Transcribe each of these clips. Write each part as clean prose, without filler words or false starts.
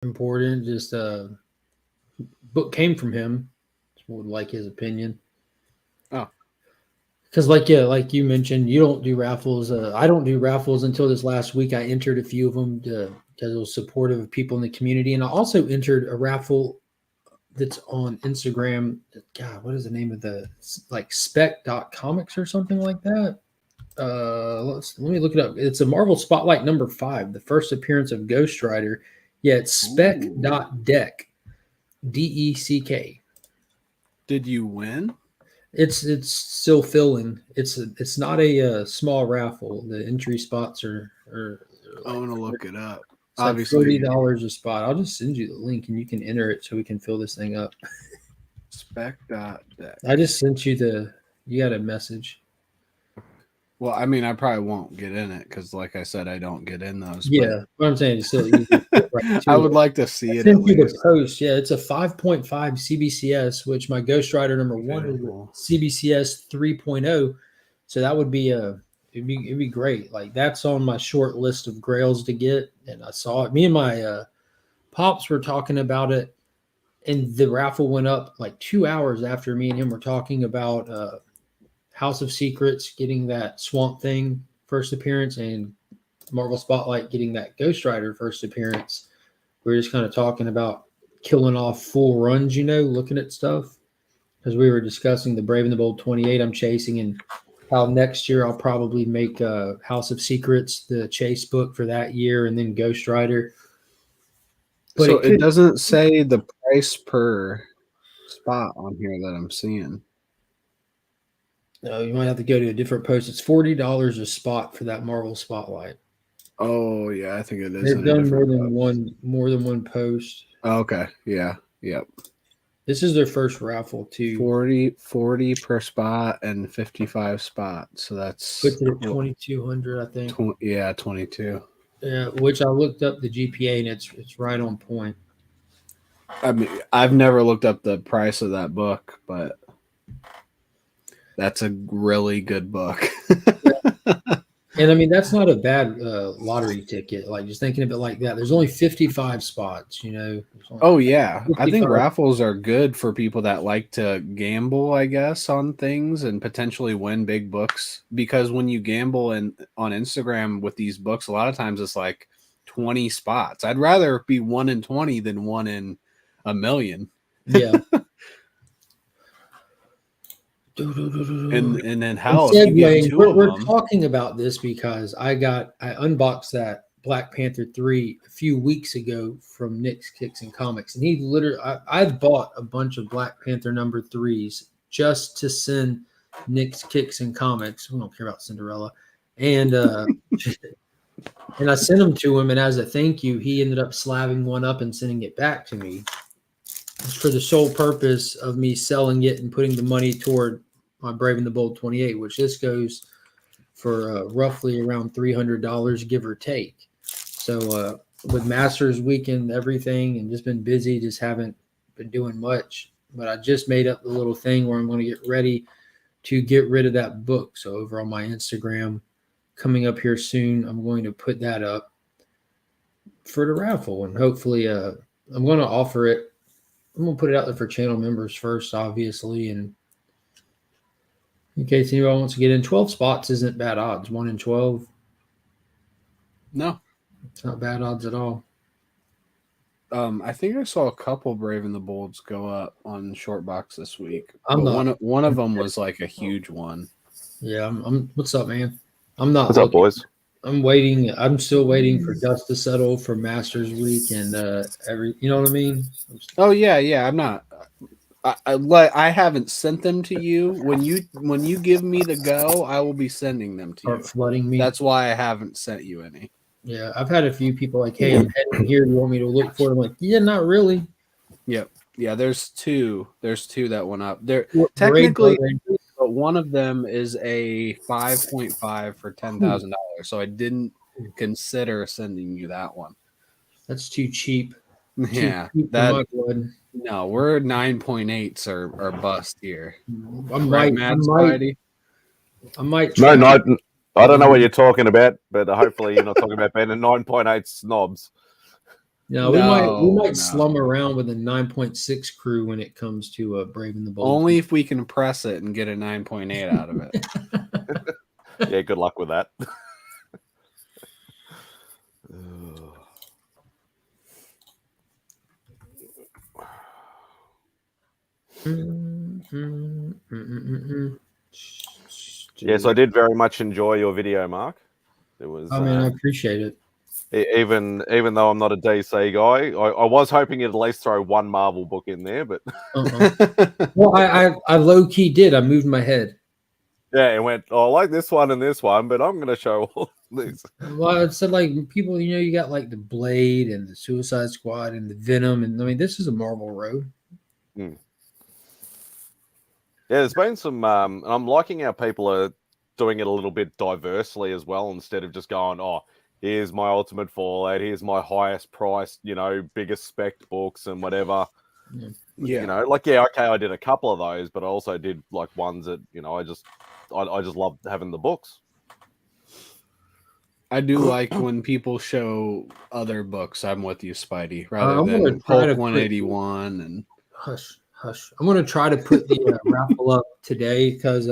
important. Just book came from him. Would like his opinion. Oh, Because like you mentioned, you don't do raffles. I don't do raffles until this last week. I entered a few of them because it was supportive of people in the community, and I also entered a raffle that's on Instagram. God, what is the name of the like spec.comics or something like that? Let me look it up. It's a Marvel Spotlight number 5, the first appearance of Ghost Rider. Yeah, it's spec.deck. DECK. did you win? It's still filling. It's not a small raffle. The entry spots are I like want to look it up. it's like Obviously, $40 a spot. I'll just send you the link and you can enter it so we can fill this thing up. spec.deck. I just sent you you got a message. Well, I mean, I probably won't get in it because, like I said, I don't get in those. Yeah, what I'm saying is still easy to get right I to would it. like to see I it at sent you the least. post. Yeah, it's a 5.5 CBCS, which my Ghost Rider number 1 Okay, is well, CBCS 3.0. So that would be it'd be great. Like that's on my short list of grails to get, and I saw it. Me and my pops were talking about it, and the raffle went up like 2 hours after me and him were talking about House of Secrets getting that Swamp Thing first appearance and Marvel Spotlight getting that Ghost Rider first appearance. We were just kind of talking about killing off full runs, looking at stuff because we were discussing the Brave and the Bold 28 I'm chasing and how next year I'll probably make House of Secrets the chase book for that year and then Ghost Rider. But so it it could, doesn't say the price per spot on here that I'm seeing. you might have to go to a different post. It's $40 a spot for that Marvel Spotlight. Oh yeah, I think it is They've in a done different post. more than one post. Oh, okay, yeah, yep. This is their first raffle too. 40 per spot and 55 spots. So that's Puts it at 2,200, I think. 22. Yeah, which I looked up the GPA and it's right on point. I mean, I've never looked up the price of that book, but that's a really good book. And I mean that's not a bad lottery ticket. Like just thinking of it like that. There's only 55 spots. There's only Oh yeah, I think 55. raffles are good for people that like to gamble, I guess, on things and potentially win big books. Because when you gamble on Instagram with these books, a lot of times it's like 20 spots. I'd rather be 1 in 20 than 1 in 1,000,000. Yeah. And then And hell, if you get segueing, two we're, of we're them, talking about this because I unboxed that Black Panther 3 a few weeks ago from Nick's Kicks and Comics, and he literally I bought a bunch of Black Panther number 3s just to send Nick's Kicks and Comics. We don't care about Cinderella, and and I sent them to him, and as a thank you, he ended up slabbing one up and sending it back to me. It's for the sole purpose of me selling it and putting the money toward my Brave and the Bold 28, which this goes for roughly around $300, give or take. So with Masters weekend, everything, and just been busy, just haven't been doing much. But I just made up the little thing where I'm going to get ready to get rid of that book. So over on my Instagram, coming up here soon, I'm going to put that up for the raffle, and hopefully, I'm going to offer it. I'm going to put it out there for channel members first, obviously, and in case anyone wants to get in. 12 spots isn't bad odds. 1 in 12. no. It's not bad odds at all. I think I saw a couple Brave and the Bolds go up on short box this week, I'm but not. one of them was like a huge one. Yeah, I'm. What's up, man? I'm not. What's up, looking. boys? I'm waiting. I'm still waiting for dust to settle for Masters Week and You know what I mean? Oh yeah. I'm not. I haven't sent them to you. When you give me the go, I will be sending them to Start you. flooding me. That's why I haven't sent you any. Yeah, I've had a few people like, "Hey, I'm heading here. Do you want me to look for it?" I'm like, "Yeah, not really." Yep. Yeah, there's two. There's two that went up. There What grade technically, are they? but one of them is a 5.5 for $10,000. So I didn't consider sending you that one. That's too cheap. Yeah, Too cheap for my blood. no, we're 9.8s are bust here. I Right, might. Mad Spidey? I might. No, Try. I don't know what you're talking about, but hopefully you're not talking about being a 9.8 snobs. No, we might slum around with a 9.6 crew when it comes to Braving the Bold. Only if we can press it and get a 9.8 out of it. Yeah, good luck with that. Yes, I did very much enjoy your video, Mark. It was. I mean, I appreciate it. Even though I'm not a DC guy, I was hoping you'd at least throw one Marvel book in there, but well, I low key did. I moved my head. Yeah, it went. Oh, I like this one and this one, but I'm going to show all these. Well, it said like people, you got like the Blade and the Suicide Squad and the Venom, and I mean, this is a Marvel road. Yeah, there's been some, and I'm liking how people are doing it a little bit diversely as well, instead of just going, oh, here's my Ultimate Fallout, here's my highest priced, biggest spec books and whatever. Yeah. Okay, I did a couple of those, but I also did like ones that, I just love having the books. I do like when people show other books. I'm with you, Spidey, rather I'm than gonna try Hulk to 181 and hush. I'm going to try to put the raffle up today because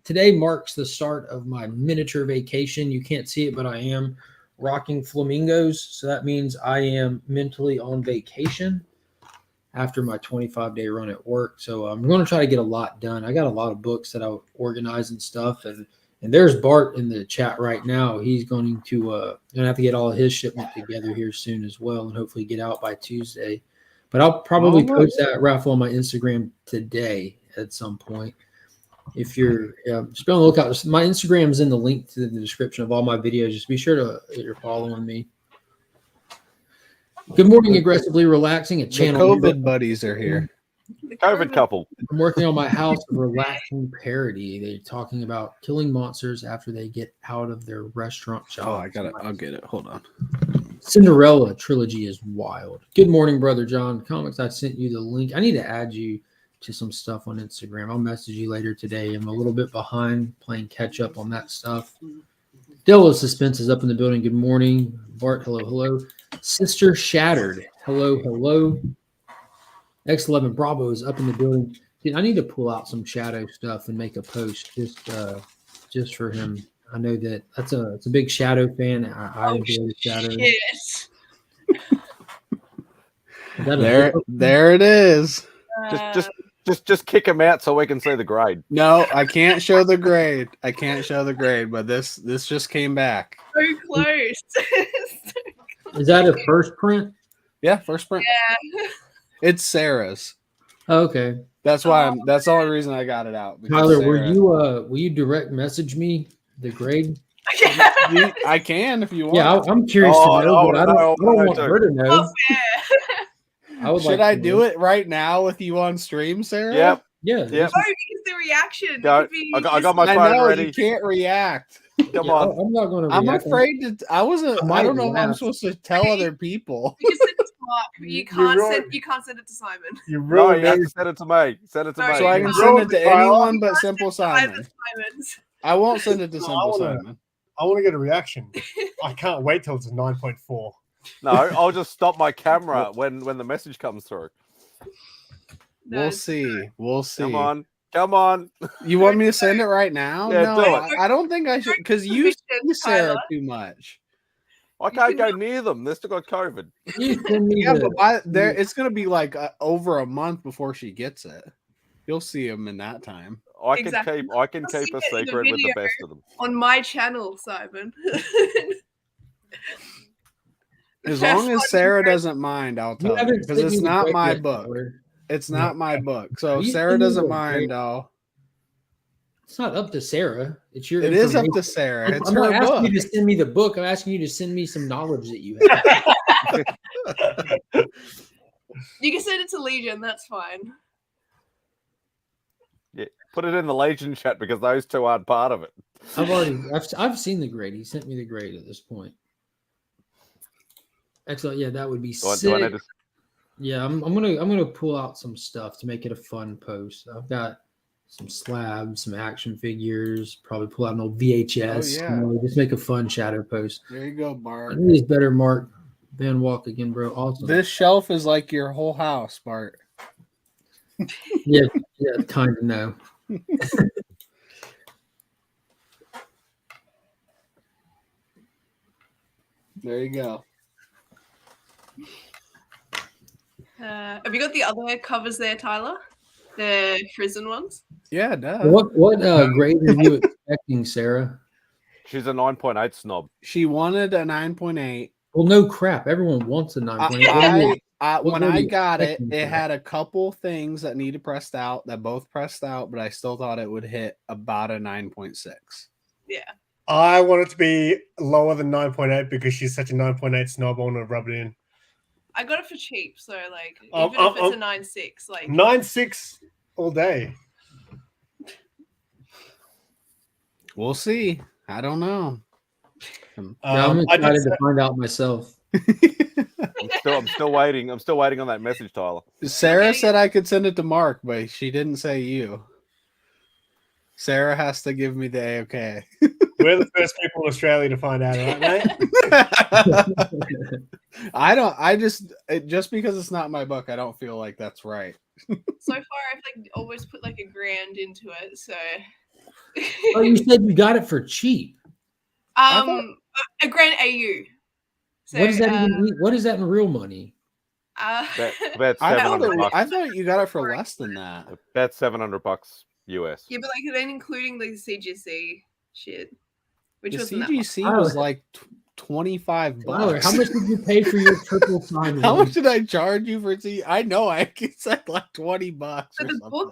today marks the start of my miniature vacation. You can't see it, but I am rocking flamingos, so that means I am mentally on vacation after my 25-day run at work. So I'm going to try to get a lot done. I got a lot of books that I organize and stuff, and there's Bart in the chat right now. He's going to have to get all of his shipment together here soon as well, and hopefully get out by Tuesday. But I'll probably post that raffle on my Instagram today at some point. If you're just be on the lookout, my Instagram is in the link to the description of all my videos. Just be sure to you're following me. Good morning, aggressively relaxing. A channel. The COVID buddies are here. COVID couple. I'm working on my house of relaxing parody. They're talking about killing monsters after they get out of their restaurant job. Oh, I got it. I'll get it. Hold on. Cinderella trilogy is wild. Good morning, Brother John. Comics, I sent you the link. I need to add you to some stuff on Instagram. I'll message you later today. I'm a little bit behind playing catch up on that stuff. Delo Suspense is up in the building. Good morning. Bart, hello. Sister Shattered. Hello. X11 Bravo is up in the building. Dude, I need to pull out some shadow stuff and make a post just for him. I know that it's a big Shadow fan. I enjoy the Shadow. There it is. Just kick him out so we can see the grade. No, I can't show the grade. But this just came back. So close. Is that a first print? Yeah, first print. Yeah. It's Sarah's. Oh, okay. That's why that's the only reason I got it out. Tyler, will you direct message me the grade? I can if you want. Yeah, I'm curious to know, but I don't want her to know. Oh, yeah. Should I do it right now with you on stream, Sarah? Yep. Yeah. No, because the reaction. Go. I got my phone ready. You can't react. Come on. I'm not going to. I'm afraid to. I don't know if I'm supposed to tell other people. You can send it to Mark, but you can't send it to Simon. You have to send it to me. Send it to me. So I can send it to anyone but Simple Simon. I won't send it to Simple Simon. I want to get a reaction. I can't wait till it's a 9.4. No, I'll just stop my camera when the message comes through. We'll see. Come on. You want me to send it right now? Yeah, no, do it. I don't think I should, because you see Sarah too much. I can't go near them. They've still got COVID. Yeah, but it's going to be like over a month before she gets it. You'll see them in that time. I can keep a secret with the best of them. On my channel, Simon. As long as Sarah doesn't mind, I'll tell her. Because it's not my book. It's not my book. So if Sarah doesn't mind, It's not up to Sarah. It's your. It is up to Sarah. It's her book. I'm not asking you to send me the book. I'm asking you to send me some knowledge that you have. You can send it to Legion. That's fine. Yeah, put it in the Legion chat because those two aren't part of it. I've seen the grade. He sent me the grade at this point. Excellent. Yeah, that would be sick. Yeah, I'm gonna pull out some stuff to make it a fun post. I've got some slabs, some action figures. Probably pull out an old VHS. Oh, yeah. Just make a fun shadow post. There you go, Bart. I think it's better, Mark. Van walk again, bro. Awesome. This shelf is like your whole house, Bart. Yeah, kind of no. There you go. Have you got the other covers there, Tyler? The prison ones? Yeah, duh. What grade are you expecting, Sarah? She's a 9.8 snob. She wanted a 9.8. Well, no crap. Everyone wants a 9.8. When I got it, expecting it for had a couple things that needed pressed out that both pressed out, but I still thought it would hit about a 9.6. Yeah. I want it to be lower than 9.8 because she's such a 9.8 snob. I want to rub it in. I got it for cheap, so like Um, even if it's a 9.6, like 9.6 all day. We'll see. I don't know. I'm I excited did to find out myself. I'm still waiting. I'm still waiting on that message, Tyler. Sarah Okay. said I could send it to Mark, but she didn't say you. Sarah has to give me the A-OK. We're the first people in Australia to find out, right, mate? Just because it's not my book, I don't feel like that's right. so far I've like always put like $1,000 into it, so Oh, you said you got it for cheap. $1,000 AU. So, What does that even mean? What is that in real money? About I $700 bucks. thought you got it for less than that. About $700 bucks US. Yeah, but like then including the CGC shit, which The wasn't CGC was like $25 Tyler, bucks. how much did you pay for your triple sign? How one? much did I charge you for C? I know I said like $20 bucks. So Or the something. book,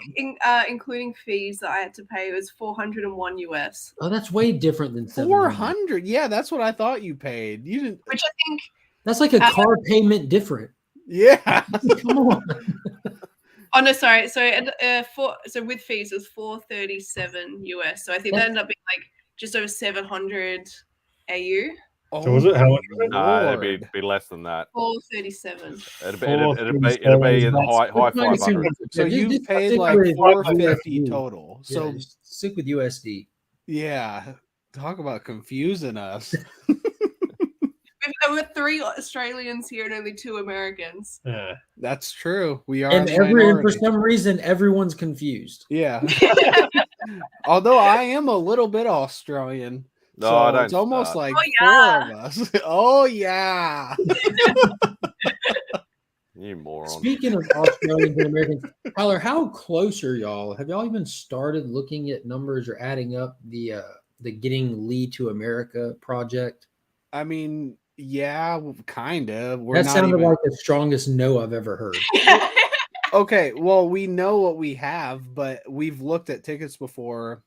including fees that I had to pay, was $401 US, Oh, that's way different than 400. Yeah, that's what I thought you paid. You didn't. which I think That's like a car payment different. Yeah. Come on. Oh no, sorry. So so with fees it was $437 US. So I think that ended up being like just over 700 AU. So was it? How much was it? No, it'd be less than that. 437. It'd be in the high 500s. So Yeah, you just paid stick like with $450 USD. total. Yeah, So just stick with USD. yeah, talk about confusing us. We've got 3 Australians here and only 2 Americans. Yeah. That's true. We are And a for minority. some reason, everyone's confused. Yeah. Although I am a little bit Australian. No, So don't it's almost start. like Oh, yeah. 4 of us. Oh yeah. You moron. Speaking of Australians and Americans, Tyler, how close are y'all? Have y'all even started looking at numbers or adding up the Getting Lee to America project? I mean, yeah, kind of. We're That not sounded even like the strongest no I've ever heard. okay. Well, we know what we have, but we've looked at tickets before,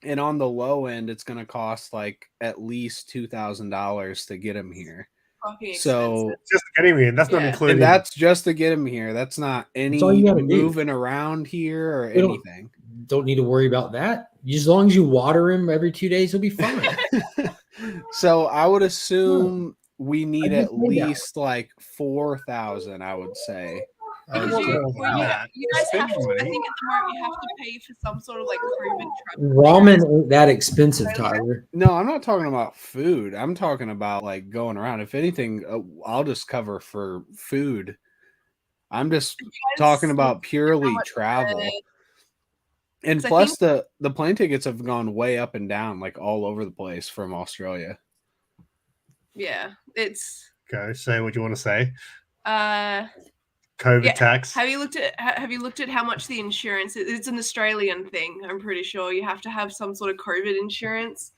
and on the low end, it's going to cost like at least $2,000 to get them here. Fucking So, expensive. Just getting me in. That's not Yeah. including. and that's just to get them here. That's not any all you gotta do. moving around here or We don't- anything. Don't need to worry about that. As long as you water him every 2 days, he'll be fine. So I would assume we need I at just made that least like 4,000. I would say. Because Well, you guys have to, I money. think at the moment you have to pay for some sort of like COVID travel. Ramen ain't that expensive, Tyler. No, I'm not talking about food. I'm talking about like going around. If anything, I'll just cover for food. I'm just You guys talking about how purely much travel. And 'cause I plus the plane tickets have gone way up and down, like all over the place from Australia. Yeah, it's Okay, say what you want to say. COVID COVID tax. Have you looked at how much the insurance is? It's an Australian thing. I'm pretty sure you have to have some sort of COVID insurance.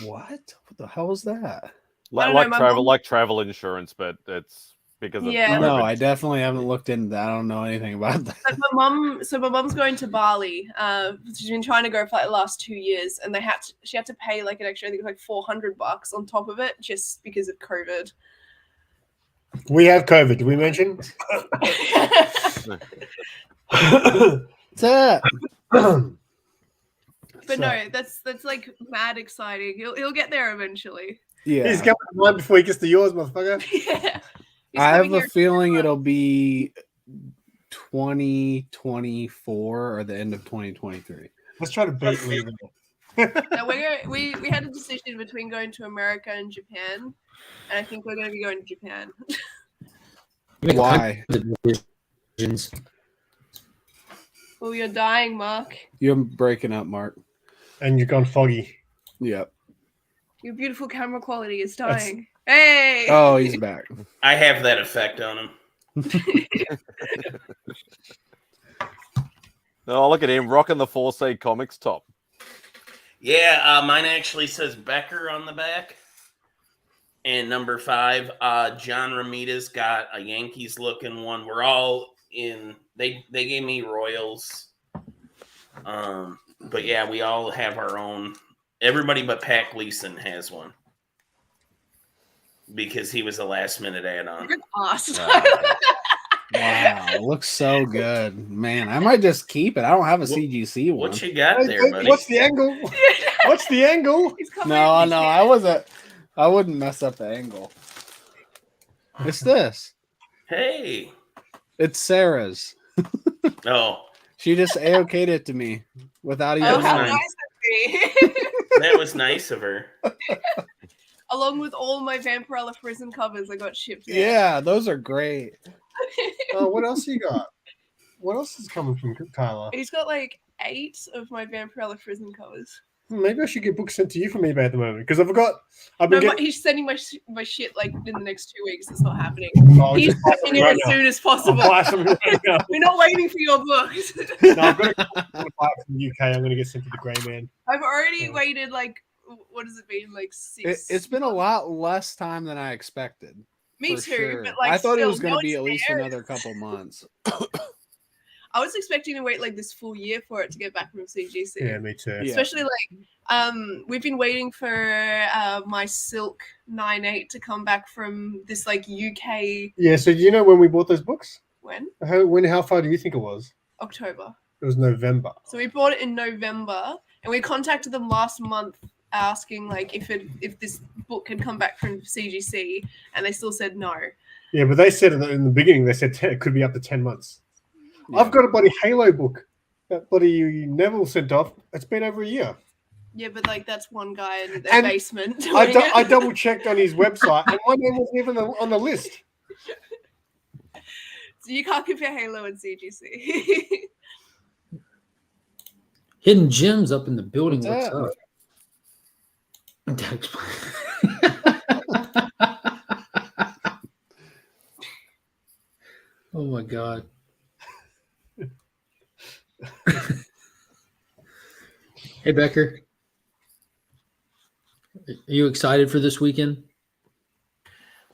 What? What the hell is that? don't know, my mom- Like travel insurance, but it's because of Yeah. No, COVID. I definitely haven't looked into that. I don't know anything about that. But my mom's going to Bali. She's been trying to go for like the last 2 years, and she had to pay like an extra, I think it was like $400 on top of it just because of COVID. We have COVID. Did we mention? What's that? But no, that's like mad exciting. He'll get there eventually. Yeah. He's coming to mine before he gets to yours, motherfucker. Yeah. He's I have coming a here- feeling it'll be 2024 or the end of 2023. Let's try to beat Lee. Now we had a decision between going to America and Japan, and I think we're going to be going to Japan. Why? The decisions. Well, you're dying, Mark. You're breaking up, Mark. And you've gone foggy. Yep. Your beautiful camera quality is dying. Hey! Oh, he's back. I have that effect on him. Oh, look at him rocking the 4C Comics top. Yeah, mine actually says Becker on the back. And number 5, John Ramita's got a Yankees looking one. We're all in. They gave me Royals. But yeah, we all have our own. Everybody but Pat Gleason has one because he was a last minute add-on. You're awesome. Wow, looks so good, man. I might just keep it. I don't have a CGC one. What you got there, buddy? What's the angle? What's the angle? No, I wouldn't mess up the angle. It's this. Hey. It's Sarah's. Oh, She just AOK'd it to me without even Oh, how knowing. nice of me. that was nice of her. Along with all my Vampirella Prison covers, I got shipped. There. Yeah, those are great. What else you got? What else is coming from Tyler? He's got like 8 of my Vampirella Prison covers. Maybe I should get books sent to you from eBay at the moment because I've No, been getting. he's sending my shit like in the next 2 weeks. It's not happening. Oh, He's just buy some sending it right as now. soon as I'll possible. buy some right now. We're not waiting for your books. No, I'm going to buy it from the UK. I'm going to get sent to the Grey Man. I've already waited like, what has it been, like 6? It's been a lot less time than I expected. Me for too, sure. but like I thought it still, was going no to be at one's least there. another couple months. I was expecting to wait like this full year for it to get back from CGC. Yeah, me too. Yeah. Especially we've been waiting for my Silk 9.8 to come back from this like UK Yeah, so do you know when we bought those books? when? How far do you think it was? October. It was November. So we bought it in November, and we contacted them last month asking like if this book had come back from CGC, and they still said no. Yeah, but they said in the beginning, they said it could be up to 10 months. Yeah. I've got a bloody Halo book that bloody Neville sent off. It's been over a year. Yeah, but like that's one guy in the And basement. I doing it. double checked on his website, and my name wasn't even on the list. So you can't compare Halo and CGC. Hidden gems up in the building. What's What's up? up? Oh my god. Hey Becker. Are you excited for this weekend?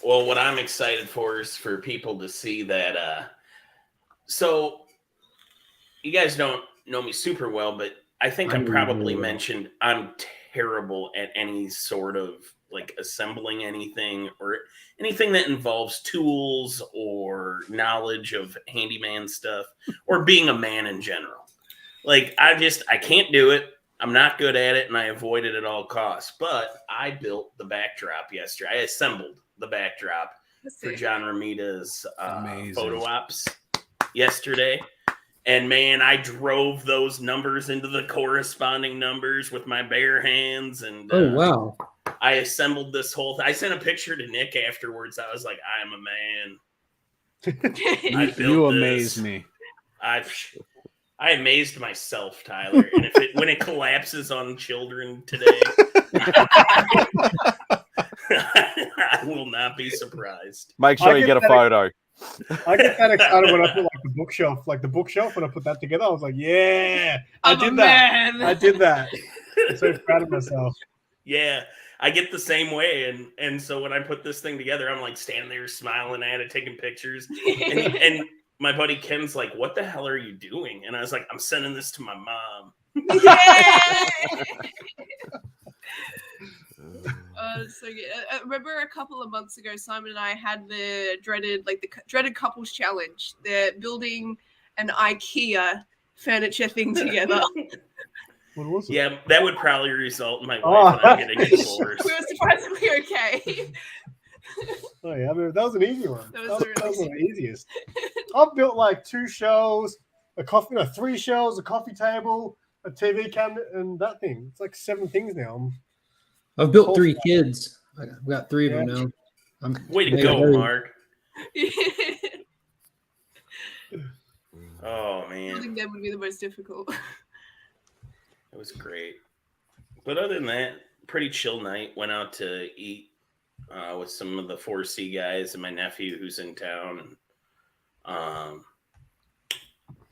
Well, what I'm excited for is for people to see that. So, you guys don't know me super well, but I think I I'm know you probably really well. mentioned I'm terrible at any sort of like assembling anything or anything that involves tools or knowledge of handyman stuff or being a man in general. Like I can't do it. I'm not good at it and I avoid it at all costs. But I built the backdrop yesterday. I assembled the backdrop for John Ramita's Amazing. photo ops yesterday. And man, I drove those numbers into the corresponding numbers with my bare hands. And Oh wow. I assembled this whole thing. I sent a picture to Nick afterwards. I was like, I'm a man. I built You this. amaze me. I amazed myself, Tyler. And when it collapses on children today, I will not be surprised. Make sure I you get get a that- photo. I get that excited when I put like the bookshelf when I put that together. I was like, yeah, I I'm a did that. man. I did that. I'm so proud of myself. Yeah, I get the same way. And so when I put this thing together, I'm like standing there smiling at it, taking pictures. And my buddy Ken's like, what the hell are you doing? And I was like, I'm sending this to my mom. So yeah, I remember a couple of months ago, Simon and I had the dreaded couples challenge. They're building an IKEA furniture thing together. What was it? Yeah, that would probably result in my Oh. wife and I getting divorced. We were surprisingly okay. Oh yeah, I mean, that was an easy one. That That was was, really one of the easiest. I've built like 2 shelves, 3 shelves, a coffee table, a TV cabinet, and that thing. It's like 7 things now. I've built 3 kids. I've got 3 of them now. Way to go, Mark. Oh man, Building them would be the most difficult. it was great. But other than that, pretty chill night. Went out to eat with some of the 4C guys and my nephew who's in town. And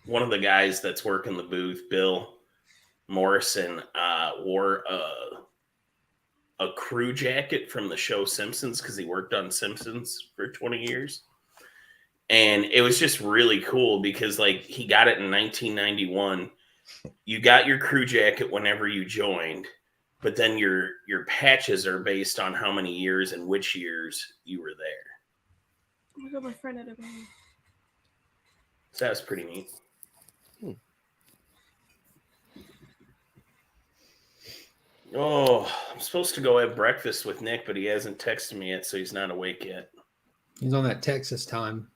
one of the guys that's working the booth, Bill Morrison, wore a crew jacket from the show Simpsons because he worked on Simpsons for 20 years. And it was just really cool because, like, he got it in 1991. You got your crew jacket whenever you joined, but then your patches are based on how many years and which years you were there. Oh my god, my friend had a baby. So that was pretty neat. Oh, I'm supposed to go have breakfast with Nick, but he hasn't texted me yet, so he's not awake yet. He's on that Texas time.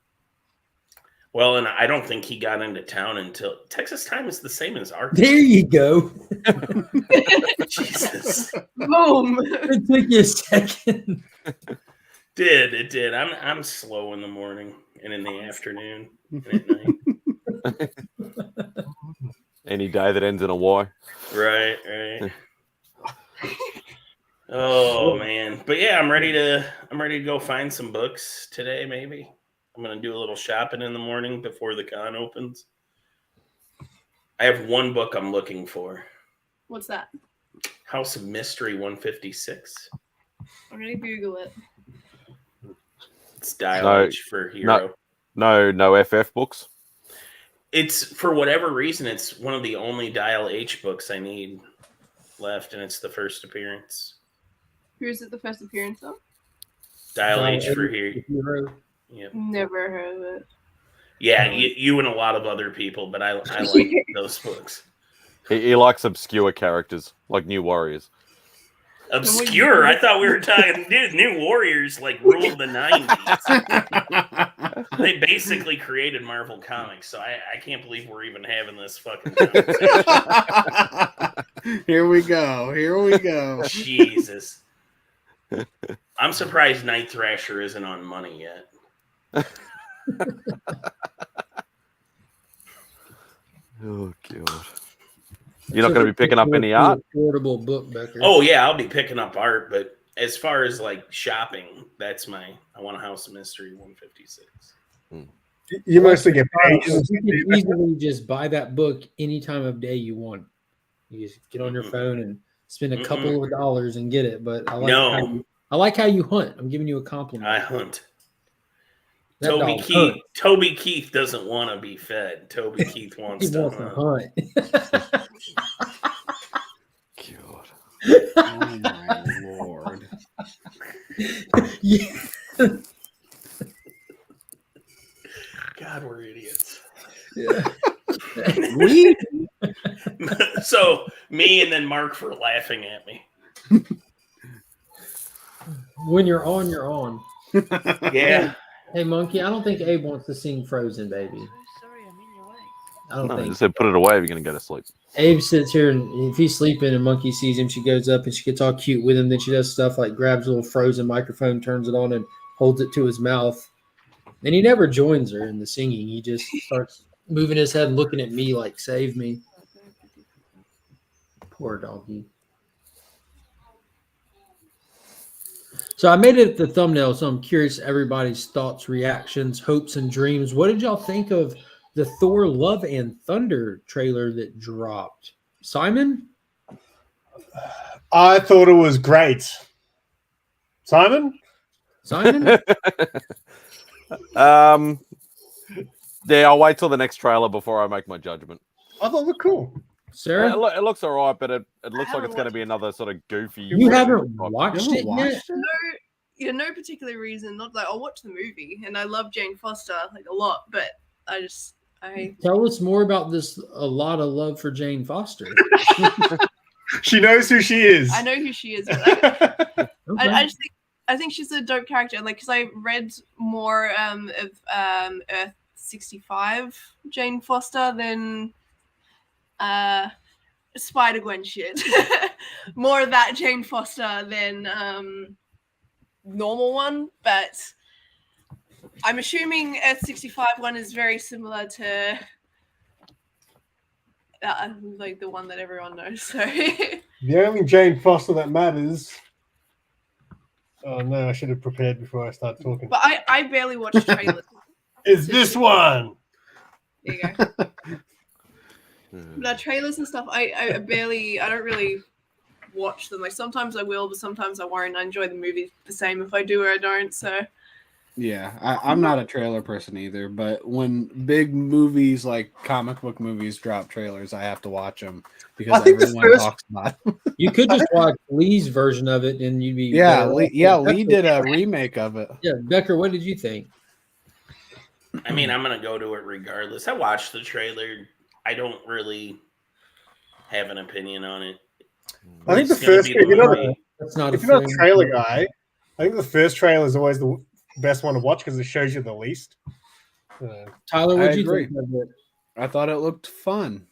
Well, and I don't think he got into town until Texas time is the same as our time. There you go. Jesus. Boom. It took you a second. It did. I'm slow in the morning and in the afternoon and at night. Any day that ends in a Y. Right. Oh man. But yeah, I'm ready to go find some books today, maybe. I'm gonna do a little shopping in the morning before the con opens. I have one book I'm looking for. What's that? House of Mystery 156. I'm gonna Google it. It's Dial H for Hero. No FF books. It's, for whatever reason, it's one of the only Dial H books I need left, and it's the first appearance. Who's it the first appearance of? Dial H for Hero. Yep. Never heard of it. Yeah, you and a lot of other people, but I like those books. He likes obscure characters, like New Warriors. Obscure? I thought we were talking, dude, New Warriors, like, ruled the 90s. They basically created Marvel Comics, so I can't believe we're even having this fucking conversation. Here we go. Jesus. I'm surprised Night Thrasher isn't on money yet. Oh, God. You're not going to be picking up any art? Affordable book, Becker. Oh, yeah, I'll be picking up art, but as far as, like, shopping, that's I want a House of Mystery 156. You mostly get pages. You can easily just buy that book any time of day you want. You just get on your phone and spend a couple of dollars and get it. But I like how you hunt. I'm giving you a compliment. I hunt. Toby Keith doesn't want to be fed. Toby Keith wants to hunt. God. Oh my Lord. Yeah. God, we're idiots. Yeah. So me and then Mark for laughing at me. When you're on, you're on. Yeah. Hey, Monkey, I don't think Abe wants to sing Frozen, baby. Sorry, I'm in your way. I don't think. I said put it away if you're going to go to sleep. Abe sits here, and if he's sleeping and Monkey sees him, she goes up and she gets all cute with him. Then she does stuff like grabs a little Frozen microphone, turns it on, and holds it to his mouth. And he never joins her in the singing. He just starts moving his head, looking at me like, save me. Poor doggy. So I made it the thumbnail, so I'm curious everybody's thoughts, reactions, hopes, and dreams. What did y'all think of the Thor Love and Thunder trailer that dropped? Simon? I thought it was great. Simon? Yeah, I'll wait till the next trailer before I make my judgment. I thought it looked cool. Sarah? It looks all right, but it looks like it's going to be another sort of goofy. You haven't watched it yet? No particular reason. Not like I'll watch the movie, and I love Jane Foster like a lot, but I tell us more about this. A lot of love for Jane Foster. She knows who she is. I know who she is. Okay. I think she's a dope character. Like, because I read more of Earth 65 Jane Foster than Spider-Gwen shit. More of that Jane Foster than normal one, but I'm assuming Earth 65 one is very similar to like the one that everyone knows. So The only Jane Foster that matters. Oh no, I should have prepared before I start talking. but I barely watch trailers. Is this one? There you go. But trailers and stuff, I don't really watch them. Like sometimes I will, but sometimes I won't. I enjoy the movie the same if I do or I don't. So Yeah, I'm not a trailer person either, but when big movies like comic book movies drop trailers, I have to watch them because everyone talks about them. You could just watch Lee's version of it, and you'd be Lee did a remake of it. Yeah, Becker, what did you think? I mean, I'm gonna go to it regardless. I watched the trailer. I don't really have an opinion on it. I think It's the gonna first, be if you're not, That's if you're not a trailer guy, I think the first trailer is always the best one to watch because it shows you the least. Tyler, what I did you agree. think of it? I thought it looked fun.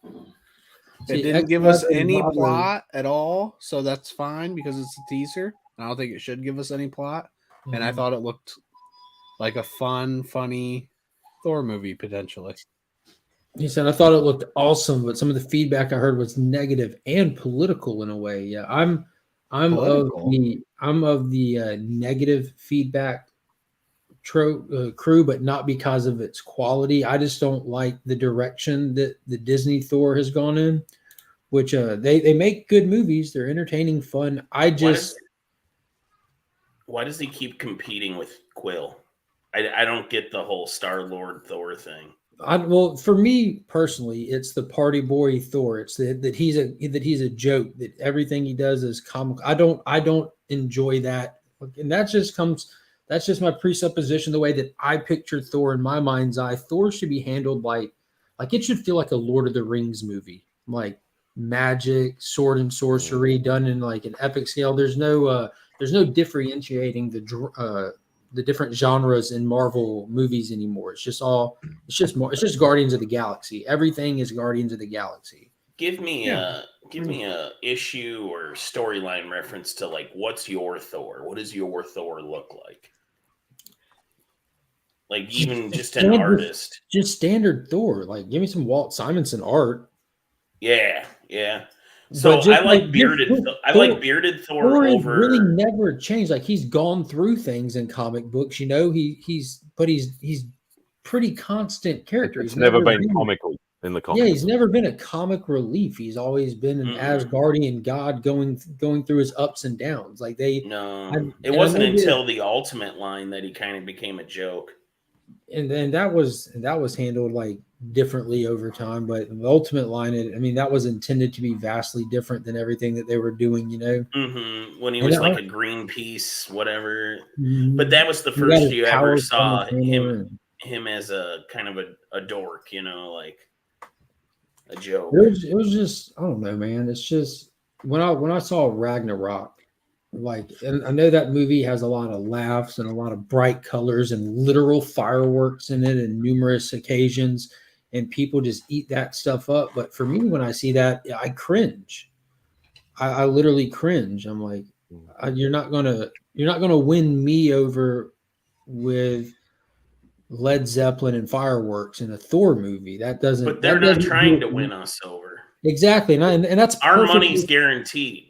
See, It didn't give us X-Men any bothered- plot at all, so that's fine because it's a teaser. I don't think it should give us any plot. And I Mhm. thought it looked like a fun, funny Thor movie potentially. He said, I thought it looked awesome, but some of the feedback I heard was negative and political in a way. Yeah, I'm Political? of the negative feedback crew, but not because of its quality. I just don't like the direction that the Disney Thor has gone in, which they make good movies. They're entertaining, fun. Why does he keep competing with Quill? I don't get the whole Star-Lord Thor thing. Well, for me personally, it's the party boy Thor. It's that he's a joke. That everything he does is comic. I don't enjoy that, and that's just my presupposition. The way that I picture Thor in my mind's eye, Thor should be handled like it should feel like a Lord of the Rings movie, like magic, sword and sorcery done in like an epic scale. There's no differentiating the different genres in Marvel movies anymore. It's just Guardians of the Galaxy. Everything is Guardians of the Galaxy. Give me a issue or storyline reference to like what's your Thor? What does your Thor look like? Like even just an artist. Just standard Thor. Like give me some Walt Simonson art. Yeah. So I like bearded. I like bearded Thor Thor over. Really never changed. Like he's gone through things in comic books. You know, he's pretty constant character. It's He's never been comical in the comics. Yeah, he's never been a comic relief. He's always been an Asgardian god going through his ups and downs. Like it wasn't until the Ultimate line that he kind of became a joke. And then that was handled like differently over time. But the Ultimate line, that was intended to be vastly different than everything that they were doing. You know, when he was like a Greenpeace, whatever. But that was the first you ever saw him as a kind of a dork. You know, like a joke. It was just, I don't know, man. It's just when I saw Ragnarok, like, and I know that movie has a lot of laughs and a lot of bright colors and literal fireworks in it in numerous occasions, and people just eat that stuff up. But for me, when I see that, I cringe. I literally cringe. I'm like, you're not gonna win me over with Led Zeppelin and fireworks in a Thor movie. That doesn't. But they're not trying to win us over. Exactly, and that's our money's guaranteed.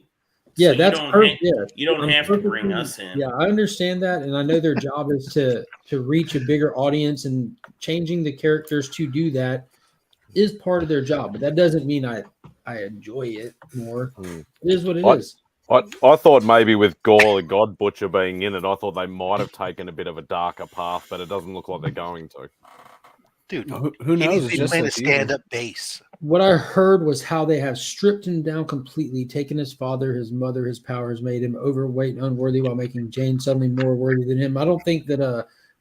Yeah, so that's perfect. You don't have to bring us in. Yeah, I understand that, and I know their job is to reach a bigger audience, and changing the characters to do that is part of their job. But that doesn't mean I enjoy it more. It is what it is. I thought maybe with Gore the God Butcher being in it, I thought they might have taken a bit of a darker path, but it doesn't look like they're going to. Dude, who knows? He's playing a stand-up bass. What I heard was how they have stripped him down completely, taken his father, his mother, his powers, made him overweight and unworthy while making Jane suddenly more worthy than him. I don't think that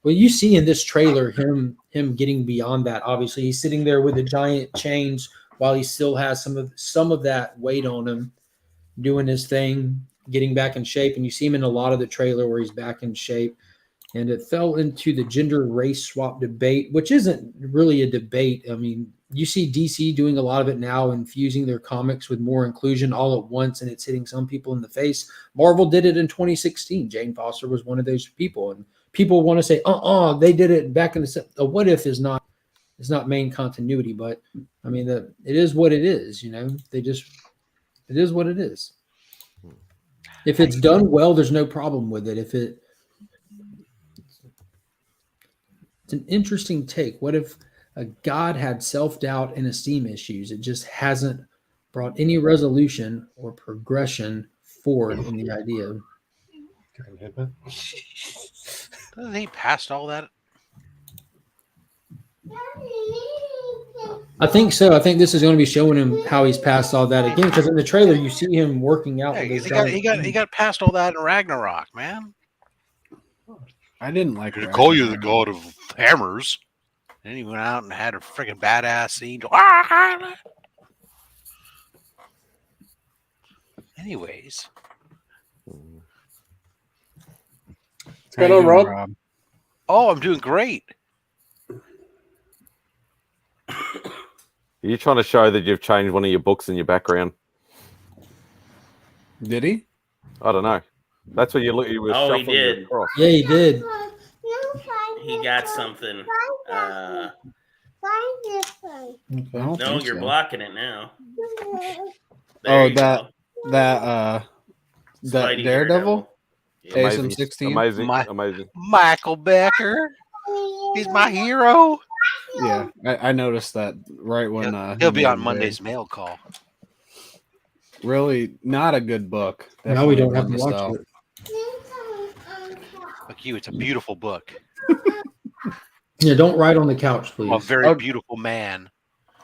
well, you see in this trailer him getting beyond that. Obviously, he's sitting there with a giant chains while he still has some of that weight on him, doing his thing, getting back in shape. And you see him in a lot of the trailer where he's back in shape. and it fell into the gender race swap debate, which isn't really a debate. I mean, you see DC doing a lot of it now, infusing their comics with more inclusion all at once, and it's hitting some people in the face. Marvel did it in 2016. Jane Foster was one of those people, and people want to say, they did it back in the what if is not main continuity, but I mean, it is what it is. It is what it is. If it's done well, there's no problem with it. It's an interesting take. What if a god had self-doubt and esteem issues? It just hasn't brought any resolution or progression forward in the idea. Doesn't he passed all that? I think so. I think this is going to be showing him how he's passed all that again, because in the trailer you see him working out. Yeah, with he got past all that in Ragnarok, man. I didn't like They it. call you the god of hammers. Then he went out and had a freaking badass scene. Anyways, What's going on, Rob? oh, I'm doing great. Are you trying to show that you've changed one of your books in your background? Did he? I don't know. That's what you look. You were Oh, he shuffling your did. cross. Yeah, he did. He got something. I don't No, think you're so. blocking it now. Oh, you that go. that Spidey Daredevil? Yeah. Amazing. 16? Amazing. My- Amazing. Michael Becker. He's my hero. Yeah, I noticed that right when He'll he be made on it Monday's big. mail call. Really, not a good book. Now we Definitely don't have one to watch sell. it. Look, it's a beautiful book. Yeah, don't write on the couch, A please. very Oh. beautiful man.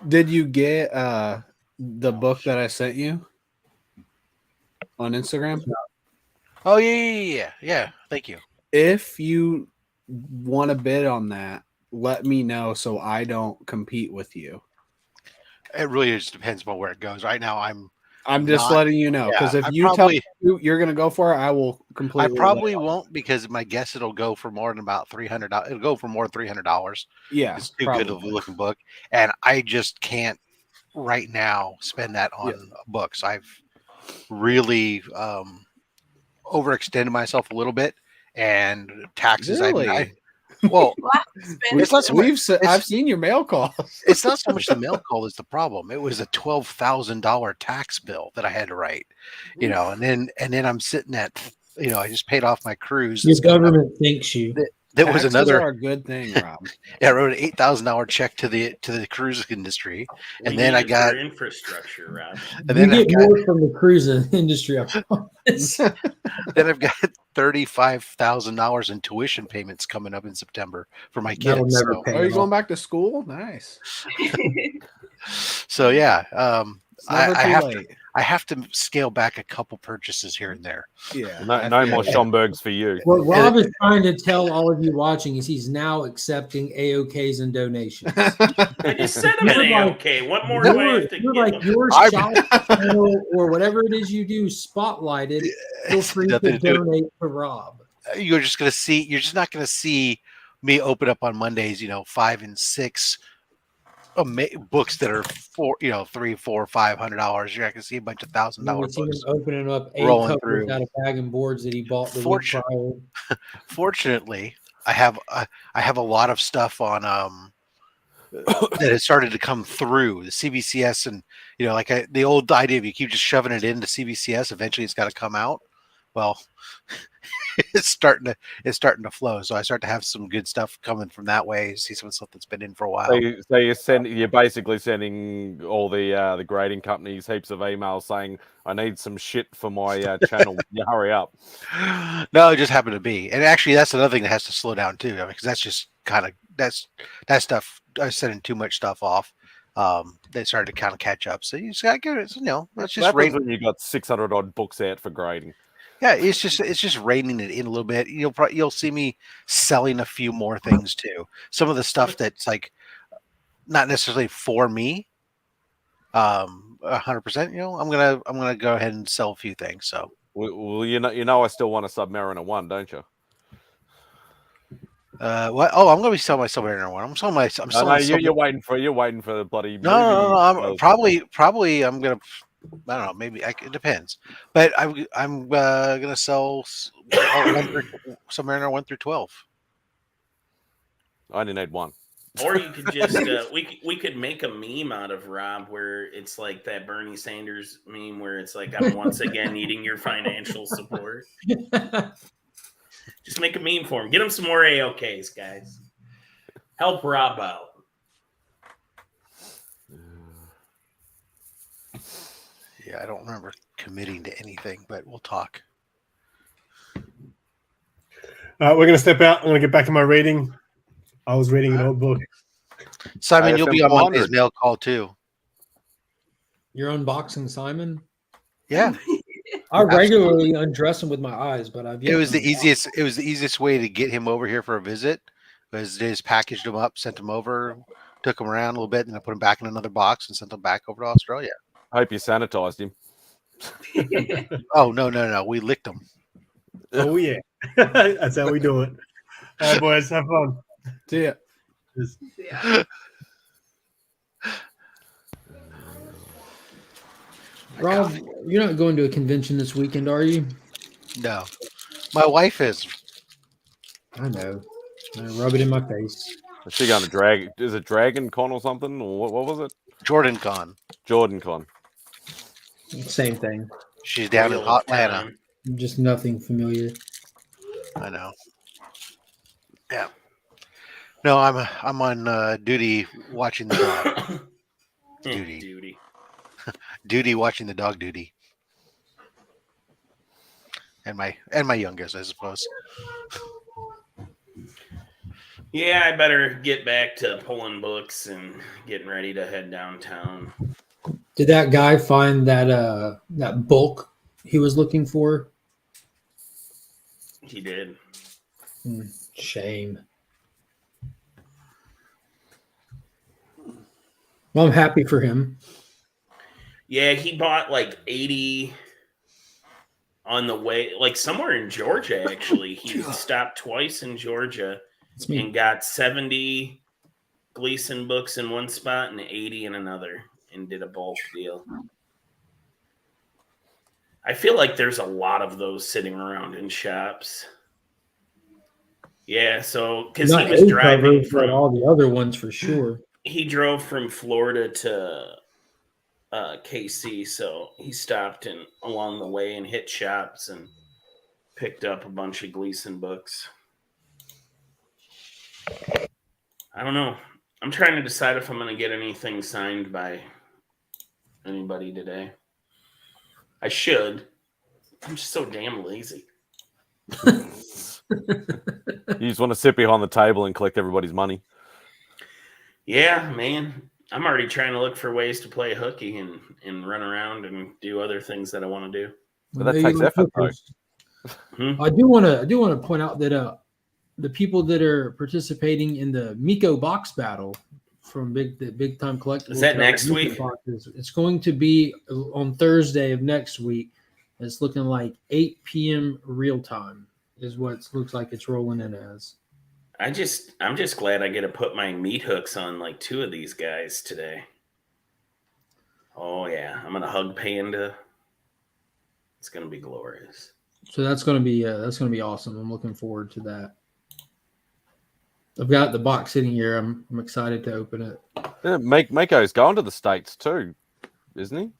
Did you get the book that I sent you on Instagram? Oh yeah. Thank you. If you want to bid on that, let me know so I don't compete with you. It really just depends on where it goes. Right now, I'm just Not- letting you know because yeah, if I you probably- tell me you're going to go for it, I will I completely. probably won't because my guess it'll go for more than about $300. It'll go for more than $300. Yeah, It's too good of a probably. looking book, and I just can't right now spend that on books. I've really overextended myself a little bit, and taxes. Really? Well, Spend it's not so much. I've seen your mail calls. It's not so much the mail call is the problem. It was a $12,000 tax bill that I had to write, and then I'm sitting at, I just paid off my cruise. Your government thinks you. There was Taxes another. are a good thing, Rob. I wrote an $8,000 check to the cruise industry, We and then need I it got, for infrastructure, Rob. and then You I've get got, more from the cruising industry, I promise. then I've got $35,000 in tuition payments coming up in September for my That'll kids. never So, pay. Are you off. going back to school? Nice. so yeah, It's never I too have late. I have to scale back a couple purchases here and there. Yeah. No more Schomburgs for you. What Rob is trying to tell all of you watching is he's now accepting AOKs and donations. I just said I'm an You're like- A-OK. What more do I have to You're give like them? your I'm- shop channel or whatever it is you do spotlighted. Feel It's free to nothing to do- donate to Rob. You're just not going to see me open up on Mondays, 5 and 6 books that are $300, $400, $500. You're not going to see a bunch of $1,000 We've seen him books. opening up rolling covers through. out of bag and boards that he bought the week Fortune- prior. Fortunately, I have a lot of stuff on that has started to come through the CBCS, and the old idea of you keep just shoving it into CBCS, eventually it's got to come out. Well, it's starting to flow. So I start to have some good stuff coming from that way. See some stuff that's been in for a while. So you're basically sending all the grading companies heaps of emails saying, "I need some shit for my channel. You hurry up." No, it just happened to be, and actually that's another thing that has to slow down too, because that's just that stuff. I was sending too much stuff off. They started to kind of catch up. So you just got to get it. It's just That when you got 600 odd books out for grading. Yeah, it's just reining it in a little bit. You'll see me selling a few more things too. Some of the stuff that's like not necessarily for me, 100%. I'm gonna go ahead and sell a few things. So Well, I still want a Submariner 1, don't you? What? Oh, I'm going to be selling my Submariner one. I'm selling my. I'm No, selling. you're waiting for the bloody movie. No. I'm probably. I'm gonna. I don't know. Maybe it depends. But I'm gonna sell Submariner 1 through 12. I only need one. Or you could just we could make a meme out of Rob where it's like that Bernie Sanders meme where it's like I'm once again needing your financial support. Just make a meme for him. Get him some more AOKs, guys. Help Rob out. Yeah, I don't remember committing to anything, but we'll talk. We're going to step out. I'm going to get back to my reading. I was reading an old book. Simon, you'll be on AFM Monday's mail call too. You're unboxing Simon. Yeah, I regularly undress him with my eyes, but I've it was the easiest. It was the easiest way to get him over here for a visit. Was they just packaged him up, sent him over, took him around a little bit, and I put him back in another box and sent him back over to Australia. I hope you sanitized him. Oh no! We licked him. Oh yeah, that's how we do it. All right, boys, have fun. See ya. Yeah. Rob, you're not going to a convention this weekend, are you? No, my wife is. I know. Rub it in my face. Is she going to drag? Is it Dragon Con or something? Or what was it? Jordan Con. Jordan Con. Same thing. She's down in Atlanta. Just nothing familiar. I know. Yeah. No, I'm on duty watching the dog. Duty watching the dog duty. And my youngest, I suppose. Yeah, I better get back to pulling books and getting ready to head downtown. Did that guy find that bulk he was looking for? He did. Shame. Well, I'm happy for him. Yeah, he bought like 80 on the way, like somewhere in Georgia, actually. He stopped twice in Georgia and got 70 Gleason books in one spot and 80 in another and did a bulk deal. I feel like there's a lot of those sitting around in shops. Yeah, so because he was driving from all the other ones for sure. He drove from Florida to KC, so he stopped along the way and hit shops and picked up a bunch of Gleason books. I don't know. I'm trying to decide if I'm going to get anything signed by anybody today. I should. I'm just so damn lazy. You just want to sit behind the table and collect everybody's money. Yeah, man. I'm already trying to look for ways to play hooky and run around and do other things that I want to do. But that takes effort, though. I do want to point out that the people that are participating in the Miko box battle from the Big Time Collectibles. Is that next week? It's going to be on Thursday of next week. It's looking like 8 p.m. real time is what it looks like it's rolling in as. I'm just glad I get to put my meat hooks on like 2 of these guys today. Oh yeah, I'm gonna hug Panda. It's gonna be glorious. So that's gonna be awesome. I'm looking forward to that. I've got the box sitting here. I'm excited to open it. Yeah, Mako's going to the States too, isn't he?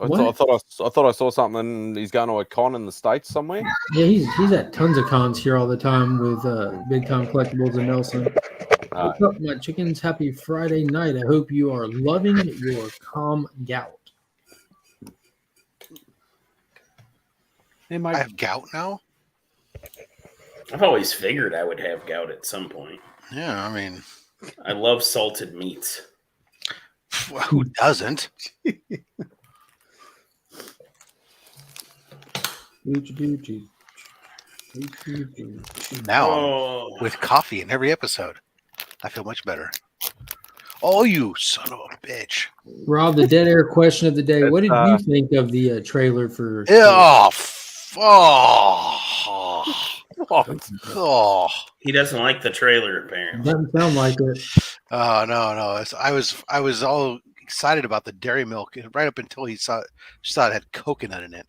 I thought I saw something. He's going to a con in the States somewhere. Yeah, he's at tons of cons here all the time with Big Time Collectibles and Nelson. What's up, my chickens? Happy Friday night. I hope you are loving your calm gout. I have gout now? I've always figured I would have gout at some point. Yeah, I mean, I love salted meats. Who doesn't? Now, with coffee in every episode, I feel much better. Oh, you son of a bitch. Rob, the dead air question of the day. What did you think of the trailer for... What? Oh, He doesn't like the trailer, apparently. Doesn't sound like it. oh no. I was all excited about the dairy milk right up until he saw it had coconut in it.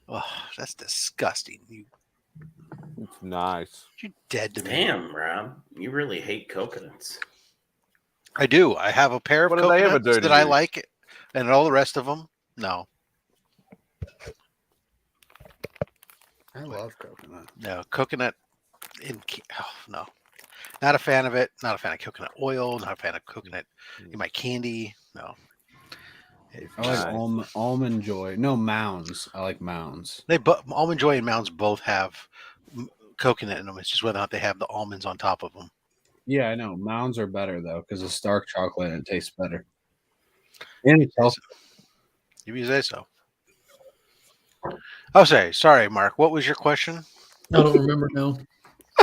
Oh, that's disgusting. It's nice. You're dead to me. Damn, Rob, you really hate coconuts. I do. I have a pair of What do they ever coconuts do to that I you? like, and all the rest of them, no. I love coconut. No, coconut no. Not a fan of it. Not a fan of coconut oil. Not a fan of coconut in my candy. No. I like Nice. almond joy. No, mounds. I like mounds. Almond Joy and Mounds both have coconut in them. It's just whether or not they have the almonds on top of them. Yeah, I know. Mounds are better though because it's dark chocolate and it tastes better. And it's healthy. If you say so. Oh, sorry, Mark. What was your question? I don't remember now.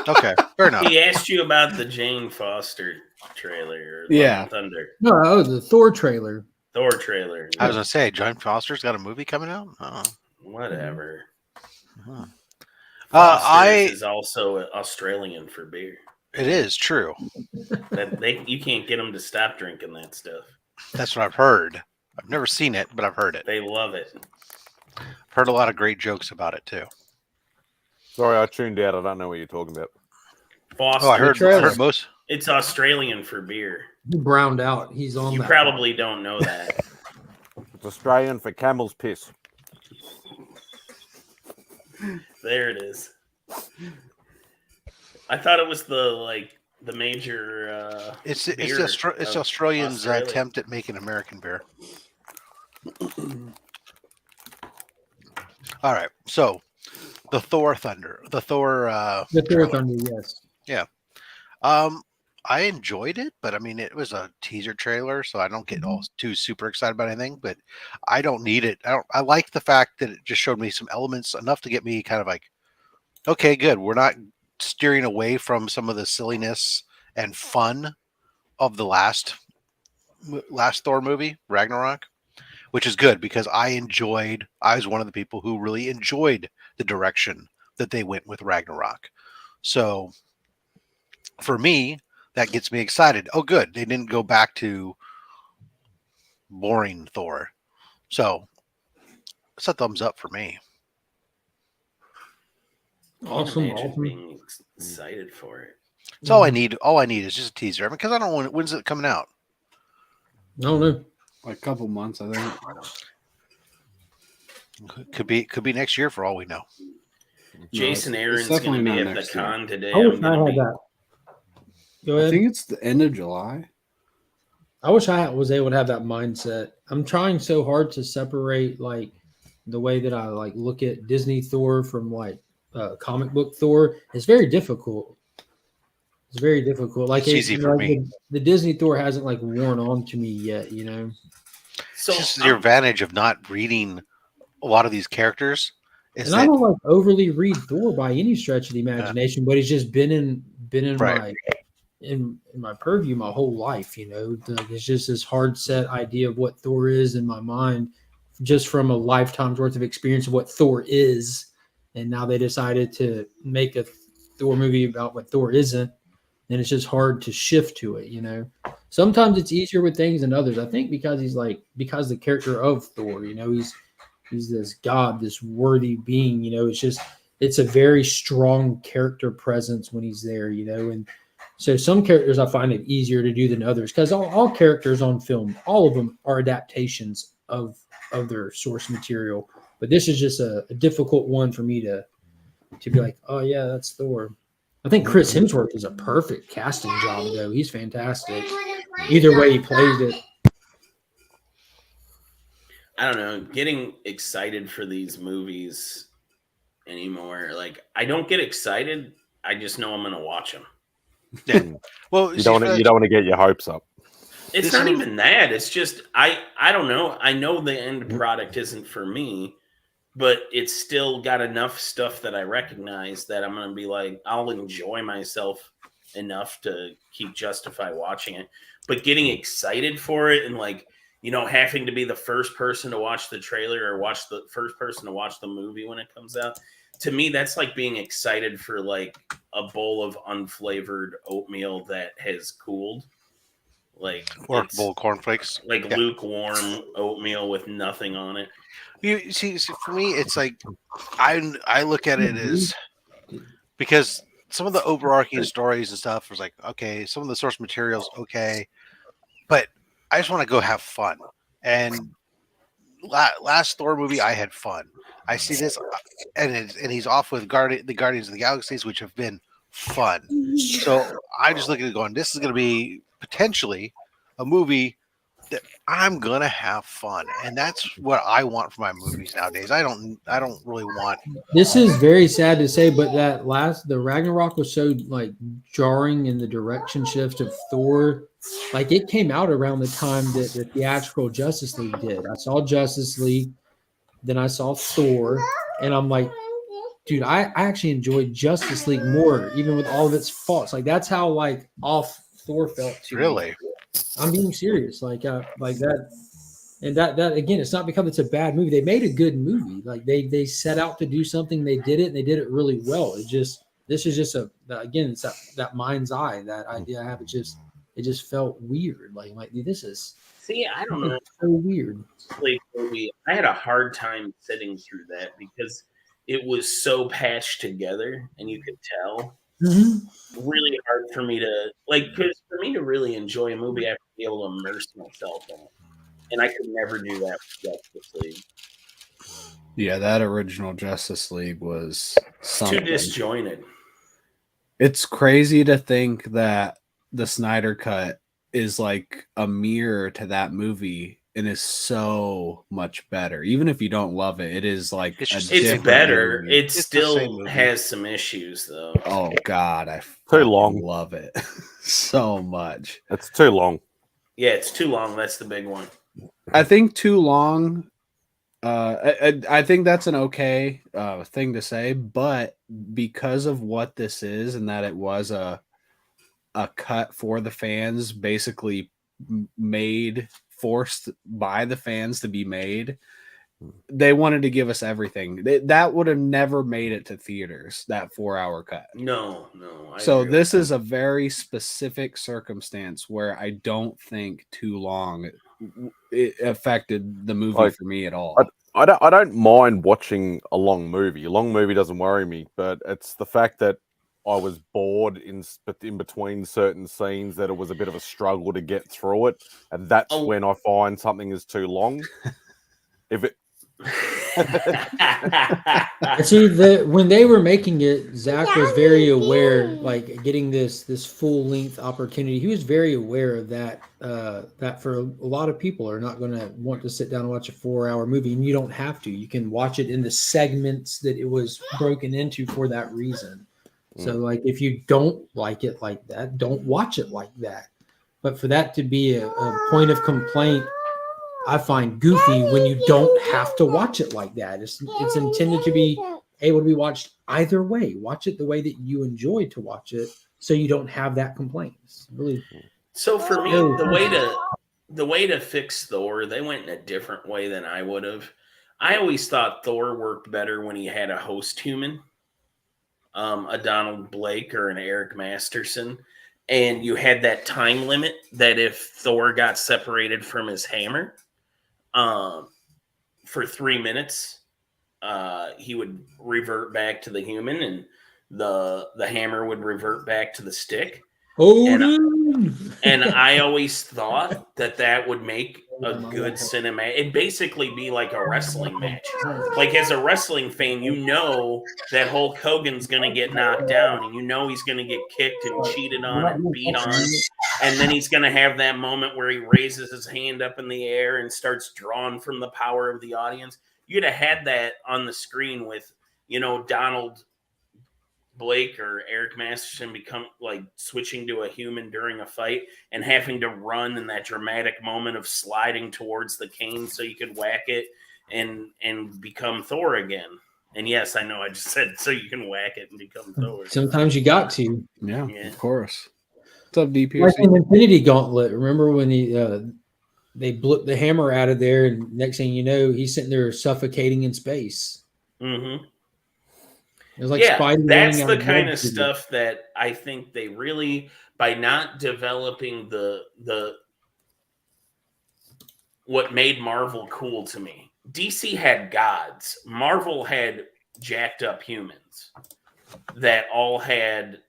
Okay, fair enough. He asked you about the Jane Foster trailer. Or Yeah. Thunder. No, oh, the Thor trailer. Thor trailer. I was gonna say, John Foster's got a movie coming out. Oh. Whatever. Huh. Foster's is also Australian for beer. It is true. You can't get them to stop drinking that stuff. That's what I've heard. I've never seen it, but I've heard it. They love it. I've heard a lot of great jokes about it too. Sorry, I tuned out. I don't know what you're talking about. Foster. Oh, I heard most. It's Australian for beer. He browned out. He's on You that. probably don't know that. It's Australian for camel's piss. There it is. I thought it was the major. It's beer of Australians' Australia. attempt at making American beer. All right, so the Thor Thunder. The Thor Thunder, yes. I enjoyed it, but I mean, it was a teaser trailer, so I don't get all too super excited about anything. But I don't need it. I like the fact that it just showed me some elements enough to get me kind of like, okay, good. We're not steering away from some of the silliness and fun of the last Thor movie, Ragnarok, which is good because I was one of the people who really enjoyed the direction that they went with Ragnarok. So for me, that gets me excited. Oh, good. They didn't go back to boring Thor. So it's a thumbs up for me. Awesome. Imagine being excited for it. It's all I need. All I need is just a teaser. I mean, because I don't want. When's it coming out? I don't know. Like a couple months, I think. Could be next year for all we know. Jason it's Aaron's going definitely to be not at the next year. con today. I wish I'm I gonna had be- that. Go I ahead. think it's the end of July. I wish I was able to have that mindset. I'm trying so hard to separate like the way that I like look at Disney Thor from like comic book Thor. It's very difficult. It's very difficult. Like It's easy for me. The Disney Thor hasn't like worn on to me yet. You know. So It's just your advantage of not reading a lot of these characters. Is And I that don't like overly read Thor by any stretch of the imagination, but he's just been in Right. in my purview my whole life. You know, it's just this hard set idea of what Thor is in my mind, just from a lifetime's worth of experience of what Thor is. And now they decided to make a Thor movie about what Thor isn't, and it's just hard to shift to it. You know, sometimes it's easier with things than others. I think because because the character of Thor, you know, he's this god, this worthy being, you know, it's a very strong character presence when he's there, you know. And so some characters I find it easier to do than others because all characters on film, all of them are adaptations of their source material. But this is just a difficult one for me to be like, oh yeah, that's Thor. I think Chris Hemsworth is a perfect casting job though. He's fantastic. Either way he plays it. I don't know, getting excited for these movies anymore. Like, I don't get excited. I just know I'm going to watch them. Yeah. Well, You don't want to get your hopes up. It's This not is- even that. It's just, I don't know. I know the end product isn't for me, but it's still got enough stuff that I recognize that I'm going to be like, I'll enjoy myself enough to justify watching it. But getting excited for it and like, you know, having to be the first person to watch the trailer or watch the first person to watch the movie when it comes out, to me, that's like being excited for like a bowl of unflavored oatmeal that has cooled. Like Or it's bowl of cornflakes. like Yeah. lukewarm oatmeal with nothing on it. You see, for me, it's like I look at it as, because some of the overarching stories and stuff was like, okay, some of the source materials, okay, but I just want to go have fun. And last Thor movie, I had fun. I see this, and he's off with the Guardians of the Galaxies, which have been fun. So I just look at it going, this is going to be potentially a movie that I'm gonna have fun, and that's what I want for my movies nowadays. I don't really want. This is very sad to say, but the Ragnarok was so like jarring in the direction shift of Thor. Like it came out around the time that the theatrical Justice League did. I saw Justice League, then I saw Thor, and I'm like, dude, I actually enjoyed Justice League more, even with all of its faults. Like that's how like off Thor felt to me. Really? I'm being serious, like that, and that again, it's not because it's a bad movie. They made a good movie. Like they set out to do something, they did it, and they did it really well. This is just again, it's that mind's eye, that idea I have. It just felt weird. Like dude, this is See, I don't know. so weird. Movie, I had a hard time sitting through that because it was so patched together, and you could tell. Mm-hmm. Really hard for me to because for me to really enjoy a movie, I have to be able to immerse myself in it, and I could never do that with Justice League. Yeah, that original Justice League was something. Too disjointed. It's crazy to think that the Snyder Cut is like a mirror to that movie and is so much better. Even if you don't love it, it is like it's better. Movie. It still has some issues though. Oh God, I too long. Love it so much. It's too long. Yeah, it's too long. That's the big one. I think too long. I think that's an okay thing to say, but because of what this is and that it was a cut for the fans, basically forced by the fans to be made, they wanted to give us everything. That would have never made it to theaters, that 4-hour cut. No. So this is a very specific circumstance where I don't think too long it affected the movie for me at all. I don't mind watching a long movie. A long movie doesn't worry me, but it's the fact that I was bored in between certain scenes that it was a bit of a struggle to get through it, and that's when I find something is too long. If it See, when they were making it, Zach was very aware, like getting this full length opportunity. He was very aware of that. That for a lot of people are not going to want to sit down and watch a 4-hour movie, and you don't have to. You can watch it in the segments that it was broken into for that reason. So, like, if you don't like it like that, don't watch it like that. But for that to be a point of complaint, I find goofy when you don't have to watch it like that. It's intended to be able to be watched either way. Watch it the way that you enjoy to watch it, so you don't have that complaint. It's really. So for me, the way to fix Thor, they went in a different way than I would have. I always thought Thor worked better when he had a host human, a Donald Blake or an Eric Masterson. And you had that time limit that if Thor got separated from his hammer for 3 minutes, he would revert back to the human, and the hammer would revert back to the stick. And I always thought that would make a good cinema. It'd basically be like a wrestling match. Like, as a wrestling fan, you know that Hulk Hogan's going to get knocked down, and you know he's going to get kicked and cheated on and beat on. And then he's going to have that moment where he raises his hand up in the air and starts drawing from the power of the audience. You'd have had that on the screen with, Donald Blake or Eric Masterson switching to a human during a fight and having to run in that dramatic moment of sliding towards the cane so you could whack it and become Thor again. And yes, I know I just said so you can whack it and become Thor. Sometimes you got to. Yeah. Of course. What's up, DPC? Like in Infinity Gauntlet, remember when they blew the hammer out of there, and next thing you know, he's sitting there suffocating in space. Mm-hmm. It was like Yeah, Spidey that's running out the of kind blood of sugar. stuff that I think they really, by not developing the what made Marvel cool to me. DC had gods. Marvel had jacked up humans that all had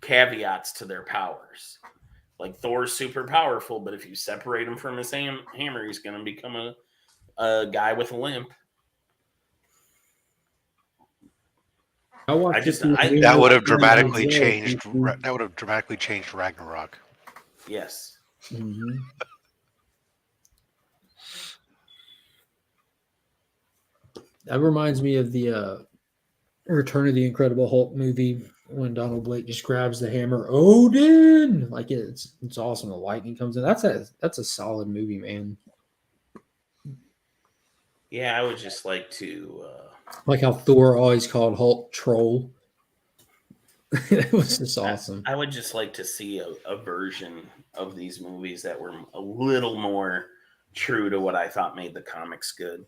caveats to their powers. Like Thor's super powerful, but if you separate him from his hammer, he's going to become a guy with a limp. I watched That would have dramatically changed. That would have dramatically changed Ragnarok. Yes. Mm-hmm. That reminds me of the Return of the Incredible Hulk movie when Donald Blake just grabs the hammer. Odin, like it's awesome. The lightning comes in. That's a solid movie, man. Yeah, I would just like to. Like how Thor always called Hulk troll. It was just awesome. I would just like to see a version of these movies that were a little more true to what I thought made the comics good.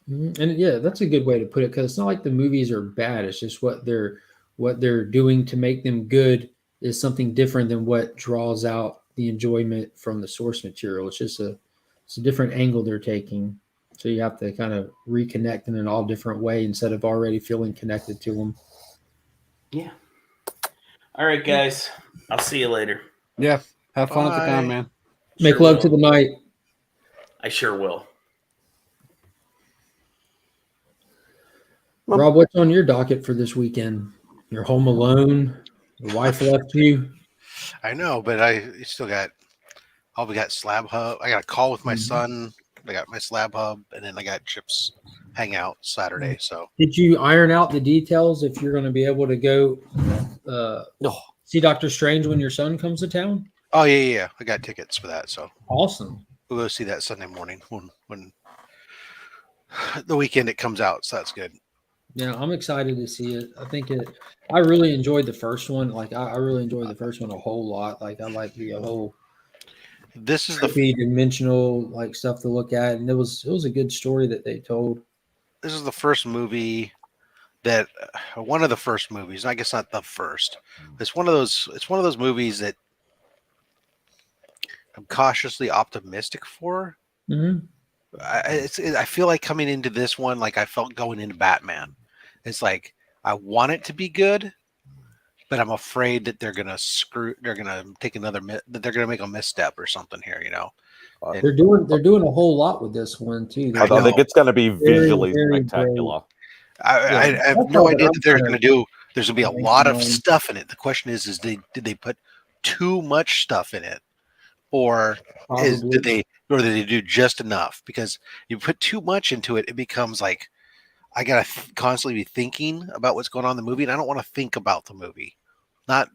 And yeah, that's a good way to put it, because it's not like the movies are bad. It's just what they're doing to make them good is something different than what draws out the enjoyment from the source material. It's just it's a different angle they're taking. So you have to kind of reconnect in an all different way instead of already feeling connected to them. Yeah. All right, guys. I'll see you later. Yeah. Have fun at the Bye. con, man. Make Sure love will. to the night. I sure will. Rob, what's on your docket for this weekend? You're home alone. Your wife left you. I know, but I still got. We got Slab Hub. I got a call with my son. I got my Slab Hub, and then I got Chips Hangout Saturday. So Did you iron out the details if you're going to be able to go see Doctor Strange when your son comes to town? oh yeah. I got tickets for that. So Awesome. we'll go see that Sunday morning when the weekend it comes out. So that's good. Yeah, I'm excited to see it. I really enjoyed the first one. Like I really enjoyed the first one a whole lot. Like I like the whole This is the trippy dimensional like stuff to look at, and it was a good story that they told. this is the first movie that one of the first movies. I guess not the first. It's one of those movies that I'm cautiously optimistic for. Mm-hmm. I feel like coming into this one, like I felt going into Batman. It's like I want it to be good, but I'm afraid that they're gonna take that they're gonna make a misstep or something here. You know, They're doing a whole lot with this one too. I think it's going to be visually very spectacular. I have That's no what idea I'm that they're kinda gonna do. There's gonna be a lot of thinking. stuff in it. The question is did they put too much stuff in it, or did they do just enough? Because you put too much into it, it becomes like I gotta constantly be thinking about what's going on in the movie, and I don't want to think about the movie. Not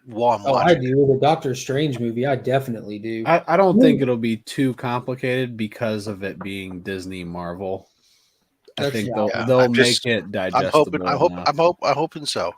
while I'm Oh, I watching. do. The Doctor Strange movie, I definitely do. I don't think it'll be too complicated because of it being Disney Marvel. I think they'll make it digestible. I'm hoping so.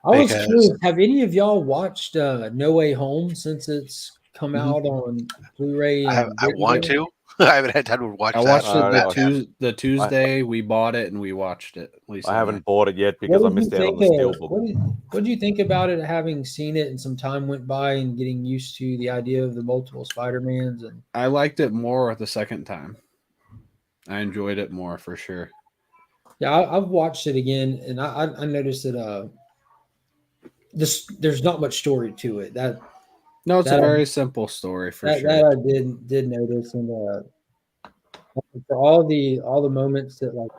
I was curious, have any of y'all watched No Way Home since it's come out on Blu-ray? I want to. I haven't had time to watch that. I watched it the Tuesday we bought it and we watched it. I haven't bought it yet because I missed out on the Steelbook. What do you think about it, having seen it and some time went by and getting used to the idea of the multiple Spider-Mans? And I liked it more the second time. I enjoyed it more for sure. Yeah, I've watched it again, and I noticed that there's not much story to it. It's a very simple story for sure. That I did notice, and for all the moments that like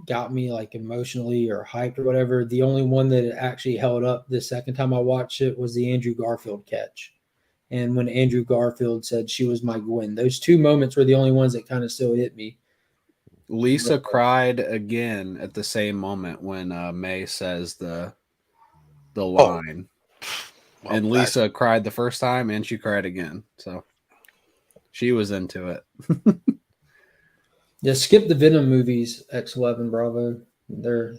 got me like emotionally or hyped or whatever, the only one that actually held up the second time I watched it was the Andrew Garfield catch, and when Andrew Garfield said she was my Gwen. Those two moments were the only ones that kind of still hit me. Lisa cried again at the same moment when May says the line. Well, and Lisa cried the first time and she cried again. So she was into it. Yeah, skip the Venom movies, X11 Bravo. They're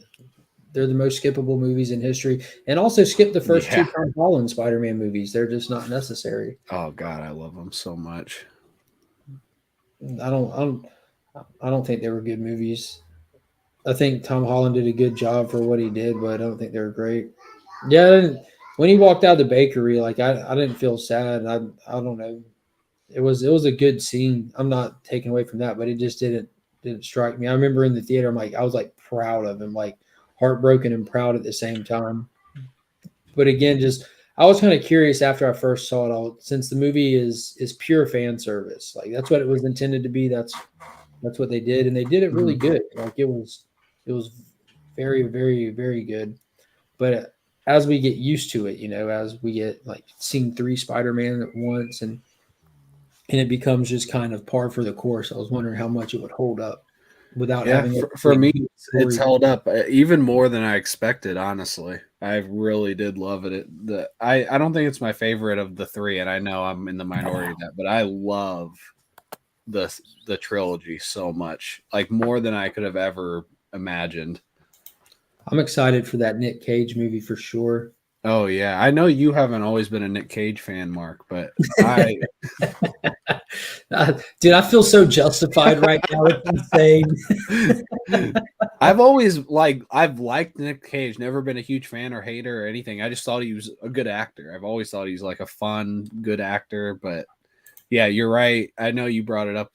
the most skippable movies in history. And also skip the first two Tom Holland Spider-Man movies. They're just not necessary. Oh God, I love them so much. I don't think they were good movies. I think Tom Holland did a good job for what he did, but I don't think they were great. Yeah, when he walked out of the bakery, like I didn't feel sad. I don't know. It was a good scene. I'm not taking away from that, but it just didn't strike me. I remember in the theater, I was like proud of him, like heartbroken and proud at the same time. But again, just I was kind of curious after I first saw it all, since the movie is pure fan service. Like that's what it was intended to be. That's what they did, and they did it really good. Like it was very, very, very good. But as we get used to it, as we get like seeing 3 Spider-Man at once and it becomes just kind of par for the course. I was wondering how much it would hold up without having it. For me, it's held up even more than I expected, honestly. I really did love it. I don't think it's my favorite of the 3, and I know I'm in the minority of that, but I love the trilogy so much, like more than I could have ever imagined. I'm excited for that Nick Cage movie for sure. Oh yeah, I know you haven't always been a Nick Cage fan, Mark, but I, dude, I feel so justified right now. It's insane. I've liked Nick Cage. Never been a huge fan or hater or anything. I just thought he was a good actor. I've always thought he's like a fun, good actor. But yeah, you're right. I know you brought it up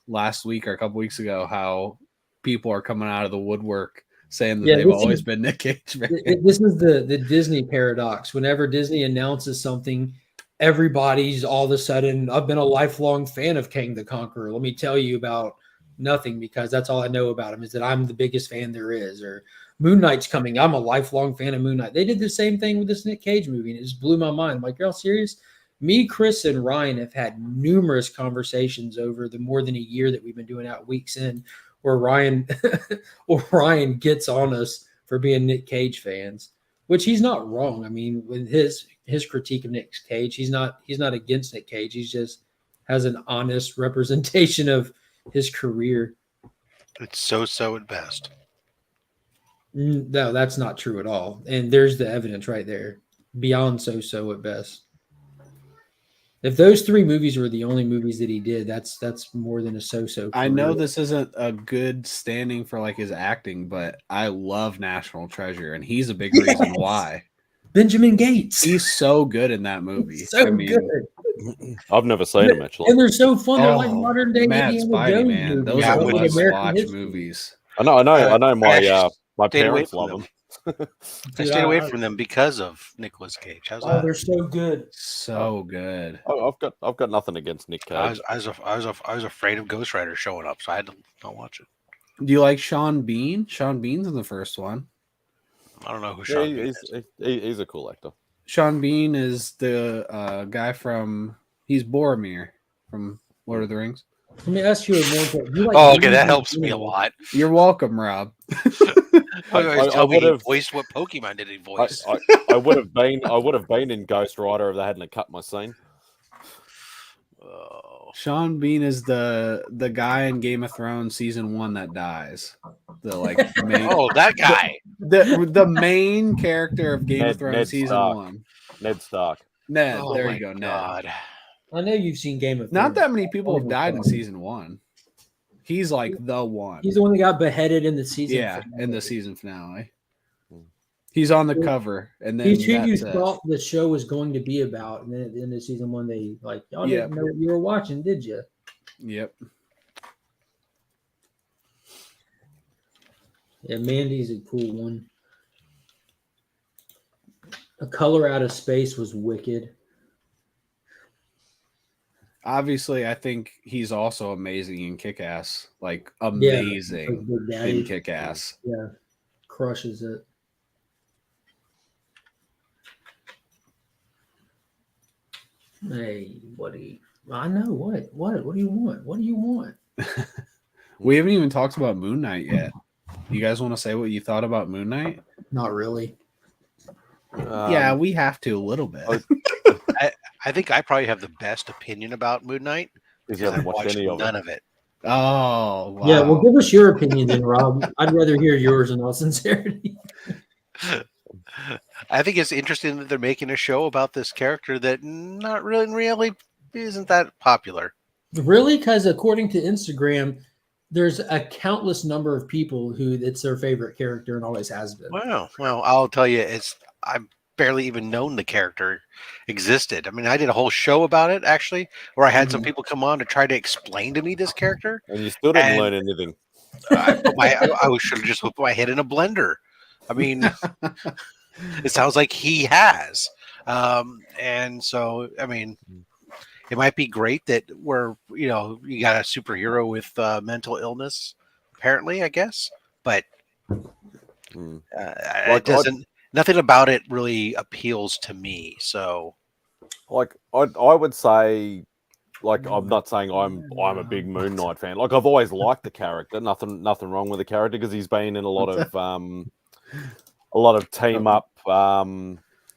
last week or a couple weeks ago how people are coming out of the woodwork saying that they've always been Nick Cage. This is the Disney paradox. Whenever Disney announces something, everybody's all of a sudden, I've been a lifelong fan of Kang the Conqueror. Let me tell you about nothing because that's all I know about him is that I'm the biggest fan there is. Or Moon Knight's coming. I'm a lifelong fan of Moon Knight. They did the same thing with this Nick Cage movie, and it just blew my mind. I'm like, you're all serious? Me, Chris, and Ryan have had numerous conversations over the more than a year that we've been doing out weeks in where Ryan gets on us for being Nick Cage fans, which he's not wrong. I mean, with his critique of Nick Cage, he's not against Nick Cage. He's just has an honest representation of his career. It's so at best. No, that's not true at all. And there's the evidence right there. Beyond so at best. If those 3 movies were the only movies that he did, that's more than a so-so. I know this isn't a good standing for like his acting, but I love National Treasure, and he's a big reason why. Benjamin Gates. He's so good in that movie. He's so good. I've never seen him actually. And they're so fun. They're like modern day Matt Spidey, man. movies. Those are must-watch movies. I know. My parents love them. I stayed away from them because of Nicolas Cage. How's that? They're so good. So good. I've got nothing against Nick Cage. I was afraid of Ghost Rider showing up, so I had to not watch it. Do you like Sean Bean? Sean Bean's in the first one. I don't know who Sean Bean is. He's a cool actor. Sean Bean is the guy from he's Boromir from Lord of the Rings. Let me ask you a more. Okay, that helps me a lot. You're welcome, Rob. I would have voiced what Pokemon did he voice. I would have been in Ghost Rider if they hadn't cut my scene. Sean Bean is the guy in Game of Thrones season 1 that dies. The main, that guy. The main character of Game of Thrones Ned season Stark. 1. Ned Stark. Ned, there you go, God. Ned. I know you've seen Game of Thrones. Not that many people have died in season 1. He's like the one. He's the one that got beheaded in the season. In the season finale. He's on the cover, and then he's who you thought the show was going to be about, and then at the end of season 1, they y'all didn't know what you were watching, did you? Yep. Yeah, Mandy's a cool one. A Color Out of Space was wicked. Obviously, I think he's also amazing in Kick-Ass. Amazing in Kick-Ass. Yeah, crushes it. Hey, buddy. I know what. What do you want? What do you want? We haven't even talked about Moon Knight yet. You guys want to say what you thought about Moon Knight? Not really. Yeah, we have to a little bit. I think I probably have the best opinion about Moon Knight because I've watched none of it. Oh, wow. Yeah, well, give us your opinion then, Rob. I'd rather hear yours in all sincerity. I think it's interesting that they're making a show about this character that not really isn't that popular. Really? Because according to Instagram, there's a countless number of people who it's their favorite character and always has been. Wow. Well, I'll tell you, I've barely even known the character existed. I mean, I did a whole show about it actually, where I had some people come on to try to explain to me this character. And you still didn't And learn anything. I should have just put my head in a blender. I mean, it sounds like he has. And so, I mean, it might be great that you got a superhero with mental illness, apparently, I guess. But it doesn't. Nothing about it really appeals to me. So, like, I would say, like, I'm not saying I'm a big Moon Knight fan. Like, I've always liked the character. Nothing wrong with the character because he's been in a lot of team up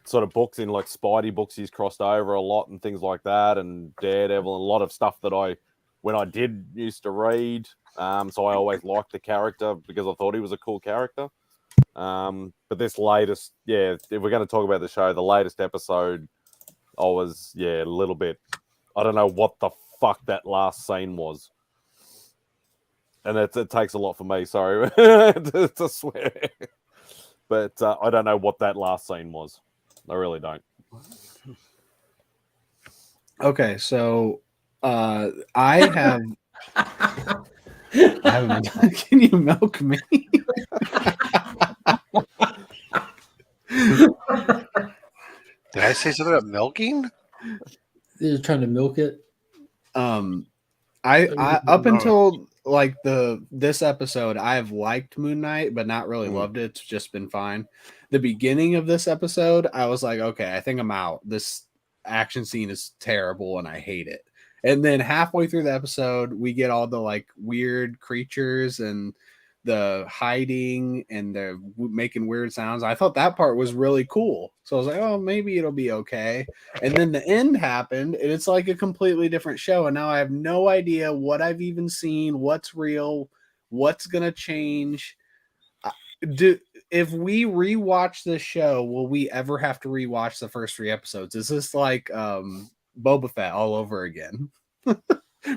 sort of books, in like Spidey books. He's crossed over a lot and things like that, and Daredevil, and a lot of stuff that when I did used to read. So I always liked the character because I thought he was a cool character. But this latest, if we're going to talk about the show, the latest episode, I was, a little bit, I don't know what the fuck that last scene was. And it takes a lot for me, sorry, to swear. But I don't know what that last scene was. I really don't. Okay, so I have... I haven't. Can you milk me? did I say something about milking? You're trying to milk it. I up until like this episode, I've liked Moon Knight, but not really loved it. It's just been fine. The beginning of this episode, I was like, okay, I think I'm out. This action scene is terrible, and I hate it. And then halfway through the episode, we get all the like weird creatures and the hiding and the making weird sounds. I thought that part was really cool. So I was like, oh, maybe it'll be okay. And then the end happened, and it's like a completely different show. And now I have no idea what I've even seen, what's real, what's going to change. If we rewatch this show, will we ever have to rewatch the first 3 episodes? Is this like Boba Fett all over again?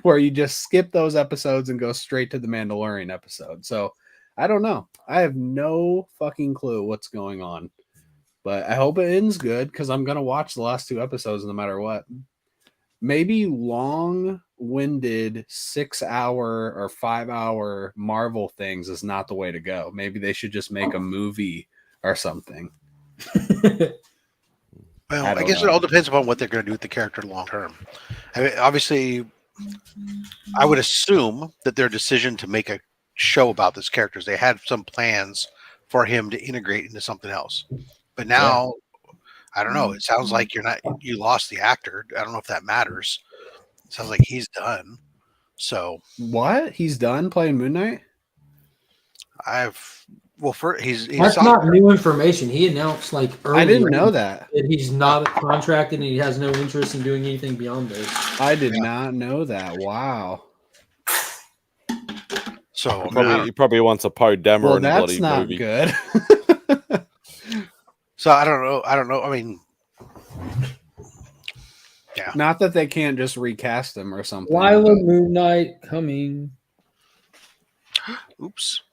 Where you just skip those episodes and go straight to the Mandalorian episode. So I don't know. I have no fucking clue what's going on. But I hope it ends good because I'm going to watch the last 2 episodes no matter what. Maybe long-winded 6-hour or 5-hour Marvel things is not the way to go. Maybe they should just make a movie or something. Well, I guess it all depends upon what they're going to do with the character long term. I mean, obviously, I would assume that their decision to make a show about this character is they had some plans for him to integrate into something else. But now, I don't know. It sounds like you lost the actor. I don't know if that matters. It sounds like he's done. So what? He's done playing Moon Knight? He's That's not new information. He announced like earlier. I didn't know that he's not contracted and he has no interest in doing anything beyond this. I did not know that. Wow. So he probably wants a Poe Dameron that's bloody not movie. Good. So I don't know. I mean, yeah. Not that they can't just recast him or something. Lila Moon Knight coming. Oops.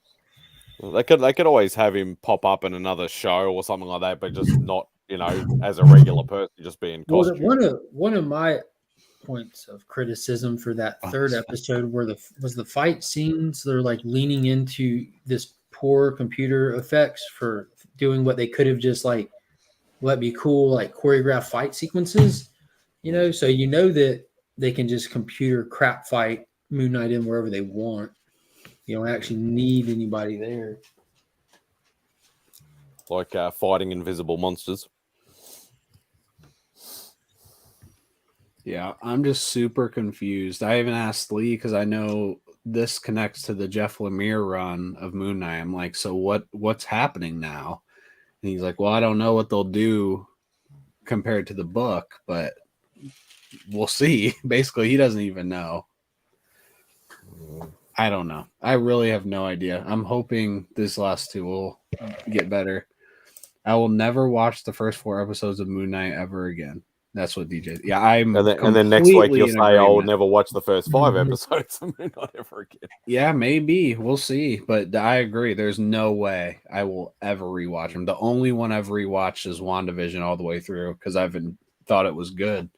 They could always have him pop up in another show or something like that, but just not, as a regular person, just being costume. One of my points of criticism for that third episode was the fight scenes. They're like leaning into this poor computer effects for doing what they could have just like let be cool, like choreographed fight sequences, so that they can just computer crap fight Moon Knight in wherever they want. You don't actually need anybody there. Like fighting invisible monsters. Yeah, I'm just super confused. I even asked Lee because I know this connects to the Jeff Lemire run of Moon Knight. I'm like, so what's happening now? And he's like, well, I don't know what they'll do compared to the book, but we'll see. Basically, he doesn't even know. I don't know. I really have no idea. I'm hoping this last 2 will get better. I will never watch the first 4 episodes of Moon Knight ever again. That's what DJ. Yeah, I'm. And then next week completely you'll in say, "I'll agreement. never watch the first 5 Mhm. episodes of Moon Knight ever again." Yeah, maybe we'll see. But I agree. There's no way I will ever rewatch them. The only one I've rewatched is WandaVision all the way through because I've thought it was good.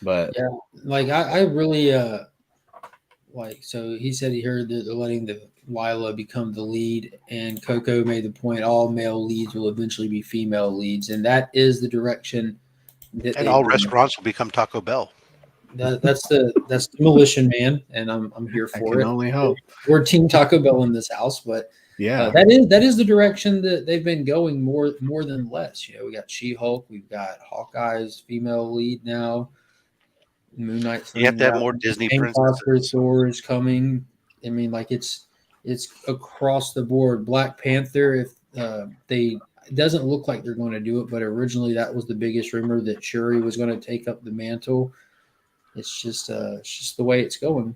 But Yeah, like I really like. So he said he heard that they're letting the Lila become the lead, and Coco made the point all male leads will eventually be female leads, and that is the direction that And they. all restaurants will become Taco Bell. That's the demolition man, and I'm here I for can it. only hope. We're Team Taco Bell in this house, but Yeah, that is the direction that they've been going more than less. You know, we got She-Hulk, we've got Hawkeye's female lead now. Moon Knight's You have to have more out. Disney Jane Foster, princesses. Thor is coming. I mean, like it's across the board. Black Panther, if they it doesn't look like they're going to do it, but originally that was the biggest rumor that Shuri was going to take up the mantle. It's just the way it's going.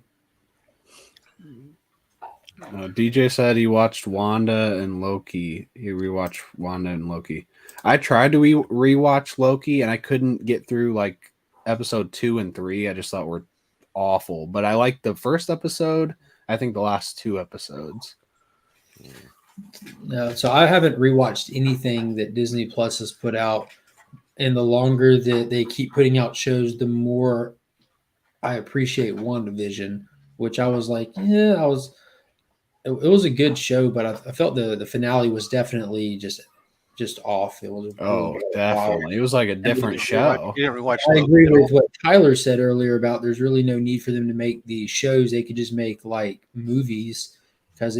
DJ said he watched Wanda and Loki. He rewatched Wanda and Loki. I tried to rewatch Loki and I couldn't get through like episode 2 and 3. I just thought were awful. But I liked the first episode. I think the last 2 episodes. No, so I haven't rewatched anything that Disney Plus has put out, and the longer that they keep putting out shows, the more I appreciate WandaVision, which I was like, yeah, it was a good show, but I felt the finale was definitely just off. It was Oh, wild. definitely. It was like a different show. You didn't rewatch I Loki agree at all? with what Tyler said earlier about there's really no need for them to make these shows. They could just make like movies, because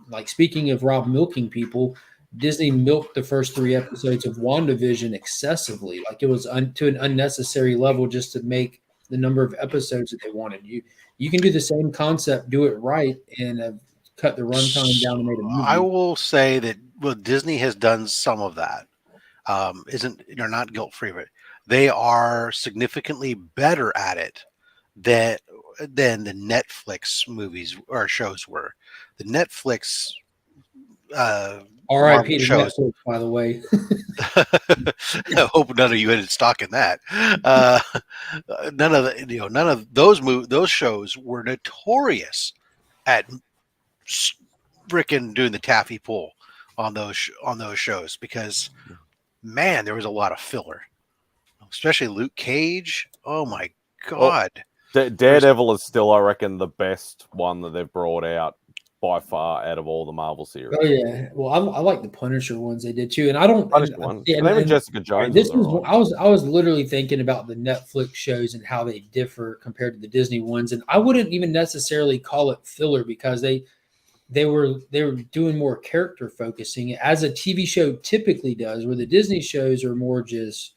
like speaking of Rob milking people, Disney milked the first 3 episodes of WandaVision excessively. Like it was to an unnecessary level just to make the number of episodes that they wanted. You can do the same concept, do it right, and have cut the runtime down and made a movie. I will say that Disney has done some of that. They're not guilt free of it. They are significantly better at it than the Netflix movies or shows were. The Netflix R.I.P. to shows. Netflix, by the way. I hope none of you had stock in that. None of those shows were notorious at frickin' doing the taffy pull on those shows because, man, there was a lot of filler, especially Luke Cage. Oh my god! Daredevil is still, I reckon, the best one that they've brought out by far out of all the Marvel series. Oh yeah, well I like the Punisher ones they did too, and I don't. Punisher one, and even Jessica Jones. This was was all right. I was literally thinking about the Netflix shows and how they differ compared to the Disney ones, and I wouldn't even necessarily call it filler because they were doing more character focusing as a TV show typically does, where the Disney shows are more just,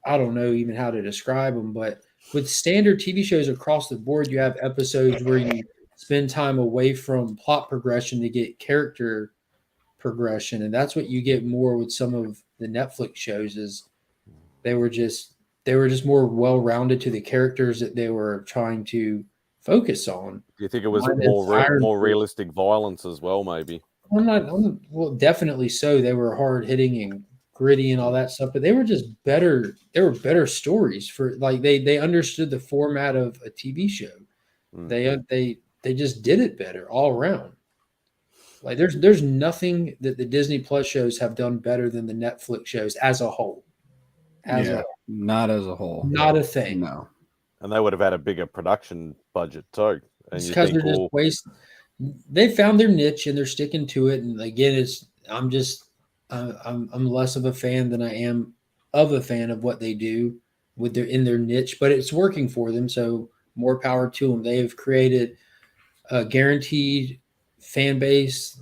I don't know even how to describe them, but with standard TV shows across the board, you have episodes where you spend time away from plot progression to get character progression, and that's what you get more with some of the Netflix shows. Is they were just more well-rounded to the characters that they were trying to focus on. Do you think it was Minus more realistic violence as well? Maybe. Well, definitely so. They were hard-hitting and gritty and all that stuff, but they were just better. They were better stories for like they understood the format of a TV show. They just did it better all around. Like there's nothing that the Disney Plus shows have done better than the Netflix shows as a whole. Not as a whole. Not a thing. No. And they would have had a bigger production budget too. And It's because they're just they found their niche and they're sticking to it. And again, I'm less of a fan than I am of a fan of what they do in their niche, but it's working for them. So more power to them. They have created a guaranteed fan base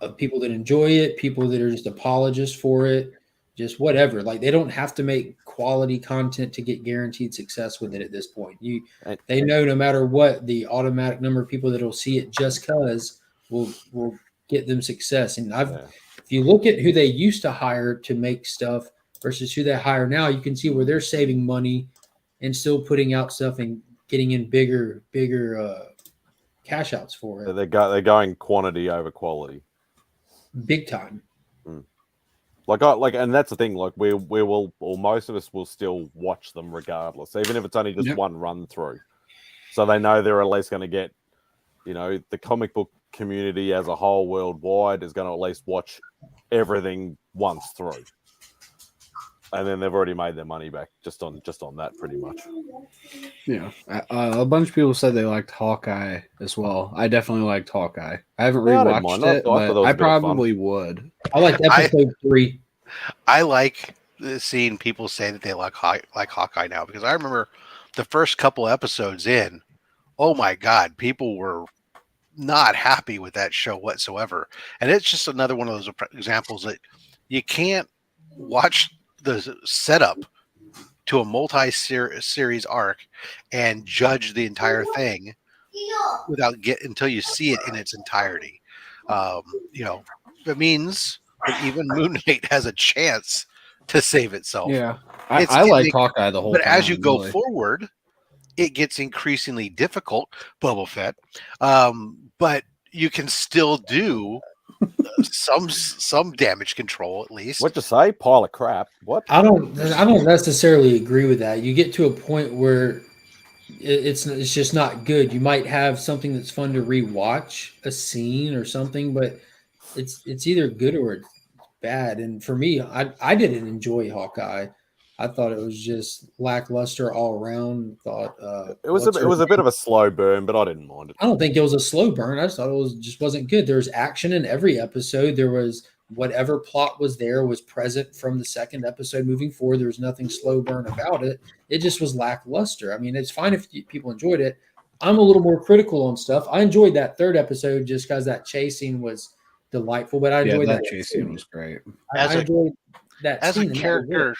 of people that enjoy it, people that are just apologists for it, just whatever. Like they don't have to make quality content to get guaranteed success with it at this point. They know no matter what, the automatic number of people that will see it just cause will get them success. And if you look at who they used to hire to make stuff versus who they hire now, you can see where they're saving money and still putting out stuff and getting in bigger cash outs for it. They're going quantity over quality. Big time. And that's the thing. Like we will, or most of us will still watch them regardless, even if it's only just one run through. So they know they're at least going to get, the comic book community as a whole worldwide is going to at least watch everything once through, and then they've already made their money back just on that, pretty much. Yeah, a bunch of people said they liked Hawkeye as well. I definitely liked Hawkeye. I haven't rewatched it, but I probably would. I liked episode 3. I like seeing people say that they like Hawkeye now, because I remember the first couple episodes in, oh my God, people were not happy with that show whatsoever. And it's just another one of those examples that you can't watch the setup to a multi-series arc and judge the entire thing until you see it in its entirety. It means that even Moon Knight has a chance to save itself. Yeah, I like Hawkeye the whole time. But as you go forward, it gets increasingly difficult, Boba Fett. But you can still do some damage control at least. What to say? Pile of crap. What? I don't necessarily agree with that. You get to a point where it's just not good. You might have something that's fun to rewatch, a scene or something, but it's either good or it's bad. And for me, I didn't enjoy Hawkeye. I thought it was just lackluster all around. It was a bit of a slow burn, but I didn't mind it. I don't think it was a slow burn. I just thought it just wasn't good. There was action in every episode. There was whatever plot was there was present from the second episode moving forward. There was nothing slow burn about it. It just was lackluster. I mean, it's fine if people enjoyed it. I'm a little more critical on stuff. I enjoyed that third episode just because that chase scene was delightful. But I enjoyed that chase scene was great. I enjoyed that as scene. A character.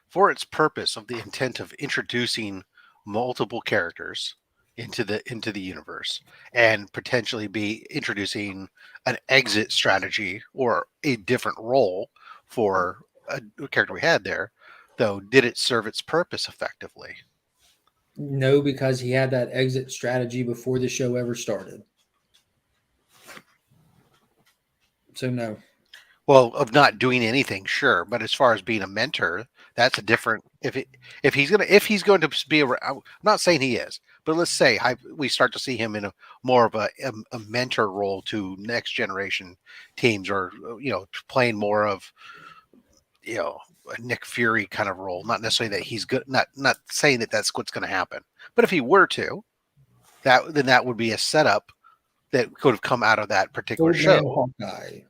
For its purpose of the intent of introducing multiple characters into the universe and potentially be introducing an exit strategy or a different role for a character we had there, though, did it serve its purpose effectively? No, because he had that exit strategy before the show ever started. So no. Well, of not doing anything, sure, but as far as being a mentor, that's a different. If he's going to be around, I'm not saying he is, but let's say we start to see him in more of a mentor role to next generation teams, or playing more of a Nick Fury kind of role. Not necessarily that he's good. Not saying that that's what's going to happen, but if he were to, then that would be a setup that could have come out of that particular show. Hawkeye.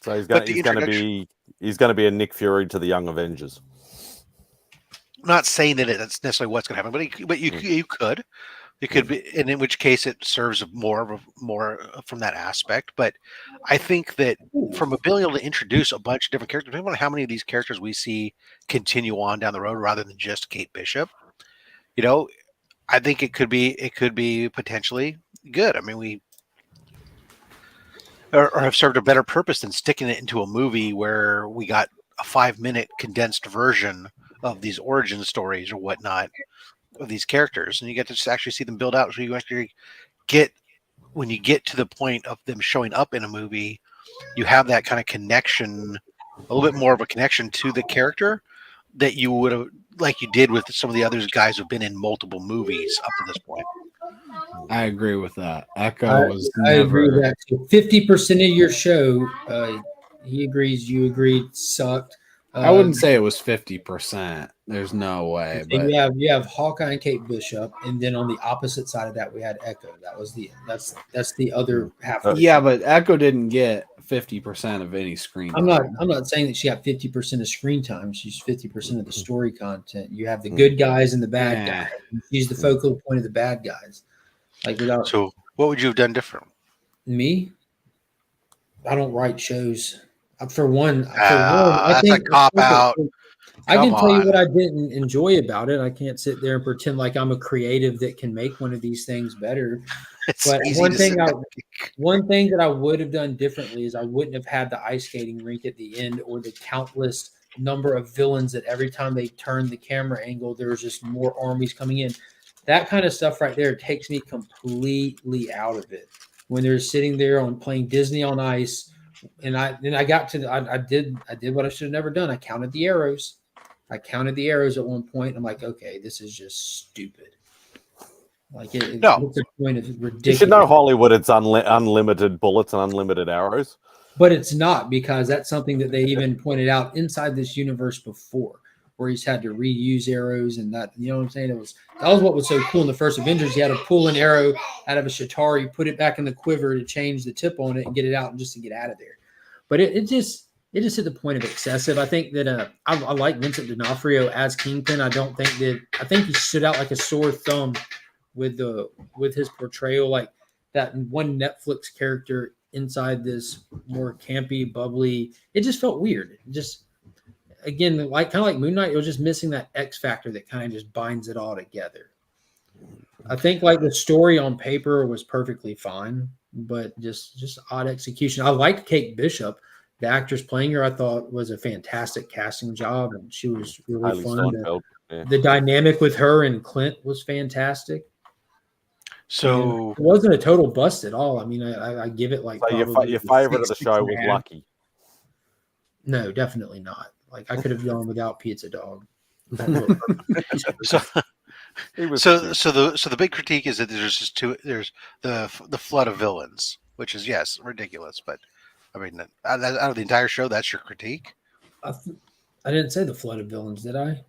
So he's going to be a Nick Fury to the Young Avengers. I'm not saying that that's necessarily what's going to happen, but you could. It could be, and in which case it serves more from that aspect. But I think that from being able to introduce a bunch of different characters, depending on how many of these characters we see continue on down the road rather than just Kate Bishop, I think it could be potentially good. I mean, or have served a better purpose than sticking it into a movie where we got a 5-minute condensed version of these origin stories or whatnot of these characters, and you get to just actually see them build out. So you actually when you get to the point of them showing up in a movie, you have that kind of connection, a little bit more of a connection to the character that you would have, like you did with some of the other guys who've been in multiple movies up to this point. I agree with that. Echo was I agree with that. So 50% of your show, he agrees, you agreed, sucked. I wouldn't say it was 50%. There's no way. But you have Hawkeye and Kate Bishop, and then on the opposite side of that, we had Echo. That's the other half. Yeah, but Echo didn't get 50% of any screen time. I'm not saying that she got 50% of screen time. She's 50% of the story content. You have the good guys and the bad guys. She's the focal point of the bad guys. So what would you have done different? Me? I don't write shows. For one, I think a cop out. I can tell you what I didn't enjoy about it. I can't sit there and pretend like I'm a creative that can make one of these things better. But one thing that I would have done differently is I wouldn't have had the ice skating rink at the end, or the countless number of villains that every time they turned the camera angle, there was just more armies coming in. That kind of stuff right there takes me completely out of it. When they're sitting there playing Disney on Ice and I got to I did what I should have never done. I counted the arrows. I counted the arrows at one point. I'm like, okay, this is just stupid. Like it's No. the point of You ridiculous. should know Hollywood. It's unlimited bullets and unlimited arrows. But it's not, because that's something that they even pointed out inside this universe before, where he's had to reuse arrows and that, you know what I'm saying? That was what was so cool in the first Avengers. He had to pull an arrow out of a Shatari, put it back in the quiver to change the tip on it and get it out and just to get out of there. But it just hit the point of excessive. I think that I like Vincent D'Onofrio as Kingpin. I think he stood out like a sore thumb with his portrayal, like that one Netflix character inside this more campy, bubbly. It just felt weird. Just again, like kind of like Moon Knight, it was just missing that X factor that kind of just binds it all together. I think like the story on paper was perfectly fine, but just odd execution. I liked Kate Bishop, the actress playing her. I thought was a fantastic casting job, and she was really Hailey fun. Steinfeld. Yeah. The dynamic with her and Clint was fantastic. So it wasn't a total bust at all. I mean, I give it like So your probably favorite of the 6, show was 6.5. Lucky. No, definitely not. Like I could have gone without Pizza Dog. so He was so cute. so the big critique is that there's just there's the flood of villains, which is yes ridiculous, but I mean out of the entire show, that's your critique. I didn't say the flood of villains, did I?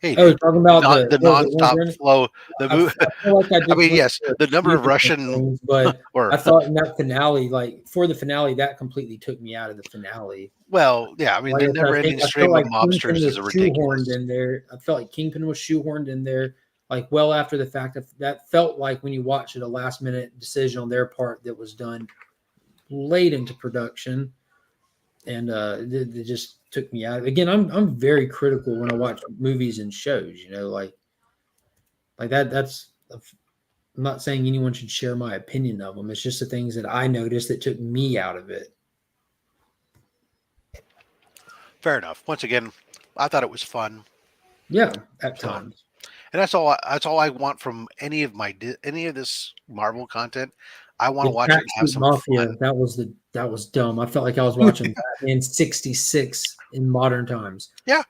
Hey, Oh, talking about the nonstop flow. The movie. I feel like I, I mean, yes, the number of Russian, things, but or I thought in that finale, like for the finale, that completely took me out of the finale. well, yeah, I mean, Like, the never-ending stream of mobsters is a ridiculous. Shoehorned in there. I felt like Kingpin was shoehorned in there, like well after the fact. That felt like when you watch it, a last-minute decision on their part that was done late into production, and it just took me out. Again, I'm very critical when I watch movies and shows. You know, like that. That's I'm not saying anyone should share my opinion of them. It's just the things that I noticed that took me out of it. Fair enough. Once again, I thought it was fun. Yeah, at times. And that's all I want from any of this Marvel content. I want to watch it and have some fun. That was dumb. I felt like I was watching Batman 66 in modern times. Yeah.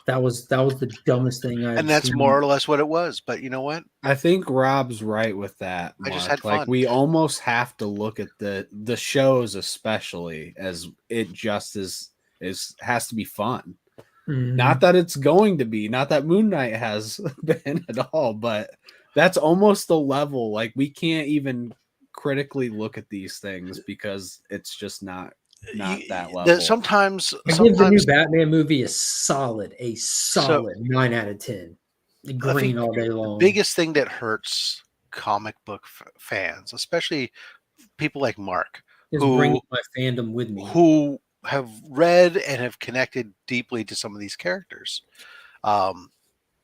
That was the dumbest thing I've And that's seen. more or less what it was. But you know what? I think Rob's right with that. I just Mark. had fun. Like we almost have to look at the shows, especially as it just has to be fun. Mhm. Not that it's going to be, not that Moon Knight has been at all, but that's almost the level. Like we can't even critically look at these things because it's just not that level. Sometimes I give the new Batman movie a solid 9 out of 10. Green all day long. biggest thing that hurts comic book fans, especially people like Mark, is who bringing my fandom with me. who have read and have connected deeply to some of these characters,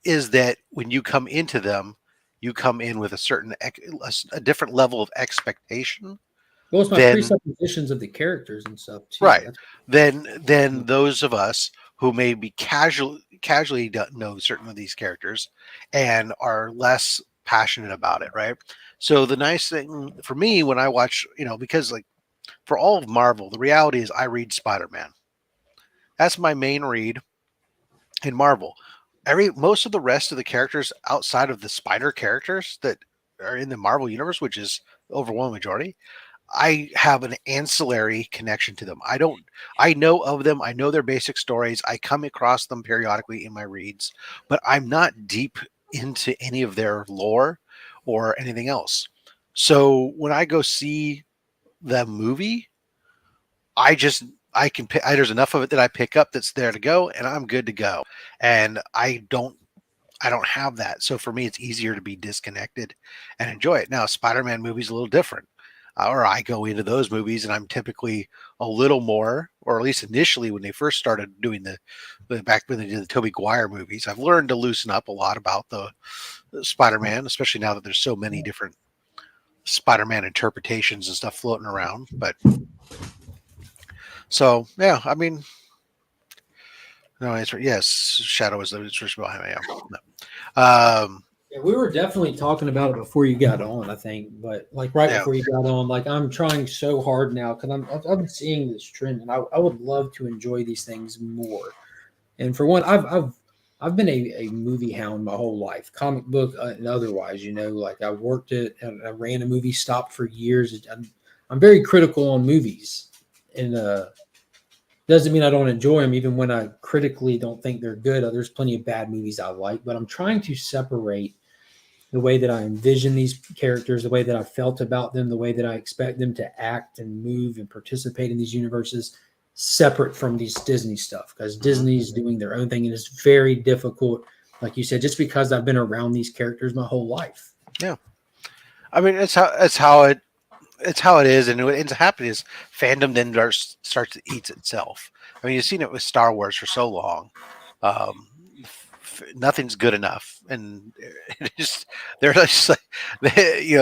is that when you come into them, you come in with a different level of expectation. Well, it's my presuppositions of the characters and stuff too. Right. Then those of us who maybe casually know certain of these characters and are less passionate about it, right? So the nice thing for me when I watch, because like for all of Marvel, the reality is I read Spider-Man. That's my main read in Marvel. Most of the rest of the characters outside of the Spider characters that are in the Marvel universe, which is the overwhelming majority, I have an ancillary connection to them. I know of them. I know their basic stories. I come across them periodically in my reads, but I'm not deep into any of their lore or anything else. So when I go see the movie, there's enough of it that I pick up that's there to go, and I'm good to go. And I don't have that. So for me, it's easier to be disconnected and enjoy it. Now, Spider-Man movie's a little different. Or I go into those movies and I'm typically a little more, or at least initially when they first started doing back when they did the Tobey Maguire movies, I've learned to loosen up a lot about the Spider-Man, especially now that there's so many different Spider-Man interpretations and stuff floating around. But so, yeah, I mean, no answer. Yes, Shadow is the behind me. No. Yeah, we were definitely talking about it before you got on, I think, but like right Yeah. before you got on, like I'm trying so hard now because I've been seeing this trend, and I would love to enjoy these things more. And for one, I've been a movie hound my whole life, comic book and otherwise. Like I worked at I ran a movie stop for years. I'm very critical on movies, and doesn't mean I don't enjoy them, even when I critically don't think they're good. There's plenty of bad movies I like, but I'm trying to separate the way that I envision these characters, the way that I felt about them, the way that I expect them to act and move and participate in these universes, separate from these Disney stuff, because Disney's doing their own thing and it's very difficult. Like you said, just because I've been around these characters my whole life. Yeah. I mean, it's how it is, and what ends up happening is fandom then starts to eat itself. I mean, you've seen it with Star Wars for so long. Nothing's good enough, and they're just like,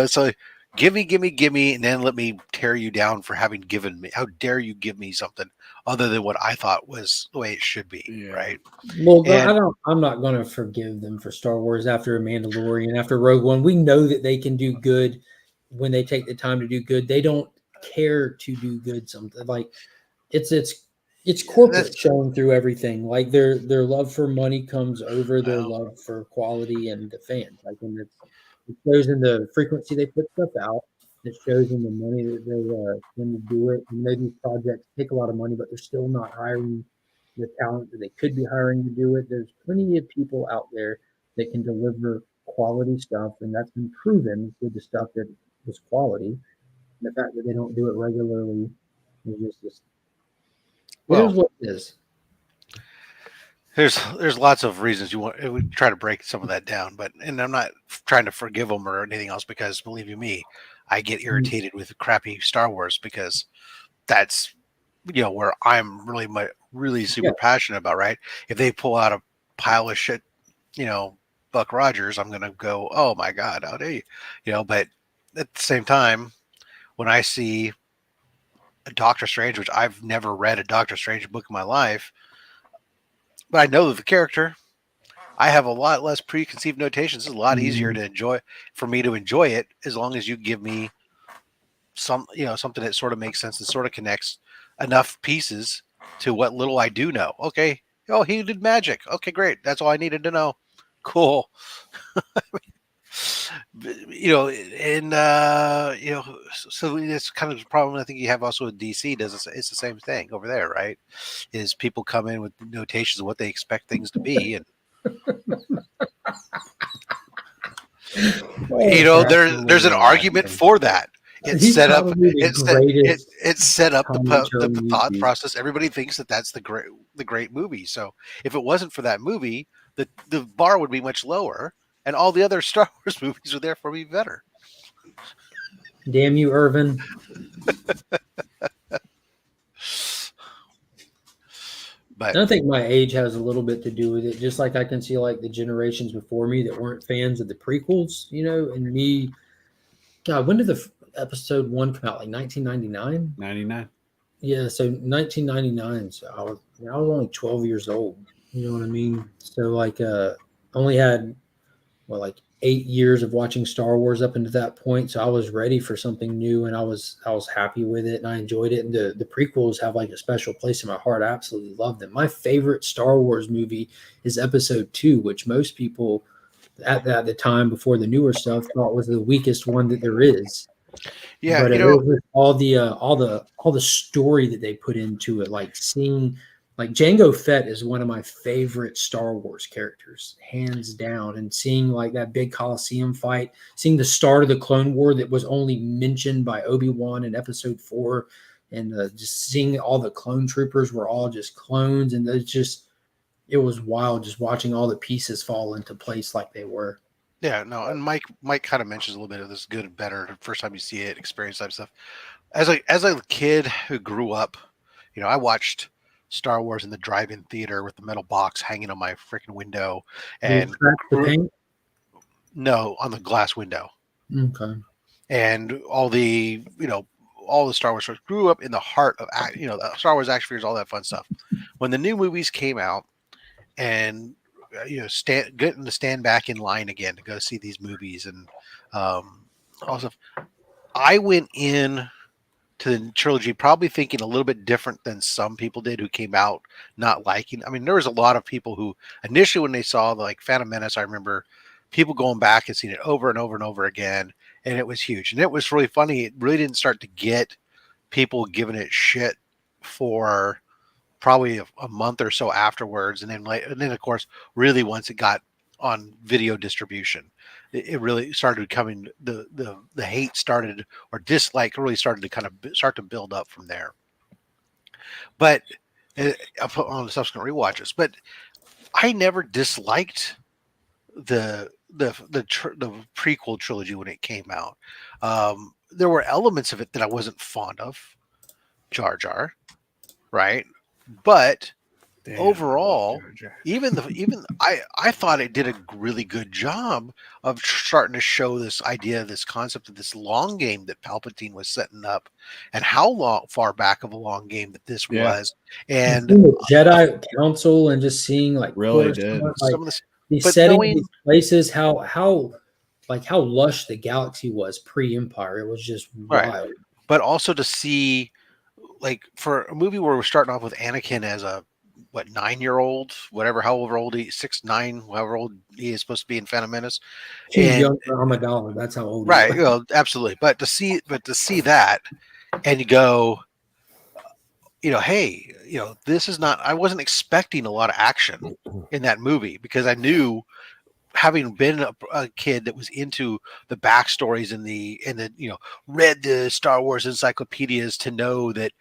so give me, and then let me tear you down for having given me. How dare you give me something other than what I thought was the way it should be, right? Well, And I'm not going to forgive them for Star Wars after Mandalorian, after Rogue One. We know that they can do good when they take the time to do good. They don't care to do good. Something like it's corporate showing through everything. Like their love for money comes over their love for quality and the fans. Like, and it shows in the frequency they put stuff out. It shows in the money that they spend to do it. And maybe projects take a lot of money, but they're still not hiring the talent that they could be hiring to do it. There's plenty of people out there that can deliver quality stuff, and that's been proven with the stuff that was quality. And the fact that they don't do it regularly is just it is what it is. there's lots of reasons we try to break some of that down, and I'm not trying to forgive them or anything else, because believe you me, I get irritated with crappy Star Wars, because that's where I'm really super passionate about, right? If they pull out a pile of shit, Buck Rogers, I'm gonna go, oh my god, how dare you, but at the same time, when I see a Doctor Strange, which I've never read a Doctor Strange book in my life, but I know the character, I have a lot less preconceived notations. It's a lot easier to enjoy, for me to enjoy it, as long as you give me something that sort of makes sense and sort of connects enough pieces to what little I do know. Okay. Oh, he did magic. Okay, great. That's all I needed to know. Cool. So it's kind of the problem I think you have also with DC. It's the same thing over there, right? Is people come in with notations of what they expect things to be, and there's an argument for that. It's set up. It's set up the thought process. Everybody thinks that's the great movie. So if it wasn't for that movie, the bar would be much lower, and all the other Star Wars movies would therefore be better. Damn you, Irvin. But I think my age has a little bit to do with it. Just like I can see like the generations before me that weren't fans of the prequels, and me. God, when did the episode 1 come out? Like 1999? 99. Yeah, so 1999. So I was only 12 years old. You know what I mean? So like only had like 8 years of watching Star Wars up until that point. So I was ready for something new, and I was happy with it, and I enjoyed it. And the prequels have like a special place in my heart. I absolutely love them. My favorite Star Wars movie is Episode 2, which most people at the time before the newer stuff thought was the weakest one that there is. Yeah, but it was all the story that they put into it, like seeing. Like Jango Fett is one of my favorite Star Wars characters, hands down. And seeing like that big Coliseum fight, seeing the start of the Clone War that was only mentioned by Obi-Wan in Episode 4, and just seeing all the clone troopers were all just clones, and it was wild just watching all the pieces fall into place like they were. Yeah, no, and Mike kind of mentions a little bit of this good and better the first time you see it, experience type stuff. As a kid who grew up, I watched Star Wars in the drive-in theater with the metal box hanging on my freaking window, and no, on the glass window. Okay. And all the Star Wars stars, grew up in the heart of the Star Wars action figures, all that fun stuff. When the new movies came out, and getting to stand back in line again to go see these movies. And also, I went in to the trilogy probably thinking a little bit different than some people did who came out not liking. I mean, there was a lot of people who initially when they saw like Phantom Menace, I remember people going back and seeing it over and over and over again, and it was huge. And it was really funny. It really didn't start to get people giving it shit for probably a month or so afterwards, and then of course, really once it got on video distribution, it really started coming. The hate started, or dislike really started to kind of start to build up from there. But I'll put on the subsequent rewatches. But I never disliked the prequel trilogy when it came out. There were elements of it that I wasn't fond of, Jar Jar, right? But overall, I thought it did a really good job of starting to show this idea, this concept of this long game that Palpatine was setting up, and how far back of a long game that this was, and Jedi Council, and just seeing like really did like, some of this, these settings, these places, how lush the galaxy was pre-Empire. It was just wild. Right. But also to see, like, for a movie where we're starting off with Anakin as a 9-year-old, whatever, however old he, 6, 9, however old he is supposed to be in Phantom Menace. He's young for Amidala. That's how old. Right. Well, absolutely. But to see that, and you go, hey, this is not. I wasn't expecting a lot of action in that movie because I knew, having been a kid that was into the backstories and the read the Star Wars encyclopedias to know that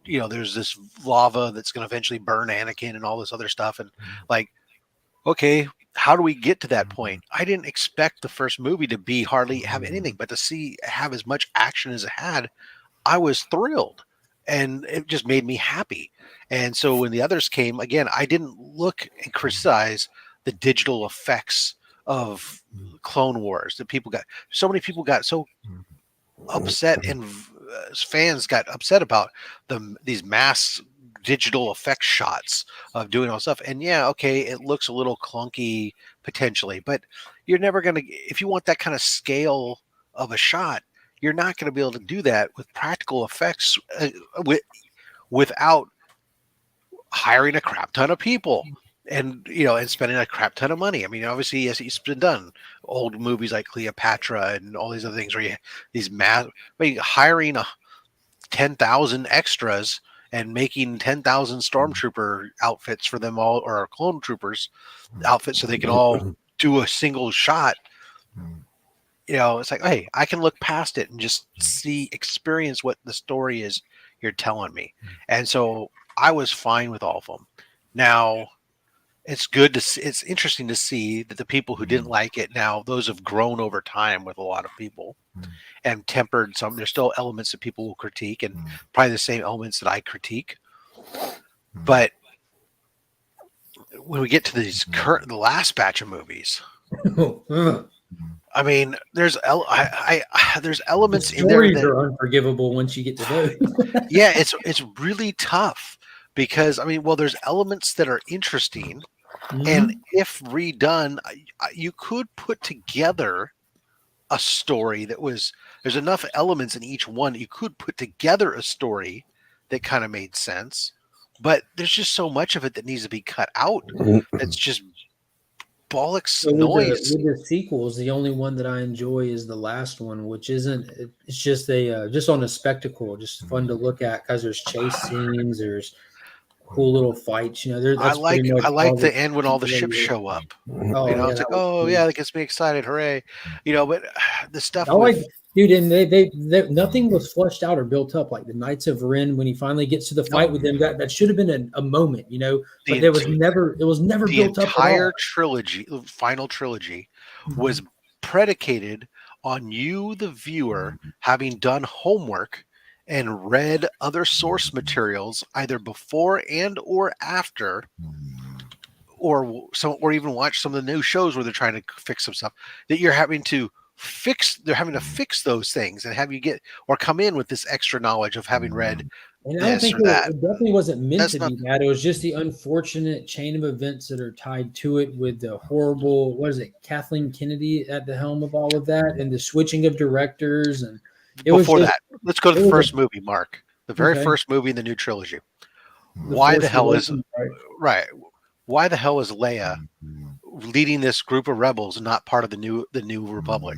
there's this lava that's going to eventually burn Anakin and all this other stuff, and like, okay, how do we get to that point? I didn't expect the first movie to be hardly have anything, but to have as much action as it had, I was thrilled, and it just made me happy. And so when the others came, again, I didn't look and criticize the digital effects of Clone Wars that so many people got so upset, and fans got upset about these mass digital effect shots of doing all stuff. And yeah, okay, it looks a little clunky potentially, but you're never going to, if you want that kind of scale of a shot, you're not going to be able to do that with practical effects without hiring a crap ton of people. And and spending a crap ton of money. I mean, obviously, yes, it's been done. Old movies like Cleopatra and all these other things where hiring 10,000 extras and making 10,000 stormtrooper outfits for them all, or clone troopers outfits, so they can all do a single shot. It's like, hey, I can look past it and just experience what the story is you're telling me. And so I was fine with all of them. Now, it's good to see, it's interesting to see that the people who didn't like it, now those have grown over time with a lot of people and tempered some. There's still elements that people will critique, and probably the same elements that I critique. But when we get to the last batch of movies, I mean, there's elements in there that are unforgivable once you get to those. Yeah, it's really tough because, I mean, well, there's elements that are interesting. And if redone, you could put together a story there's enough elements in each one. You could put together a story that kind of made sense, but there's just so much of it that needs to be cut out. It's just bollocks noise. With the sequels, the only one that I enjoy is the last one, which isn't, it's just just on a spectacle, just fun to look at because there's chase scenes, there's cool little fights. I like the end when all the ships show up. It's like, oh yeah, that gets me excited, hooray! But the stuff. Dude, and they nothing was fleshed out or built up like the Knights of Ren when he finally gets to the fight with them. That should have been a moment, but it was never built up. The entire trilogy, the final trilogy, was predicated on you, the viewer, having done homework and read other source materials either before and or after, or even watch some of the new shows where they're trying to fix some stuff that you're having to fix. They're having to fix those things and have you get or come in with this extra knowledge of having read And I don't this think or that. it definitely wasn't meant That's to not- be that. It was just the unfortunate chain of events that are tied to it with the horrible, what is it, Kathleen Kennedy at the helm of all of that and the switching of directors. And it was Before just, that, let's go to it the was first movie, Mark. The very Okay. first movie in the new trilogy. The Why Force the hell is Awakens, right? right? Why the hell is Leia leading this group of rebels and not part of the new Republic?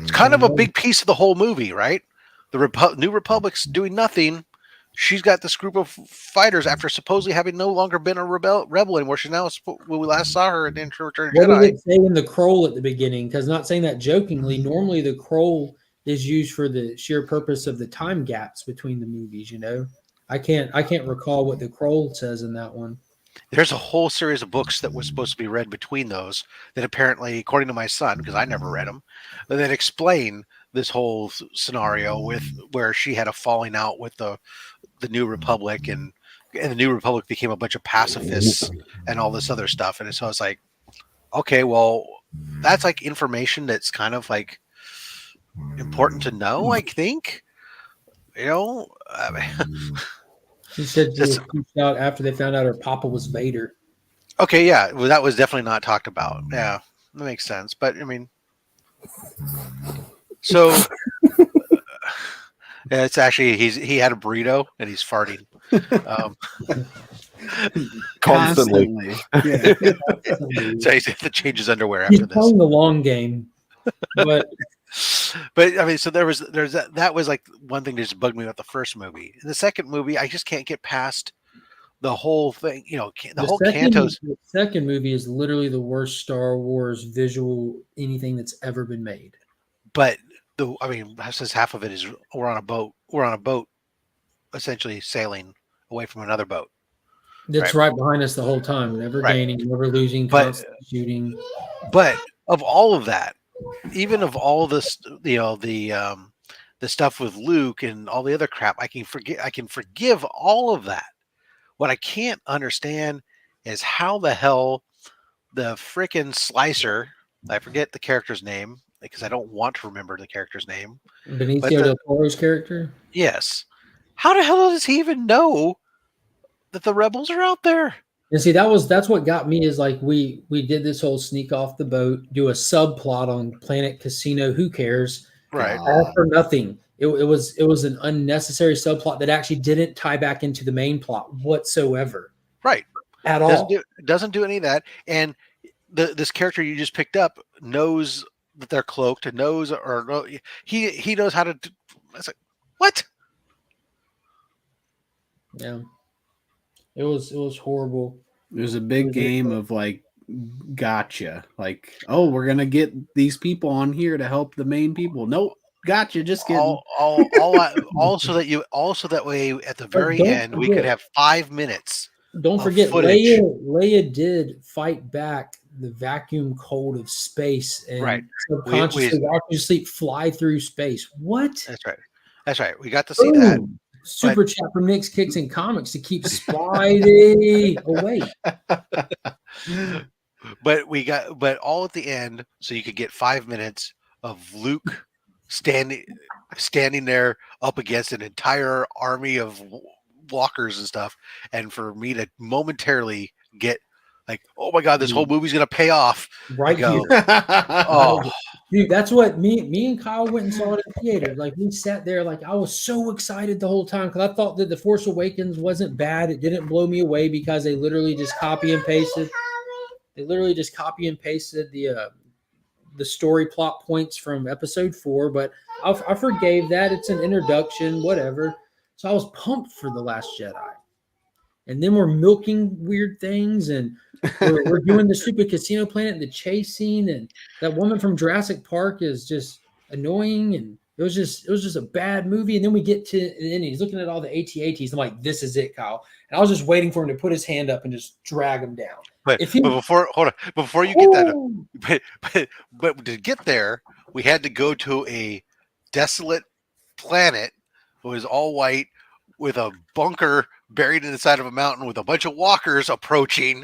It's kind of a big piece of the whole movie, right? The New Republic's doing nothing. She's got this group of fighters after supposedly having no longer been a rebel anymore. She's now, when we last saw her in Return of the What Jedi. did it say in the Kroll at the beginning? Because not saying that jokingly, normally the Kroll is used for the sheer purpose of the time gaps between the movies. You know, I can't recall what the Kroll says in that one. There's a whole series of books that was supposed to be read between those that apparently, according to my son, because I never read them, that explain this whole scenario with where she had a falling out with the New Republic and the New Republic became a bunch of pacifists and all this other stuff. And so I was like, okay, well, that's like information that's kind of like important to know, I think. You know, I mean, She said she Just- was pushed out after they found out her papa was Vader. okay, yeah, well, that was definitely not talked about. Yeah, that makes sense. But I mean, so yeah, it's actually he had a burrito and he's farting. Constantly. Yeah. So he had to change his underwear He's after this. playing the long game, but But I mean, so there's that was like one thing that just bugged me about the first movie. In the second movie, I just can't get past the whole thing. You know, the whole Cantos. The second movie is literally the worst Star Wars visual anything that's ever been made. But I mean, since half of it is we're on a boat, essentially sailing away from another boat. That's right behind us the whole time, never Right. gaining, never losing, But- constantly shooting. But of all of that, even of all this, you know, the stuff with Luke and all the other crap, I can forgive all of that. What I can't understand is how the hell the frickin' Slicer, I forget the character's name because I don't want to remember the character's name. Benicio del Toro's character. Yes. How the hell does he even know that the rebels are out there? And see, that's what got me is like we did this whole sneak off the boat, do a subplot on Planet Casino. Who cares? Right. All for nothing. It was an unnecessary subplot that actually didn't tie back into the main plot whatsoever. Right. At all. Doesn't do any of that. And this character you just picked up knows that they're cloaked and he knows how to do. I was like, what? Yeah. It was horrible. There's a big game of like gotcha. Like, oh, we're gonna get these people on here to help the main people. Nope, gotcha. Just kidding. Also that way at the very don't end we could forget. have 5 minutes. Don't Of forget, footage. Leia did fight back the vacuum cold of space and Right. subconsciously watch you sleep fly through space. What? That's right. We got to see that. Boom. Super chat from Nick's Kicks and Comics to keep Spidey awake. But all at the end, so you could get 5 minutes of Luke standing there up against an entire army of walkers and stuff, and for me to momentarily get like, oh my god, this whole movie's gonna pay off. Right go, here. Oh, Dude, that's what me and Kyle went and saw it in the theater. Like we sat there, like I was so excited the whole time because I thought that The Force Awakens wasn't bad. It didn't blow me away because they literally just copy and pasted. They literally just copy and pasted the story plot points from Episode 4. But I forgave that. It's an introduction, whatever. So I was pumped for The Last Jedi. And then we're milking weird things, and we're doing the stupid casino planet and the chase scene, and that woman from Jurassic Park is just annoying, and it was just a bad movie. And then we get to, and then he's looking at all the AT-ATs. I'm like, this is it, Kyle. And I was just waiting for him to put his hand up and just drag him down. but If he- before you get that, Ooh. but to get there, we had to go to a desolate planet. It was all white with a bunker buried in the side of a mountain with a bunch of walkers approaching.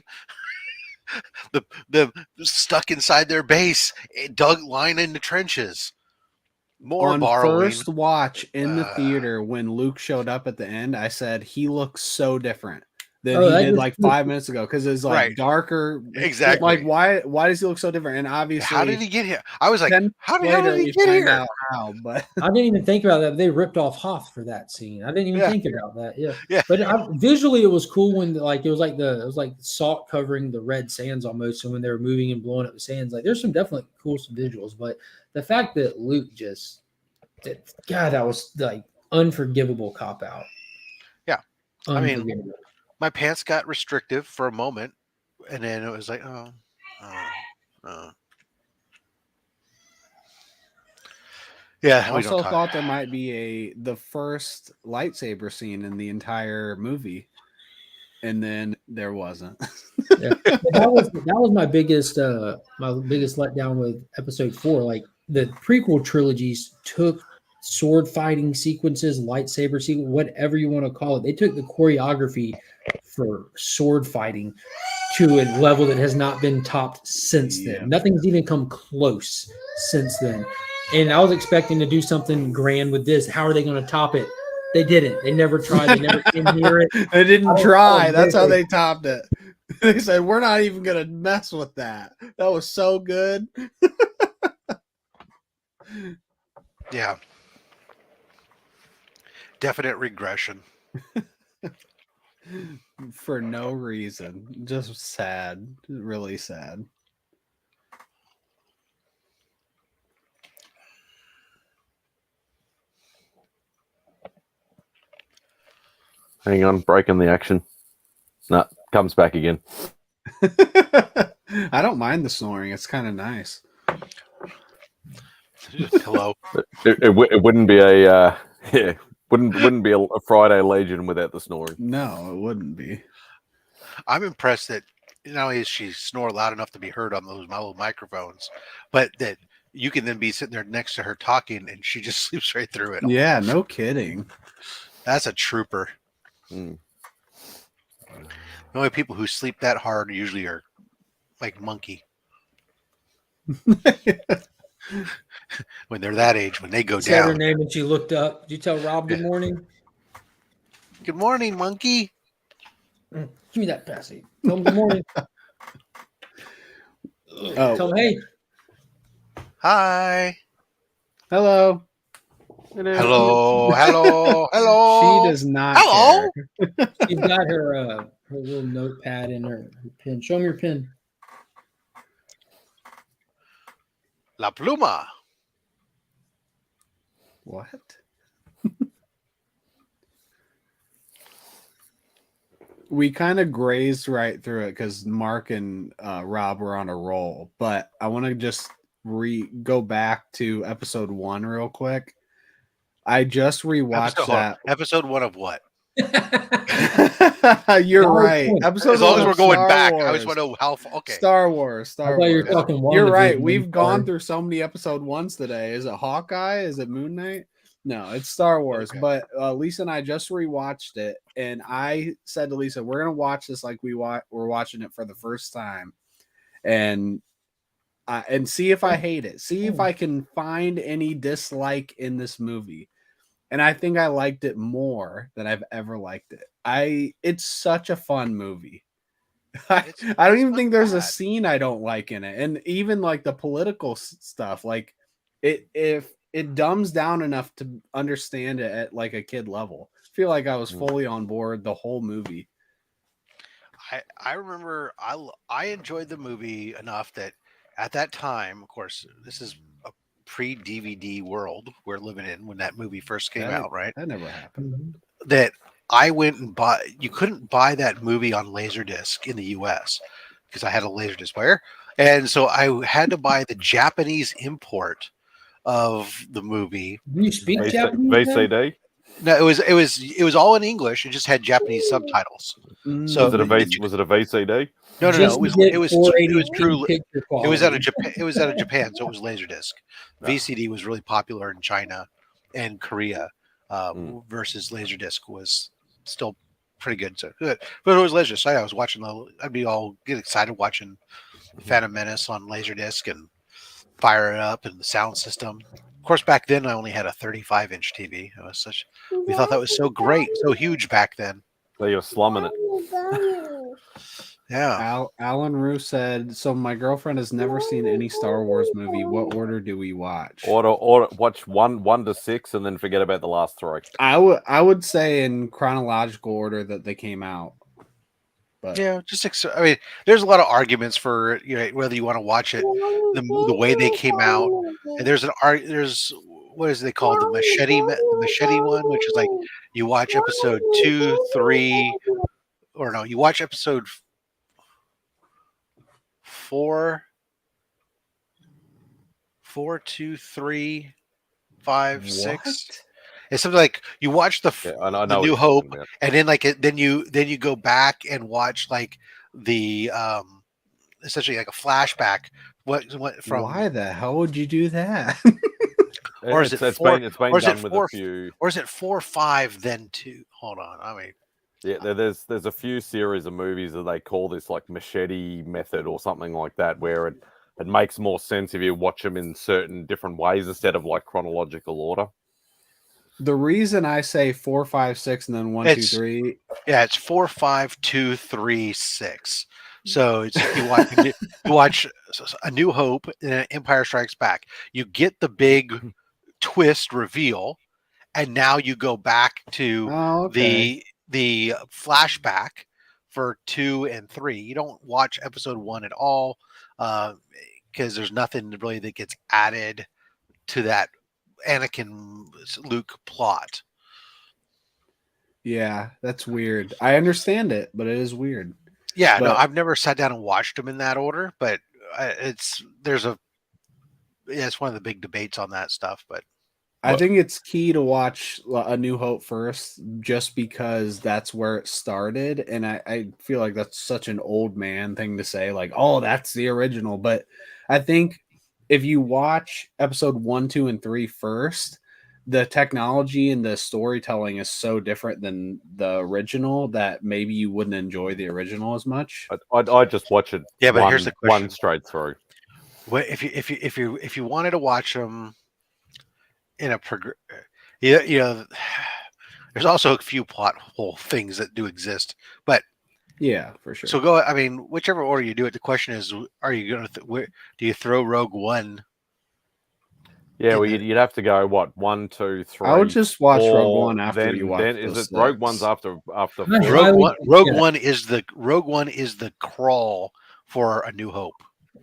the stuck inside their base, dug line in the trenches. More on borrowing. first watch in the Uh, theater when Luke showed up at the end, I said he looks so different than Oh, he that did just- like 5 minutes ago because it's like Right. darker. Exactly. Like why does he look so different? And obviously, How did he get here? I was like, 10 how the minutes hell later did he we get find here? out how. But I didn't even think about that. They ripped off Hoth for that scene. I didn't even Yeah. think about that. Yeah. Yeah. But visually, it was cool when like it was like salt covering the red sands almost. And when they were moving and blowing up the sands, like there's some definitely some visuals. But the fact that Luke God, that was like unforgivable cop out. Yeah. I mean, Unforgivable. my pants got restrictive for a moment, and then it was like, yeah. I We don't also talk. thought there might be the first lightsaber scene in the entire movie, and then there wasn't. Yeah. That was my biggest letdown with episode 4. Like the prequel trilogies took sword fighting sequences, lightsaber sequence, whatever you want to call it. They took the choreography for sword fighting to a level that has not been topped since Yeah. then. Nothing's even come close since then. And I was expecting to do something grand with this. How are they going to top it? They didn't. They never tried. They never came near it. They didn't I try. was That's how very- they topped it. They said, we're not even going to mess with that. That was so good. Yeah. Definite regression. For no reason. Just sad. Really sad. Hang on, breaking the action. No, comes back again. I don't mind the snoring. It's kind of nice. Hello. It wouldn't be a wouldn't be a Friday Legion without the snoring. No, it wouldn't be. I'm impressed that not only is she snore loud enough to be heard on those little microphones, but that you can then be sitting there next to her talking and she just sleeps right through it. Yeah, no kidding. That's a trooper. Mm. The only people who sleep that hard usually are like Monkey. When they're that age, when they go Said her down. name and she looked up. Did you tell Rob good morning? Good morning, Monkey. Give me that passy. Tell him good morning. Oh. Tell him, hey. Hi. Hello. Hello. Hello. Hello. She does not. Hello. care. She's got her little notepad in her pen. Show me your pen. La Pluma. What? We kind of grazed right through it because Mark and Rob were on a roll, but I want to just go back to episode 1 real quick. I just rewatched that. Episode 1 of what? You're Star right. Wars. Episode As long one as of we're going Star back, Wars. I just want to know how far. Okay. Star Wars. I thought you were talking You're right. WandaVision. We've gone Sorry. through so many episode 1s today. Is it Hawkeye? Is it Moon Knight? No, it's Star Wars. Okay. But Lisa and I just rewatched it, and I said to Lisa, "We're gonna watch this like we're watching it for the first time, and see if I hate it. See if I can find any dislike in this movie." And I think I liked it more than I've ever liked it. It's such a fun movie. I don't even think there's a scene I don't like in it, and even like the political stuff, like if it dumbs down enough to understand it at like a kid level. I feel like I was fully on board the whole movie. I remember I enjoyed the movie enough that at that time, of course, this is a pre-DVD world we're living in when that movie first came out, right? That never happened. That I went and bought. You couldn't buy that movie on Laserdisc in the U.S. because I had a Laserdisc player, and so I had to buy the Japanese import of the movie. Do you speak Japanese? now? VCD? No, it was all in English. It just had Japanese subtitles. So Was it a VCD? No. Just It was to get it was 480p true. picture It was out of quality. Japan. It was out of Japan, so it was Laserdisc. No. VCD was really popular in China and Korea, versus Laserdisc was still pretty good. So good, but it was Laserdisc. I was watching I'd be all get excited watching Phantom Menace on Laserdisc and fire it up and the sound system. Of course, back then I only had a 35-inch TV. It was we thought that was so great, so huge back then. So you're slumming it. Yeah. Alan Rue said, "So my girlfriend has never seen any Star Wars movie. What order do we watch?" Or watch 1 to 6 and then forget about the last 3. I would say in chronological order that they came out. But Yeah, I mean, there's a lot of arguments for whether you want to watch it the way they came out. And there's what is they called the machete one, which is like you watch episode 2, 3, or no, you watch episode 4, 2, 3, 5, 6. It's something like you watch the New Hope, and then then you go back and watch like the essentially like a flashback. What from? Why the hell would you do that? Or is it's been done with a few, or is it 4, 5, then 2? Hold on, I mean, yeah, there's a few series of movies that they call this like machete method or something like that, where it makes more sense if you watch them in certain different ways instead of like chronological order. The reason I say 4, 5, 6, and then 1, 2, 3. Yeah, it's 4, 5, 2, 3, 6. So it's you watch A New Hope and Empire Strikes Back. You get the big twist reveal, and now you go back to the flashback for 2 and 3. You don't watch episode 1 at all because there's nothing really that gets added to that Anakin Luke plot. Yeah, that's weird. I understand it, but it is weird. Yeah, no, I've never sat down and watched them in that order, but it's one of the big debates on that stuff. But I think it's key to watch A New Hope first, just because that's where it started, and I feel like that's such an old man thing to say, like, oh, that's the original. But I think if you watch episode 1, 2, and 3 first, the technology and the storytelling is so different than the original that maybe you wouldn't enjoy the original as much. I'd just watch it. Yeah, but here's the question: one straight through. What if you wanted to watch them in a there's also a few plot hole things that do exist, but yeah, for sure. So go. I mean, whichever order you do it, the question is: are you going to do you throw Rogue One? Yeah, well, you'd have to go 1, 2, 3. I would just watch 4, Rogue One after you watch. Then is it Rogue One's after? Rogue One is the crawl for A New Hope.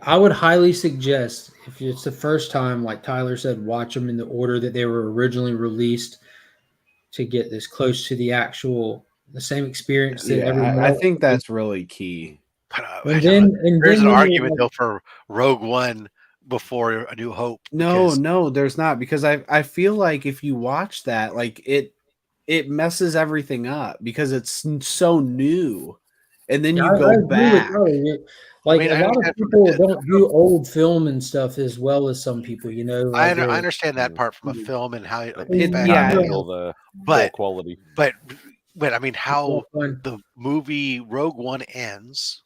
I would highly suggest, if it's the first time, like Tyler said, watch them in the order that they were originally released to get this close to the same experience that everyone I think that's really key. There's an argument though for Rogue One before A New Hope. No, there's not, because I feel like if you watch that, like it messes everything up because it's so new, and then you go back. Like, a lot of people don't do old film and stuff as well as some people, I understand that part from a film and how the quality. But I mean, how the movie Rogue One ends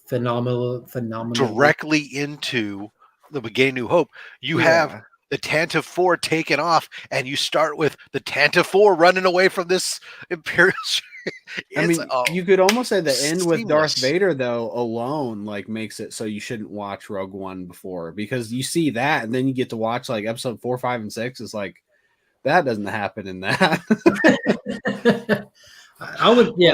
phenomenal directly into the beginning New Hope. You have the Tantive 4 taken off, and you start with the Tantive 4 running away from this Imperial. I mean, you could almost say the end with Darth Vader, though, alone makes it so you shouldn't watch Rogue One before, because you see that, and then you get to watch like episode 4, 5, and 6. It's like that doesn't happen in that. I would say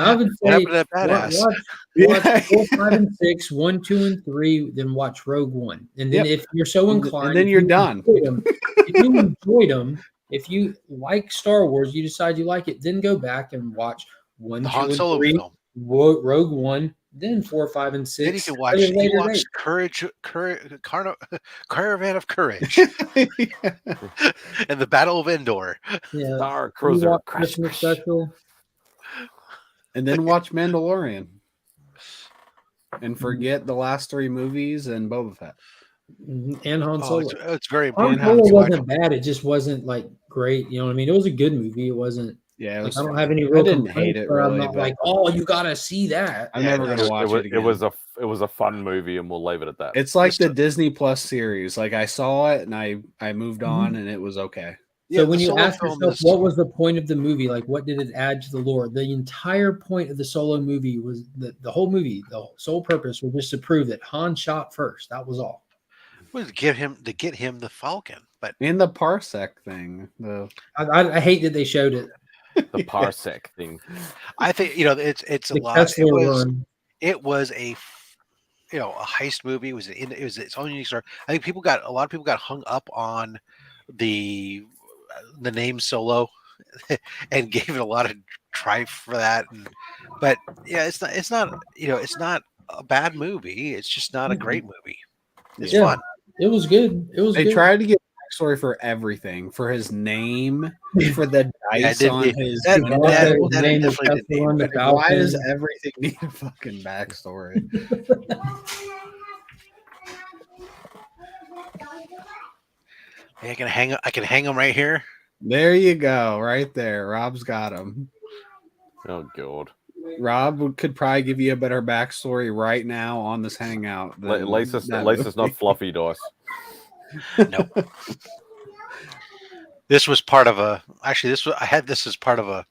watch 4, 5, and 6, 1, 2, and 3, then watch Rogue One, and then if you're so inclined, and then you're done. If you enjoyed them, if you like Star Wars, you decide you like it, then go back and watch 1, 2, and 3, Rogue One, then 4, 5, and 6. Then you can watch Caravan of Courage, and the Battle of Endor. Yeah, Star Cruiser Christmas special, and then watch Mandalorian, and forget the last 3 movies and Boba Fett. And Han Solo. It's very important. Han Solo wasn't bad. It just wasn't like great. You know what I mean? It was a good movie. It wasn't. Yeah, it Like was I don't fine. have any I real didn't complaints hate it where I'm really, not but like, oh, you gotta see that. I'm Yeah, never no, gonna watch it again. It was a fun movie, and we'll leave it at that. It's like the Just- Disney Plus series. Like I saw it and I moved on and it was okay. Yeah, So when the you Solo ask film yourself is what was the point of the movie, like what did it add to the lore? The entire point of the Solo movie was the whole movie, the sole purpose was just to prove that Han shot first. That was all. was to get him the Falcon, but And the Parsec thing. The I hate that they showed it. The parsec thing. I think it's a The lot. Kessler run. It was a a heist movie. It was its own unique story. I think a lot of people got hung up on the name Solo and gave it a lot of tripe for that. But yeah, it's not it's not a bad movie. It's just not a great movie. It's Yeah. fun. It was good. It was They good. tried to get backstory for everything, for his name, for the Yeah, dice it did- on his. that- The Falcon, that his name was definitely did Kessler Run, the Like, why does Falcon. everything need a fucking backstory? Yeah, I can hang them right here. There you go, right there. Rob's got him. Oh god. Rob could probably give you a better backstory right now on this hangout. At least than it's that not movie. fluffy dice. Nope. This was part of I had this as part of a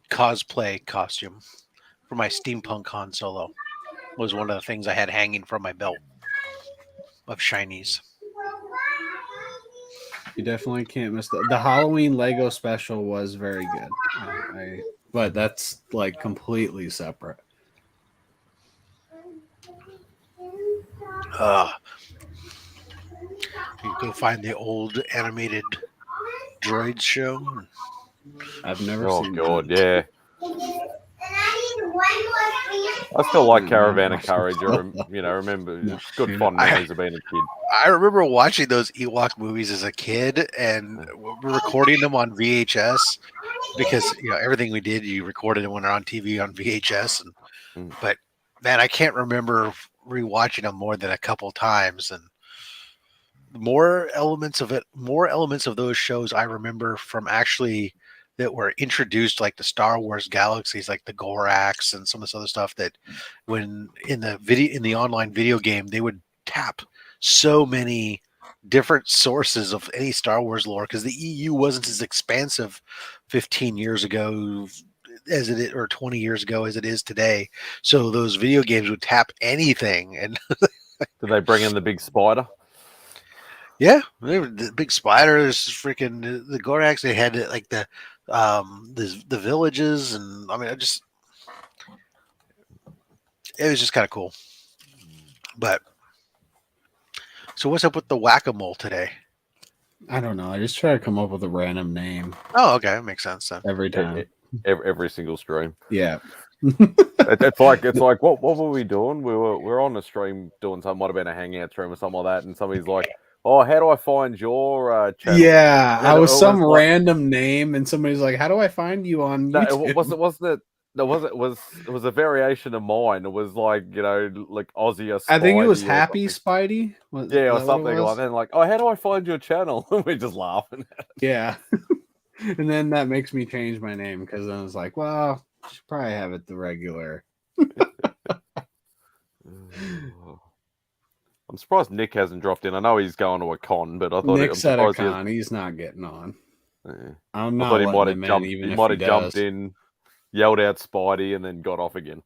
cosplay costume for my steampunk Han Solo. Was one of the things I had hanging from my belt of shinies. You definitely can't miss the Halloween Lego special was very good. But that's like completely separate. You go find the old animated droids show. I've never Oh seen god, that. yeah. I still like Caravan of Courage. Remember good fond memories of being a kid. I remember watching those Ewok movies as a kid and recording them on VHS because everything we did, you recorded it when they're on TV on VHS. But man, I can't remember rewatching them more than a couple times. And more elements of those shows I remember from actually that were introduced, like the Star Wars galaxies, like the Gorax and some of this other stuff that when in the online video game, they would tap so many different sources of any Star Wars lore because the EU wasn't as expansive 15 years ago as it is, or 20 years ago as it is today. So those video games would tap anything. And did they bring in the big spider? Yeah, they were the big spiders, freaking the Gorax. They had like the villages, and I mean, it was just kind of cool. But so, what's up with the whack-a-mole today? I don't know. I just try to come up with a random name Oh, okay, that makes sense then. every time. Every single stream. Yeah. It's like what were we doing? We were on the stream doing something, might have been a hangout stream or something like that, and somebody's like, "Oh, how do I find your channel?" Yeah, And I was some like, random name, and somebody's like, "How do I find you on no, YouTube?" it was a variation of mine. It was like like Aussie or Spidey. I think it was or Happy something. Spidey. Yeah, or something like that. And like, oh, how do I find your channel? We're just laughing. Yeah. And then that makes me change my name because then I was like, well, I should probably have it the regular. I'm surprised Nick hasn't dropped in. I know he's going to a con, but I thought Nick's at a con. He's not getting on. Yeah. I'm I not thought he might letting have him in, jumped. even He if might he have jumped does. in, yelled out Spidey, and then got off again.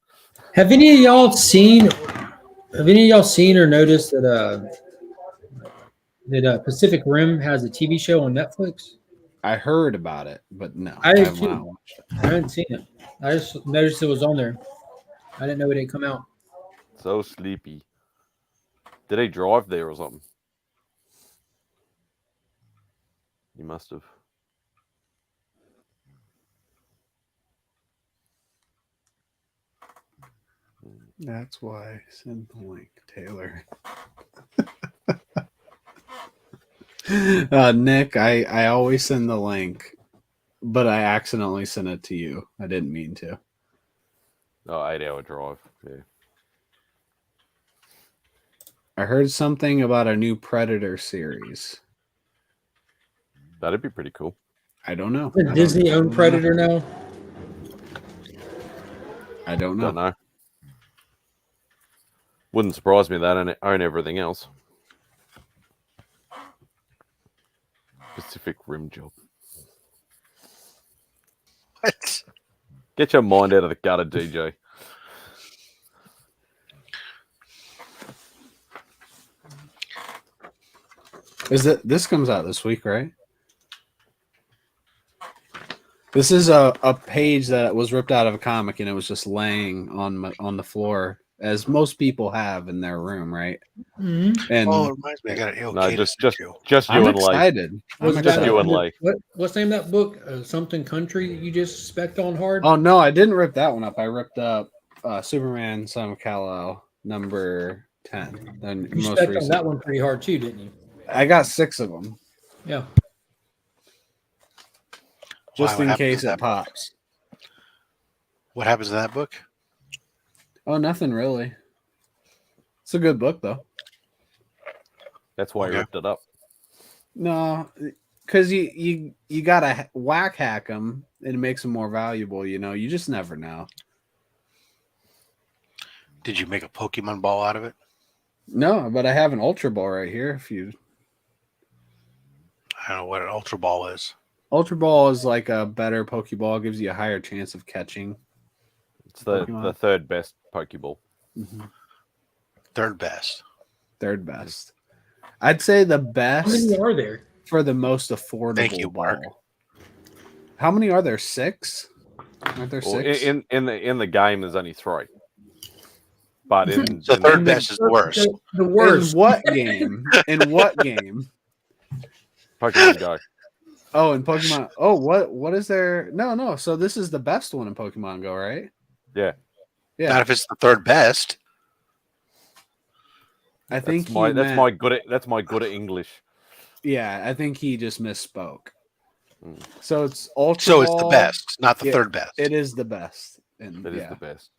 Have any of y'all seen or noticed that Pacific Rim has a TV show on Netflix? I heard about it, but no, I I did have too. not watched it. I haven't seen it. I just noticed it was on there. I didn't know it had come out. So sleepy. Did he drive there or something? He must have. That's why. Send the link, Taylor. Nick, I always send the link, but I accidentally sent it to you. I didn't mean to. Oh, 8-hour drive. Yeah. I heard something about a new Predator series. That'd be pretty cool. I don't know. Does Disney own Predator now? I don't know. Don't know. Wouldn't surprise me they don't own everything else. Pacific Rim job. What? Get your mind out of the gutter, DJ. This comes out this week, right? This is a page that was ripped out of a comic and it was just laying on the floor, as most people have in their room, right? Mm-hmm. And Oh, it reminds me. I got it. No, just I'm you and Lee. excited. Was I'm that Just you and under- Lee. What's the name of that book? Something Country that you just spec'd on hard? Oh no, I didn't rip that one up. I ripped up Superman Son of Kal-El number 10. Then you most spec'd on recent. that one pretty hard too, didn't you? I got 6 of them Yeah. just Why, in what case happens in it that book? pops. What happens in that book? Oh, nothing really. It's a good book though. That's why he Okay. ripped it up. No, because you gotta whack hack them and it makes them more valuable. You know, you just never know. Did you make a Pokemon ball out of it? No, but I have an Ultra Ball right here. If you I don't know what an Ultra Ball is. Ultra Ball is like a better Pokeball, gives you a higher chance of catching. It's the Pokemon. third best Pokeball. Third best. Third best. I'd say the How best many are there? for the most affordable Thank you, ball. Mark. How many are there? 6? Aren't there Well, 6? in the game, there's only 3. But in So in third the best is the worst. The In worst. what game? In what game? Pokemon Go. Oh, in Pokemon. Oh, what is there? No. So this is the best one in Pokemon Go, right? Yeah. Yeah. Not if it's the third best. I think That's my good at English. Yeah, I think he just misspoke. Mm. So it's Ultra So it's the Ball. best, not the Yeah, third best. It is the best. And It is yeah. the best.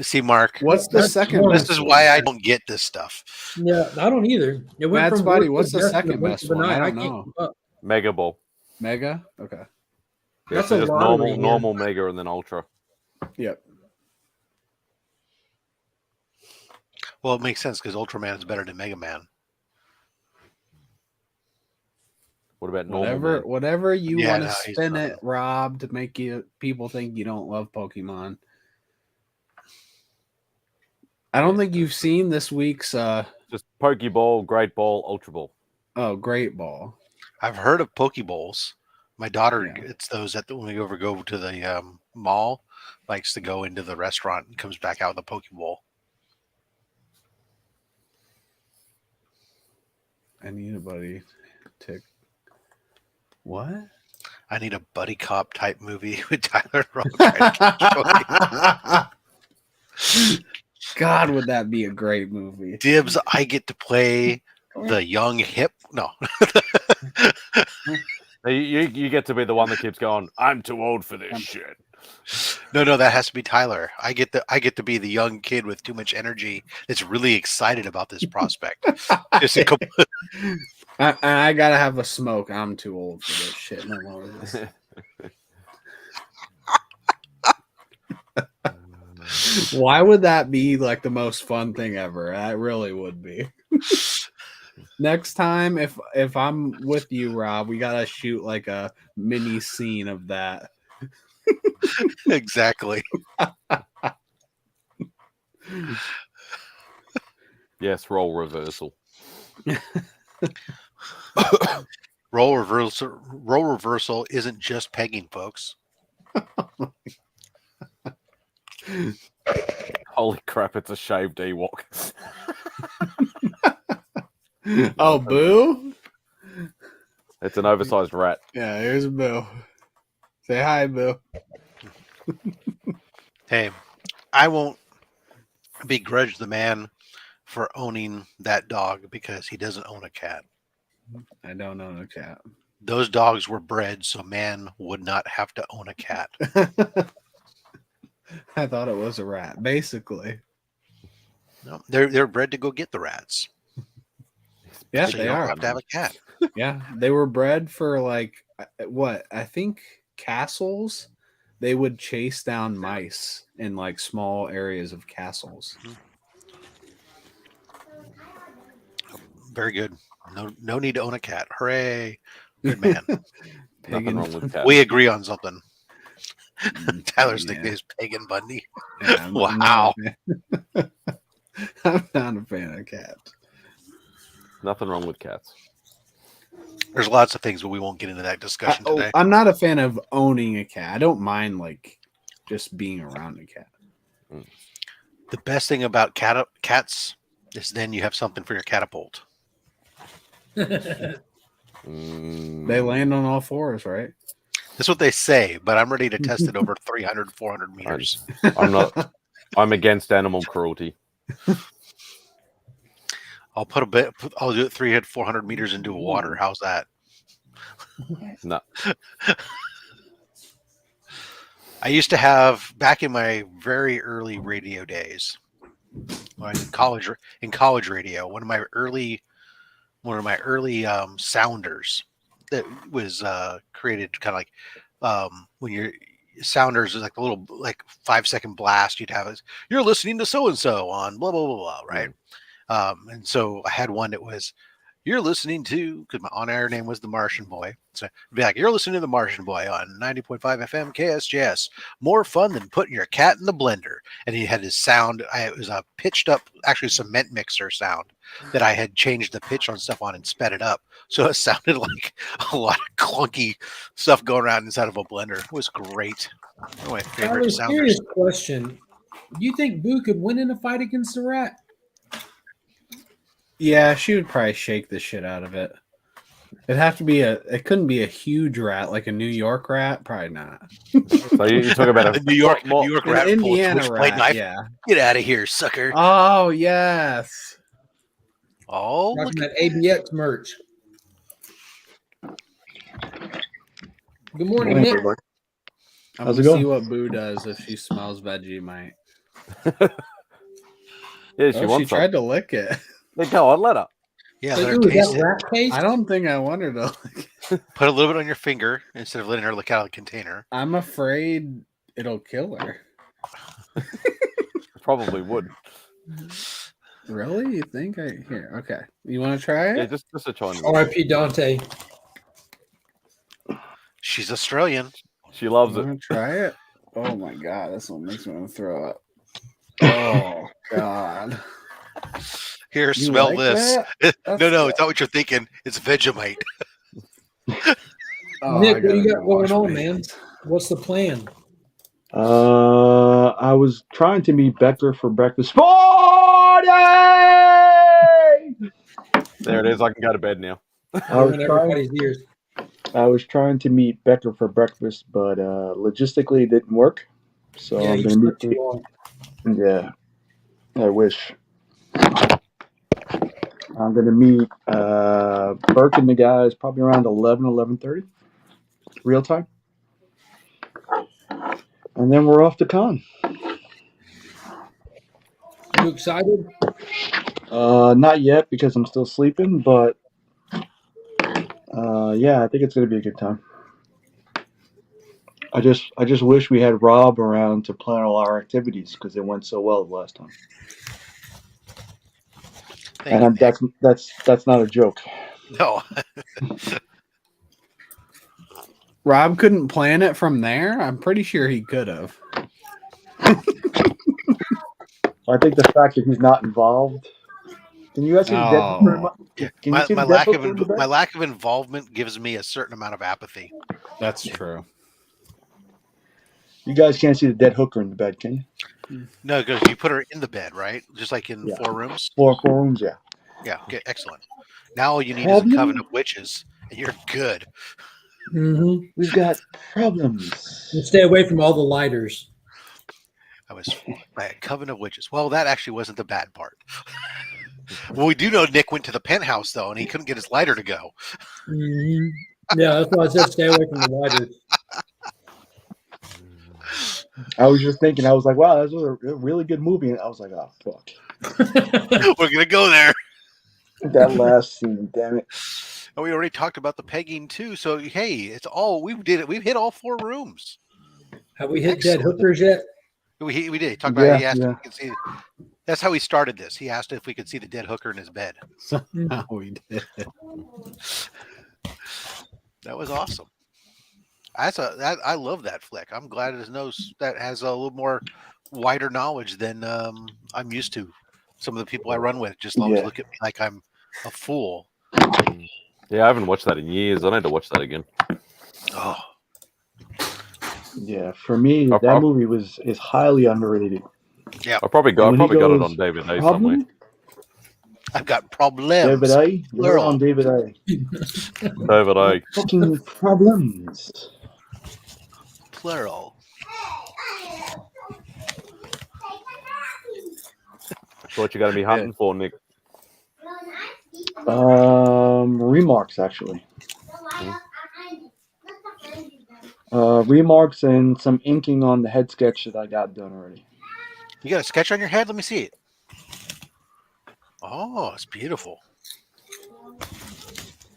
See, Mark, What's the That's second one. best? this is one? why I don't get this stuff. Yeah, I don't either. It went Matt from Spidey, worst what's to the best in a second blink best of an one? eye. I don't can't know. keep up. Mega Ball. Mega? Okay. Yeah, That's so a just lottery, yeah. normal Mega and then Ultra. Yep. Well, it makes sense because Ultraman is better than Mega Man. What about normal? Man? Whatever you Yeah, want to no, he's spin not. it, Rob, to make people think you don't love Pokemon. I don't think you've seen this week's Just Pokeball, Great Ball, Ultra Ball. Great Ball. I've heard of Pokeballs. My daughter Yeah. gets those when we go to the mall. Likes to go into the restaurant and comes back out with a Pokeball. I need a buddy to what? I need a buddy cop type movie with Tyler Rowe. God, would that be a great movie? Dibs, I get to play the young hip. No. You get to be the one that keeps going, I'm too old for this shit. No, that has to be Tyler. I get to be the young kid with too much energy that's really excited about this prospect. Just a couple. I gotta have a smoke. I'm too old for this shit. No more of this. Why would that be like the most fun thing ever? That really would be. Next time, if I'm with you, Rob, we gotta shoot like a mini scene of that. Exactly. Yes, role reversal. Role reversal isn't just pegging, folks. Holy crap, it's a shaved Ewok. Oh, Boo? It's an oversized rat. Yeah, here's Boo. Say hi, Boo. Hey, I won't begrudge the man for owning that dog because he doesn't own a cat. I don't own a cat. Those dogs were bred so man would not have to own a cat. I thought it was a rat, basically. No, they're bred to go get the rats. Yeah, So they you don't are. have to have a cat. Yeah, they were bred for like what I think castles. They would chase down mice in like small areas of castles. Very good. No need to own a cat. Hooray! Good man. Nothing wrong with cats. We agree on something. Mm, Tyler's yeah. nickname is Pagan Bundy. Yeah, Wow. I'm not a fan of cats. Nothing wrong with cats. There's lots of things, but we won't get into that discussion today. I'm not a fan of owning a cat. I don't mind like just being around a cat. The best thing about cats is then you have something for your catapult. They land on all fours, right? That's what they say, but I'm ready to test it over 300, 400 meters. I'm against animal cruelty. I'll do it 300, 400 meters into water. How's that? No. I used to have, back in my very early radio days, in college radio, one of my early sounders that was created kind of like when your sounders is like the little like 5-second blast you'd have is you're listening to so and so on blah blah blah blah, right? And so I had one that was you're listening to, because my on-air name was The Martian Boy. So it'd be like, you're listening to The Martian Boy on 90.5 FM KSJS. More fun than putting your cat in the blender. And he had his sound. It was a pitched up, actually cement mixer sound that I had changed the pitch on stuff on and sped it up. So it sounded like a lot of clunky stuff going around inside of a blender. It was great. One of my favorite sounders. Serious question. Do you think Boo could win in a fight against the rat? Yeah, she would probably shake the shit out of it. It'd have to be it couldn't be a huge rat, like a New York rat. Probably not. So you talk about a New York rat, Indiana switchblade rat. knife. Yeah. Get out of here, sucker! Oh yes. Oh, look Rocking that ABX merch. Good morning, Nick. everybody. I'm How's it gonna see going? what Boo does if she smells Vegemite. Yeah, she She wants tried to lick it. Then go on, let her. yeah, So, let her ooh, is taste that it. rat taste? I don't think I want her to lick it. Put a little bit on your finger instead of letting her lick out of the container. I'm afraid it'll kill her. Probably would. Really? You think? Here, okay. You want to try it? Yeah, just a Chinese. R.I.P. Dante. She's Australian. She loves You it. want to try it? Oh my god, this one makes me want to throw up. Oh god. Here, You smell like this. that? No, it's not what you're thinking. It's Vegemite. Oh, Nick, I what do you gotta got go going wash on, my man? hands. What's the plan? I was trying to meet Becker for breakfast. Party! There it is. I can go to bed now. I was In everybody's ears. trying to meet Becker for breakfast, but logistically it didn't work. So Yeah, I'm you gonna slept too long. Yeah, I wish. I'm gonna meet Burke and the guys probably around 11:30 real time, and then we're off to con. You excited? Not yet because I'm still sleeping, but yeah, I think it's gonna be a good time. I just wish we had Rob around to plan all our activities because it went so well the last time. And that's not a joke. No. Rob couldn't plan it from there? I'm pretty sure he could have. I think the fact that he's not involved. Can you guys see the dead hooker? Can you see the My dead hooker in the bed? lack of involvement gives me a certain amount of apathy. That's true. You guys can't see the dead hooker in the bed, can you? No, because you put her in the bed, right? Just like in Yeah. 4 rooms. Four rooms, yeah. Yeah. Okay. Excellent. Now all you need is Have a you? coven of witches, and you're good. Mm-hmm. We've got problems. And stay away from all the lighters. I was by a coven of witches. Well, that actually wasn't the bad part. Well, we do know Nick went to the penthouse though, and he couldn't get his lighter to go. Mm-hmm. Yeah, that's why I said stay away from the lighters. I was just thinking, I was like, wow, that was a really good movie. And I was like, oh, fuck. We're gonna go there. That last scene, damn it. And we already talked about the pegging too. So hey, it's all we did it. We've hit all 4 rooms. Have we hit dead Excellent. hookers yet? We did talk about. Yeah, He asked yeah. if we could see. That's how he started this. He asked if we could see the dead hooker in his bed. Somehow we did. That was awesome. I love that flick. I'm glad it knows that has a little more wider knowledge than I'm used to. Some of the people I run with just always look at me like I'm a fool. Yeah, I haven't watched that in years. I need to watch that again. Oh, Yeah, for me, that movie is highly underrated. yeah. I probably got When he it on goes, DVD somewhere. Problem? I've got problems. David A. You're Plural. on David A. David A. Fucking problems. Plural. So what you got to be hunting for, Nick? Remarks actually. Remarks and some inking on the head sketch that I got done already. You got a sketch on your head? Let me see it. Oh, it's beautiful.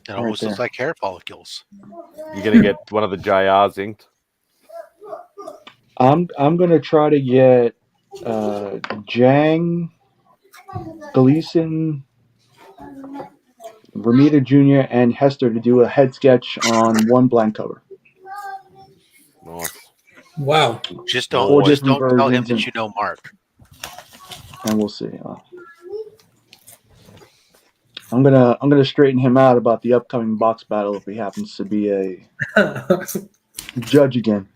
It almost looks like hair follicles. You gonna get one of the JRs inked? I'm gonna try to get Jang, Gleason, Ramita Jr. and Hester to do a head sketch on one blank cover. Nice. Wow. Just Four don't different tell him versions that and- you know Mark. And we'll see. I'm gonna straighten him out about the upcoming box battle if he happens to be a judge again.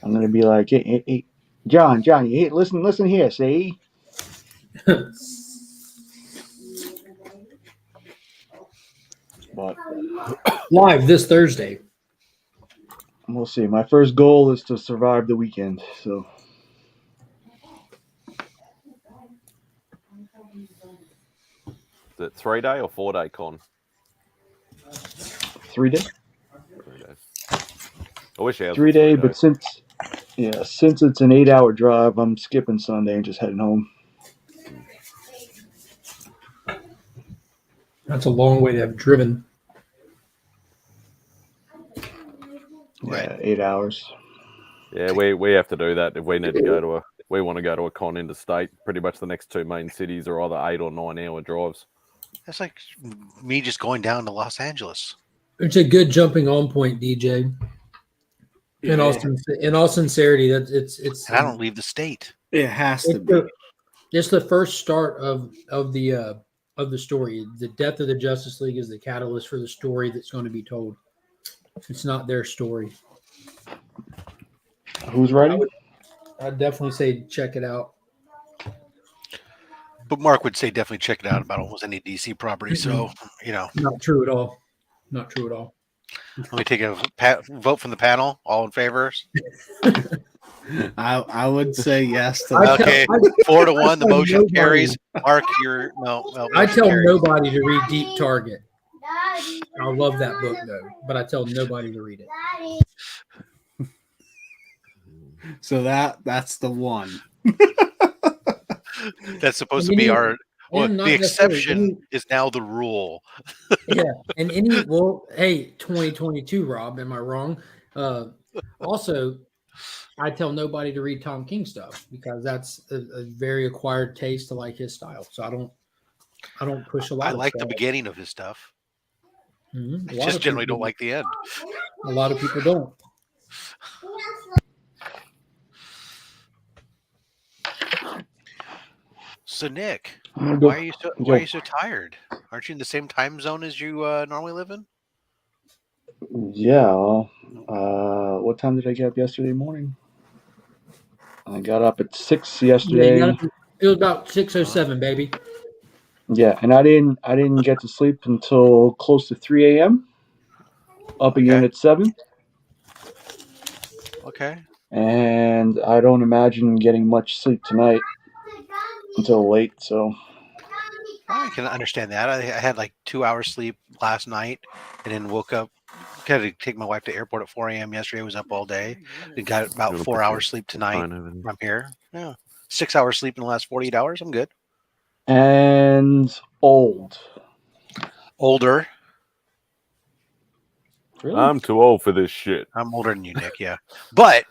I'm gonna be like, hey, John, hey, listen here, see. But Live this Thursday. we'll see. My first goal is to survive the weekend. So Is it 3-day or 4-day con? 3 day. 3 days. I wish I had 3 day, but since it's an 8-hour drive, I'm skipping Sunday and just heading home. That's a long way to have driven. Yeah, 8 hours. Yeah, we have to do that if we need to go to we want to go to a con interstate. Pretty much the next 2 main cities are either 8 or 9 hour drives. That's like me just going down to Los Angeles. It's a good jumping on point, DJ. In all sincerity, that it's And I don't leave the state. It has to be. It's the first start of the story. The death of the Justice League is the catalyst for the story that's going to be told. It's not their story. Who's writing? I'd definitely say check it out. But Mark would say definitely check it out about almost any DC property. So, Not true at all. Not true at all. let me take a vote from the panel. All in favor? I would say yes to I that. Okay, 4-1. The motion carries. Mark, you're no. I motion tell carries. nobody to read Deep Target. I love that book though, but I tell nobody to read it. So that's the one. That's supposed to And be you- our. Well, and not the necessarily- exception is now the rule. Yeah, and hey, 2022, Rob, am I wrong? Also, I tell nobody to read Tom King stuff because that's a very acquired taste to like his style. So I don't push a lot. I of like the stuff. beginning of his stuff. Mhm. I A lot just of generally people- don't like the end. A lot of people don't. So Nick, I'm why gonna are you so tired? Aren't you in the same time zone as you normally live in? Yeah. Well, what time did I get up yesterday morning? I got up at 6 yesterday. It was about 6:07, baby. Yeah, and I didn't get to sleep until close to 3 a.m. Up again at 7, Okay. and I don't imagine getting much sleep tonight until late. So I can understand that. I had like 2 hours sleep last night and then woke up. Had to take my wife to the airport at 4 a.m. yesterday. I was up all day. And got about 4 hours sleep tonight. I'm here. Yeah. 6 hours sleep in the last 48 hours. I'm good. And old. Older. Really? I'm too old for this shit. I'm older than you, Nick. Yeah, but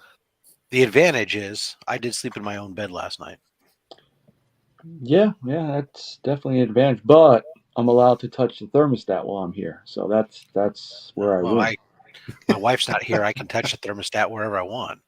the advantage is I did sleep in my own bed last night. Yeah, that's definitely an advantage. But I'm allowed to touch the thermostat while I'm here, so that's where I Well, win. my wife's not here. I can touch the thermostat wherever I want.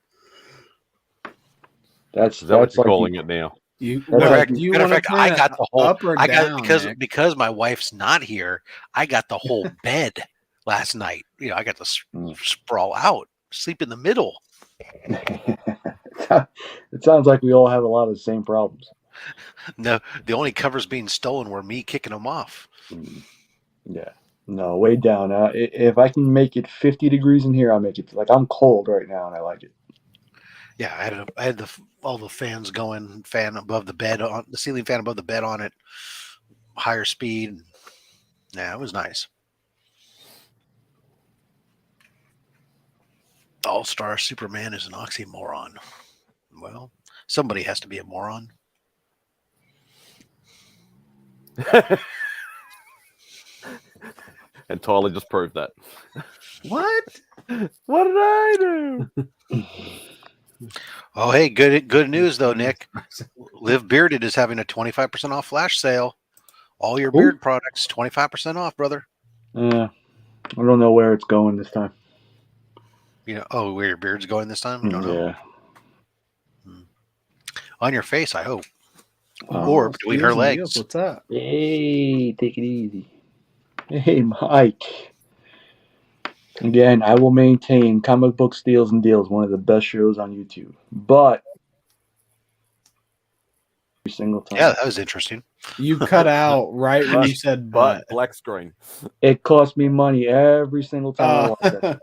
That's Is that what you're like calling it now? You, Matter well, of do you Matter of want fact, to I got the whole up or I got down, Nick? because my wife's not here. I got the whole bed last night. You know, I got to sprawl out, sleep in the middle. It sounds like we all have a lot of the same problems. No, the only covers being stolen were me kicking them off. Yeah. No, way down. If I can make it 50 degrees in here, I'll make it. Like, I'm cold right now, and I like it. Yeah, I had all the fans going, fan above the bed on the ceiling fan above the bed on it, higher speed. Yeah, it was nice. All-Star Superman is an oxymoron. Well, somebody has to be a moron. And Tyler just proved that. What? What did I do? Oh, hey, good news though, Nick. Live Bearded is having a 25% off flash sale. All your beard products, 25% off, brother. I don't know where it's going this time. You know, where your beard's going this time? You don't know. Yeah. On your face, I hope. Oh, Or between her legs. What's up? Hey, take it easy. Hey, Mike. Again, I will maintain Comic Book Steals and Deals, one of the best shows on YouTube. But every single time. Yeah, that was interesting. You cut out right when you said But but. black screen. It costs me money every single time I watch it.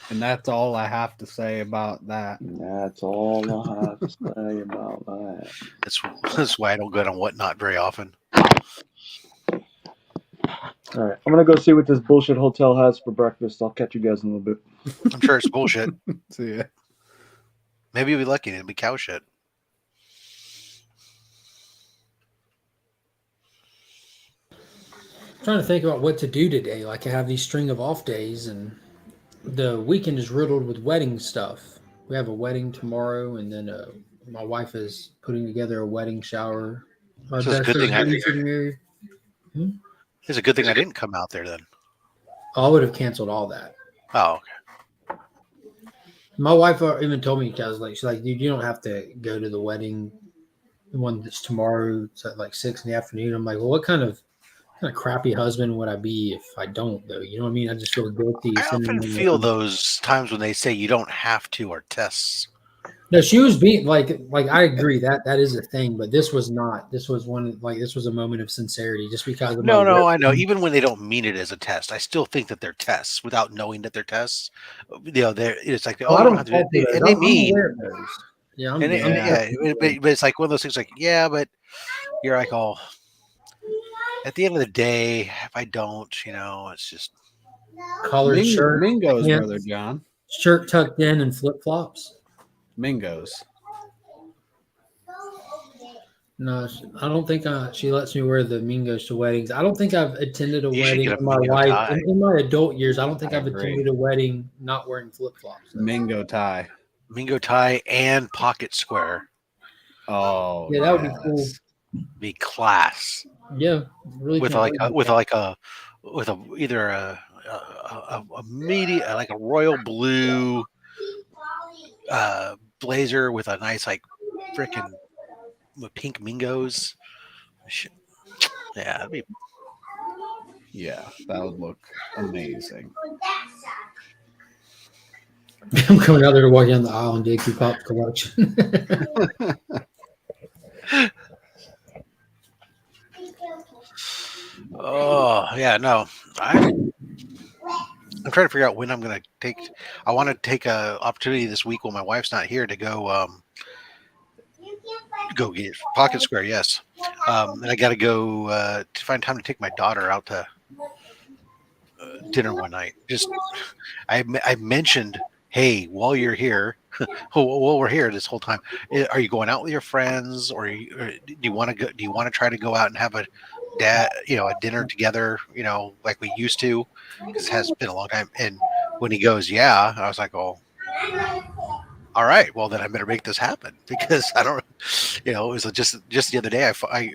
And that's all I have to say about that. That's all I have to say about that. That's why I don't go on Whatnot very often. All right, I'm gonna go see what this bullshit hotel has for breakfast. I'll catch you guys in a little bit. I'm sure it's bullshit. See ya. Maybe you'll be lucky and it'll be cow shit. Trying to think about what to do today. Like, I have these string of off days, and the weekend is riddled with wedding stuff. We have a wedding tomorrow, and then my wife is putting together a wedding shower. It's a good thing I I didn't come out there then. I would have canceled all that. Oh, okay. My wife even told me, guys, like, she's like, dude, you don't have to go to the wedding. The one that's tomorrow. It's at like 6 PM. I'm like, well, what kind of crappy husband would I be if I don't, though? You know what I mean? I just feel guilty. I often feel those times when they say you don't have to or tests. No, she was being like I agree that is a thing, but this was not. This was this was a moment of sincerity, just because of No, I know. Even when they don't mean it as a test, I still think that they're tests without knowing that they're tests. You know, it's like, I don't have to do and they mean. Yeah, but it's like one of those things. Like, yeah, but you're like, oh. At the end of the day, if I don't, it's just collared shirt, Mingos, pants, brother John. shirt tucked in, and flip flops. Mingos. No, I don't think she lets me wear the Mingos to weddings. I don't think I've attended a You should wedding get a in my Mingo life. tie. In my adult years, I don't think I've agree. attended a wedding not wearing flip flops. Mingo tie. Mingo tie and pocket square. Oh, Yeah, that would be cool. Be class. Yeah, really. With either a media, like a royal blue blazer with a nice freaking pink Mingos. Yeah, that would look amazing. I'm coming out there to walk down the aisle and dig through pop collection. Oh yeah, no. I'm trying to figure out when I'm gonna take. I want to take a opportunity this week when my wife's not here to go get pocket square. Yes, and I got to go to find time to take my daughter out to dinner one night. Just I mentioned, hey, while you're here, well, we're here this whole time. Are you going out with your friends, or do you want to go? Do you want to try to go out and have a dinner together? Like we used to, because it has been a long time. And when he goes, yeah, I was like, oh, all right. Well, then I better make this happen because I don't. It was just the other day. I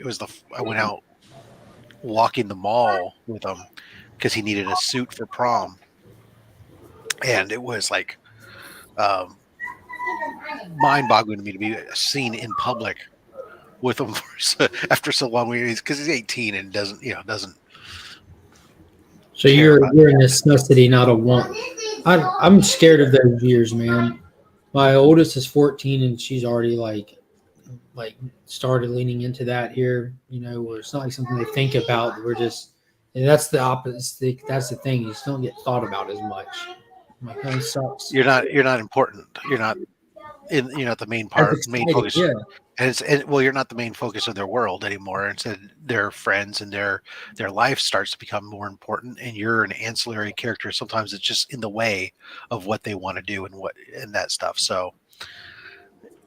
went out walking the mall with him because he needed a suit for prom, and it was like. Mind-boggling to me to be seen in public with him after so long because he's 18 and doesn't So care about you're a necessity, not a want. I'm scared of those years, man. My oldest is 14, and she's already like started leaning into that here. Where it's not like something they think about. And that's the opposite. That's the thing. You just don't get thought about as much. My home sucks. you're not important. You're not the main focus. Yeah. And you're not the main focus of their world anymore. Instead, their friends and their life starts to become more important, and you're an ancillary character. Sometimes it's just in the way of what they want to do and that stuff. So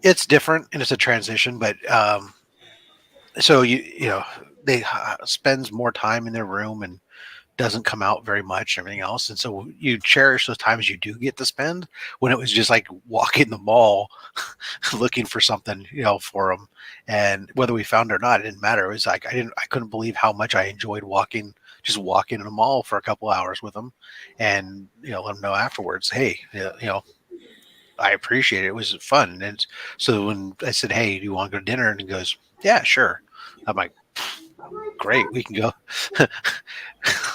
it's different and it's a transition, but so they spends more time in their room and doesn't come out very much, everything else. And so you cherish those times you do get to spend when it was just like walking the mall looking for something, for them. And whether we found it or not, it didn't matter. It was like, I couldn't believe how much I enjoyed walking in a mall for a couple hours with them and, let them know afterwards, hey, I appreciate it. It was fun. And so when I said, hey, do you want to go to dinner? And he goes, yeah, sure. I'm like, great, we can go.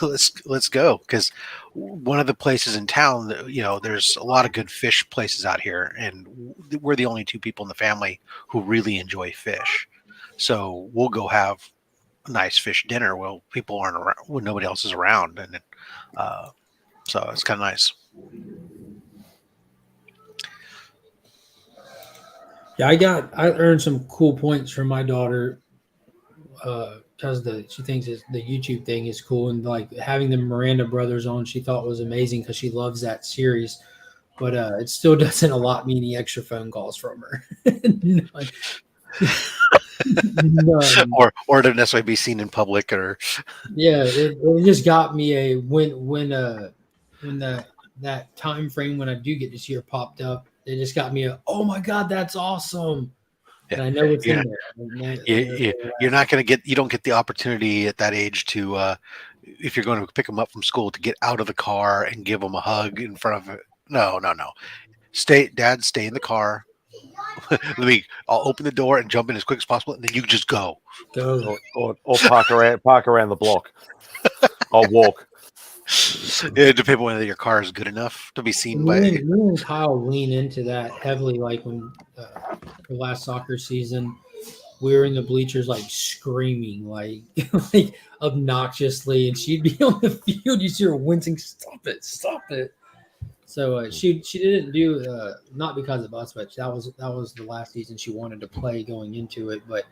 let's go, because one of the places in town, there's a lot of good fish places out here, and we're the only two people in the family who really enjoy fish. So we'll go have a nice fish dinner while people aren't around, when nobody else is around, and so it's kind of nice. Yeah, I earned some cool points from my daughter because she thinks the YouTube thing is cool, and like having the Miranda brothers on, she thought was amazing because she loves that series. But it still doesn't allot me any extra phone calls from her. None. Or to necessarily be seen in public, or yeah, it just got me when that time frame when I do get to see her popped up, it just got me oh my god, that's awesome. And I know it's in there. You're not going to get. You don't get the opportunity at that age to, if you're going to pick them up from school, to get out of the car and give them a hug in front of it. No. Dad, stay in the car. I'll open the door and jump in as quick as possible, and then you just go. Or park around the block. I'll walk. It depends on whether your car is good enough to be seen by. Me and Kyle lean into that heavily. Like when the last soccer season, we were in the bleachers, like screaming, like obnoxiously, and she'd be on the field. You see her wincing, stop it. So she didn't do not because of us, but that was the last season she wanted to play going into it. But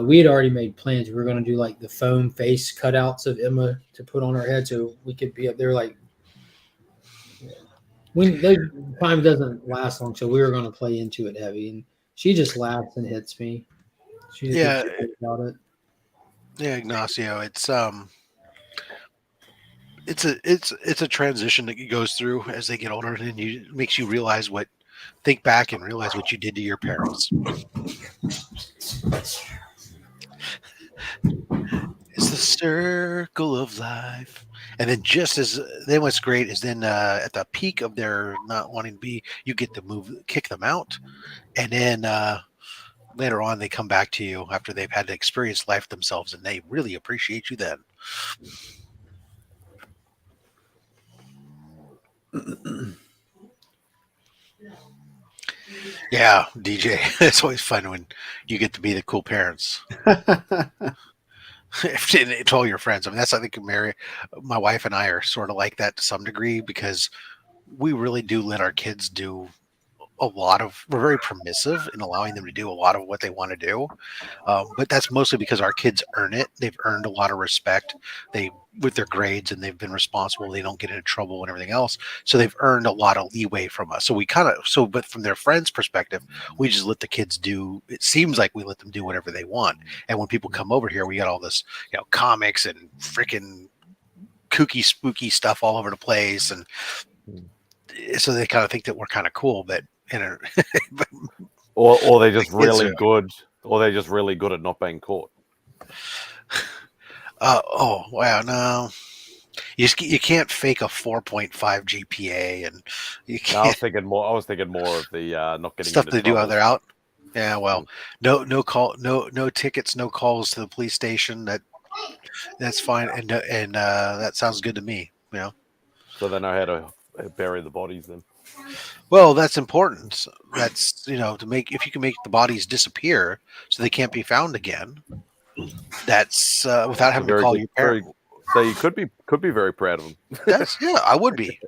we had already made plans. We were going to do like the foam face cutouts of Emma to put on her head, so we could be up there. Like when the time doesn't last long, so we were going to play into it heavy, and she just laughs and hits me. She just gets about it. Yeah, Ignacio, it's a transition that goes through as they get older, and makes you think back and realize what you did to your parents. It's the circle of life. And then what's great is then at the peak of their not wanting to be, you get to kick them out, and then later on they come back to you after they've had to experience life themselves, and they really appreciate you then. Yeah, DJ, it's always fun when you get to be the cool parents. To all your friends. I mean, that's, I think, my wife and I are sort of like that to some degree, because we really do let our kids do we're very permissive in allowing them to do a lot of what they want to do. But that's mostly because our kids earn it. They've earned a lot of respect. With their grades, and they've been responsible. They don't get into trouble and everything else. So they've earned a lot of leeway from us. So but from their friends' perspective, we just let the kids do. It seems like we let them do whatever they want. And when people come over here, we got all this, comics and freaking kooky, spooky stuff all over the place, and so they kind of think that we're kind of cool, but or they're just really good, or they're just really good at not being caught. Oh wow, no, you can't fake a 4.5 GPA, and you can't. No, I was thinking more of the not getting stuff into they do trouble. while they're out. Yeah, well, no tickets, no calls to the police station. That's fine, and that sounds good to me. So they know how to bury the bodies then. Well, that's important. That's to make, if you can make the bodies disappear so they can't be found again. That's without having to call your parents. So you could be very proud of them. I would be.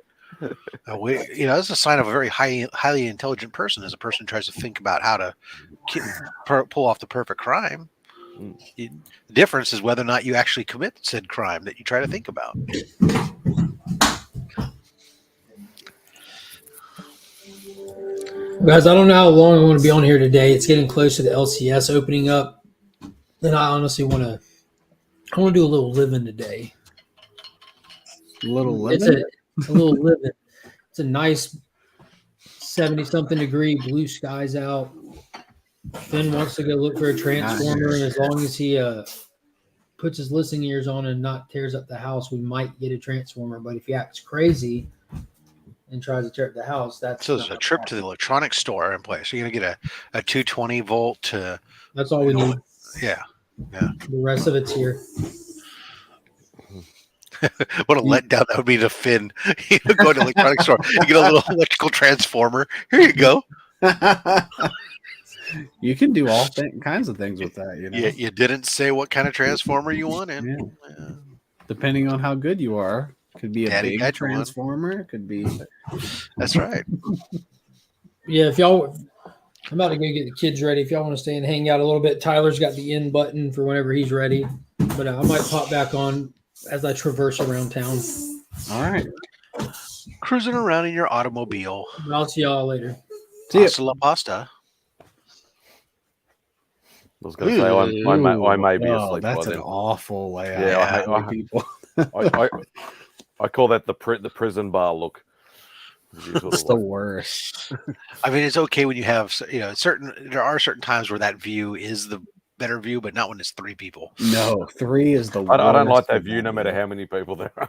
That's a sign of a very highly intelligent person. As a person tries to think about how to pull off the perfect crime. The difference is whether or not you actually commit said crime that you try to think about. Guys, I don't know how long I want to be on here today. It's getting close to the LCS opening up. And I honestly want to do a little living today. A little living? It's a little living. It's a nice 70-something degree, blue skies out. Finn wants to go look for a transformer, and as long as he puts his listening ears on and not tears up the house, we might get a transformer. But if he acts crazy and tries to tear up the house, that's so. There's a trip to the electronics store in place. So you're gonna get a 220 volt to. That's all we need. Yeah. The rest of it's here. What a letdown that would be to Finn. Go to the electronics store, you get a little electrical transformer. Here you go. You can do all kinds of things with that. You didn't say what kind of transformer you wanted. Yeah. Depending on how good you are, could be a big transformer. It could be. That's right. Yeah, I'm about to go get the kids ready. If y'all want to stay and hang out a little bit, Tyler's got the in button for whenever he's ready. But I might pop back on as I traverse around town. All right. Cruising around in your automobile. I'll see y'all later. Pasta la pasta. I was going to say I may be asleep. That's by an then. awful layout. Yeah, I hate people. I call that the prison bar look. It's the worst. I mean, it's okay when you have there are certain times where that view is the better view, but not when it's three people. No, three is the worst. I don't like that view, no matter how many people there are.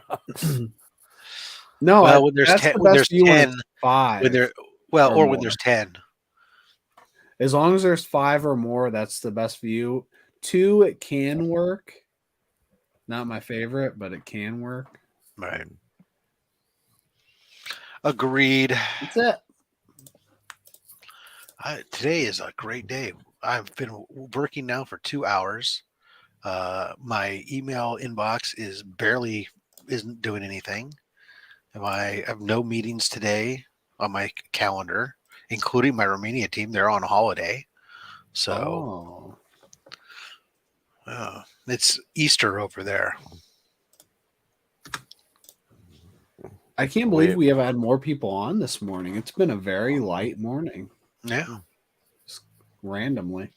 No, when there's 10, when there's 10, 5. When there's 10. As long as there's 5 or more, that's the best view. 2, it can work. Not my favorite, but it can work. Right. Agreed. That's it. Today is a great day. I've been working now for 2 hours. My email inbox isn't doing anything. I have no meetings today on my calendar, including my Romania team. They're on holiday. So it's Easter over there. I can't believe we have had more people on this morning. It's been a very light morning. Yeah. Just randomly.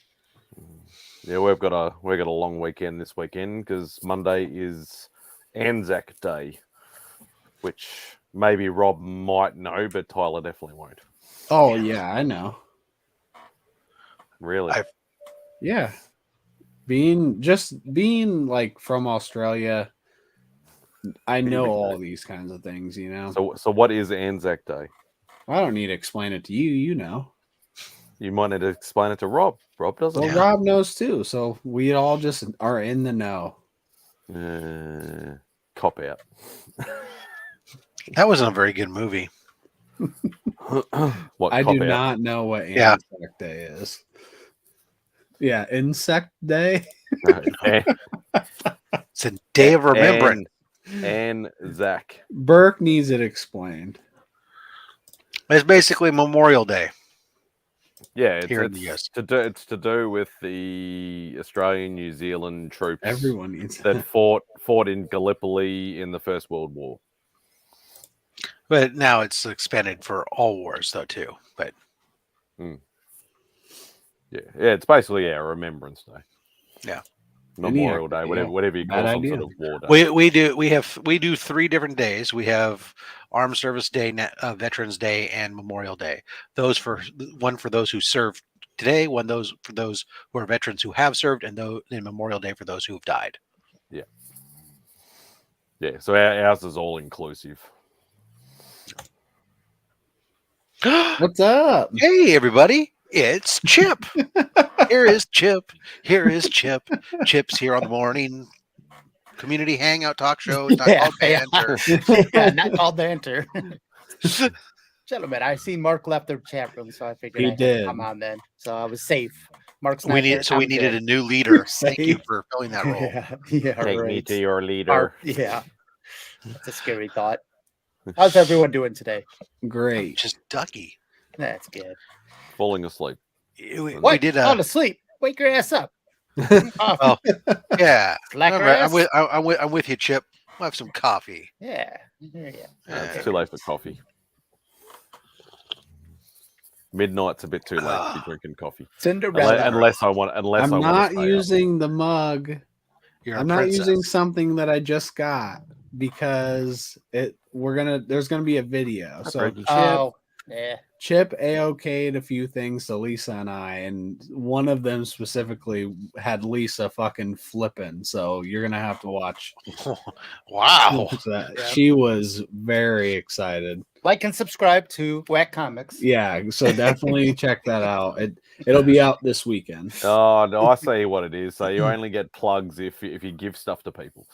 Yeah, we've got a long weekend this weekend because Monday is Anzac Day, which maybe Rob might know, but Tyler definitely won't. Oh yeah, I know. Really? Yeah. Being like from Australia, I know all these kinds of things, So what is Anzac Day? I don't need to explain it to you, you know. You might need to explain it to Rob. Rob doesn't. Well, Rob knows too, so we all just are in the know. Cop out. That wasn't a very good movie. What? I do out? not know what Anzac Day is. Yeah, Insect Day. It's a day of remembrance. And Zach Burke needs it explained. It's basically Memorial Day. Yeah, Here in the US. it's to do with the Australian New Zealand troops Everyone needs that fought in Gallipoli in the First World War. But now it's expanded for all wars, though, too. But yeah, it's basically Remembrance Day. Yeah. Memorial Day, whatever you call Bad some idea. sort of war day. we do 3 different days. We have Armed Service Day, Veterans Day, and Memorial Day. One for those who served today, one for those who are veterans who have served, and Memorial Day for those who have died. Yeah. So ours is all inclusive. What's up? Hey, everybody. It's Chip. Here is Chip. Chip's here on the morning community hangout talk show. It's not called banter. Yeah, not called banter. Gentlemen, I see Mark left the chat room, so I figured He I had to did. come on then. So I was safe. Mark's not We there. needed a new leader. Thank you for filling that role. Yeah, Take me right. to your leader. Yeah, that's a scary thought. How's everyone doing today? Great. Just Ducky. That's good. Falling asleep. We did Fall asleep. Wake your ass up. Oh, yeah. Slack All your right, ass. I'm with you, Chip. We'll have some coffee. Yeah. There you go. It's too late for coffee. Midnight's a bit too late to be drinking coffee. Cinderella. Unless I want. I'm not using the mug. You're I'm a not princess. using something that I just got because there's gonna be a video. So Chip AOK'd a few things to Lisa and I, and one of them specifically had Lisa fucking flipping. So you're gonna have to watch. Wow. That. Yeah. She was very excited. Like and subscribe to Whack Comics. Yeah, so definitely check that out. It'll be out this weekend. Oh no, I see what it is. So you only get plugs if you give stuff to people.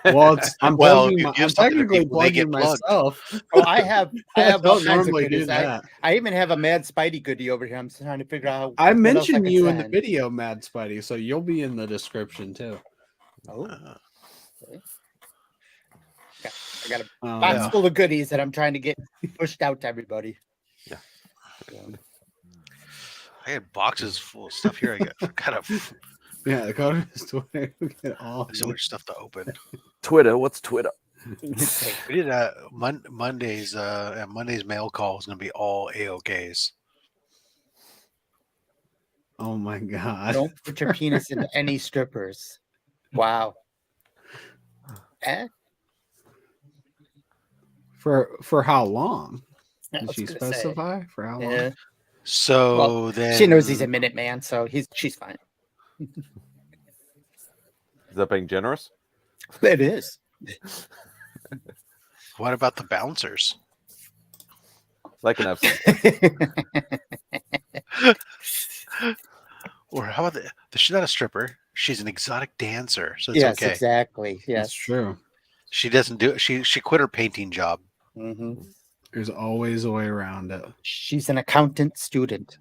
Well, I'm you give something to technically people, they plugging get plugged. myself. Oh, I have all don't kinds of normally do goodies. that. I even have a Mad Spidey goodie over here. I'm trying to figure out. I what else mentioned can you in the send. video, Mad Spidey, so you'll be in the description too. Oh, okay. I got a Um, box full of goodies that I'm trying to get pushed out to everybody. Yeah. I had boxes full of stuff here. I got yeah, go to his Twitter. Get all so much stuff to open. Twitter, what's Twitter? We did Monday's mail call is going to be all AOKs. Oh my god! Don't put your penis into any strippers. Wow. Eh? For how long? I Did was she gonna say. specify for how long? Yeah. So Well, then She knows he's a minute man, so she's fine. Is that being generous? It is. What about the bouncers? They can have some. Or how about she's not a stripper. She's an exotic dancer, so it's Yes, okay. exactly. That's Yes. true. She doesn't do. She quit her painting job. hmm There's always a way around it. She's an accountant student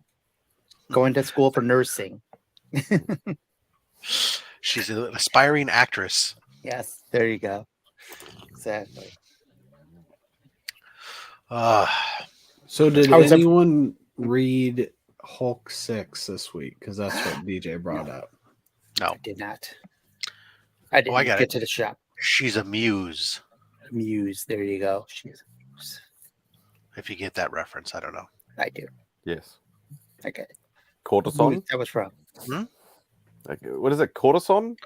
going to school for nursing. She's an aspiring actress. Yes, there you go. Exactly. So did How is it- anyone read Hulk 6 this week? Because that's what DJ brought up. I did not. I didn't I got get it. to the shop. She's a muse. Muse. There you go. She's a muse. If you get that reference, I don't know. I do. Yes. I get it. Cortisone? That was from. Like, what is it? Cortisone?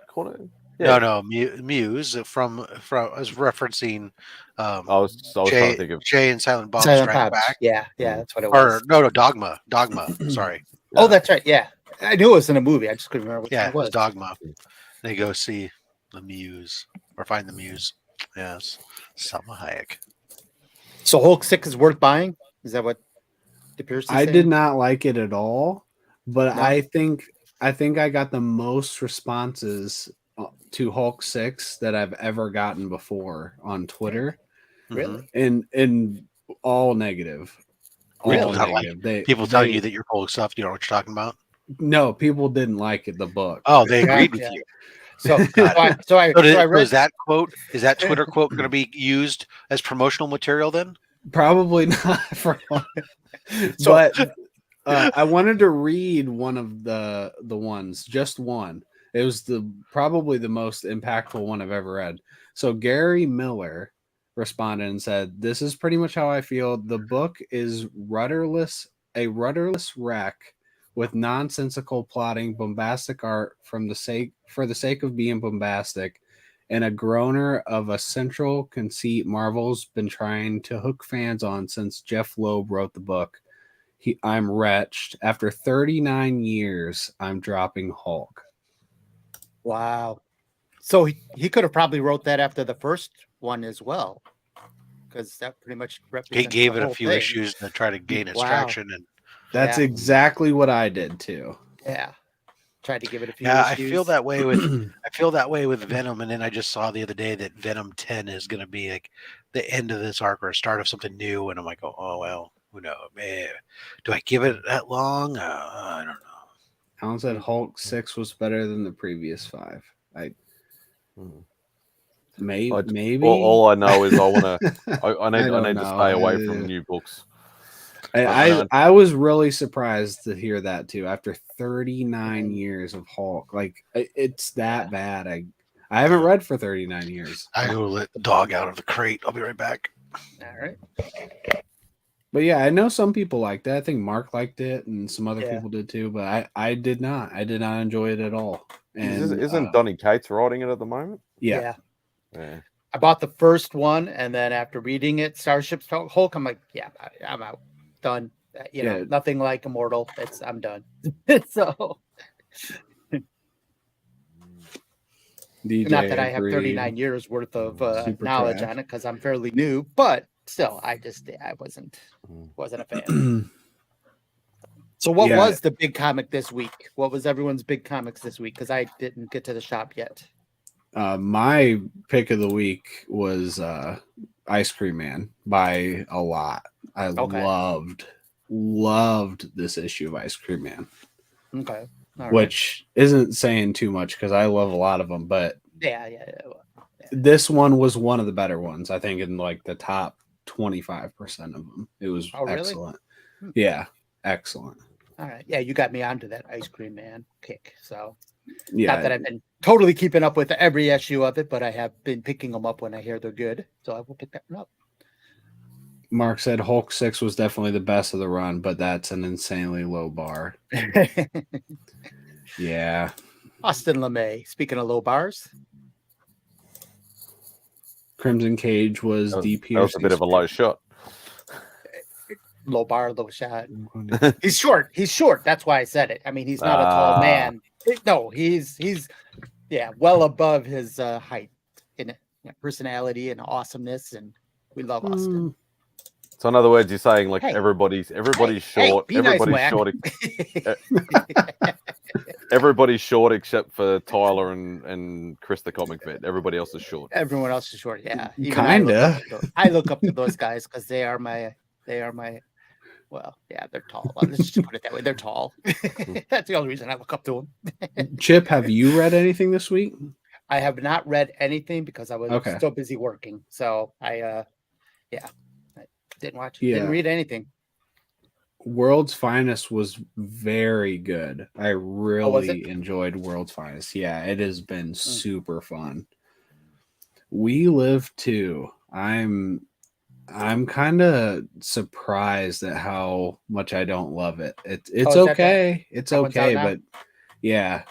Yeah. No, Muse from was referencing I was trying Jay, to think of. Jay and Silent Bob Silent Strike Pops. Back. Yeah, that's what it Or was. no, Dogma. Sorry. Oh, that's right. Yeah. I knew it was in a movie. I just couldn't remember what Yeah, it it was was. Dogma. They go see the Muse or find the Muse. Yes, Salma Hayek. So Hulk 6 is worth buying? Is that what appears to I say? did not like it at all, but No? I think I got the most responses to Hulk 6 that I've ever gotten before on Twitter, Really? and all negative. All Really? Not like negative. People telling you that you're full of stuff. You know what you're talking about? No, people didn't like it, the book. Oh, they agreed Yeah. with you. So I So read is that quote? Is that Twitter quote going to be used as promotional material then? Probably not for long. So- But I wanted to read one of the ones, just one. It was probably the most impactful one I've ever read. So Gary Miller responded and said, "This is pretty much how I feel. The book is a rudderless wreck with nonsensical plotting, bombastic art for the sake of being bombastic, and a groaner of a central conceit Marvel's been trying to hook fans on since Jeff Loeb wrote the book. I'm wretched. After 39 years, I'm dropping Hulk." Wow. So he could have probably wrote that after the first one as well, because that pretty much He represents gave the it a whole few thing. issues to try to gain its Wow. traction, and That's Yeah. exactly what I did too. Yeah. Tried to give it a few yeah, I issues. feel that way with Venom, and then I just saw the other day that Venom 10 is going to be like the end of this arc or a start of something new, and I'm like, oh well, who knows? Man, do I give it that long? I don't know. Alan said Hulk 6 was better than the previous 5. Maybe. All I know is I need don't to know. stay away from new books. I was really surprised to hear that too. After 39 years of Hulk, like it's that bad. I haven't read for 39 years. I go let the dog out of the crate. I'll be right back. All right. But yeah, I know some people liked it. I think Mark liked it, and some other Yeah. people did too. But I did not. I did not enjoy it at all. And Isn't Donny Cates writing it at the moment? Yeah. Yeah. I bought the first one, and then after reading it, Starship Hulk, I'm like, yeah, I'm out. Done. You know, Yeah. nothing like Immortal. I'm done. So DJ not that I have agreed. 39 years worth of Super knowledge trash. on it because I'm fairly new, but still, I wasn't a fan. So what Yeah. was the big comic this week? What was everyone's big comics this week? Because I didn't get to the shop yet. My pick of the week was Ice Cream Man by a lot. I loved this issue of Ice Cream Man, Okay. All right. which isn't saying too much because I love a lot of them, but Yeah. this one was one of the better ones. I think in like the top 25% of them. It was Oh, really? excellent. Yeah, excellent. All right. Yeah, you got me onto that Ice Cream Man kick. So Yeah, not that I've been totally keeping up with every issue of it, but I have been picking them up when I hear they're good. So I will pick that one up. Mark said Hulk 6 was definitely the best of the run, but that's an insanely low bar. Yeah. Austin LeMay. Speaking of low bars, Crimson Cage was DP. That was a bit of a low shot. low bar, low shot. He's short. He's short. That's why I said it. I mean, he's not a tall man. No, he's well above his height in personality and awesomeness, and we love Austin. So in other words, you're saying like Hey. everybody's Hey, short. be nice, Everybody's Whack. short. Everybody's short except for Tyler and Chris the comic vet. Everybody else is short. Everyone else is short. Yeah, even Kinda. I look up to those guys because they are my. Well, yeah, they're tall. Let's just put it that way. They're tall. That's the only reason I look up to them. Chip, have you read anything this week? I have not read anything because I was Okay. still busy working. So I didn't watch. Yeah. Didn't read anything. World's Finest was very good. I really it? enjoyed World's Finest. Yeah, it has been super fun. We Live Too. I'm kind of surprised at how much I don't love it. It's is that okay. It's that one's out okay, now? but yeah,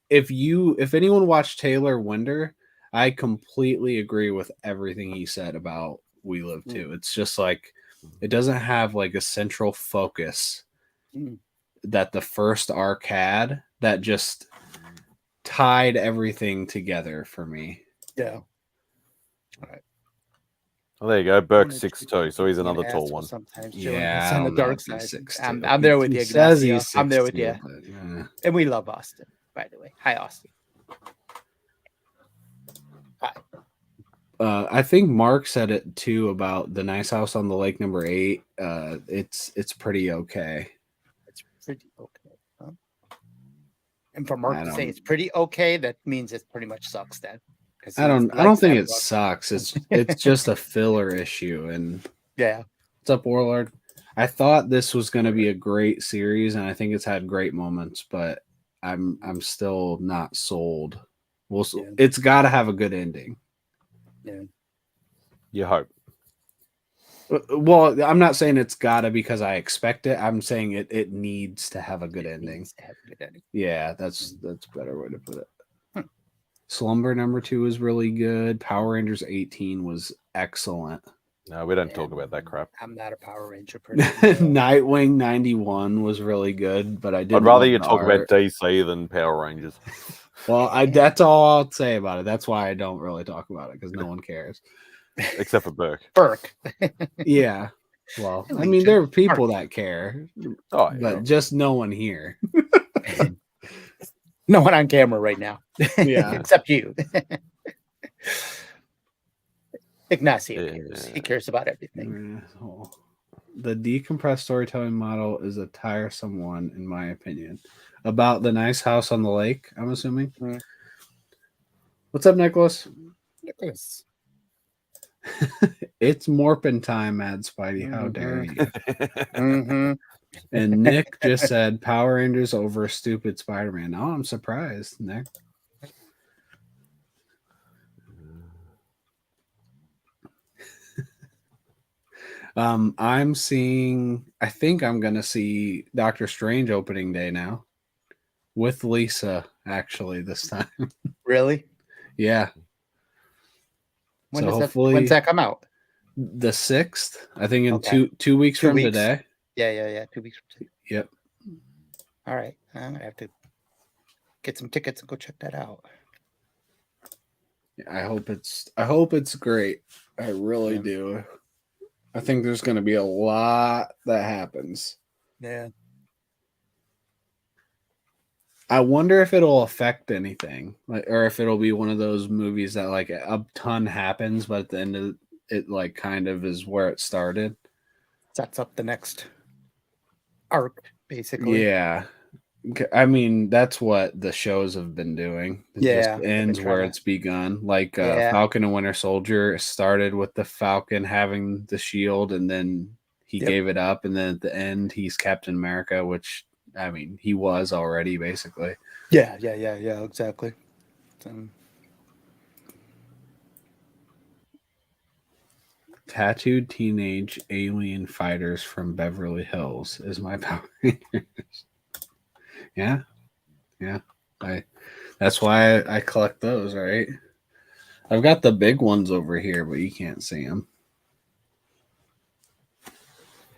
if anyone watched Taylor Winder, I completely agree with everything he said about We Live Too. It's just like it doesn't have like a central focus that the first arc had that just tied everything together for me. Yeah. All right. Well, there you go. Burke's 6'2", so he's another tall one. Sometimes Yeah, it's I on the don't know dark if he's side. 6'2". I'm there with you. He says Ignacio. he's I'm there with 6'2", you. but, yeah. And we love Austin, by the way. Hi, Austin. Hi. I think Mark said it too about the Nice House on the Lake #8. It's pretty okay. It's pretty okay. Huh? And for Mark I to say don't- it's pretty okay, that means it pretty much sucks then. 'Cause I don't he likes think that it book. sucks. It's just a filler issue, and Yeah. What's up, Warlord? I thought this was going to be a great series, and I think it's had great moments, but I'm still not sold. Well, Yeah. it's got to have a good ending. Yeah. You hope. Well, I'm not saying it's got to because I expect it. I'm saying it needs to have a good ending. Needs to have a good ending. Yeah, that's a better way to put it. Hmm. Slumber number 2 is really good. Power Rangers 18 was excellent. No, we don't Yeah. talk about that crap. I'm not a Power Ranger person. Nightwing 91 was really good, but I didn't. I'd rather love you the talk about art. DC than Power Rangers. Well, that's all I'll say about it. That's why I don't really talk about it because no one cares. Except for Burke. Burke. Yeah. Well, I mean, Legion. there are people that care, Oh, but yeah. just no one here. No one on camera right now. Yeah. Except you. Ignacio Yeah. cares. He cares about everything. The decompressed storytelling model is a tiresome one, in my opinion. About the nice house on the lake, I'm assuming. Mhm. What's up, Nicholas? Nicholas. It's morphin' time, Mad Spidey. How dare you? Mm-hmm. And Nick just said Power Rangers over stupid Spider-Man. Oh, I'm surprised, Nick. I think I'm gonna see Doctor Strange opening day now with Lisa, actually, this time. Really? Yeah. When So does that? hopefully When's that come out? the 6th, I think in Okay. two weeks 2 from weeks. today. Yeah. 2 weeks from today. Yep. All right. I'm gonna have to get some tickets and go check that out. I hope it's great. I really do. I think there's gonna be a lot that happens. Yeah. I wonder if it'll affect anything, or if it'll be one of those movies that like a ton happens, but at the end of it, like kind of is where it started. Sets up the next arc, basically. Yeah, I mean that's what the shows have been doing. It Yeah, just ends they've been where trying it's begun. Like Yeah. Falcon and Winter Soldier started with the Falcon having the shield, and then he Yep. gave it up, and then at the end he's Captain America, which I mean he was already basically. Yeah, exactly. Tattooed teenage alien fighters from Beverly Hills is my Power Rangers. Yeah. That's why I collect those, right? I've got the big ones over here, but you can't see them.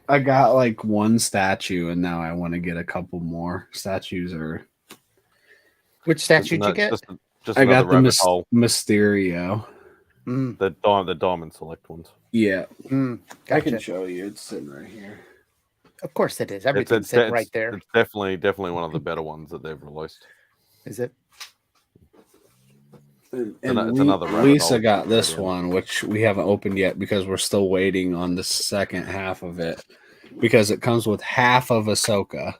I got like one statue, and now I want to get a couple more statues. Or Which statue did you get? Just I got another the rabbit hole. Mysterio. The diamond select ones. Yeah, I Gotcha. can show you. It's sitting right here. Of course it is. Everything's sitting right there. It's definitely one of the better ones that they've released. Is it? And it's another rabbit Lisa hole. got this one, which we haven't opened yet because we're still waiting on the second half of it, because it comes with half of Ahsoka.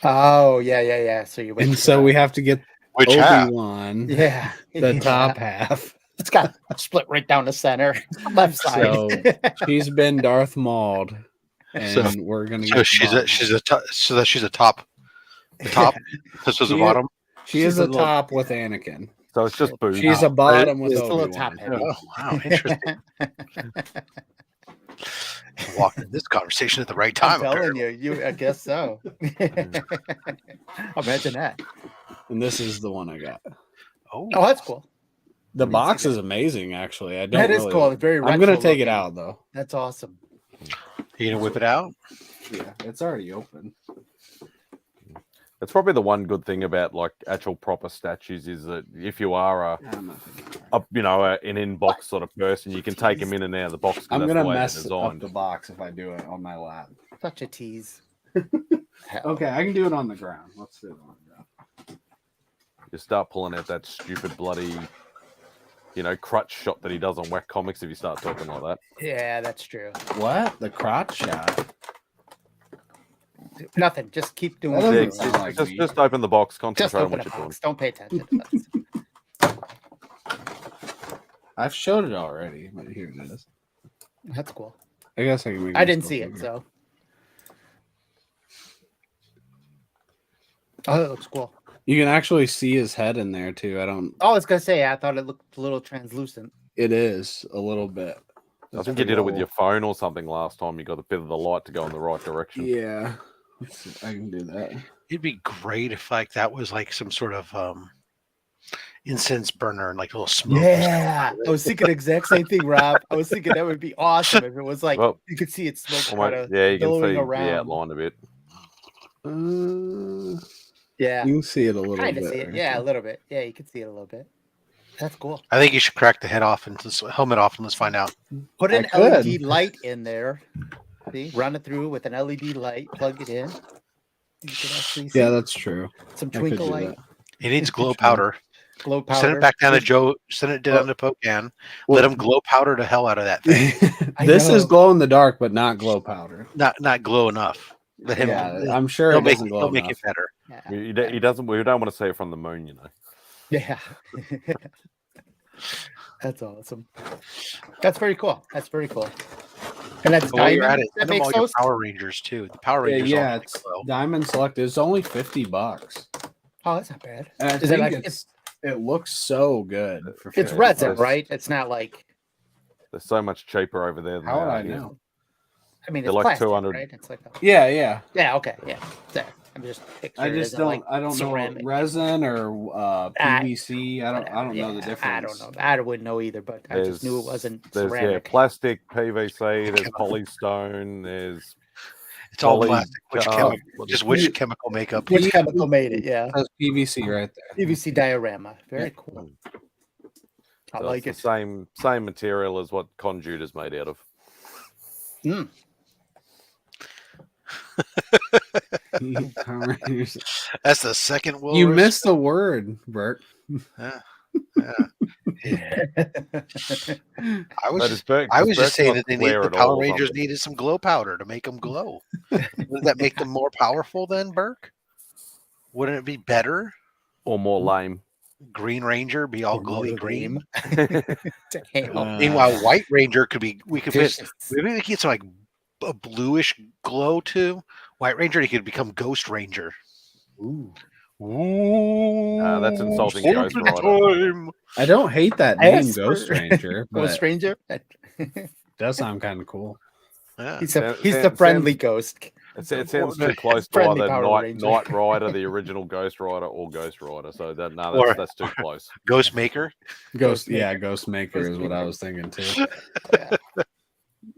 Oh, yeah. So you went And to so the- we have to get Which half? Obi-Wan, Yeah. the Yeah. top half. It's got split right down the center, left side. So she's been Darth Mauled, and So- we're gonna So get she's a top. So that she's a top. The top. This was the She- bottom. she she's is a a little- top with Anakin. So it's just boobs. She's a bottom with It's still a Obi-Wan. top heavy. Oh, wow, interesting. Walked in this conversation at the right time. I'm telling apparently. you, I guess so. Imagine that. And this is the one I got. Oh, Oh, that's cool. The me box see is amazing, actually. I don't. That is really- cool. It's very. I'm gonna retro take it looking. out though. That's awesome. you gonna whip it out? Yeah, it's already open. It's probably the one good thing about like actual proper statues is that if you are an inbox sort of person, you can take them in and out of the box. 'cause I'm that's gonna the way they're mess up designed. the box if I do it on my lap. Such a tease. Hell. Okay, I can do it on the ground. Let's do it on the ground. You start pulling out that stupid bloody, crutch shot that he does on whack comics. If you start talking like that, Yeah, that's true. What? The crotch shot? Nothing. Just keep doing That doesn't it. sound like me. just open the box, Just concentrate on open what a you're doing. box. Don't pay attention to us. I've showed it already, but here it is. That's cool. I guess I can make I didn't myself see it, bigger. so. Oh, it looks cool. You can actually see his head in there too. Oh, I was gonna say, I thought it looked a little translucent. It is a little bit. I think you did it with your phone or something last time. You got a bit of the light to go in the right direction. Yeah, I can do that. It'd be great if like that was like some sort of incense burner and like a little smoke. Yeah, I was thinking the exact same thing, Rob. I was thinking that would be awesome if it was like Well, you could see it smoke Almost, kind of yeah, you can billowing see around. the outline a bit. Yeah, You can see it a little kind bit. of see it. right Yeah, there. a little bit. Yeah, you can see it a little bit. That's cool. I think you should crack the head off and helmet off and let's find out. Put I an could. LED light in there. See, run it through with an LED light. Plug it in. You can actually see Yeah, that's true. some I could twinkle do light, that. It needs glow powder. glow powder. Send it back down to Joe. Send it down to Pocan. Let him glow powder the hell out of that thing. This is know. glow in the dark, but not glow powder. Not glow enough. Let him. Yeah, I'm sure He'll it make, doesn't glow he'll make enough. it better. Yeah. He doesn't. We don't want to see it from the moon, you know. Yeah. That's awesome. That's very cool. That's very cool. And that's But while you're at diamond it, that send them makes all your those. Power Rangers too. The Power Rangers. Yeah, all it's glow. Diamond Select. It's only $50, Oh, that's not bad. and I Is it think like it looks so good. For it's $50. resin, right? It's not like They're so much cheaper over there. Than How would they are I here. know? I mean They're it's like plastic, 200. right? It's like Yeah. yeah, okay, yeah. There. I'm just picturing I it just as don't. like I don't ceramic. know resin or PVC. I don't know the Yeah, difference. I don't know. I wouldn't know either, but I just knew it wasn't There's ceramic. plastic, PVC. There's polystone. There's It's all poly- plastic. Which chemical? Just which chemical makeup? Which chemical made it? Yeah. That's PVC right there. PVC diorama. Very cool. I So like it's it. the same material as what conduit is made out of. Mm. That's the second Will. You missed the word, Bert. Yeah. I was But just, Bert- I was Bert just saying wants that to they need, wear the it all Power or Rangers something. needed some glow powder to make them glow. Wouldn't that make them more powerful then, Burke? Wouldn't it be better? Or more lame. Green Ranger be all glowy green. Damn. Meanwhile, White Ranger could be. We could Fish. maybe we could get some like a bluish glow too. White Ranger, he could become Ghost Ranger. Ooh. Ooh, That's insulting Ghost something Rider. time. I don't hate that name, Esper. Ghost Ranger, but Ghost Ranger. it does sound kind of cool. Yeah. He's Sound- the sound- friendly ghost. It sounds too close to Friendly either Power Ranger. Knight Rider, the original Ghost Rider, or Ghost Rider. So Or- that's too close. Ghost Maker. Ghost Maker is what I was thinking too.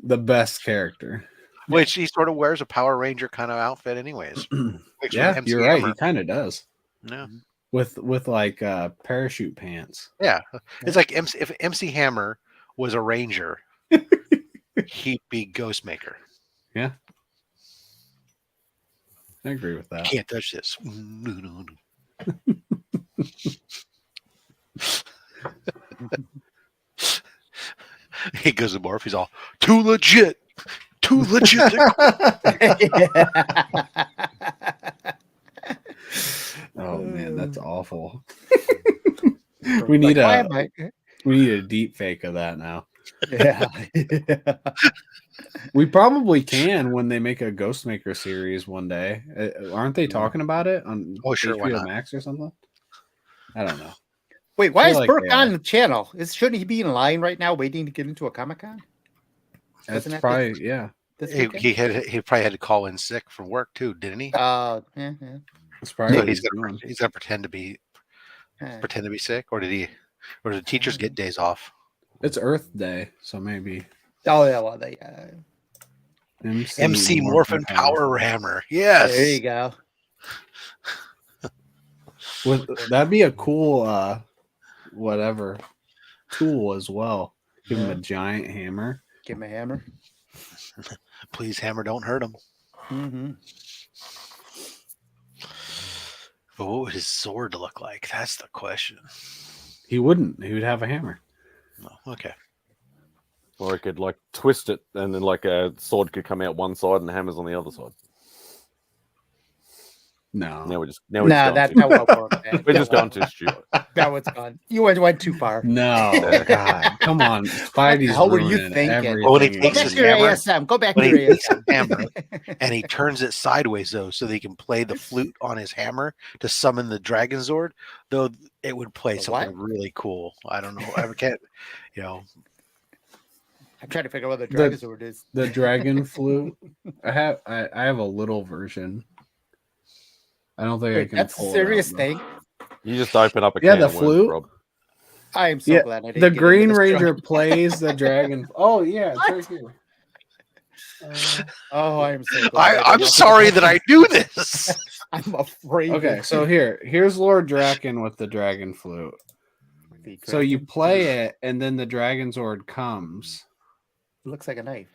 The best character. Which he sort of wears a Power Ranger kind of outfit, anyways. Mixed Yeah, with MC you're right. Hammer. He kind of does. Yeah, With like parachute pants. yeah. It's like if MC Hammer was a Ranger, he'd be Ghost Maker. Yeah. I agree with that. Can't touch this. He goes to Morph. He's all too legit. Too legit. Oh man, that's awful. we need Why a am I- deep fake of that now. Yeah. We probably can when they make a Ghostmaker series one day. Aren't they talking about it on Oh, sure, why HBO not? Max or something? I don't know. Wait, why I is feel like Burke they on are. the channel? Shouldn't he be in line right now waiting to get into a Comic-Con? That's Isn't that probably yeah. This he, weekend? he probably had to call in sick from work too, didn't he? Yeah. That's probably So what he's he's gonna doing. pretend to be Yeah. sick, or did the teachers get days off? It's Earth Day, so maybe Oh yeah, well they. MC Morphin Power Hammer. Yes. There you go. That'd be a cool whatever tool as well. Give him a giant hammer. Give him a hammer. Please, Hammer, don't hurt him. Mm-hmm. But what would his sword look like? That's the question. He wouldn't. He would have a hammer. Oh, okay. Or it could like twist it, and then like a sword could come out one side and the hammer's on the other side. No. Now we're just No, that won't work. Man. we're just going too stupid. That one's gone. You went too far. No, God, come on, Spidey's hell were you ruining thinking? everything. When he Go takes back his to your hammer, ASM. Go back to when your he takes his ASM. hammer and he turns it sideways though, so they can play the flute on his hammer to summon the Dragon Zord. Though it would play The something what? really cool. I don't know. I can't. You know, I'm trying to figure out what the Dragon Sword is. The dragon flute. I have a little version. I don't think I Wait, can that's a pull serious it out, thing. You just open up a Yeah, can the of worms, flute. Rob. I am so Yeah, glad I didn't the get Green into this Ranger joint. plays the dragon. Oh yeah, it's right here. Oh, I am so glad. I'm sorry that I knew this. I'm afraid. Okay, so here's Lord Draken with the dragon flute. So you play it, and then the Dragon Zord comes. It looks like a knife.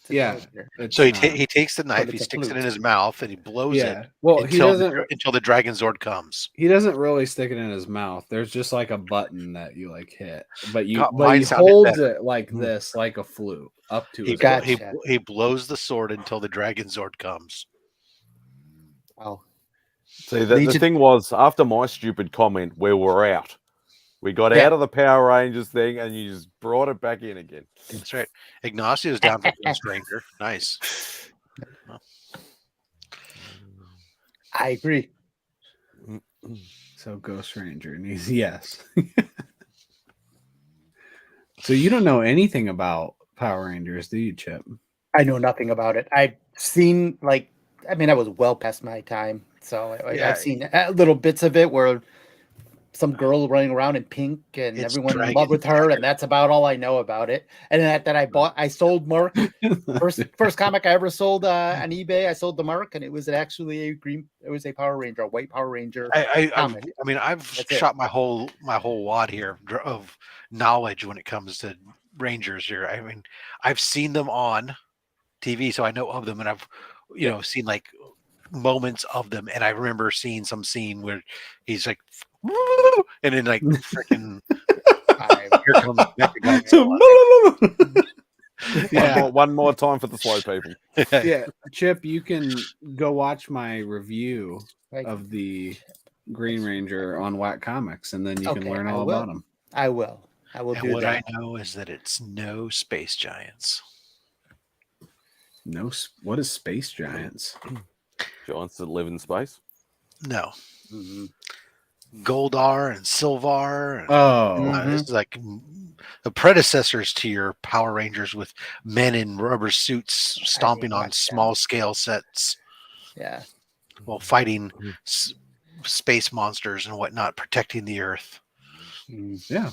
It's a Yeah, character. it's So not. he takes the knife, it's he a sticks it flute. in his mouth, and he blows Yeah. it Well, he doesn't. until the Dragon Zord comes. He doesn't really stick it in his mouth. There's just like a button that you like hit, but God, he mine sounded holds better. it like this, like a flute, up to He, his blo- mouth. he Gotcha. he blows the sword until the Dragon Zord comes. Wow. See, the Legion- thing was, after my stupid comment, where we're out, we got Yeah. out of the Power Rangers thing, and you just brought it back in again. That's right. Ignacio's down for Ghost Ranger. Nice. I agree. So Ghost Ranger needs yes. So you don't know anything about Power Rangers, do you, Chip? I know nothing about it. I've seen I was well past my time, so Yeah. I've seen little bits of it where some girl running around in pink and It's everyone in love with her, and that's about all I know about it. And that I sold Mark. First comic I ever sold on eBay. I sold the Mark, and it was actually a Power Ranger, a white Power Ranger. I've comic. I've That's it. shot my whole wad here of knowledge when it comes to Rangers here. I mean, I've seen them on TV, so I know of them, and I've seen like moments of them, and I remember seeing some scene where he's like, and then like freaking here comes Yeah. One more time for the slow people. Yeah, Chip, you can go watch my review Like, of the Green Ranger on Whack Comics, and then you can Okay, learn I all will. about him. I will And do what that. I know is that it's no space giants. No, what is Space Giants? Giants that live in space. No. Mm-hmm. Goldar and Silvar. And, Oh, this is like the predecessors to your Power Rangers with men in rubber suits stomping on watch that. small scale sets Yeah. while fighting space monsters and whatnot, protecting the Earth. yeah,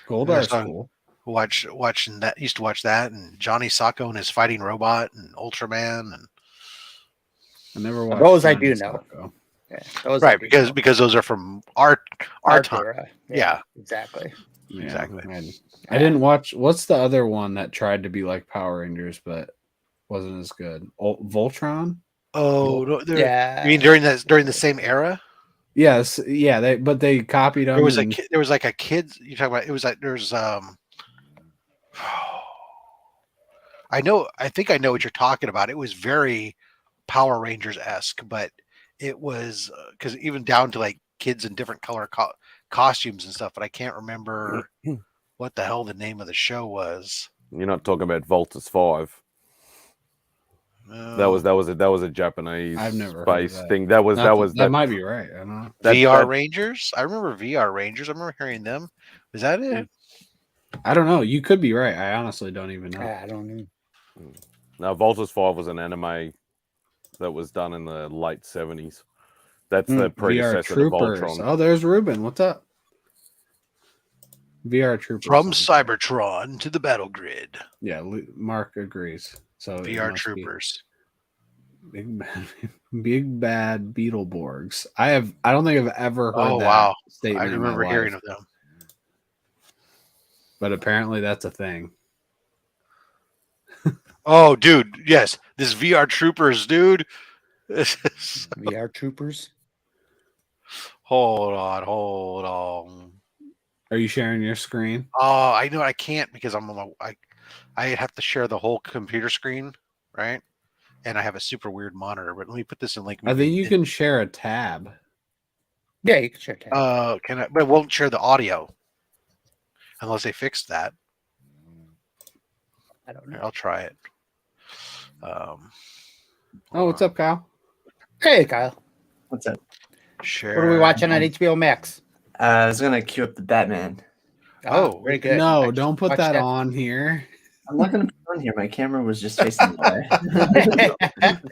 Goldar's That's cool. Watching that, used to watch that, and Johnny Sacco and his fighting robot and Ultraman, and I never watched Those I Johnny do know. Sacco. Yeah. Those I right do know. because those are from our time. era. Yeah. Exactly. Yeah, Exactly. I didn't watch. What's the other one that tried to be like Power Rangers but wasn't as good? Voltron. Oh, no, Yeah. I mean during the same era. Yes, yeah. They copied them. There was there was like a kids. You talk about it was like there's I think I know what you're talking about. It was very Power Rangers esque, but it was because even down to like kids in different color costumes and stuff. But I can't remember what the hell the name of the show was. You're not talking about Voltus 5. That was a Japanese I've never heard of space that. thing. That might be right. I don't know. VR Rangers. I remember VR Rangers. I remember hearing them. Was that it? I don't know. You could be right. I honestly don't even know. I don't know. No, Voltus 5 was an anime that was done in the late 70s. That's the VR predecessor to Troopers. Voltron. Oh, there's Ruben. What's up? VR Troopers. From Cybertron to the battle grid. Yeah, Mark agrees. So it VR must be Troopers. big bad Beetleborgs. I don't think I've ever heard Oh that wow! statement. I remember in my hearing life, of them. but apparently that's a thing. Oh, dude, yes, this VR Troopers, dude. VR Troopers. Hold on. Are you sharing your screen? Oh, I know I can't because I'm on I have to share the whole computer screen, right? And I have a super weird monitor. But let me put this in link. I think you can share a tab. Yeah, you can share tab. Can I? But it won't share the audio unless they fix that. I don't Here, know. I'll try it. Oh, what's up, Kyle? Hey, Kyle. What's up? Share. What are we watching on HBO Max? I was gonna queue up the Batman. Oh, very good. No, I don't put watched that on here. I'm not gonna put it on here. My camera was just facing the way.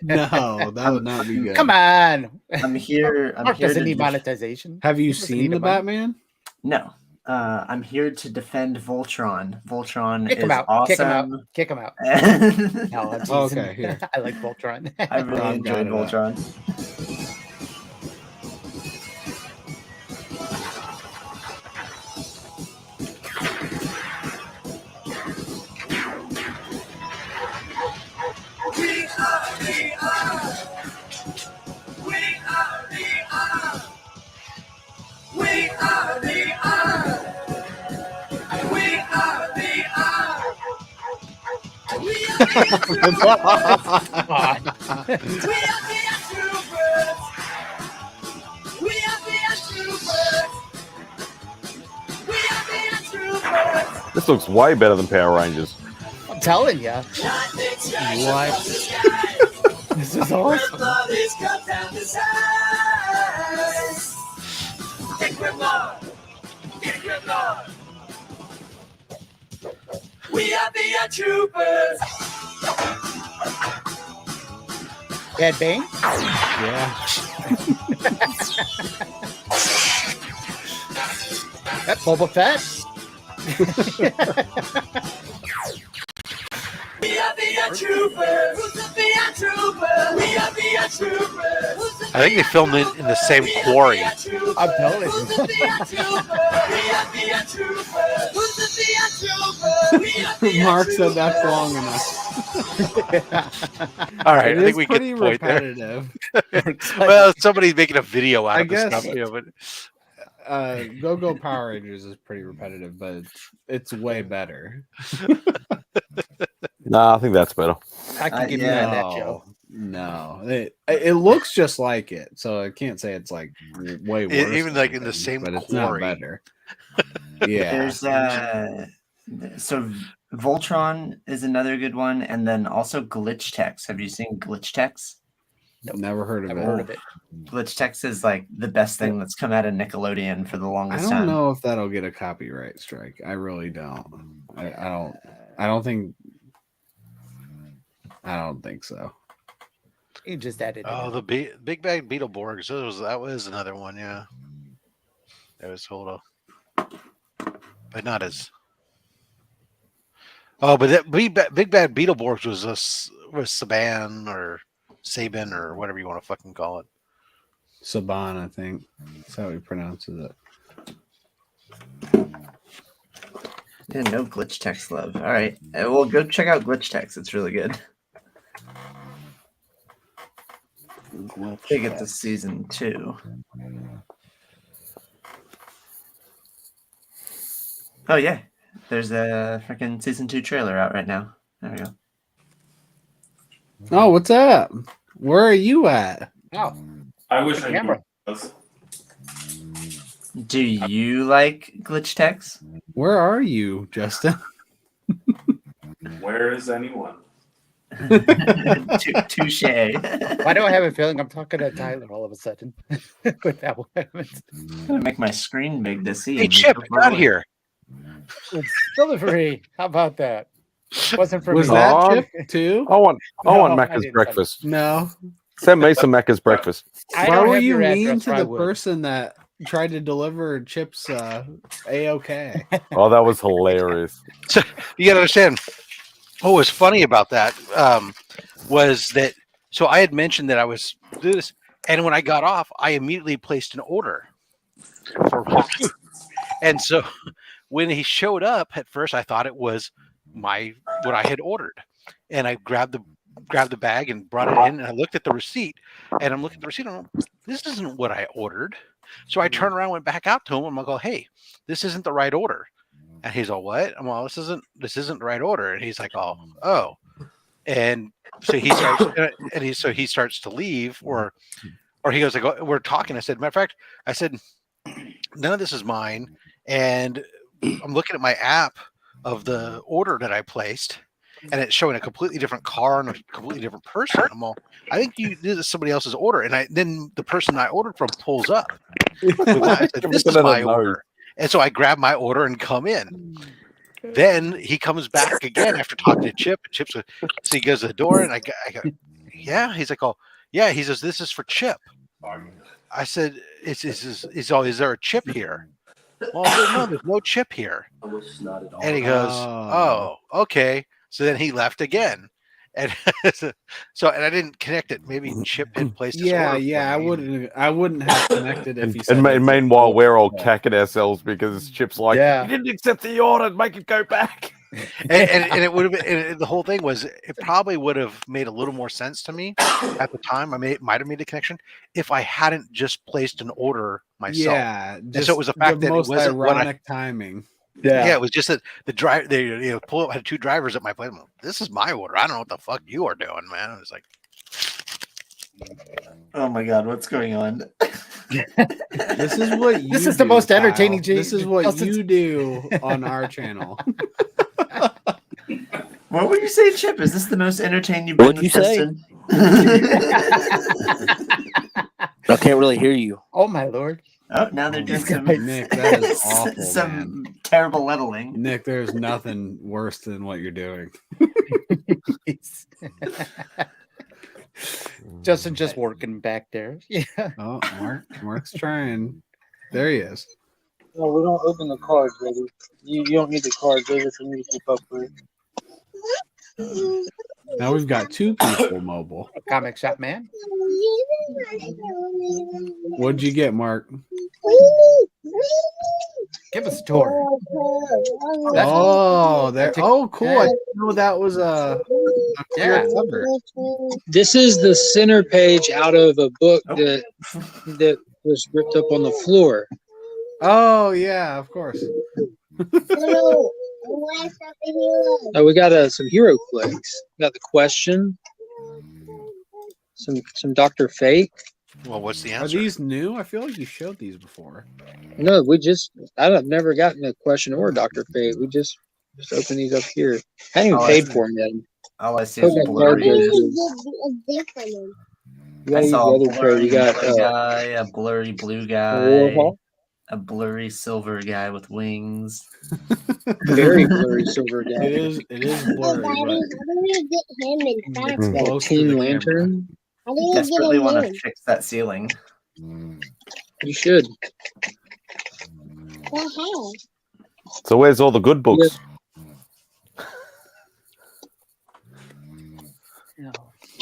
No, that would not be good. Come on. I'm here. I'm Mark here doesn't to need monetization. Have you He doesn't seen need the money. Batman? No. I'm here to defend Voltron. Voltron Kick is him out. awesome. Kick him out. I No, I'm teasing. Okay, here. I like Voltron. really I've enjoyed got it up. Voltron. This looks way better than Power Rangers. I'm telling you. What? This is awesome. We are the troopers. Cad Bane? Yeah. That Boba Fett? We are the troopers. Who's the troopers? We are the troopers. I think they filmed it in the same quarry. I'm telling you. Mark said that's long enough. All right, It I think is we get pretty the point there. repetitive. Well, somebody's making a video out I of this guess- stuff. You know, but Go Power Rangers is pretty repetitive, but it's way better. Nah, I think that's better. I can give you that, Joe. No, it looks just like it, so I can't say it's like way worse. Even than like in the things, same but it's quarry. not better. Yeah, There's so Voltron is another good one, and then also Glitch Text. Have you seen Glitch Text? never heard of Never it. heard of it. Glitch Text is like the best thing that's come out of Nickelodeon for the I longest don't time. know if that'll get a copyright strike. I really don't. I don't think. I don't think so. You just added it. oh, the Big Bad Beetleborgs. That was another one. Yeah, that was hold up, but not as. Oh, but that Big Bad Beetleborgs was Saban or Saban or whatever you want to fucking call it. Saban, I think that's how he pronounces it. Yeah, no Glitch Text love. All right, well, go check out Glitch Text. It's really good. I think it's season 2. Oh yeah, there's a freaking season 2 trailer out right now. There we go. Oh, what's up? Where are you at? Oh, I wish the I knew camera. what it was. Do you like Glitch Text? Where are you, Justin? Where is anyone? Touche. Why do I have a feeling I'm talking to Tyler all of a sudden? With that one. I'm gonna make my screen big to see. Hey, him. Chip, get out here. It's delivery. How about that? Wasn't for Was me. that Oh. Chip too? I want No, I Macca's didn't. breakfast. No. Send me some Macca's breakfast. I Why don't were have you your mean address, to or I the would. person that tried to deliver Chip's A-OK? Oh, that was hilarious. You gotta understand. What was funny about that was that. So I had mentioned that I was do this, and when I got off, I immediately placed an order for food. And so when he showed up, at first I thought it was what I had ordered, and I grabbed the bag and brought it in, and I looked at the receipt, and I'm looking at the receipt, and I'm like, this isn't what I ordered. So I turned around, went back out to him, and I go, hey, this isn't the right order. And he's all, what? I'm all, this isn't the right order. And he's like, oh. And so he starts, he starts to leave, or or he goes, like, we're talking. I said, matter of fact, I said, none of this is mine. And I'm looking at my app of the order that I placed, and it's showing a completely different car and a completely different person. I'm all, I think this is somebody else's order. And then the person I ordered from pulls up. I said, this is my order. And so I grab my order and come in. Then he comes back again after talking to Chip. And Chip's, so he goes to the door, and I go, yeah. He's like, oh, yeah. He says, this is for Chip. I said, is there a chip here? Well, no, there's no chip here. And he goes, oh, okay. So then he left again. And and I didn't connect it. Maybe Chip had placed his order. Yeah. I wouldn't have connected if he said. And meanwhile, we're all cacking ourselves because Chip's like, you didn't accept the order, make it go back. and it would have been, the whole thing was, it probably would have made a little more sense to me at the time. Might have made a connection if I hadn't just placed an order myself. Yeah, and so it was the fact that it wasn't ironic timing. Yeah, it was just that the driver, they pull up, had two drivers at my place. This is my order. I don't know what the fuck you are doing, man. It was like, oh my god, what's going on? This is what you This is the most entertaining. This is what you do on our channel. What would you say, Chip? Is this the most entertaining you've been? What'd you say? I can't really hear you. Oh my lord! Oh, now they're doing some Nick, that is awful, some man. terrible leveling. Nick, there's nothing worse than what you're doing. Justin just working back there. Yeah. Oh, Mark's trying. There he is. No, we don't open the cards, baby. You don't need the cards. Those are for me to keep up with. Now we've got two people mobile. A comic shop man. What'd you get, Mark? Give us a tour. Oh, cool. I didn't know that was a cover. This is the center page out of a book that was ripped up on the floor. Oh yeah, of course. Oh, we got some hero flicks. We got The Question. Some Dr. Fate. Well, what's the Are answer? these new? I feel like you showed these before. No, I've never gotten The Question or Dr. Fate. We just opened these up here. I haven't even paid for them yet. All I see is blurry. I saw a blurry guy, a blurry blue guy, a blurry silver guy with wings. Very blurry silver guy. It is blurry. How do we get him in faster? Got a Teen Lantern. How do we Desperately get want him to in? fix that ceiling. You should. The So where's all the good books?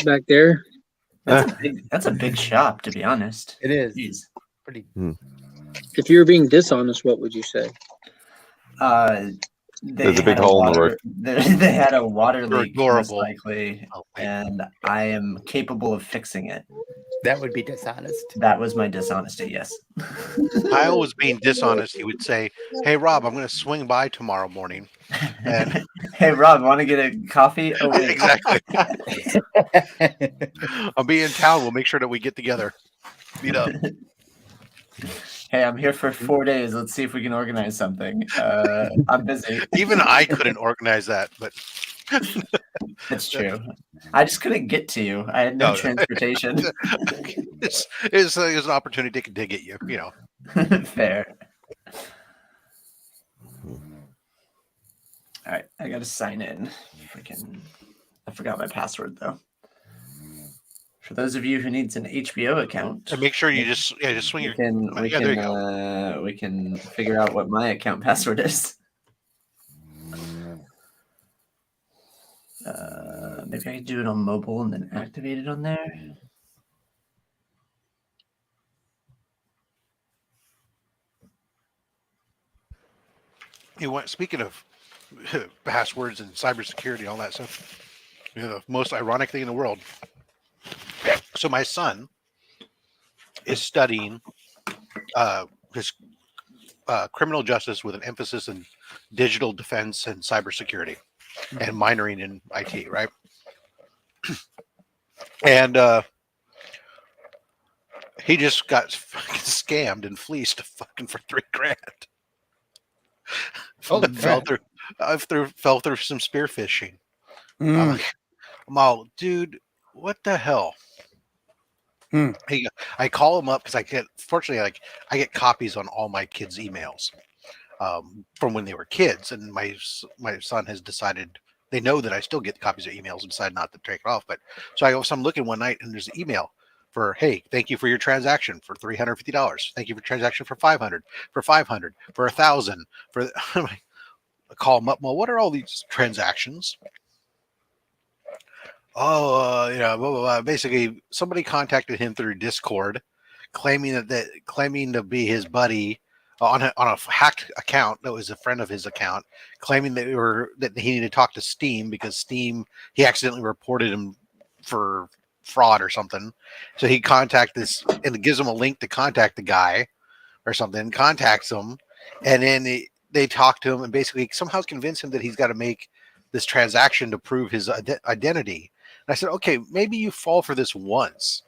Back there. That's a big shop, to be honest. It is. Jeez. Pretty. If you were being dishonest, what would you say? There's a big hole in the roof. They had a water leak, most adorable. likely, and I am capable of fixing it. That would be dishonest. That was my dishonesty, yes. Kyle was being dishonest. He would say, "Hey, Rob, I'm going to swing by tomorrow morning." And Hey, Rob, want to get a coffee? Oh, wait. exactly. I'll be in town. We'll make sure that we get together, meet up. Hey, I'm here for 4 days. Let's see if we can organize something. I'm busy. Even I couldn't organize that, but That's true. I just couldn't get to you. I had no transportation. it's an opportunity to get you. You know, Fair. All right, I gotta sign in. I forgot my password though. For those of you who needs an HBO account, and make sure you just swing your. we can figure out what my account password is. Maybe I can do it on mobile and then activate it on there. Speaking of passwords and cybersecurity, all that stuff, the most ironic thing in the world. So my son is studying his criminal justice with an emphasis in digital defense and cybersecurity, and minoring in IT, right? And He just got fucking scammed and fleeced fucking for $3,000. Holy fell crap. fell through some spearfishing. Mm. I'm all, dude, what the hell? I call him up because fortunately, I get copies on all my kids' emails from when they were kids, and my son has decided they know that I still get copies of emails and decide not to take it off. But so I'm looking one night and there's an email for, hey, thank you for your transaction for $350. Thank you for transaction for $500, for $500, for $1,000. I call him up. Well, what are all these transactions? Oh, blah, blah, blah. Basically, somebody contacted him through Discord, claiming to be his buddy on a hacked account that was a friend of his account, claiming that he needed to talk to Steam because Steam he accidentally reported him for fraud or something. So he contacted this and it gives him a link to contact the guy or something. Contacts him, and then they talk to him and basically somehow convince him that he's got to make this transaction to prove his identity. And I said, okay, maybe you fall for this once.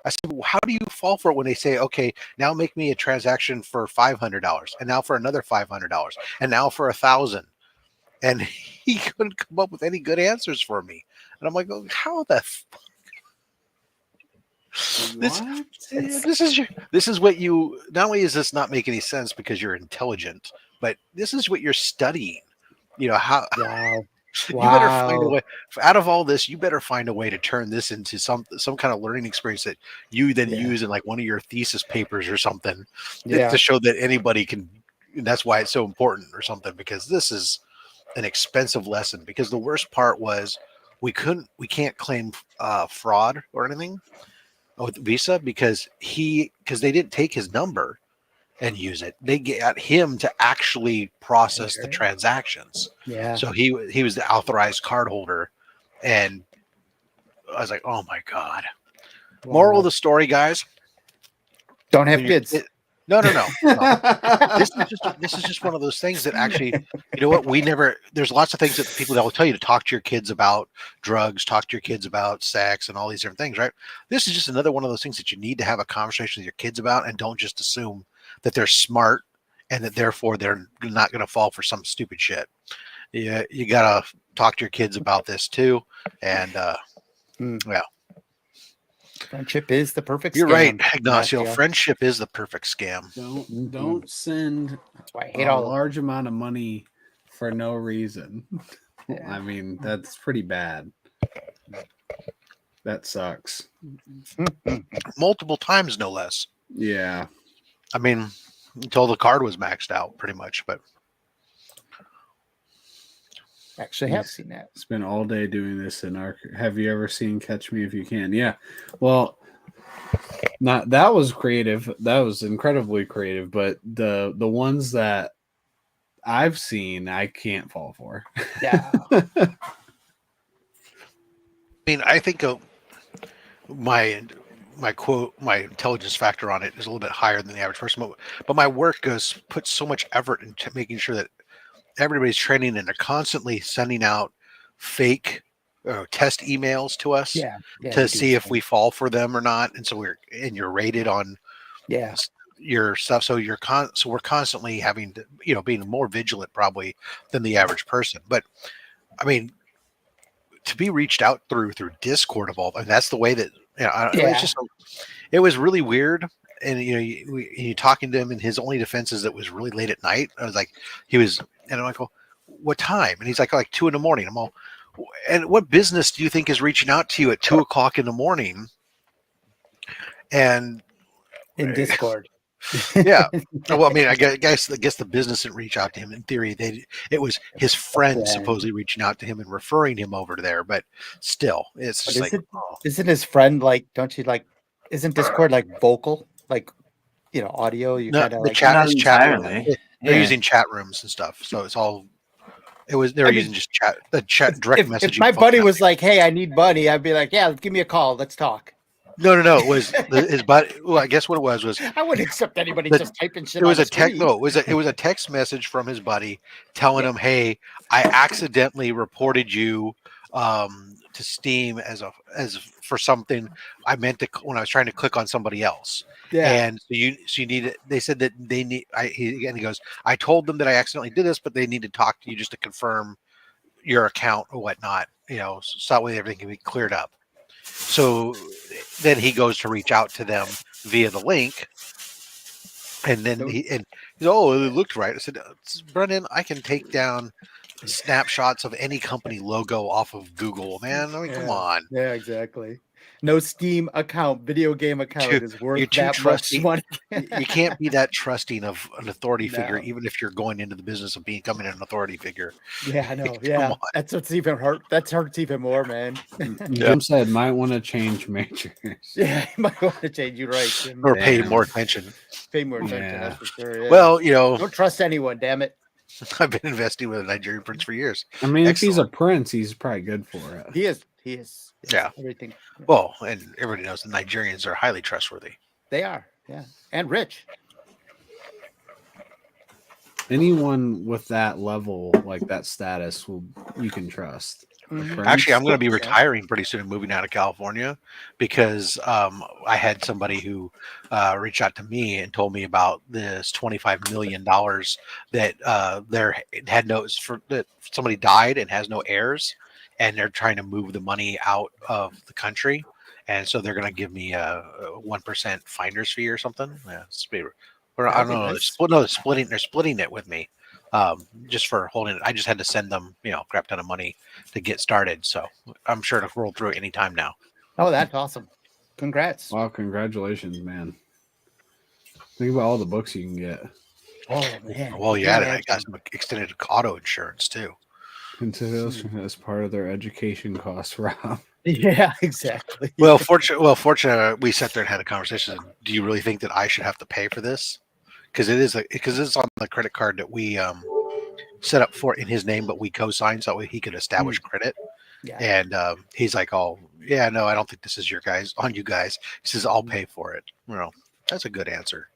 I said, well, how do you fall for it when they say, okay, now make me a transaction for $500 and now for another $500 and now for $1,000? And he couldn't come up with any good answers for me. And I'm like, oh, how the this is what you, not only does this not make any sense because you're intelligent, but this is what you're studying. How you better find a way out of all this. You better find a way to turn this into some kind of learning experience that you then use in like one of your thesis papers or something to show that anybody can. That's why it's so important or something, because this is an expensive lesson. Because the worst part was we can't claim fraud or anything with Visa because they didn't take his number and use it. They got him to actually process the transactions. Yeah. So he was the authorized card holder, and I was like, oh my god. Wow. Moral of the story, guys: don't have kids. No. This is just one of those things that actually, you know what? There's lots of things that people that will tell you to talk to your kids about drugs, talk to your kids about sex, and all these different things, right? This is just another one of those things that you need to have a conversation with your kids about, and don't just assume that they're smart and that therefore they're not going to fall for some stupid shit. Yeah, you gotta talk to your kids about this too, and yeah. Friendship is the perfect. You're scam, right, Ignacio. Friendship is the perfect scam. Don't send a large amount of money for no reason. Yeah. I mean, that's pretty bad. That sucks. Multiple times, no less. Yeah. I mean, until the card was maxed out, pretty much. But actually have seen that. Spent all day doing this in our. Have you ever seen Catch Me If You Can? Yeah. Well, that was creative. That was incredibly creative. But the ones that I've seen, I can't fall for. Yeah. I mean, I think my intelligence factor on it is a little bit higher than the average person, but my work puts so much effort into making sure that everybody's training and they're constantly sending out fake test emails to us to see if we fall for them or not. And so you're rated on your stuff. So we're constantly having to, being more vigilant probably than the average person. But I mean, to be reached out through Discord of all, and that's the way that, it's just, it was really weird. And you talking to him, and his only defense is that it was really late at night. I was like, and I'm like, well, what time? And he's like 2 a.m. I'm all, and what business do you think is reaching out to you at 2 o'clock in the morning? And in Discord. Yeah. Well, I mean, I guess the business didn't reach out to him. In theory, it was his friend supposedly reaching out to him and referring him over to there. But still, it's just isn't his friend like? Don't you like? Isn't Discord like vocal, like audio? You kind of like chat is chat. They're using chat rooms and stuff, so it's all. They were using just chat direct messaging. If my buddy was like, "Hey, I need money," I'd be like, "Yeah, give me a call. Let's talk." No. It was his buddy. Well, I guess what it was I wouldn't accept anybody just typing shit. It was a text. No, it was a text message from his buddy telling him, "Hey, I accidentally reported you to Steam as for something I meant to when I was trying to click on somebody else. Yeah. And so you need it. They said that they need. He goes. I told them that I accidentally did this, but they need to talk to you just to confirm your account or whatnot. So that way everything can be cleared up. So then he goes to reach out to them via the link, and then he's oh, it looked right. I said, Brendan, I can take down snapshots of any company logo off of Google, man. I mean, come on. Yeah, exactly. No Steam account, video game account is worth You're too that trusting. much money. You can't be that trusting of an authority figure, No. even if you're going into the business of becoming an authority figure. Yeah, I know. Come Yeah, on. that's what's even hurt. That hurts even more, man. Jim said might want to change majors. Yeah, you might want to change. You're right, Jim. Or pay more attention. Pay more attention. Yeah. That's for sure. Yeah. Well, don't trust anyone. Damn it. I've been investing with a Nigerian prince for years. I mean, if he's a Excellent. prince, he's probably good for it. He is. He is. Yeah. Everything. Well, and everybody knows the Nigerians are highly trustworthy. They are. Yeah, and rich. Anyone with that level, like that status, you can trust. Actually, I'm going to be retiring pretty soon, moving out of California, because I had somebody who reached out to me and told me about this $25 million that that somebody died and has no heirs, and they're trying to move the money out of the country, and so they're going to give me a 1% finder's fee or something. Yeah, or I don't know. Nice. They're splitting it with me. Just for holding it. I just had to send them, a crap ton of money to get started. So I'm sure to roll through it anytime now. Oh, that's awesome. Congrats. Wow, congratulations, man. Think about all the books you can get. Oh, man. Well, yeah, I got some extended auto insurance too. As part of their education costs, Rob. Yeah, exactly. Well, fortunately, we sat there and had a conversation. Do you really think that I should have to pay for this? Because it's on the credit card that we set up for in his name, but we co-signed so that way he could establish credit. Yeah. And he's like, "Oh, yeah, no, I don't think this is on you guys." He says, "I'll pay for it." That's a good answer.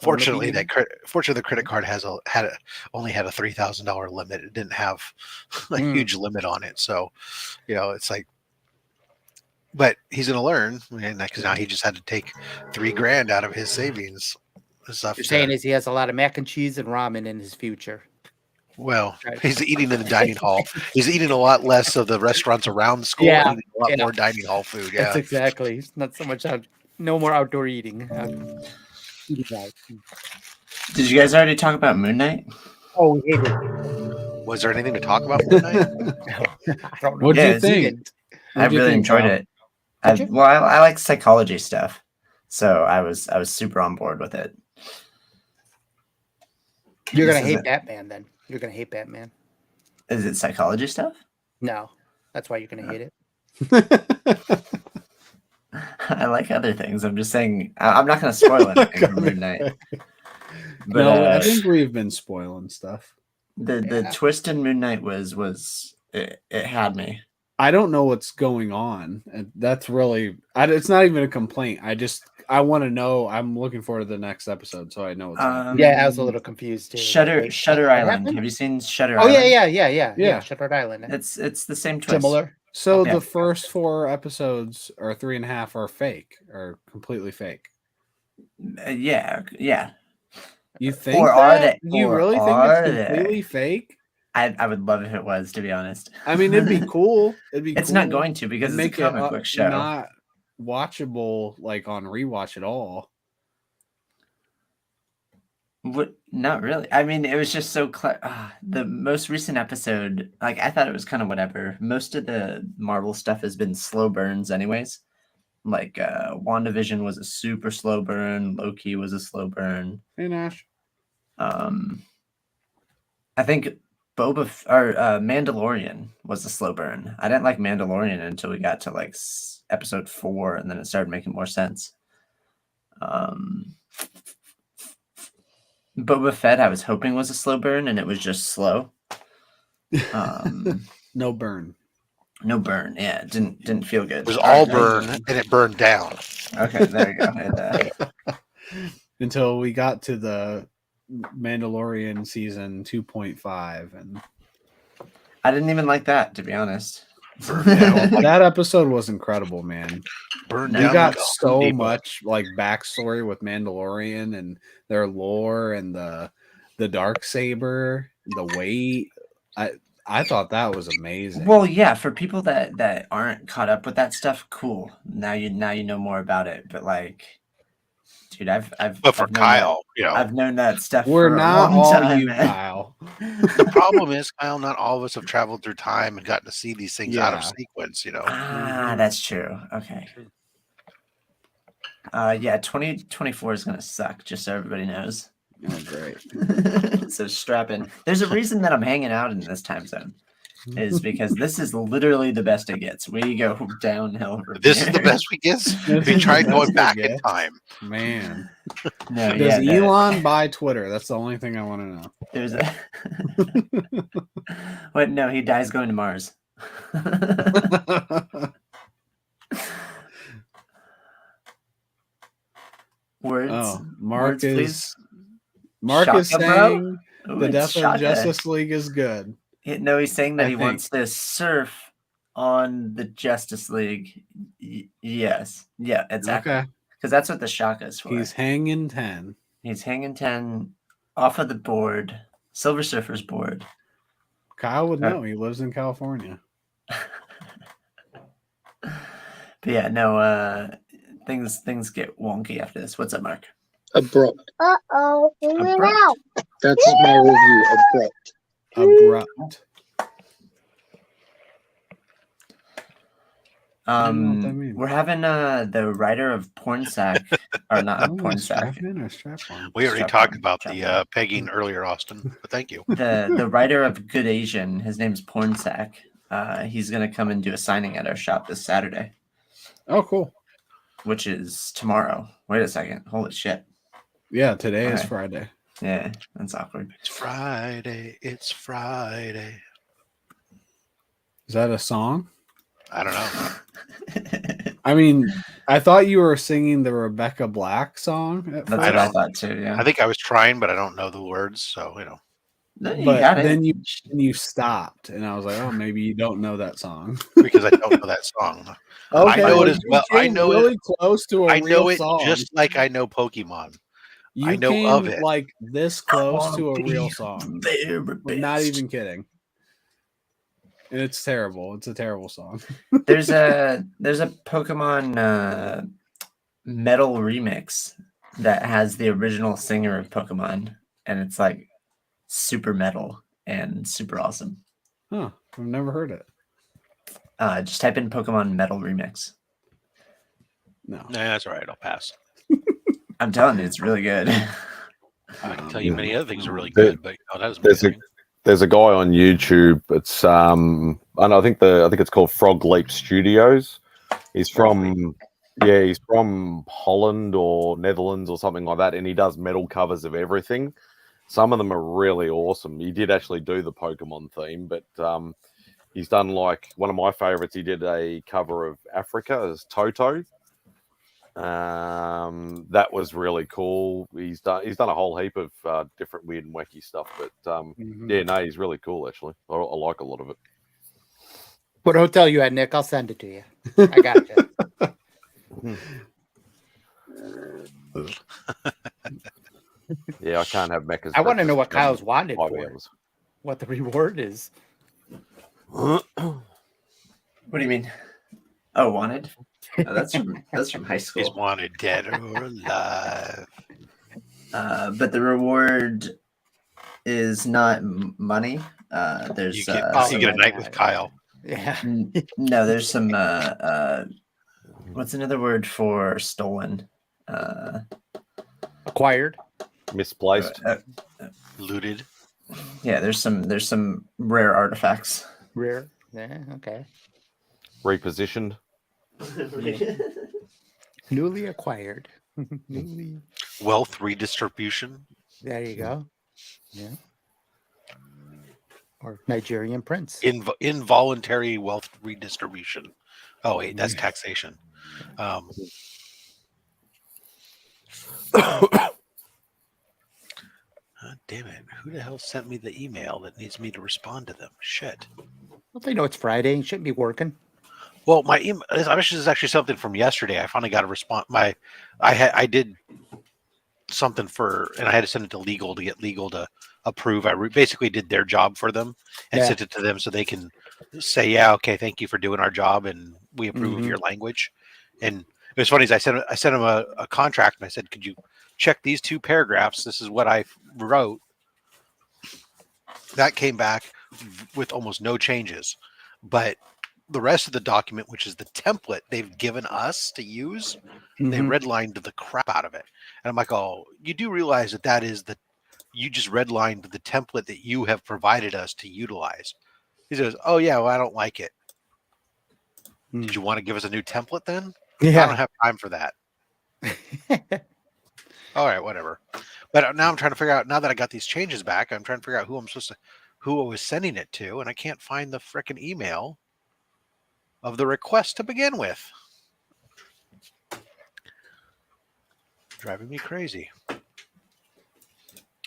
Fortunately, the credit card only had a $3,000 limit. It didn't have a huge limit on it, so it's like. But he's going to learn, because now he just had to take $3,000 out of his savings. Stuff. You're saying is he has a lot of mac and cheese and ramen in his future. Well, he's eating in the dining hall. He's eating a lot less of the restaurants around the school. Yeah, Eating a lot more dining hall food. Yeah, that's exactly. He's not so much no more outdoor eating. Eating out. Did you guys already talk about Moon Knight? Oh, we hate it. Was there anything to talk about tonight? I don't know. What do you think? I really enjoyed it. I like psychology stuff, so I was super on board with it. You're gonna hate Batman then. You're gonna hate Batman. Is it psychology stuff? No, that's why you're gonna hate it. I like other things. I'm just saying. I'm not going to spoil anything from Moon Knight. But, no, I think we've been spoiling stuff. The twist in Moon Knight was it had me. I don't know what's going on, and that's really it's not even a complaint. I want to know. I'm looking forward to the next episode, so I know what's happening. Yeah, I was a little confused too. Shutter Island. Have you seen Shutter Island? Island? Yeah. Shutter Island. It's the same twist. Similar. So the first 4 episodes or 3.5 are fake, or completely fake. Yeah. You think? Or are they? You really think it's completely fake? I would love if it was, to be honest. I mean, it'd be cool. It's not going to, because it's a comic book show. Not watchable like on rewatch at all. What? Not really. I mean, it was just so the most recent episode, like, I thought it was kind of whatever. Most of the Marvel stuff has been slow burns anyways. Like WandaVision was a super slow burn. Loki was a slow burn. Hey, Nash. I think Mandalorian was a slow burn. I didn't like Mandalorian until we got to like episode 4, and then it started making more sense. Boba Fett, I was hoping was a slow burn, and it was just slow. No burn. No burn. Yeah, it didn't feel good. It was all burn, and it burned down. Okay, there you go. Until we got to the Mandalorian season 2.5, and I didn't even like that, to be honest. Yeah, well, that episode was incredible, man. Burned No, You down got like a Home so Depot. much like backstory with Mandalorian and their lore and the dark saber, the weight. I thought that was amazing. Well, yeah, for people that aren't caught up with that stuff, cool. Now you know more about it. But like, dude, I've But for I've known Kyle, you know, I've known that stuff We're for a not long all time, you, man. Kyle. the problem is, Kyle, not all of us have traveled through time and gotten to see these things out of Yeah. sequence, you know. Ah, that's true. Okay. Yeah, 2024 is gonna suck, just so everybody knows. Oh, great. So strap in. There's a reason that I'm hanging out in this time zone. Is because this is literally the best it gets. We go downhill. From This here. is the best we get. This We is tried the going best back we in get. time. Man. No, Does yeah, Elon buy Twitter? That's the only thing I want to know. there's a. What? No, he dies going to Mars. Words. Oh, Mark Words, is please. Mark is Shaka, bro? saying Ooh, the it's death Shaka. of Justice League is good. No, he's saying that I he think. wants to surf on the Justice League. Yes. Yeah, exactly. Okay. Because that's what the Shaka is for. He's hanging 10. He's hanging 10 off of the board, Silver Surfer's board. Kyle would know. He lives in California. But yeah, no, things get wonky after this. What's up, Mark? Abrupt. Uh-oh. Abrupt. That's my review. Abrupt. Abrupt. I don't know what that means. We're having the writer of Porn Sack, or not Oh, Porn Sack. Strap-in or strap-on? We already Strap talked on, about strap the pegging earlier, Austin, but thank you. The writer of Good Asian, his name's Porn Sack. He's gonna come and do a signing at our shop this Saturday, Oh, cool. which is tomorrow. Wait a second. Holy shit. Yeah, today is Okay. Friday. Yeah, that's awkward. It's Friday. It's Friday. Is that a song? I don't know. I mean, I thought you were singing the Rebecca Black song. At That's first, what I thought too. Yeah. I think I was trying, but I don't know the words, so you know. No, you but got it. then you stopped, and I was like, oh, maybe you don't know that song. Because I don't know that song. Okay, I know it as you well. I came know really it. close to a I know real it song. just like I know Pokemon. You I know came of it. like this close to a real song. I'm not even kidding. And it's terrible. It's a terrible song. There's a Pokemon metal remix that has the original singer of Pokemon, and it's like super metal and super awesome. Huh. I've never heard it. Just type in Pokemon metal remix. No. Nah, that's all right. I'll pass. I'm telling you, it's really good. I can tell you many other things are really good, but that was There's a guy on YouTube. It's and I think it's called Frog Leap Studios. He's from Holland or Netherlands or something like that, and he does metal covers of everything. Some of them are really awesome. He did actually do the Pokemon theme, but he's done like one of my favorites. He did a cover of Africa as Toto. That was really cool. He's done a whole heap of different weird and wacky stuff, but yeah, no, he's really cool actually. I like a lot of it. What hotel you at, Nick? I'll send it to you. I got you. Yeah, I can't have Mecca's. I want to know what breakfast Kyle's wanted 5 for. hours. What the reward is. What do you mean? Oh, wanted? Oh, that's from high school. He's wanted dead or alive. But the reward is not money. There's You get a night with Kyle. Yeah. No, there's some what's another word for stolen? Acquired. Misplaced. Looted. Yeah, there's some rare artifacts. Rare. Yeah, okay. Repositioned. Newly acquired. Newly. Wealth redistribution. There you go. Yeah. Or Nigerian prince. Involuntary wealth redistribution. Oh wait, that's taxation. Damn damn it. Who the hell sent me the email that needs me to respond to them? Shit. Well, they know it's Friday. You shouldn't be working. Well, my email this is actually something from yesterday. I finally got a response. I did something and I had to send it to legal to get legal to approve. I basically did their job for them and sent it to them so they can say, yeah, okay, thank you for doing our job and we approve of your language. And it was funny, I sent them a contract and I said, could you check these 2 paragraphs? This is what I wrote. That came back with almost no changes, but the rest of the document, which is the template they've given us to use, they redlined the crap out of it. And I'm like, oh, you do realize that is you just redlined the template that you have provided us to utilize. He says, oh yeah, well, I don't like it. Did you want to give us a new template then? Yeah. I don't have time for that. All right, whatever. But now I'm trying to figure out, now that I got these changes back, I'm trying to figure out who I was sending it to, and I can't find the frickin' email of the request to begin with. Driving me crazy.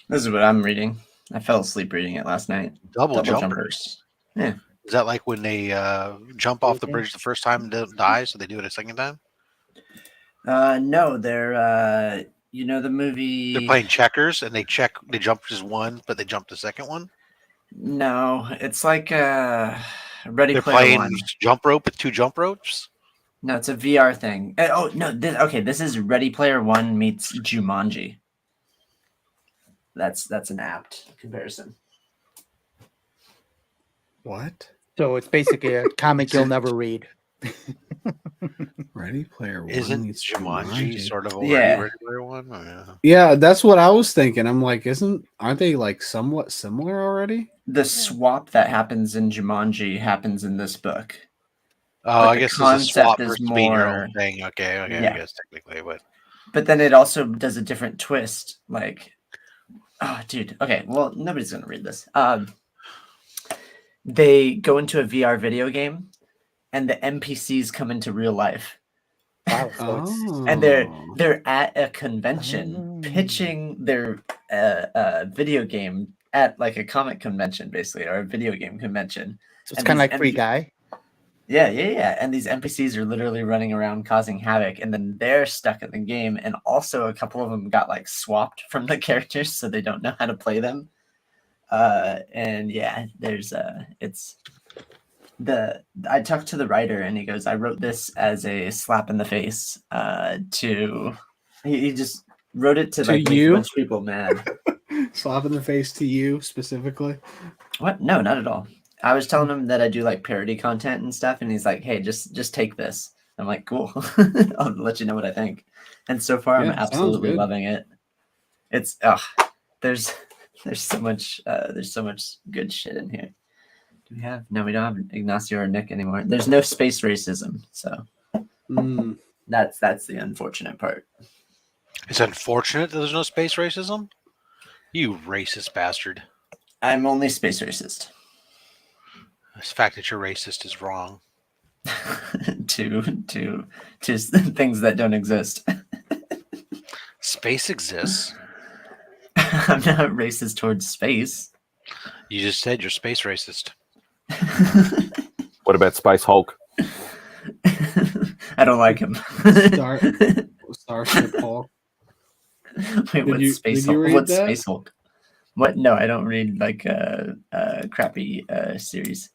This is what I'm reading. I fell asleep reading it last night. Double jumpers. Yeah. Is that like when they jump off the bridge the first time and don't die, so they do it a second time? No, they're you know the movie. They're playing checkers and they jump just one, but they jump the second one. No, it's like Ready They're Player playing One. jump rope with 2 jump ropes. No, it's a VR thing. Oh no, this is Ready Player One meets Jumanji. That's an apt comparison. What? So it's basically a comic you'll never read. Ready Player One Isn't meets Jumanji sort of already Yeah. Ready Player One? Oh, yeah. Yeah, that's what I was thinking. I'm like, aren't they like somewhat similar already? The swap that happens in Jumanji happens in this book. Oh, But I the guess it's a concept swap is versus being your more- own thing. Okay, Yeah. I guess technically, But then it also does a different twist. Like, oh, dude. Okay, well, nobody's gonna read this. They go into a VR video game, and the NPCs come into real life. Wow. So it's, And they're at a convention pitching their video game at like a comic convention, basically, or a video game convention. so it's kind of like Free Guy. Yeah. And these NPCs are literally running around causing havoc, and then they're stuck in the game. And also, a couple of them got like swapped from the characters, so they don't know how to play them. And yeah, there's I talked to the writer, and he goes, I wrote this as a slap in the face he just wrote it to like make a bunch of people mad. Slap in the face to you specifically? What? No, not at all. I was telling him that I do like parody content and stuff, and he's like, hey, just take this. I'm like, cool. I'll let you know what I think. And so far, I'm absolutely loving it. It's there's so much good shit in here. Do we have? No, we don't have Ignacio or Nick anymore. There's no space racism, so that's the unfortunate part. it's unfortunate that there's no space racism. You racist bastard! I'm only space racist. The fact that you're racist is wrong. to things that don't exist. Space exists. I'm not racist towards space. You just said you're space racist. What about Space Hulk? I don't like him. Starship Hulk. Wait, what's Space Hulk? What's Space Hulk? What? No, I don't read like crappy series.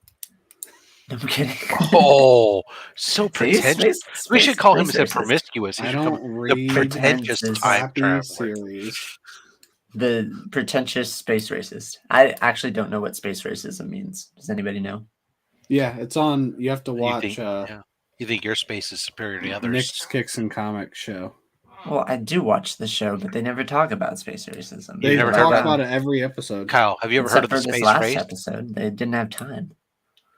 I'm kidding. Oh, so pretentious. We should call him space promiscuous. I don't read the pretentious time traveler. series. The pretentious space racist. I actually don't know what space racism means. Does anybody know? Yeah, it's on. You have to watch. You think your space is superior to others? Nick's Kicks and Comic show. Well, I do watch the show, but they never talk about space racism. They talk about it every episode. Kyle, have you ever heard of the Except for space this last race? episode, they didn't have time.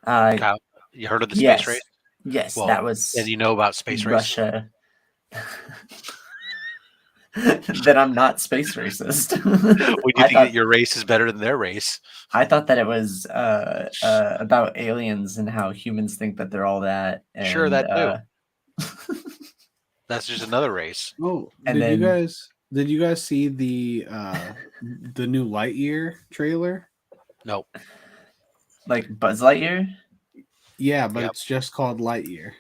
Kyle, you heard of the space race? Yes, Well, that was. And you know about space race? Russia. That I'm not space racist. When you think that your race is better than their race? I thought that it was about aliens and how humans think that they're all that. Sure, that too. That's just another race. Oh, And did you then- guys Did you guys see the new Lightyear trailer? Nope. Like Buzz Lightyear? Yeah, but Yep. it's just called Lightyear.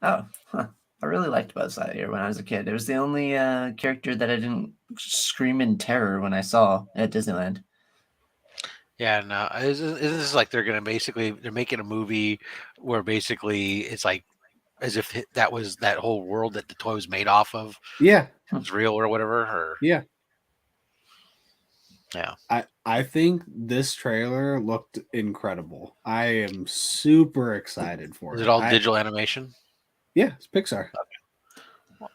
Oh, huh. I really liked Buzz Lightyear when I was a kid. It was the only character that I didn't scream in terror when I saw at Disneyland. Yeah, no. Isn't this like they're making a movie where basically it's like as if that was that whole world that the toy was made off of Yeah, was real or whatever? Or yeah. yeah. I think this trailer looked incredible. I am super excited for Is it. it all digital animation? Yeah, it's Pixar. Well,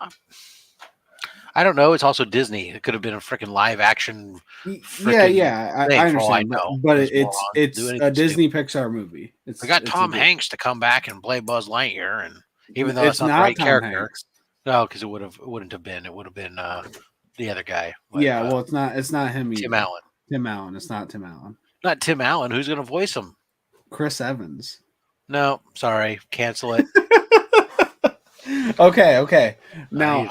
I don't know. It's also Disney. It could have been a freaking live action. Yeah. I understand, but Those it's morons do a anything Disney Pixar movie. We got it's Tom Hanks to come back and play Buzz Lightyear, and even though It's that's not the not right Tom character, Hanks. no, because it wouldn't have been. It would have been the other guy. Yeah, well, it's not him either. Tim Allen. Tim Allen. It's not Tim Allen. Not Tim Allen. Who's going to voice him? Chris Evans. No, sorry, cancel it. Okay. Now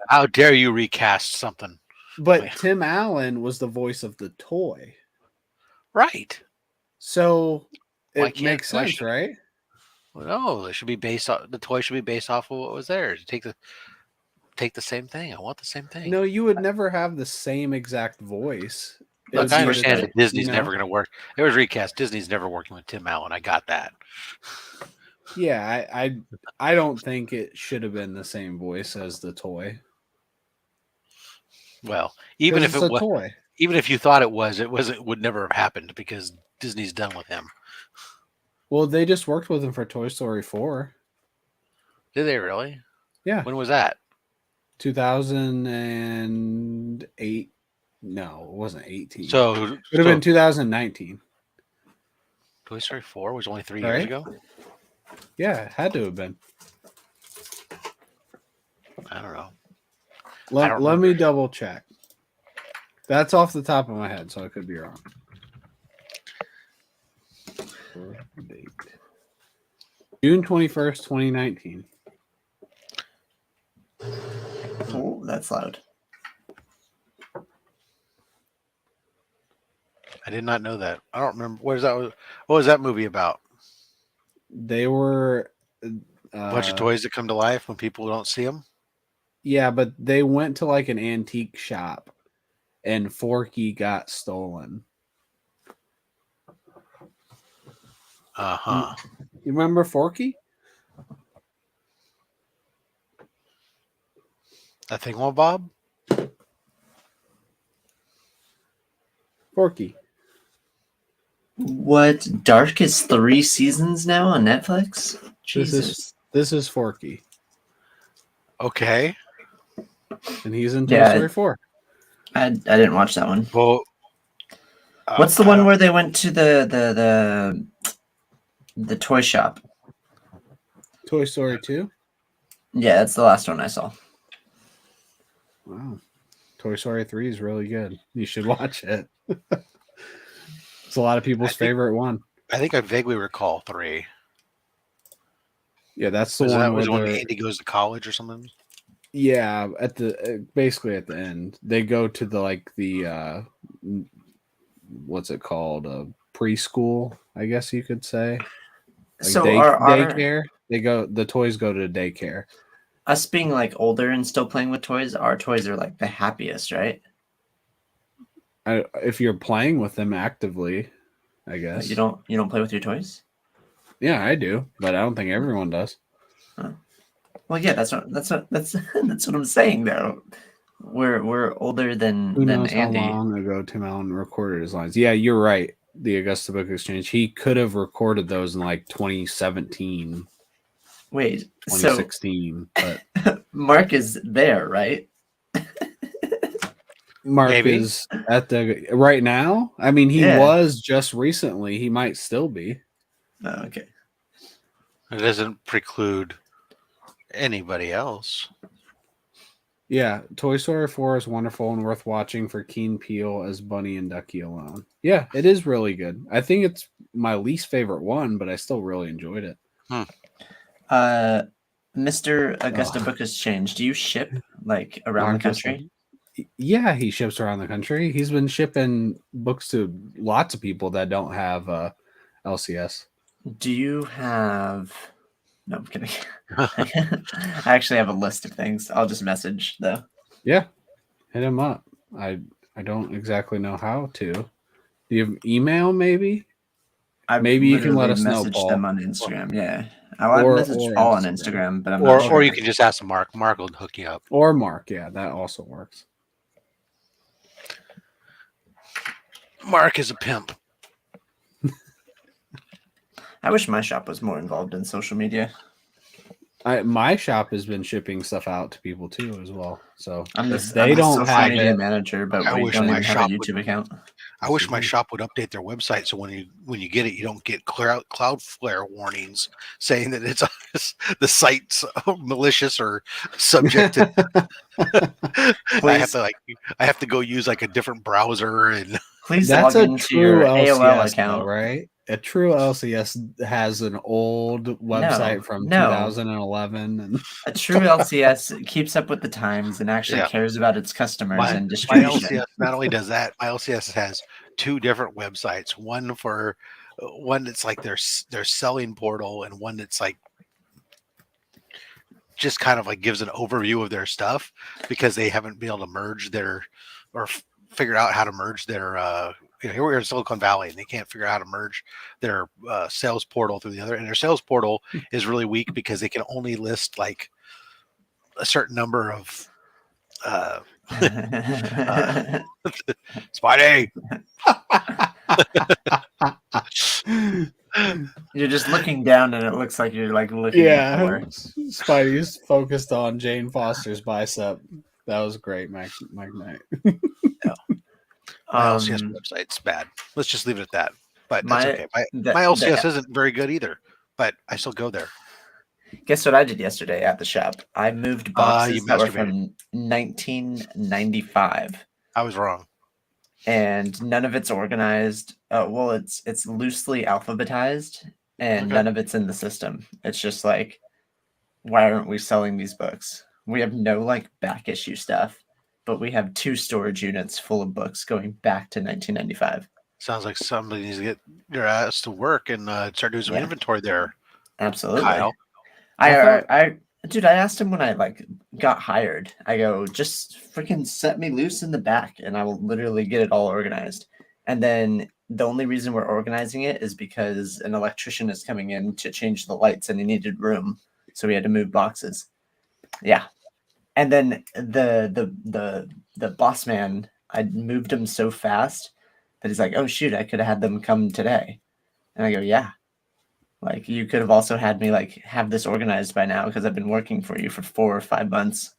how dare you recast something? But Tim Allen was the voice of the toy, right? So Why it makes sense, right? Well, no, it should be based off. The toy should be based off of what was there. Take the same thing. I want the same thing. No, you would never have the same exact voice. Look, I understand that Disney's never going to work. It was recast. Disney's never working with Tim Allen. I got that. Yeah, I don't think it should have been the same voice as the toy. Well, even if it was a toy, even if you thought it would never have happened because Disney's done with him. Well, they just worked with him for Toy Story 4. Did they really? Yeah. When was that? 2008. No, it wasn't 18. So it would have been 2019. Toy Story 4 was only 3 years ago? Yeah, it had to have been. I don't know. Let me double check. That's off the top of my head, so I could be wrong. June 21st, 2019. Oh, that's loud. I did not know that. I don't remember. What was that movie about? They were A bunch of toys that come to life when people don't see them. Yeah, but they went to like an antique shop and Forky got stolen. Uh-huh. You remember Forky? That thing, well, Bob? Forky. What? Dark is 3 seasons now on Netflix? Jesus. This is Forky. Okay. And he's in Toy Story 4. I didn't watch that one. Well, what's the one where they went to the toy shop? Toy Story 2? Yeah, that's the last one I saw. Wow. Toy Story 3 is really good. You should watch it. It's a lot of people's favorite one. I think I vaguely recall 3. Yeah, that's the Was one that where when Andy goes to college or something? Yeah, at the basically at the end, they go to the what's it called? Preschool, I guess you could say. So daycare. The toys go to daycare. Us being like older and still playing with toys, our toys are like the happiest, right? If you're playing with them actively, I guess. You don't play with your toys? Yeah, I do, but I don't think everyone does. Huh. Well, yeah, that's what I'm saying though. We're older than Who knows Andy. how long ago Tim Allen recorded his lines? Yeah, you're right. The Augusta Book Exchange. He could have recorded those in like 2017. Wait, 2016. But Mark is there, right? Mark is at the right now. I mean, he was just recently. He might still be. Oh, okay. It doesn't preclude anybody else. Yeah, Toy Story 4 is wonderful and worth watching for Keen Peele as Bunny and Ducky alone. Yeah, it is really good. I think it's my least favorite one, but I still really enjoyed it. Mr. Augusta Book Exchange, do you ship like around the country? Yeah, he ships around the country. He's been shipping books to lots of people that don't have LCS. Do you have? No, I'm kidding. I actually have a list of things. I'll just message though. Yeah, hit him up. I don't exactly know how to. Do you have email? Maybe. Maybe you can let us know, message Paul. them on Instagram. Yeah, I message Paul on Instagram, but I'm not sure. Or you can just ask Mark. Mark will hook you up. Or Mark. Yeah, that also works. Mark is a pimp. I wish my shop was more involved in social media. My shop has been shipping stuff out to people too as well. So I'm if they don't social have media it, manager, but I we wish don't my even have a shop YouTube would- account. I wish my shop would update their website so when you get it, you don't get Cloudflare warnings saying that it's the site's malicious or subject to. I have to go use like a different browser and. Please that's log a into true your LCS, AOL account, though, right? A true LCS has an old website from 2011, and a true LCS keeps up with the times and actually cares about its customers and My distribution. LCS not only does that, my LCS has two different websites. One for one that's like their selling portal, and one that's like just kind of like gives an overview of their stuff because they haven't been able to merge their or figure out how to merge their. Here we're in Silicon Valley, and they can't figure out how to merge their sales portal through the other. And their sales portal is really weak because they can only list like a certain number of. Spidey. You're just looking down, and it looks like you're like looking at the work. Spidey's focused on Jane Foster's bicep. That was great, Mike Knight. My LCS website's bad. Let's just leave it at that. But that's okay. My LCS isn't very good either, but I still go there. Guess what I did yesterday at the shop? I moved boxes that were from 1995. I was wrong. And none of it's organized. Well, it's loosely alphabetized, and none of it's in the system. It's just like, why aren't we selling these books? We have no like back issue stuff, but we have 2 storage units full of books going back to 1995. Sounds like somebody needs to get their ass to work and start doing some inventory there. Absolutely. Kyle. Dude, I asked him when I like got hired. I go, just freaking set me loose in the back, and I will literally get it all organized. And then the only reason we're organizing it is because an electrician is coming in to change the lights, and he needed room, so we had to move boxes. Yeah, and then the boss man, I moved him so fast that he's like, "Oh shoot, I could have had them come today," and I go, "Yeah." Like, you could have also had me like have this organized by now because I've been working for you for 4 or 5 months.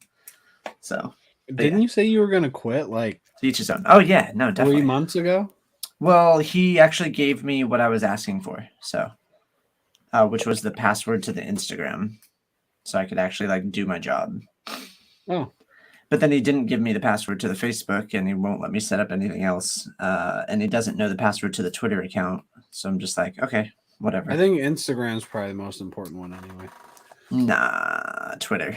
So didn't you say you were going to quit like to each his own? Oh yeah, no, definitely 3 months ago. Well, he actually gave me what I was asking for, so which was the password to the Instagram, so I could actually like do my job. Oh, but then he didn't give me the password to the Facebook, and he won't let me set up anything else. And he doesn't know the password to the Twitter account, so I'm just like, okay. Whatever. I think Instagram's probably the most important one anyway. Nah, Twitter.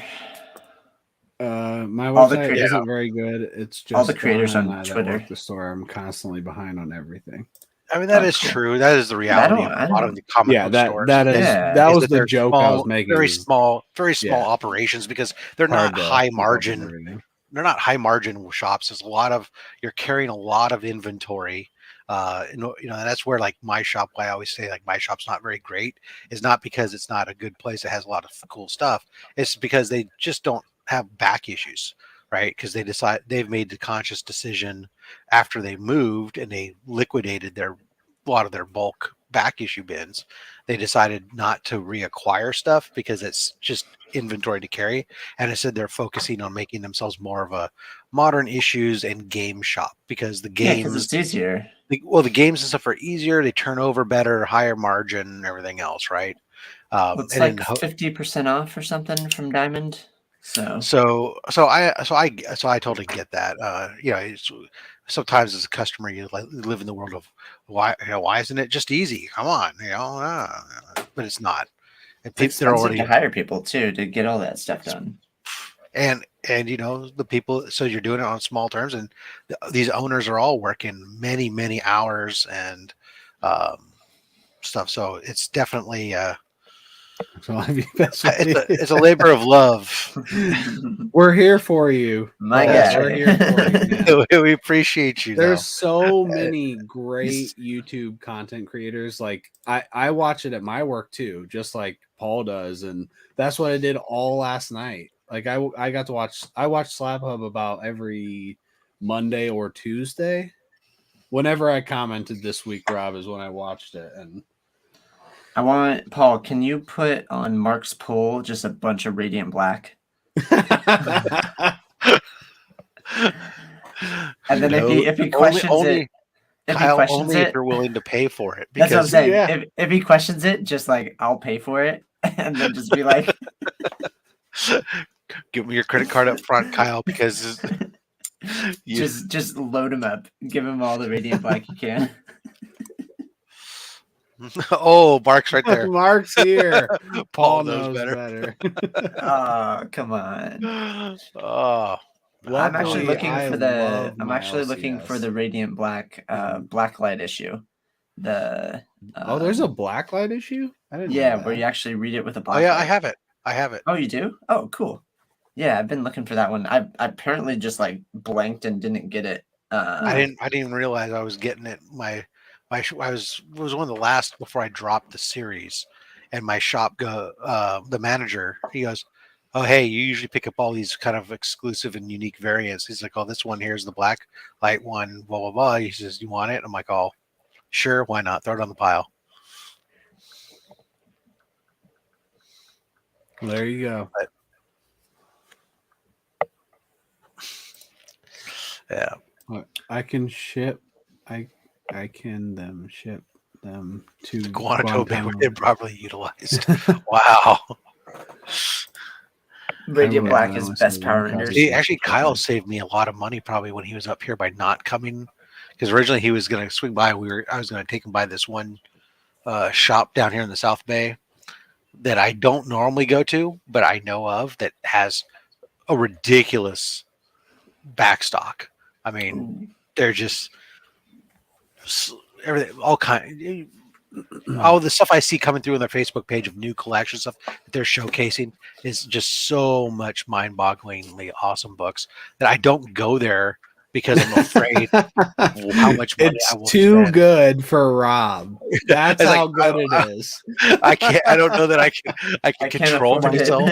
My website isn't very good. It's just all the creators on Don Twitter. Work the store. I'm constantly behind on everything. I mean, that is true. That is the reality of a lot of the comic book stores. That was the joke I was making. Very small operations because they're not high margin. They're not high margin shops. There's a lot of you're carrying a lot of inventory. That's where like my shop, why I always say like my shop's not very great, is not because it's not a good place. It has a lot of cool stuff. It's because they just don't have back issues, right? Because they've made the conscious decision after they moved and they liquidated a lot of their bulk back issue bins. They decided not to reacquire stuff because it's just inventory to carry. And instead they're focusing on making themselves more of a modern issues and game shop because the games it's easier. The games and stuff are easier. They turn over better, higher margin, and everything else, right? It's like 50% off or something from Diamond. So I totally get that. Sometimes as a customer, you live in the world of why isn't it just easy? Come on, but it's not. And it's expensive to hire people too to get all that stuff done. And And the people. So you're doing it on small terms, and these owners are all working many, many hours and stuff. So it's definitely it's a labor of love. We're here for you. My That's guy. We're here for you, man. We appreciate you. There's so many great YouTube content creators. Like I watch it at my work too, just like Paul does, and that's what I did all last night. Like I watch Slap Hub about every Monday or Tuesday. Whenever I commented this week, Rob, is when I watched it. And I want Paul. Can you put on Mark's poll just a bunch of Radiant Black? And then if he questions it, if Kyle, he questions only it, if you're willing to pay for it. That's what I'm saying. Yeah. If he questions it, just like I'll pay for it, and then just be like, give me your credit card up front, Kyle, because just load him up, give him all the Radiant Black you can. Oh, Mark's right there. Mark's here. Paul knows better. Oh, come on. Oh, I'm actually looking for the. I'm my actually looking for LCS. the Radiant Black Blacklight issue. The there's a Blacklight issue. I didn't. Yeah, know where that. you actually read it with a blacklight. Oh yeah, I have it. Oh, you do? Oh, cool. Yeah, I've been looking for that one. I apparently just like blanked and didn't get it. I didn't even realize I was getting it. I was one of the last before I dropped the series, and my shop the manager, he goes, "Oh, hey, you usually pick up all these kind of exclusive and unique variants." He's like, "Oh, this one here is the black light one, blah blah blah." He says, "You want it?" I'm like, "Oh, sure, why not? Throw it on the pile." There you go. Yeah, I can ship. I can ship them to Guantanamo improperly utilized. Wow. Radiant Black is best Power Rangers. Actually, Kyle saved me a lot of money probably when he was up here by not coming, because originally he was going to swing by. I was going to take him by this one shop down here in the South Bay that I don't normally go to, but I know of, that has a ridiculous backstock. I mean, they're just everything, all the stuff I see coming through on their Facebook page of new collection stuff that they're showcasing is just so much mind-bogglingly awesome books that I don't go there because I'm afraid how much money I will It's too spend. good for Rob. That's how good it is. I can't. I don't know that I can control afford it. myself.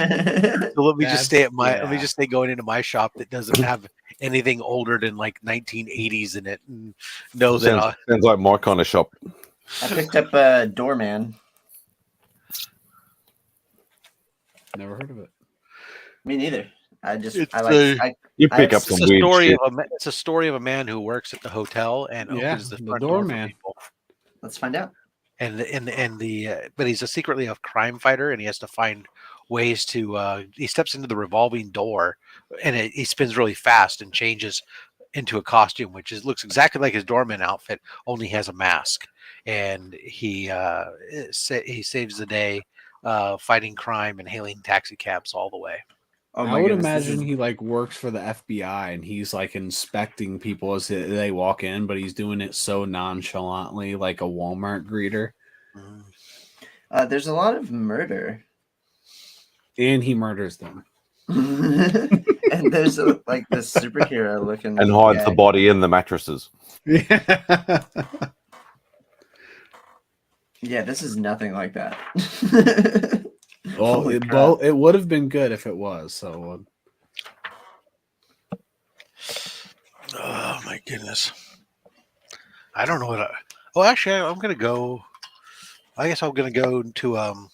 So let me just stay at Let me just stay going into my shop that doesn't have anything older than like 1980s in it, and know that Sounds like my kind of shop. I picked up a Doorman. Never heard of it. Me neither. I You pick up it's some a weird story shit. it's a story of a man who works at the hotel and opens the front door for doorman. people. Let's find out. But he's secretly a crime fighter, and he has to find ways to. He steps into the revolving door, and he spins really fast and changes into a costume which looks exactly like his doorman outfit, only has a mask, and he saves the day, fighting crime and hailing taxi cabs all the way. Oh I my would goodness, imagine he like works for the FBI and he's like inspecting people as they walk in, but he's doing it so nonchalantly, like a Walmart greeter. There's a lot of murder, and he murders them. and there's like this superhero looking And hides the guy. body in the mattresses. Yeah. Yeah, this is nothing like that. Well, Holy crap. it would have been good if it was. So, Oh my goodness! I don't know what. Oh, actually, I'm gonna go. I guess I'm gonna go to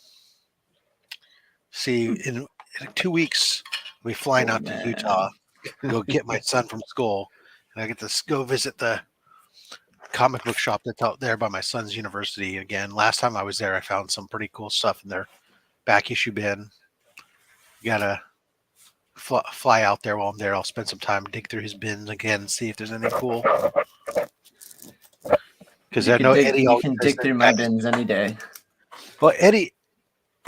see in 2 weeks. We'll be flying out to Utah, go get my son from school, and I get to go visit the comic book shop that's out there by my son's university again. Last time I was there, I found some pretty cool stuff in their back issue bin. Gotta fly out there while I'm there. I'll spend some time, dig through his bins again, see if there's anything cool. Because I know Eddie. You can dig through my bins any day. Well, Eddie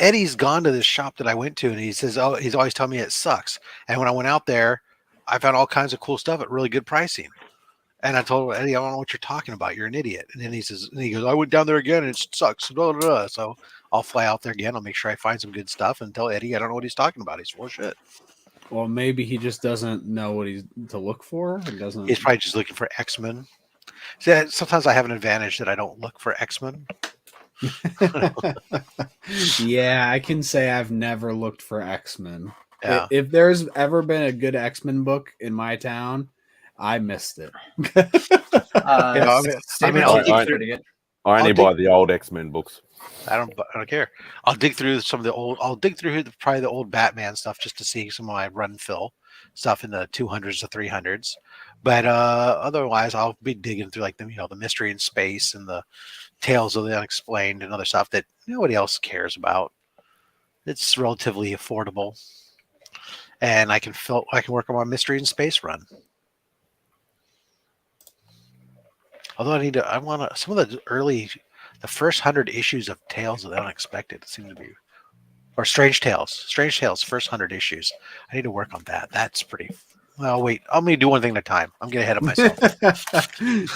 Eddie's gone to this shop that I went to, and he says, "Oh, he's always telling me it sucks." And when I went out there, I found all kinds of cool stuff at really good pricing. And I told Eddie, "I don't know what you're talking about. You're an idiot." And then he goes, "I went down there again, and it sucks." Blah, blah, blah. So I'll fly out there again. I'll make sure I find some good stuff and tell Eddie I don't know what he's talking about. He's full of shit. Well, maybe he just doesn't know what he's to look for. And doesn't. He's probably just looking for X-Men. See, sometimes I have an advantage that I don't look for X-Men. Yeah, I can say I've never looked for X-Men. Yeah. If there's ever been a good X-Men book in my town, I missed it. I'll only buy the old X-Men books. I don't care. I'll dig through probably the old Batman stuff just to see some of my run fill stuff in the 200s to 300s. But otherwise, I'll be digging through like the Mystery in Space and the Tales of the Unexplained and other stuff that nobody else cares about. It's relatively affordable, and I can work on my Mystery in Space run. Although I want some of the first 100 issues of Tales of the Unexpected seem to be, or Strange Tales, first 100 issues. I need to work on that. That's pretty. Well, wait. I'm going to do one thing at a time. I'm getting ahead of myself.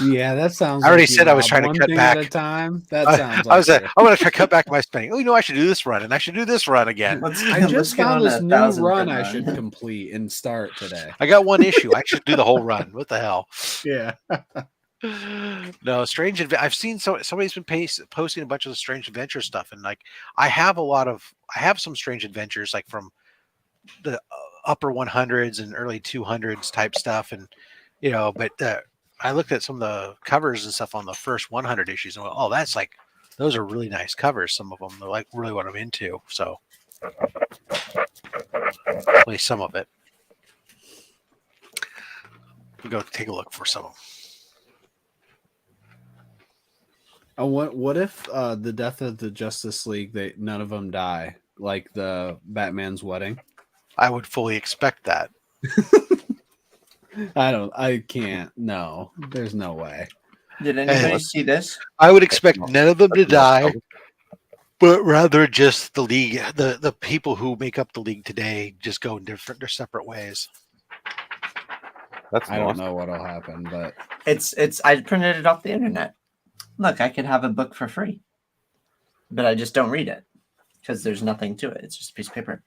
Yeah, that sounds. I already said I was trying to cut back at a time. That sounds. I'm going to try to cut back my spending. Oh, I should do this run, and I should do this run again. I just found this new run I should complete and start today. I got one issue. I should do the whole run. What the hell? Yeah. No, I've seen somebody's been posting a bunch of the Strange Adventure stuff, and like I have some Strange Adventures like from the upper 100s and early 200s type stuff, and but I looked at some of the covers and stuff on the first 100 issues, and went, oh, those are really nice covers. Some of them, they're like really what I'm into. So at least some of it. We'll go take a look for some of them. What if the death of the Justice League, none of them die, like the Batman's wedding? I would fully expect that. I can't. No, there's no way. Did anybody see this? I would expect none of them to die, but rather just the league, the people who make up the league today, just go in their separate ways. I don't know what'll happen, but it's. I printed it off the internet. Look, I could have a book for free, but I just don't read it because there's nothing to it. It's just a piece of paper.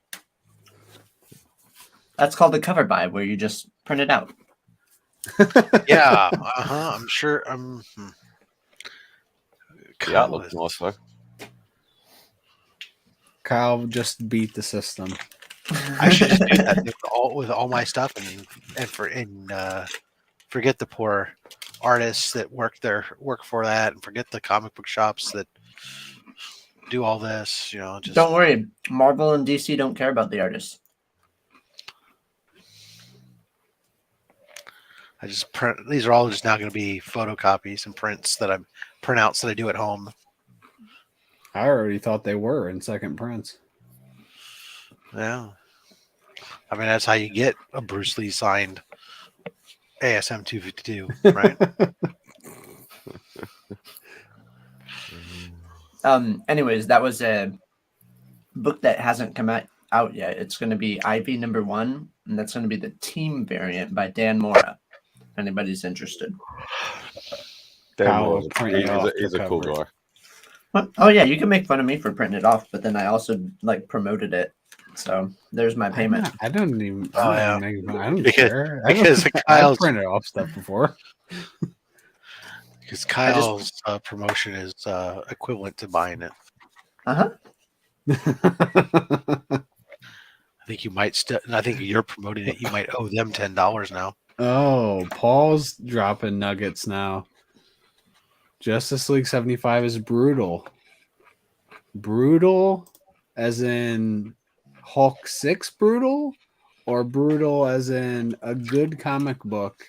That's called a cover buy, where you just print it out. Yeah, I'm sure. Yeah, it looks nice though. Kyle just beat the system. I should just do that with all my stuff and forget the poor artists that work for that, and forget the comic book shops that do all this. Just don't worry. Marvel and DC don't care about the artists. I just print. These are all just now going to be photocopies and printouts that I do at home. I already thought they were in second prints. Yeah, I mean that's how you get a Bruce Lee signed ASM 252, right? Anyways, that was a book that hasn't come out yet. It's going to be IV #1, and that's going to be the team variant by Dan Mora. If anybody's interested. Dan Mora is a cool guy. What? Oh yeah, you can make fun of me for printing it off, but then I also promoted it. So there's my payment. I don't even. I don't care. I've printed off stuff before. Because Kyle's promotion is equivalent to buying it. Uh-huh. I think you might I think you're promoting it. You might owe them $10 now. Oh, Paul's dropping nuggets now. Justice League 75 is brutal. Brutal as in Hulk 6 brutal, or brutal as in a good comic book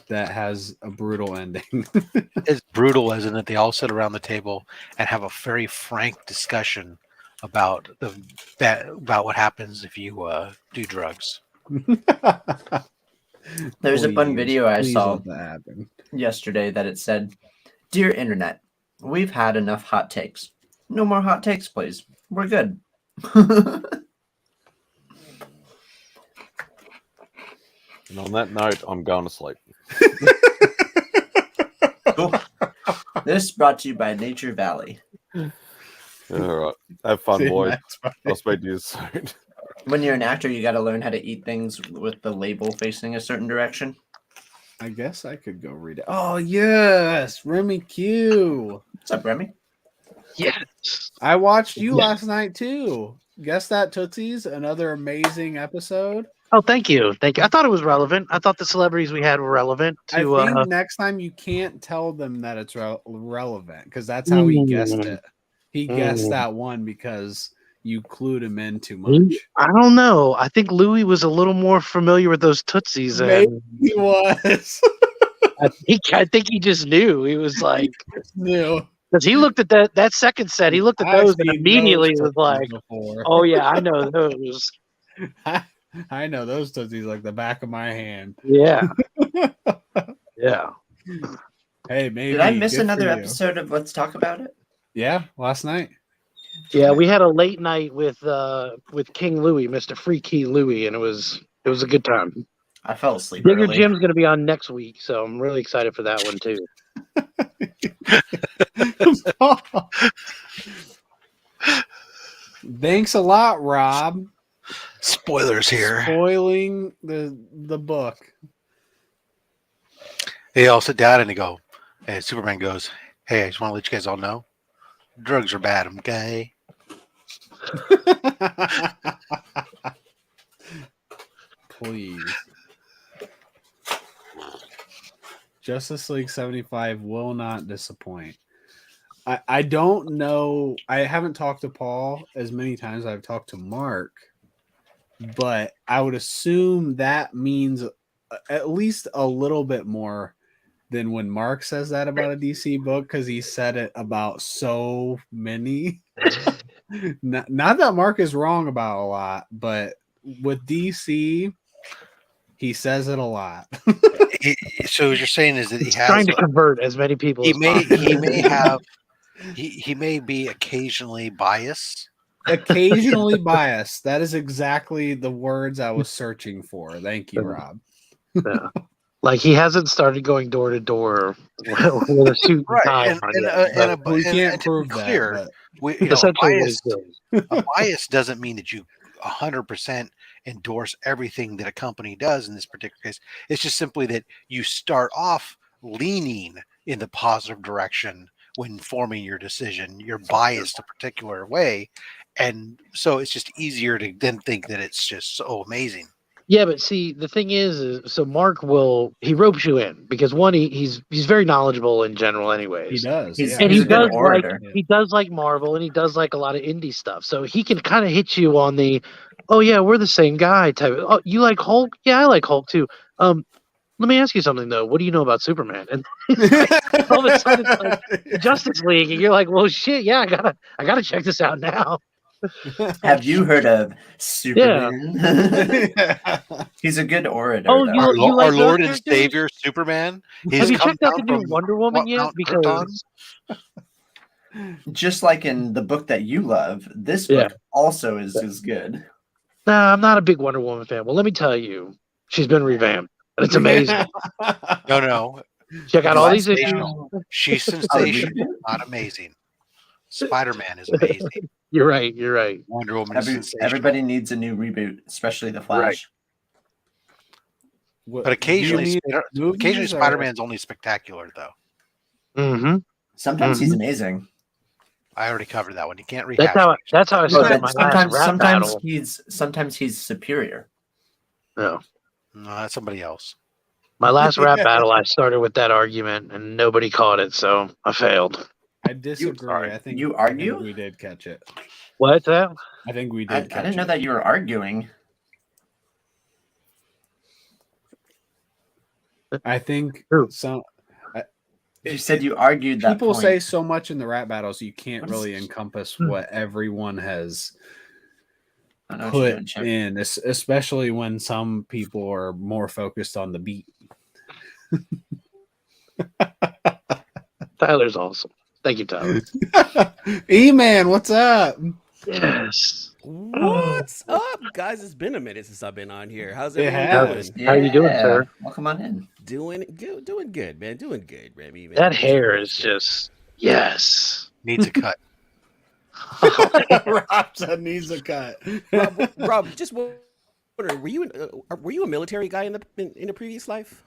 that has a brutal ending? It's brutal as in that they all sit around the table and have a very frank discussion about what happens if you do drugs. There's a fun video I saw yesterday that it said, "Dear Internet, we've had enough hot takes. No more hot takes, please. We're good. And on that note, I'm going to sleep. Cool. This brought to you by Nature Valley. All right. Have fun, See you boys. next Friday. I'll speak to you soon. When you're an actor, you got to learn how to eat things with the label facing a certain direction. I guess I could go read it. Oh yes, Remy Q. What's up, Remy? Yes. I watched you Yes. last night too. Guess that Tootsie's another amazing episode. Oh, thank you. Thank you. I thought it was relevant. I thought the celebrities we had were relevant to I think next time you can't tell them that it's relevant because that's how he guessed it. He guessed that one because you clued him in too much. I don't know. I think Louis was a little more familiar with those Tootsies. Maybe And he was. I think he just knew. He was like, Knew. because he looked at that second set, he looked at I've those and seen immediately those was like, Tootsies before. oh, yeah, I know those. I know those Tootsies like the back of my hand. Yeah. Yeah. Hey, maybe. Did I miss good for another you. episode of Let's Talk About It? Yeah, last night. Yeah, we had a late night with King Louis, Mr. Freaky Louis, and it was a good time. I fell asleep Digger early. Jim's going to be on next week, so I'm really excited for that one too. Thanks a lot, Rob. Spoilers here. Spoiling the book. They all sit down and they go, and Superman goes, hey, I just want to let you guys all know, drugs are bad, I'm gay. Please. Justice League 75 will not disappoint. I don't know. I haven't talked to Paul as many times as I've talked to Mark, but I would assume that means at least a little bit more than when Mark says that about a DC book, because he said it about so many. Not that Mark is wrong about a lot, but with DC, he says it a lot. So what you're saying is that he has Trying to convert as many people as possible. He may be occasionally biased. Occasionally biased. That is exactly the words I was searching for. Thank you, Rob. Yeah. Like he hasn't started going door to door with a suit and tie on yet. We can't to prove be clear, that. Essentially a bias doesn't mean that you 100% endorse everything that a company does in this particular case. It's just simply that you start off leaning in the positive direction when forming your decision. You're biased a particular way, and so it's just easier to then think that it's just so amazing. Yeah, but see, the thing is so Mark he ropes you in because one, he's very knowledgeable in general, anyways. He does, and he does like Marvel, and he does like a lot of indie stuff. So he can kind of hit you on the, oh yeah, we're the same guy type. Oh, you like Hulk? Yeah, I like Hulk too. Let me ask you something though. What do you know about Superman? And all of a sudden, it's like Justice League, and you're like, well, shit, yeah, I gotta check this out now. Have you heard of Superman? Yeah. He's a good orator. Oh, though. you like our Lord those and characters? Savior Superman. Have you checked out the new from Wonder Woman yet? Mount Because just like in the book that you love, this book also is as good. Nah, I'm not a big Wonder Woman fan. Well, let me tell you, she's been revamped, and it's amazing. No. Check out all these issues. Sensational. She's sensational, not amazing. Spider-Man is amazing. You're right. Wonder Woman is sensational. Everybody needs a new reboot, especially the Flash. But occasionally movies or- Spider-Man's only spectacular, though. Mm-hmm. Sometimes he's amazing. I already covered that one. You can't rehash. That's how I started my sometimes last rap battle. sometimes he's superior. No, that's somebody else. my last rap battle, I started with that argument, and nobody caught it, so I failed. I disagree. I think you argue? I think we did catch it. What's that? I think we I did. catch didn't know it. that you were arguing. I think some. You said you argued that people point. say so much in the rap battles, you can't really encompass what everyone has put in, especially when some people are more focused on the beat. Tyler's awesome. Thank you, Tyler. E-Man, what's up? Yeah. Yes. What's up, guys? It's been a minute since I've been on here. How's It everyone has. doing? How you doing, sir? Welcome on in. Doing good, man. Doing good, Remy. Man. That hair is just yes. Needs a cut. Rob said needs a cut. Rob, just wondering, were you a military guy in a previous life?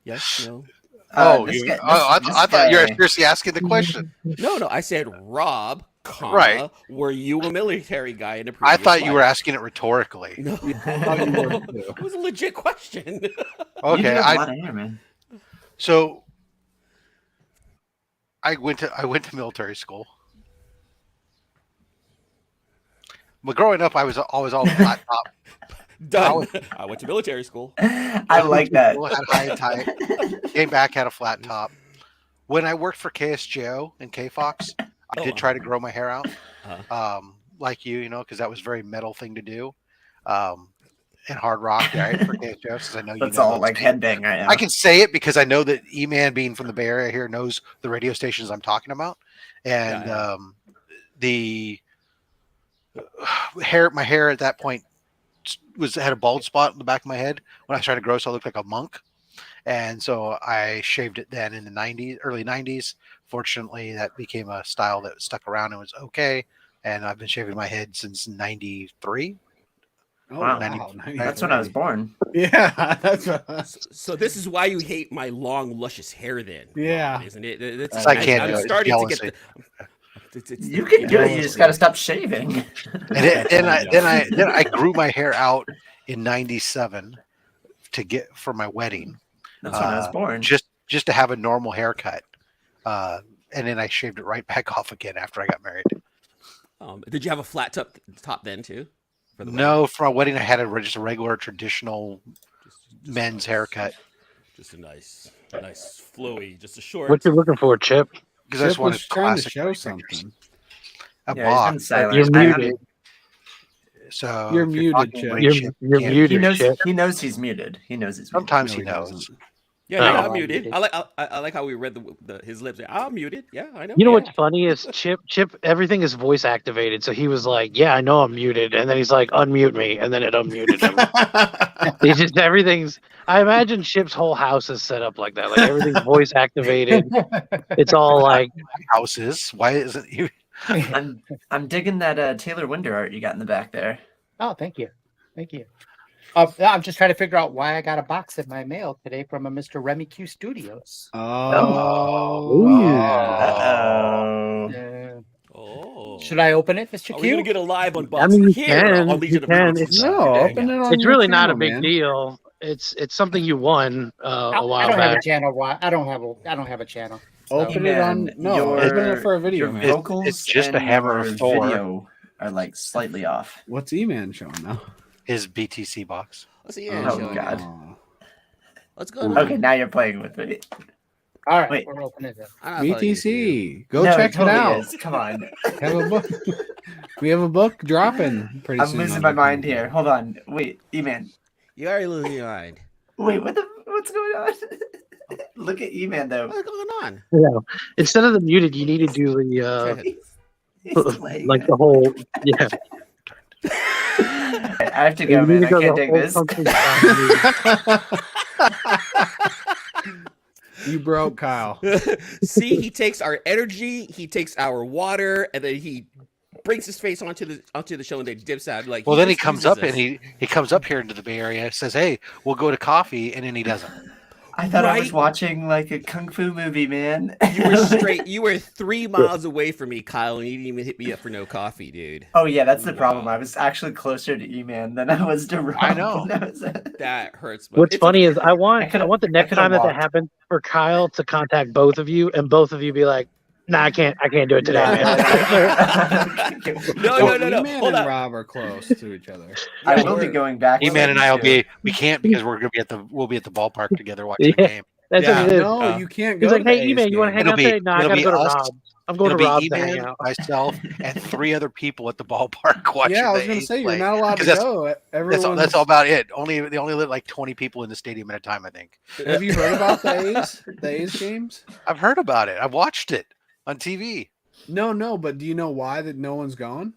Yes, no. I thought you were seriously asking the question. No, I said Rob, Right. Were you a military guy in a previous I thought you life? were asking it rhetorically. No, it was a legit question. Okay, a lot of hair, man. So I went to military school. But growing up, I was always all flat top. Done. I went to military school. I like that. Had high and tight. Came back, had a flat top. When I worked for KSJO and KFox, I did try to grow my hair out, like you know, because that was a very metal thing to do. And hard rock, right? For KSJO, since I know you. That's know all like headbang right now. I can say it because I know that Eman, being from the Bay Area here, knows the radio stations I'm talking about, and the hair. My hair at that point had a bald spot in the back of my head when I was trying to grow, so I looked like a monk. And so I shaved it then in the early 90s. Fortunately, that became a style that stuck around and was okay. And I've been shaving my head since 93. Oh, wow. 93. That's when I was born. Yeah, that's so this is why you hate my long, luscious hair then. Yeah. Rob, isn't it? I can't do I'm it. starting to Jealousy. get You can do it. You just got to stop shaving. And then I grew my hair out in 97 for my wedding. That's when I was born. Just to have a normal haircut. And then I shaved it right back off again after I got married. Did you have a flat top then too? No, for my wedding I had just a regular traditional men's haircut. Just a nice flowy, just a short. What you looking for, Chip? Because I just wanted trying to classic show fingers. something. You're muted. So you're muted, Chip. You're muted, Chip. He knows he's muted. He knows he's muted. Sometimes he knows. Yeah, I'm muted. I like how we read his lips. I'm muted. Yeah, I know. You know what's funny is Chip, everything is voice activated. So he was like, yeah, I know I'm muted. And then he's like, unmute me. And then it unmuted him. He's just, everything's, I imagine Chip's whole house is set up like that. Like everything's voice activated. It's all like. Houses. Why isn't you? I'm digging that Taylor Winder art you got in the back there. Oh, thank you. Thank you. I'm just trying to figure out why I got a box in my mail today from a Mr. Remy Q Studios. Should I open it, Mr. Q? Are we gonna get a live unboxing? I mean, you here can. on Legion You of can. Minds? Open it on It's your really not a channel, big man. deal. It's something you won a while I don't have a back. channel. I don't have a channel. So. Open it on. No, open it for a video. Your Man. vocals It's just a and hammer of your Thor. video are like slightly off. What's E-Man showing now? His BTC box. Let's see. Oh God. Let's go. Okay, now you're playing with me. All right, Wait. we're opening it. BTC. Go No, check it totally it out. is. Come on. Have a book. We have a book dropping pretty I'm soon. losing on my the mind channel. here. Hold on. Wait, E-Man. You are losing your mind. Wait, what's going on? Look at E-Man though. What's going on? Yeah. Instead of the muted, you need to do the He's playing like it. the whole yeah. I have to go, You need man. to I go can't the take whole this. country You broke Kyle. See, he takes our energy, he takes our water, and then he brings his face onto the show and then dips out. Like, Well, then he just comes uses up and us. he comes up here into the Bay Area, says, "Hey, we'll go to coffee," and then he doesn't. I thought I was Right? watching like a kung fu movie, man. You were straight. You were 3 miles away from me, Kyle, and you didn't even hit me up for no coffee, dude. Oh yeah, that's the problem. I was actually closer to E-Man than I was to Rob. I know. That hurts. But What's it's funny okay. is I want the next could've time that walked. happens for Kyle to contact both of you and both of you be like, nah, I can't do it today, man. No. E-Man Hold and on. Rob are close to each other. I will be going back. E-Man and I we can't because we'll be at the ballpark together watching the Yeah. game. That's Yeah, what it is. no, you can't go. He's like, to hey, A's E-Man, you want to game. hang out today? No, I it'll gotta be go to us. Rob's. I'm going to It'll Rob's be to hang E-Man, out. myself, and 3 other people at the ballpark watching. Yeah, I was the gonna A's say play. you're not allowed to 'Cause that's- go. That's all about it. They only let like 20 people in the stadium at a time, I think. Have you heard about the A's? The A's games? I've heard about it. I've watched it on TV. No, but do you know why that no one's going?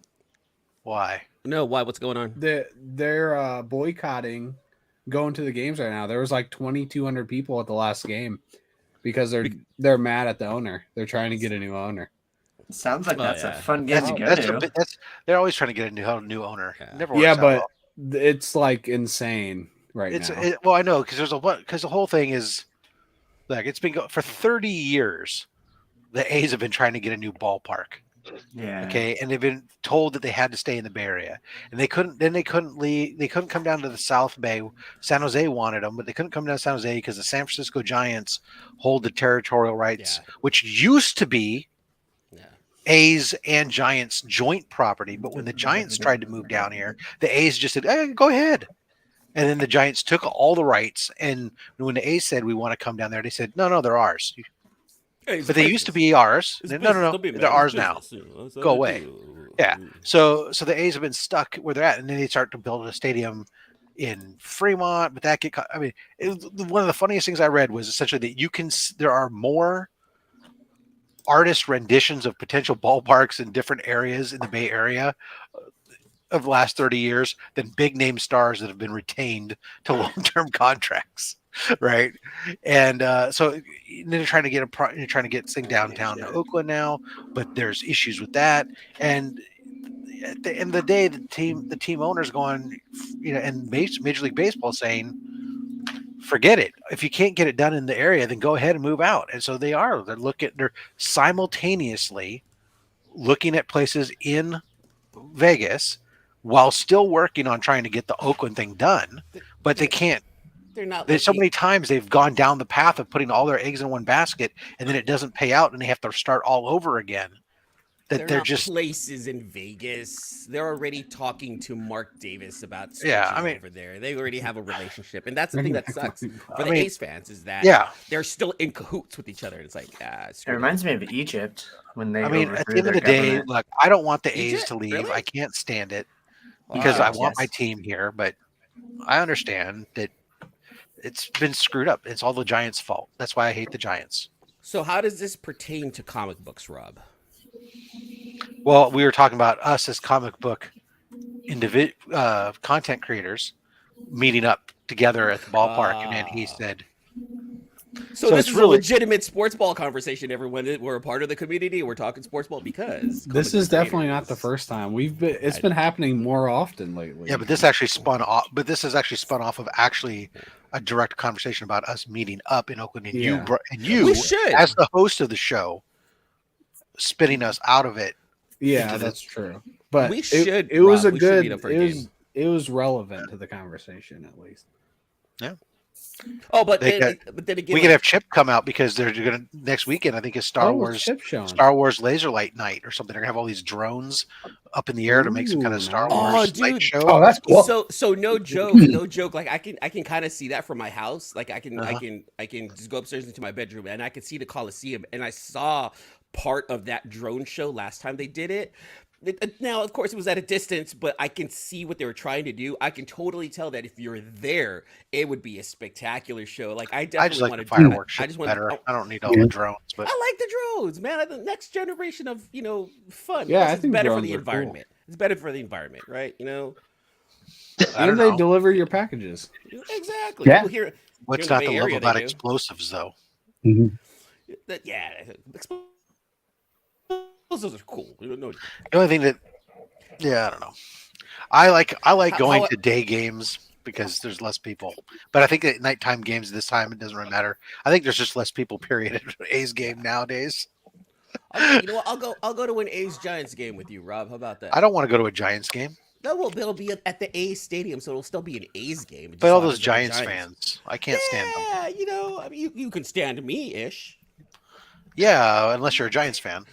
Why? No, why? What's going on? They're boycotting going to the games right now. There was like 2,200 people at the last game because they're mad at the owner. They're trying to get a new owner. Sounds like that's a fun game to go to. They're always trying to get a new owner. Yeah. Never works out well. It's like insane now. Well, I know because the whole thing is like it's been for 30 years. The A's have been trying to get a new ballpark. Yeah. Okay, and they've been told that they had to stay in the Bay Area, and they couldn't. Then they couldn't leave. They couldn't come down to the South Bay. San Jose wanted them, but they couldn't come down to San Jose because the San Francisco Giants hold the territorial rights, which used to be A's and Giants joint property. But when the Giants tried to move down here, the A's just said, "Hey, go ahead." And then the Giants took all the rights. And when the A's said, "We want to come down there," they said, "No, they're ours." But they used to be ours. No, they're ours now. Go away. Yeah. So the A's have been stuck where they're at, and then they start to build a stadium in Fremont. But one of the funniest things I read was essentially that there are more artist renditions of potential ballparks in different areas in the Bay Area of the last 30 years than big name stars that have been retained to long-term contracts. Right. And so they're trying to get this thing downtown to Oakland now, but there's issues with that. And at the end of the day, the team owner's going, and Major League Baseball saying, forget it. If you can't get it done in the area, then go ahead and move out. And so they're simultaneously looking at places in Vegas while still working on trying to get the Oakland thing done, but they can't. There's so many times they've gone down the path of putting all their eggs in one basket, and then it doesn't pay out, and they have to start all over again. They're just places in Vegas. They're already talking to Mark Davis about over there. They already have a relationship, and that's the thing that sucks for the A's fans is that they're still in cahoots with each other. It's like it reminds me of Egypt when they. At the end of the day, look, I don't want the A's to leave. Really? I can't stand it because I want my team here, but I understand that. It's been screwed up. It's all the Giants' fault. That's why I hate the Giants. So how does this pertain to comic books, Rob? Well, we were talking about us as comic book content creators meeting up together at the ballpark, and then he said... So this is a legitimate sports ball conversation, everyone. We're a part of the community. We're talking sports ball because this is definitely not the first time it's been happening more often lately. Yeah, but this actually spun off. But this has actually spun off of actually a direct conversation about us meeting up in Oakland, and you as the host of the show, spinning us out of it. Yeah, that's true. But we should. It was a good. It was relevant to the conversation at least. Yeah. Oh, but then again, we could have Chip come out because they're gonna next weekend. I think is Star Wars Laser Light Night or something. They're gonna have all these drones up in the air to make some kind of Star Wars light show. Oh, that's cool. So no joke. Like I can kind of see that from my house. Like I can just go upstairs into my bedroom and I can see the Coliseum. And I saw part of that drone show last time they did it. Now, of course, it was at a distance, but I can see what they were trying to do. I can totally tell that if you're there, it would be a spectacular show. Like I definitely want to do fireworks. I just want better. I don't need all the drones, but I like the drones, man. The next generation of fun. Yeah, it's better for the environment. Cool. It's better for the environment, right? And they deliver your packages. Exactly. Yeah. What's not to love about explosives, though? Mm-hmm. Those are cool. The only thing that, I don't know. I like going to day games because there's less people. But I think at nighttime games this time it doesn't really matter. I think there's just less people. Period. At an A's game nowadays. You know what? I'll go to an A's Giants game with you, Rob. How about that? I don't want to go to a Giants game. No, well, they'll be at the A's stadium, so it'll still be an A's game. But all those Giants fans, I can't stand them. Yeah, I mean, you can stand me-ish. Yeah, unless you're a Giants fan.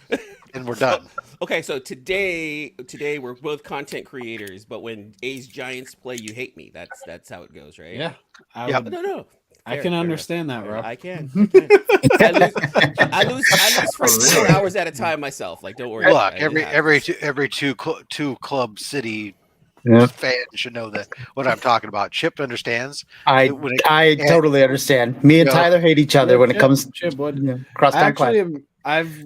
And we're done. Okay, so today we're both content creators, but when A's Giants play, you hate me. That's how it goes, right? Yeah. No. I can understand that, Rob. I can. I lose for 4 hours at a time myself. Like, don't worry. Look, every two club city fan should know that what I'm talking about. Chip understands. I totally understand. Me and Tyler hate each other when it comes Chip would. crosstown class. I've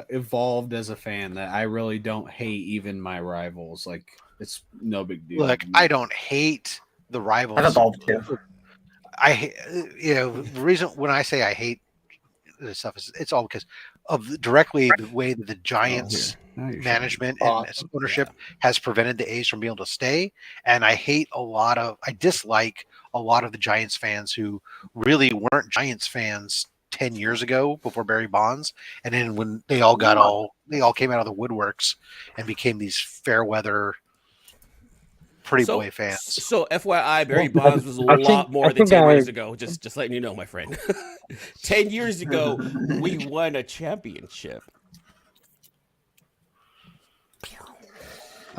evolved as a fan that I really don't hate even my rivals. Like it's no big deal. Look, I don't hate the rivals. I've evolved too. The reason when I say I hate this stuff is it's all because of directly the way that the Giants management and ownership has prevented the A's from being able to stay. And I dislike a lot of the Giants fans who really weren't Giants fans 10 years ago before Barry Bonds. And then when they all came out of the woodworks and became these fair weather pretty boy fans. So FYI, Barry Bonds was a lot more than 10 years ago. Just letting you know, my friend. 10 years ago, we won a championship.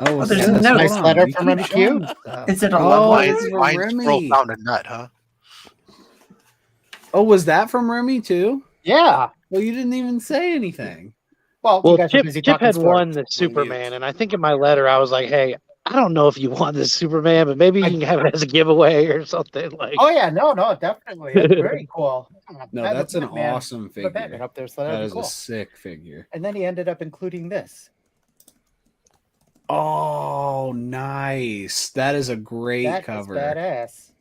Oh, there's a nice letter from Remy Q. Is it a love letter? Mine's found a nut, huh? Oh, was that from Remy too? Yeah. Well, you didn't even say anything. Well, Chip had won the Superman, and I think in my letter I was like, "Hey, I don't know if you won this Superman, but maybe you can have it as a giveaway or something." Like, oh yeah, no, definitely, that's very cool. No, that's an awesome figure. Batman up there, so that is cool. a sick figure. And then he ended up including this. Oh, nice! That is a great cover. Is badass.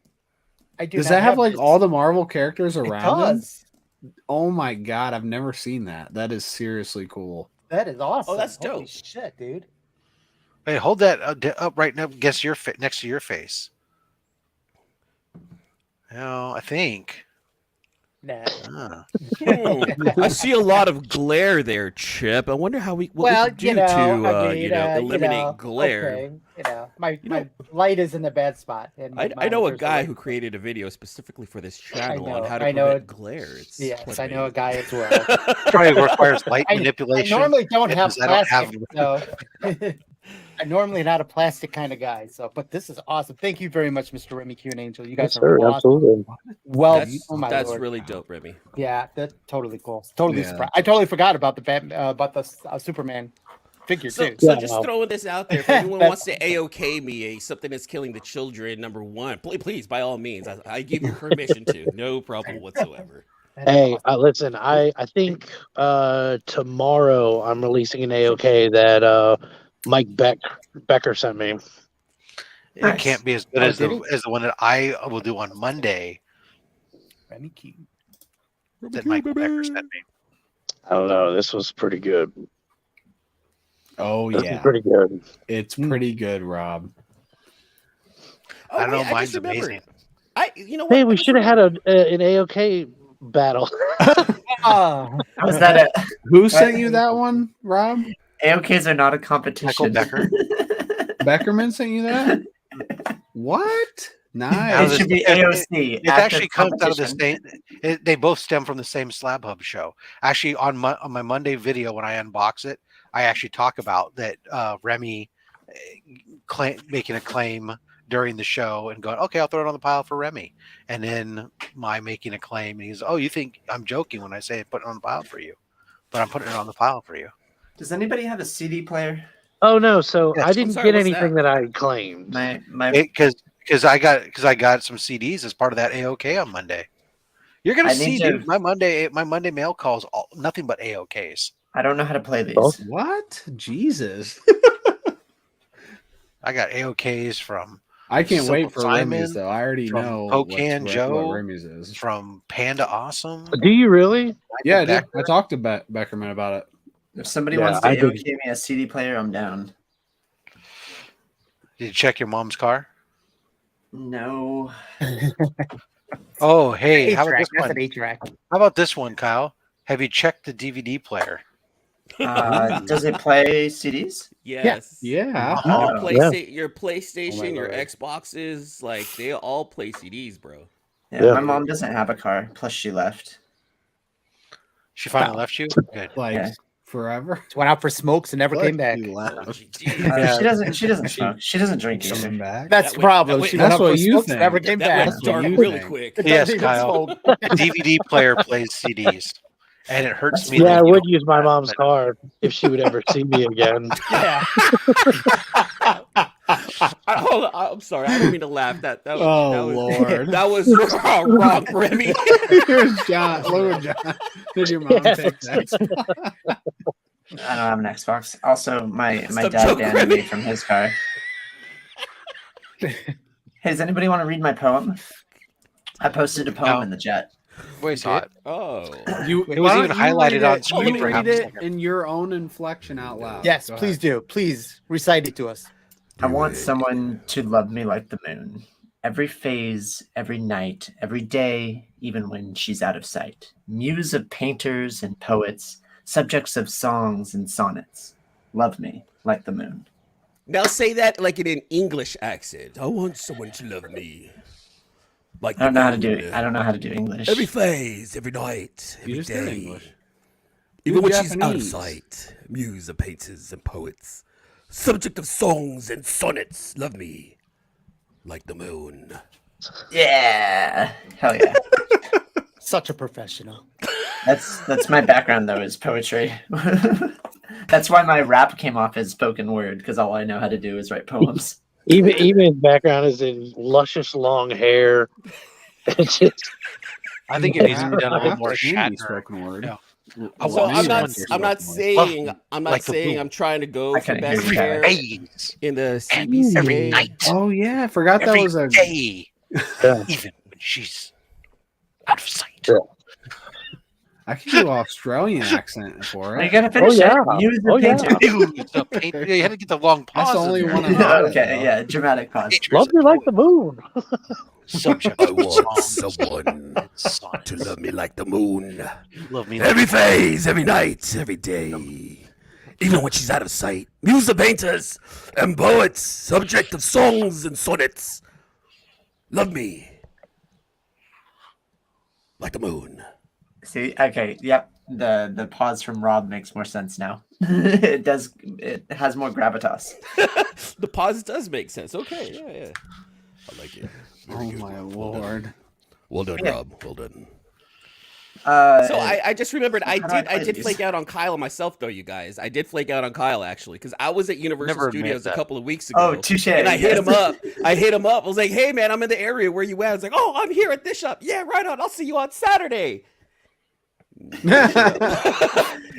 Does that have like all the Marvel characters around it does. Him? Oh my god, I've never seen that. That is seriously cool. That is awesome. Oh, that's dope. Holy shit, dude. Hey, hold that up right now against your next to your face. No, I think. Nah. I see a lot of glare there, Chip. I wonder how what we could do to eliminate glare. Okay. My light is in the bad spot. And I know a guy who created a video specifically for this channel on how to prevent glare. Yes, I know a guy as well. Probably requires light manipulation. I normally don't have plastic, so I'm normally not a plastic kind of guy. So, but this is awesome. Thank you very much, Mr. Remy Q and Angel. You guys are awesome. Absolutely. Well, that's really dope, Remy. Yeah, that's totally cool. Totally surprised. I totally forgot about the Superman figure too. So just throwing this out there. If anyone wants to AOK me something that's killing the children, #1, please, by all means, I give you permission to. No problem whatsoever. Hey, listen, I think tomorrow I'm releasing an AOK that Mike Becker sent me. It can't be as good as the one that I will do on Monday. Remy Q. That Mike Becker sent me. I don't know. This was pretty good. Oh This yeah, is pretty good. It's pretty good, Rob. I don't know. Mine's amazing. Hey, we should have had an AOK battle. Was that it? Who sent you that one, Rob? AOKs are not a competition. Becker. Beckerman sent you that? What? Nice. It should be AOC. It actually comes out of the same. They both stem from the same Slab Hub show. Actually, on my Monday video when I unbox it, I actually talk about that Remy making a claim during the show and going, okay, I'll throw it on the pile for Remy. And then my making a claim, and he's, oh, you think I'm joking when I say put it on the pile for you, but I'm putting it on the pile for you. Does anybody have a CD player? Oh no, so Yes. I didn't get anything that I claimed. Because I got some CDs as part of that AOK on Monday. You're gonna see, dude, my Monday mail calls nothing but AOKs. I don't know how to play these. Oh, what? Jesus. I got AOKs from. I can't Simple wait for Simon, Remy's though. I already from know Pocan Joe, what Remy's is. From Panda Awesome. Do you really? Yeah, I did. I talked to Beckerman about it. If somebody wants to AOK me a CD player, I'm down. Did you check your mom's car? No. Oh, hey, how about A-track, this that's one? an A-track. How about this one, Kyle? Have you checked the DVD player? Does it play CDs? Yes. Yeah. Your PlayStation, your Xboxes, like they all play CDs, bro. Yeah, my mom doesn't have a car. Plus, she left. She finally left you? Good. Like forever. She went out for smokes and never came back. She doesn't smoke. She doesn't drink either. Back. That's the problem. She went out for smokes and never came back. Went dark really quick. Yes, Kyle. The DVD player plays CDs. And it hurts me. Yeah, I would use my mom's car if she would ever see me again. Yeah. Hold on, I'm sorry. I don't mean to laugh. That was, Oh, that was, Lord. that was wrong, Remy. Here's John. Look at John. Did your mom take that? I don't have an Xbox. Also, my Stop dad joking, banned Remy. me from his car. Hey, does anybody want to read my poem? I posted a poem in the chat. Wait, hot. Oh, It was even highlighted on screen You for half read a it second. in your own inflection out loud. Yes, Go please ahead. do. Please recite it to us. I want someone to love me like the moon. Every phase, every night, every day, even when she's out of sight. Muse of painters and poets, subjects of songs and sonnets. Love me like the moon. now say that like in an English accent. I want someone to love me. Like I don't know how to do moon. it. I don't know how to do English. Every phase, every night, every just did day. English. Even Do when she's out of Japanese. sight. Muse of painters and poets. Subject of songs and sonnets. Love me. Like the moon. Yeah. Hell yeah. Such a professional. That's my background though, is poetry. That's why my rap came off as spoken word, because all I know how to do is write poems. Even his background is in luscious long hair. It's just, I think it needs to be done a little Rap more can be Shatner. spoken word. Yeah. Well, So I'm me, not. wonder I'm not spoken word. saying. I'm trying to go I for couldn't best hear you. hair Phase. in the And CBCA. every night. Oh yeah, I forgot that Every was a. day. Yeah. Even when she's out of sight. Yeah. I can do Australian accent for You it. gotta finish yeah. it. Use the Oh, yeah. painter. You had to get the long pause. That's the only in there. one I got. Okay, yeah, dramatic pause. Painters love and me like the poets, moon. subjects I of want songs someone and sonnets. to love me like the moon. Love me Every like phase, every night, every day. Even when she's out of sight. Muse of painters and poets, subject of songs and sonnets. Love me like the moon. See, okay, yep. The pause from Rob makes more sense now. It does. It has more gravitas. The pause does make sense. Okay, yeah. I like it. Oh my lord! Well done, Yeah. Rob. Well done. So I just remembered I how do I did play these? flake out on Kyle myself though, you guys. I did flake out on Kyle actually because I was at Universal Never admit Studios a that. couple of weeks ago. Oh, touche. And I hit yes. him up. I was like, "Hey man, I'm in the area. Where you at?" I was like, "Oh, I'm here at this shop. Yeah, right on. I'll see you on Saturday."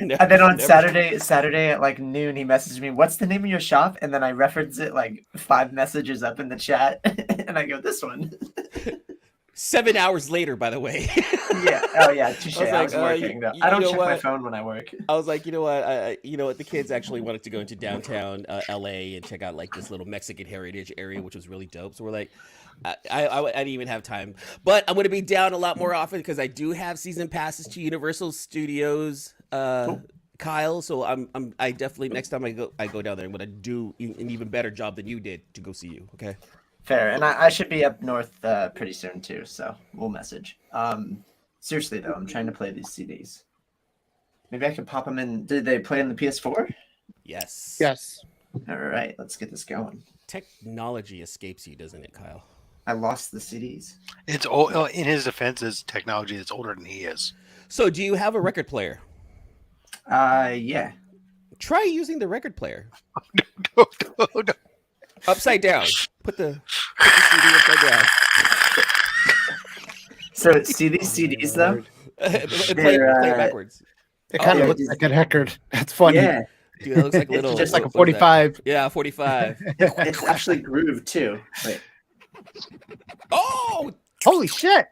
And then on Saturday at like noon, he messaged me, "What's the name of your shop?" And then I reference it like 5 messages up in the chat, and I go, "This one." 7 hours later, by the way. Yeah. Oh yeah. Touche. I was I was like, working. though. you I don't know check my what? phone when I work. I was like, you know what? The kids actually wanted to go into downtown LA and check out like this little Mexican heritage area, which was really dope. So we're like, I didn't even have time, but I'm going to be down a lot more often because I do have season passes to Universal Studios, Kyle. So I definitely next time I go down there, I'm going to do an even better job than you did to go see you. Okay. Fair, and I should be up north pretty soon too, so we'll message. Seriously though, I'm trying to play these CDs. Maybe I could pop them in. Did they play in the PS4? Yes. Yes. All right, let's get this going. Technology escapes you, doesn't it, Kyle? I lost the CDs. It's old. In his defense, it's technology that's older than he is. So, do you have a record player? Yeah. Try using the record player. No. Upside down. Put the CD upside down. So see these CDs though? play it backwards. It kind of looks like a record. That's funny. Yeah. Dude, that looks like a It's little. just like a what is that? 45. Yeah, 45. It's actually grooved too. Wait. Oh, Holy shit.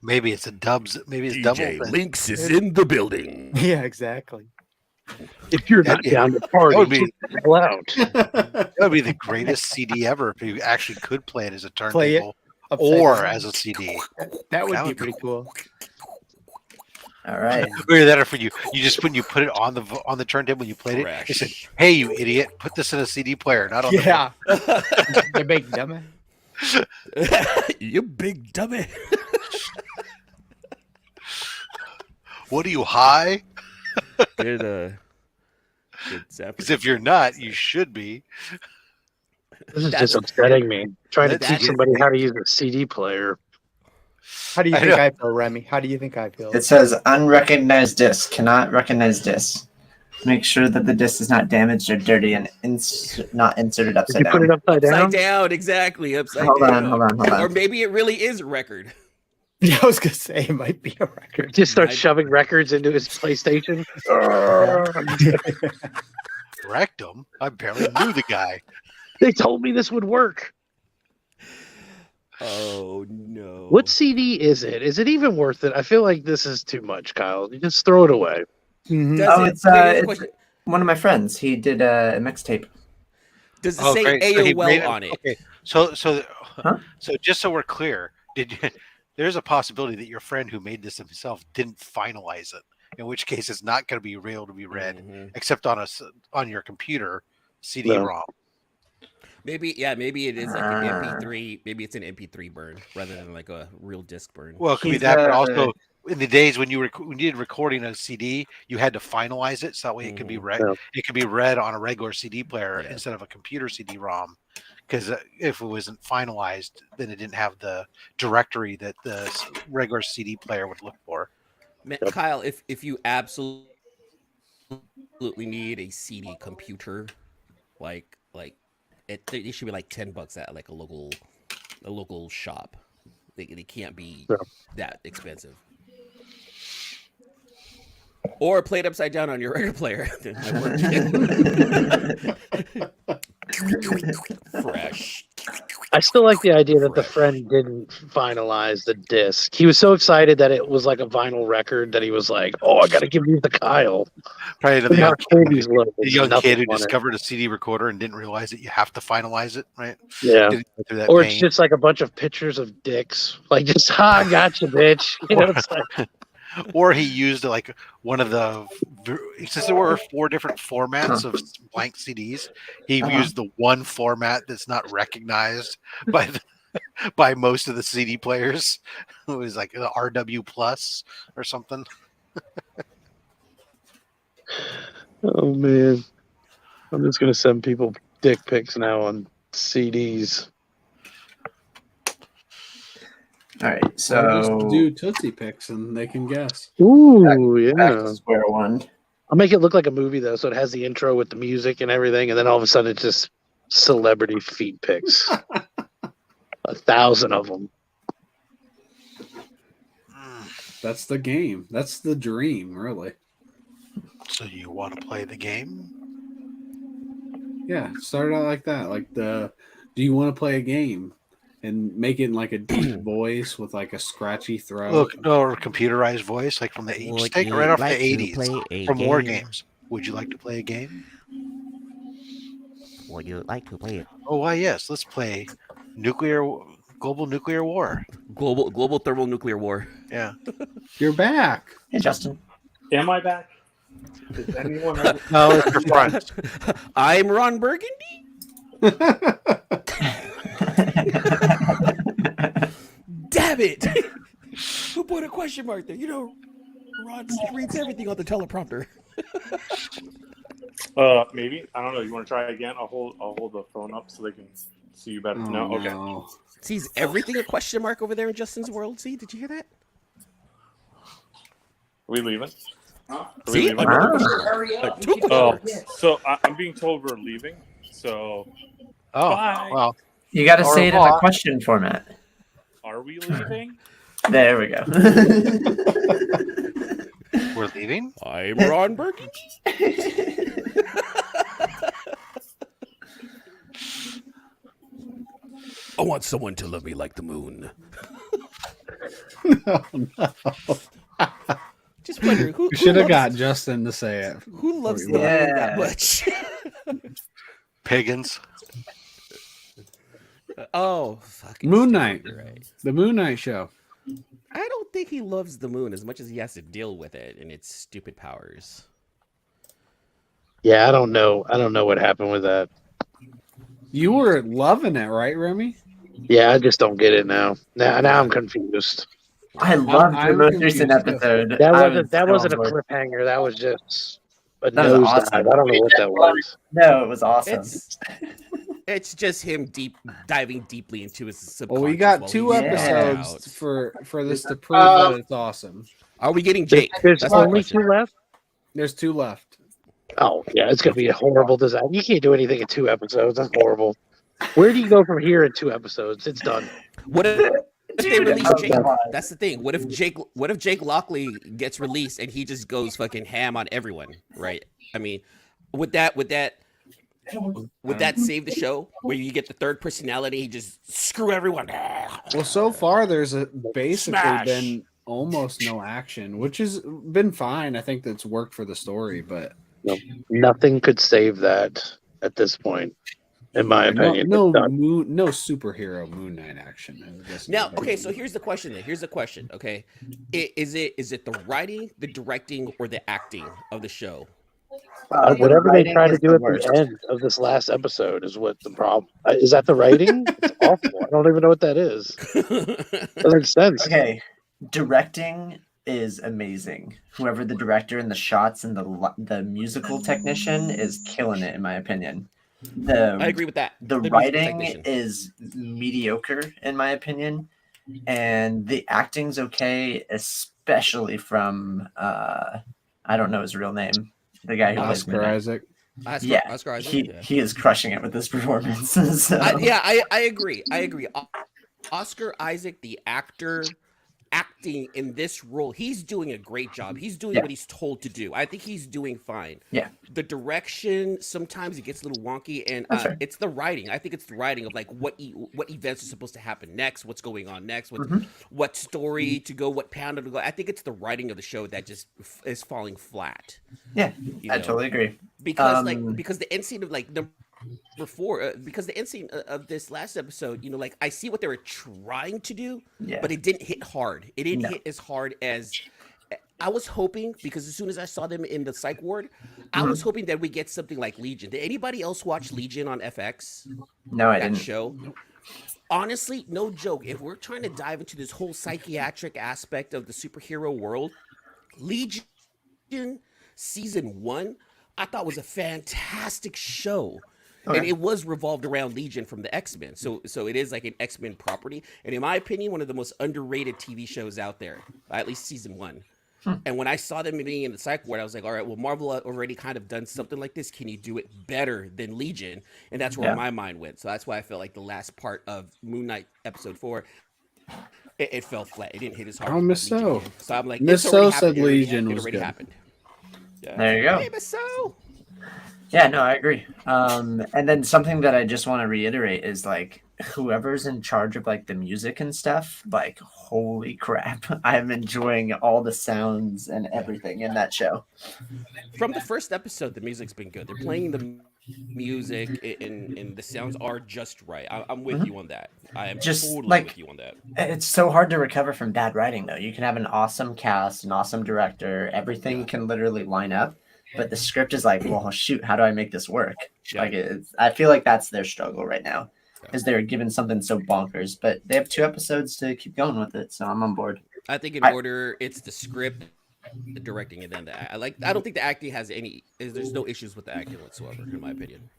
Maybe it's a dubs. Maybe it's DJ double. Lynx is in the building. Yeah, exactly. If you're not down to party, That would be- get out. That would be the greatest CD ever if you actually could play it as a Play it turntable upside or down. as a CD. That would That be would be pretty cool. All right. Or that for you. You just when you put it on the turntable when you played it, Crash. they said, "Hey, you idiot! Put this in a CD player, not on Yeah. The big dummy. You big dummy. What are you high? Good Because if you're not, you should be. This is just upsetting me. Trying to That's teach it. somebody how to use a CD player. How do you I think know. I feel, Remy? How do you think I feel? It says unrecognized disc. Cannot recognize disc. Make sure that the disc is not damaged or dirty and not inserted Did upside you down. put it upside down? Upside down, exactly. Upside Hold down. on. Or maybe it really is a record. Yeah, I was gonna say it might be a record. Just start shoving records into his PlayStation. Rectum? I barely knew the guy. They told me this would work. Oh no. What CD is it? Is it even worth it? I feel like this is too much, Kyle. You just throw it away. It's one of my friends. He did a mixtape. Does it say AOL on it? Okay, so just so we're clear, there's a possibility that your friend who made this himself didn't finalize it. In which case, it's not going to be able to be read except on your computer CD-ROM. Maybe it is like an MP3. Maybe it's an MP3 burn rather than like a real disc burn. Well, it could be that, but also in the days when you did recording a CD, you had to finalize it so that way it could be read. Yeah. It could be read on a regular CD player instead of a computer CD-ROM. Because if it wasn't finalized, then it didn't have the directory that the regular CD player would look for. Man, Kyle, if you absolutely need a CD computer, it should be like $10 at like a local shop. They can't be that expensive. Or play it upside down on your record player. Fresh. I still like the idea that the friend didn't finalize the disc. He was so excited that it was like a vinyl record that he was like, "Oh, I got to give these to Kyle." Probably the young kid who discovered a CD recorder and didn't realize that you have to finalize it, right? Yeah. Or it's just like a bunch of pictures of dicks, like just I got you, bitch. You know, it's like. Or he used like one of the, since there were 4 different formats of blank CDs, he used the one format that's not recognized by most of the CD players. It was like the RW Plus or something. Oh man, I'm just gonna send people dick pics now on CDs. All right, so just do Tootsie Picks and they can guess. Ooh, yeah. Back to square one. I'll make it look like a movie though, so it has the intro with the music and everything, and then all of a sudden it's just celebrity feet pics. 1,000 of them. That's the game. That's the dream, really. So you want to play the game? Yeah, start out like that. Like do you want to play a game? And make it in like a deep voice with like a scratchy throat. Look, or computerized voice, like from the 80s. Take it right off the 80s from War Games. Would you like to play a game? Would you like to play it? Oh, why, yes. Let's play global nuclear war. Global thermonuclear war. Yeah. You're back. Hey, Justin. Am I back? Is anyone? No, it's your front. I'm Ron Burgundy. Damn it! Who put a question mark there? You know, Ron reads everything on the teleprompter. Maybe, I don't know. You want to try again? I'll hold the phone up so they can see you better. Oh, no, okay. No. Sees everything a question mark over there in Justin's world. See, did you hear that? Are we leaving? Huh? See, hurry up. So I'm being told we're leaving. So. Oh, bye. Well. You got to say it in the question format. Are we leaving? There we go. We're leaving? I'm Ron Burgundy. I want someone to love me like the moon. No. Just wonder who should have got Justin to say it. Who loves the moon that much? Pagans. Oh, fucking Moon Knight. Right. The Moon Knight show. I don't think he loves the moon as much as he has to deal with it and its stupid powers. Yeah, I don't know. I don't know what happened with that. You were loving it, right, Remy? Yeah, I just don't get it now. Now I'm confused. I loved the most recent episode. That wasn't a cliffhanger. That was just a nosedive. Awesome. I don't know what that was. No, it was awesome. It's just him diving deeply into his subconscious. Well, we got 2 episodes for this to prove that it's awesome. Are we getting Jake? There's only 2 left? There's 2 left. Oh yeah, it's gonna be a horrible design. You can't do anything in 2 episodes. That's horrible. Where do you go from here in 2 episodes? It's done. What if they release oh, Jake? come on. That's the thing. What if Jake Lockley gets released and he just goes fucking ham on everyone? Right? I mean, would that save the show? Where you get the third personality, he just screw everyone. Well, so far there's basically Smash. been almost no action, which has been fine. I think that's worked for the story, but Nothing could save that at this point, in my opinion. no It's done. no superhero Moon Knight action. I guess Now, okay, so here's the question. Then here's the question. Okay, is it the writing, the directing, or the acting of the show? The Whatever they writing try to is do the at worst. the end of this last episode is what the problem. Is that the writing? It's awful. I don't even know what that is. Doesn't make sense. Okay, directing is amazing. Whoever the director and the shots and the musical technician is killing it, in my opinion. I agree with that. The musical writing technician. is mediocre, in my opinion, and the acting's okay, especially from I don't know his real name. The guy who plays Oscar Midnight. Isaac. Oscar Isaac, he is crushing it with this performance. So. I agree. Oscar Isaac, the actor, acting in this role, he's doing a great job. He's doing what he's told to do. I think he's doing fine. Yeah. The direction, sometimes it gets a little wonky, and it's the writing. I think it's the writing of like what events are supposed to happen next, what's going on next, what story to go, what panel to go. I think it's the writing of the show that just is falling flat. Yeah, I totally agree. Because because the end scene of like number 4, because the end scene of this last episode, like I see what they were trying to do, but it didn't hit hard. It didn't hit as hard as I was hoping, because as soon as I saw them in the psych ward, I was hoping that we get something like Legion. Did anybody else watch Legion on FX? No, I that didn't. show. Honestly, no joke. If we're trying to dive into this whole psychiatric aspect of the superhero world, Legion season 1, I thought was a fantastic show. Okay. And it was revolved around Legion from the X-Men. So it is like an X-Men property. And in my opinion, one of the most underrated TV shows out there, at least season 1. And when I saw them being in the psych ward, I was like, all right, well, Marvel already kind of done something like this. Can you do it better than Legion? And that's where my mind went. So that's why I felt like the last part of Moon Knight episode 4, it fell flat. It didn't hit as hard. Oh, Miss So. So I'm like, Miss So said Legion was good. Happened. Yeah. There you go. Hey, Miss So. Yeah, no, I agree. And then something that I just want to reiterate is like whoever's in charge of like the music and stuff, like holy crap, I'm enjoying all the sounds and everything in that show. From the first episode, the music's been good. They're playing the music and the sounds are just right. I'm with you on that. I am Just totally like with you on that. it's so hard to recover from bad writing though. You can have an awesome cast, an awesome director, everything can literally line up. But the script is like, well, shoot, how do I make this work? Like, I feel like that's their struggle right now, is they're given something so bonkers. But they have 2 episodes to keep going with it, so I'm on board. I think in order, it's the script, the directing, and then the I don't think the acting has any. There's no issues with the acting whatsoever, in my opinion.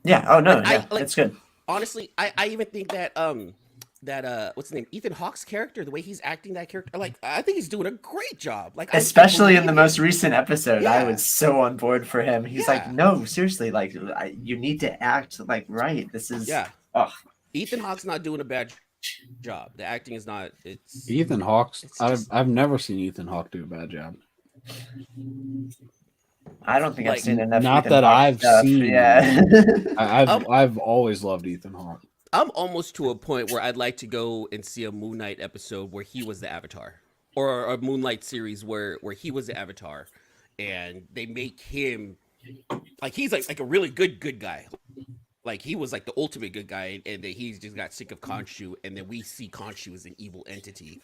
Yeah. Oh no. It's good. Honestly, I even think that what's the name? Ethan Hawke's character, the way he's acting that character, like I think he's doing a great job. Like especially in the most recent episode, I was so on board for him. He's like, no, seriously, like you need to act like right. This is Ethan Hawke's not doing a bad job. The acting is not. It's Ethan Hawke's. I've never seen Ethan Hawke do a bad job. I don't think I've seen enough. Not Ethan that Hawke I've stuff. seen. Yeah. I've always loved Ethan Hawke. I'm almost to a point where I'd like to go and see a Moon Knight episode where he was the Avatar, or a Moonlight series where he was the Avatar, and they make him like he's like a really good guy. Like he was like the ultimate good guy, and then he's just got sick of Khonshu, and then we see Khonshu as an evil entity.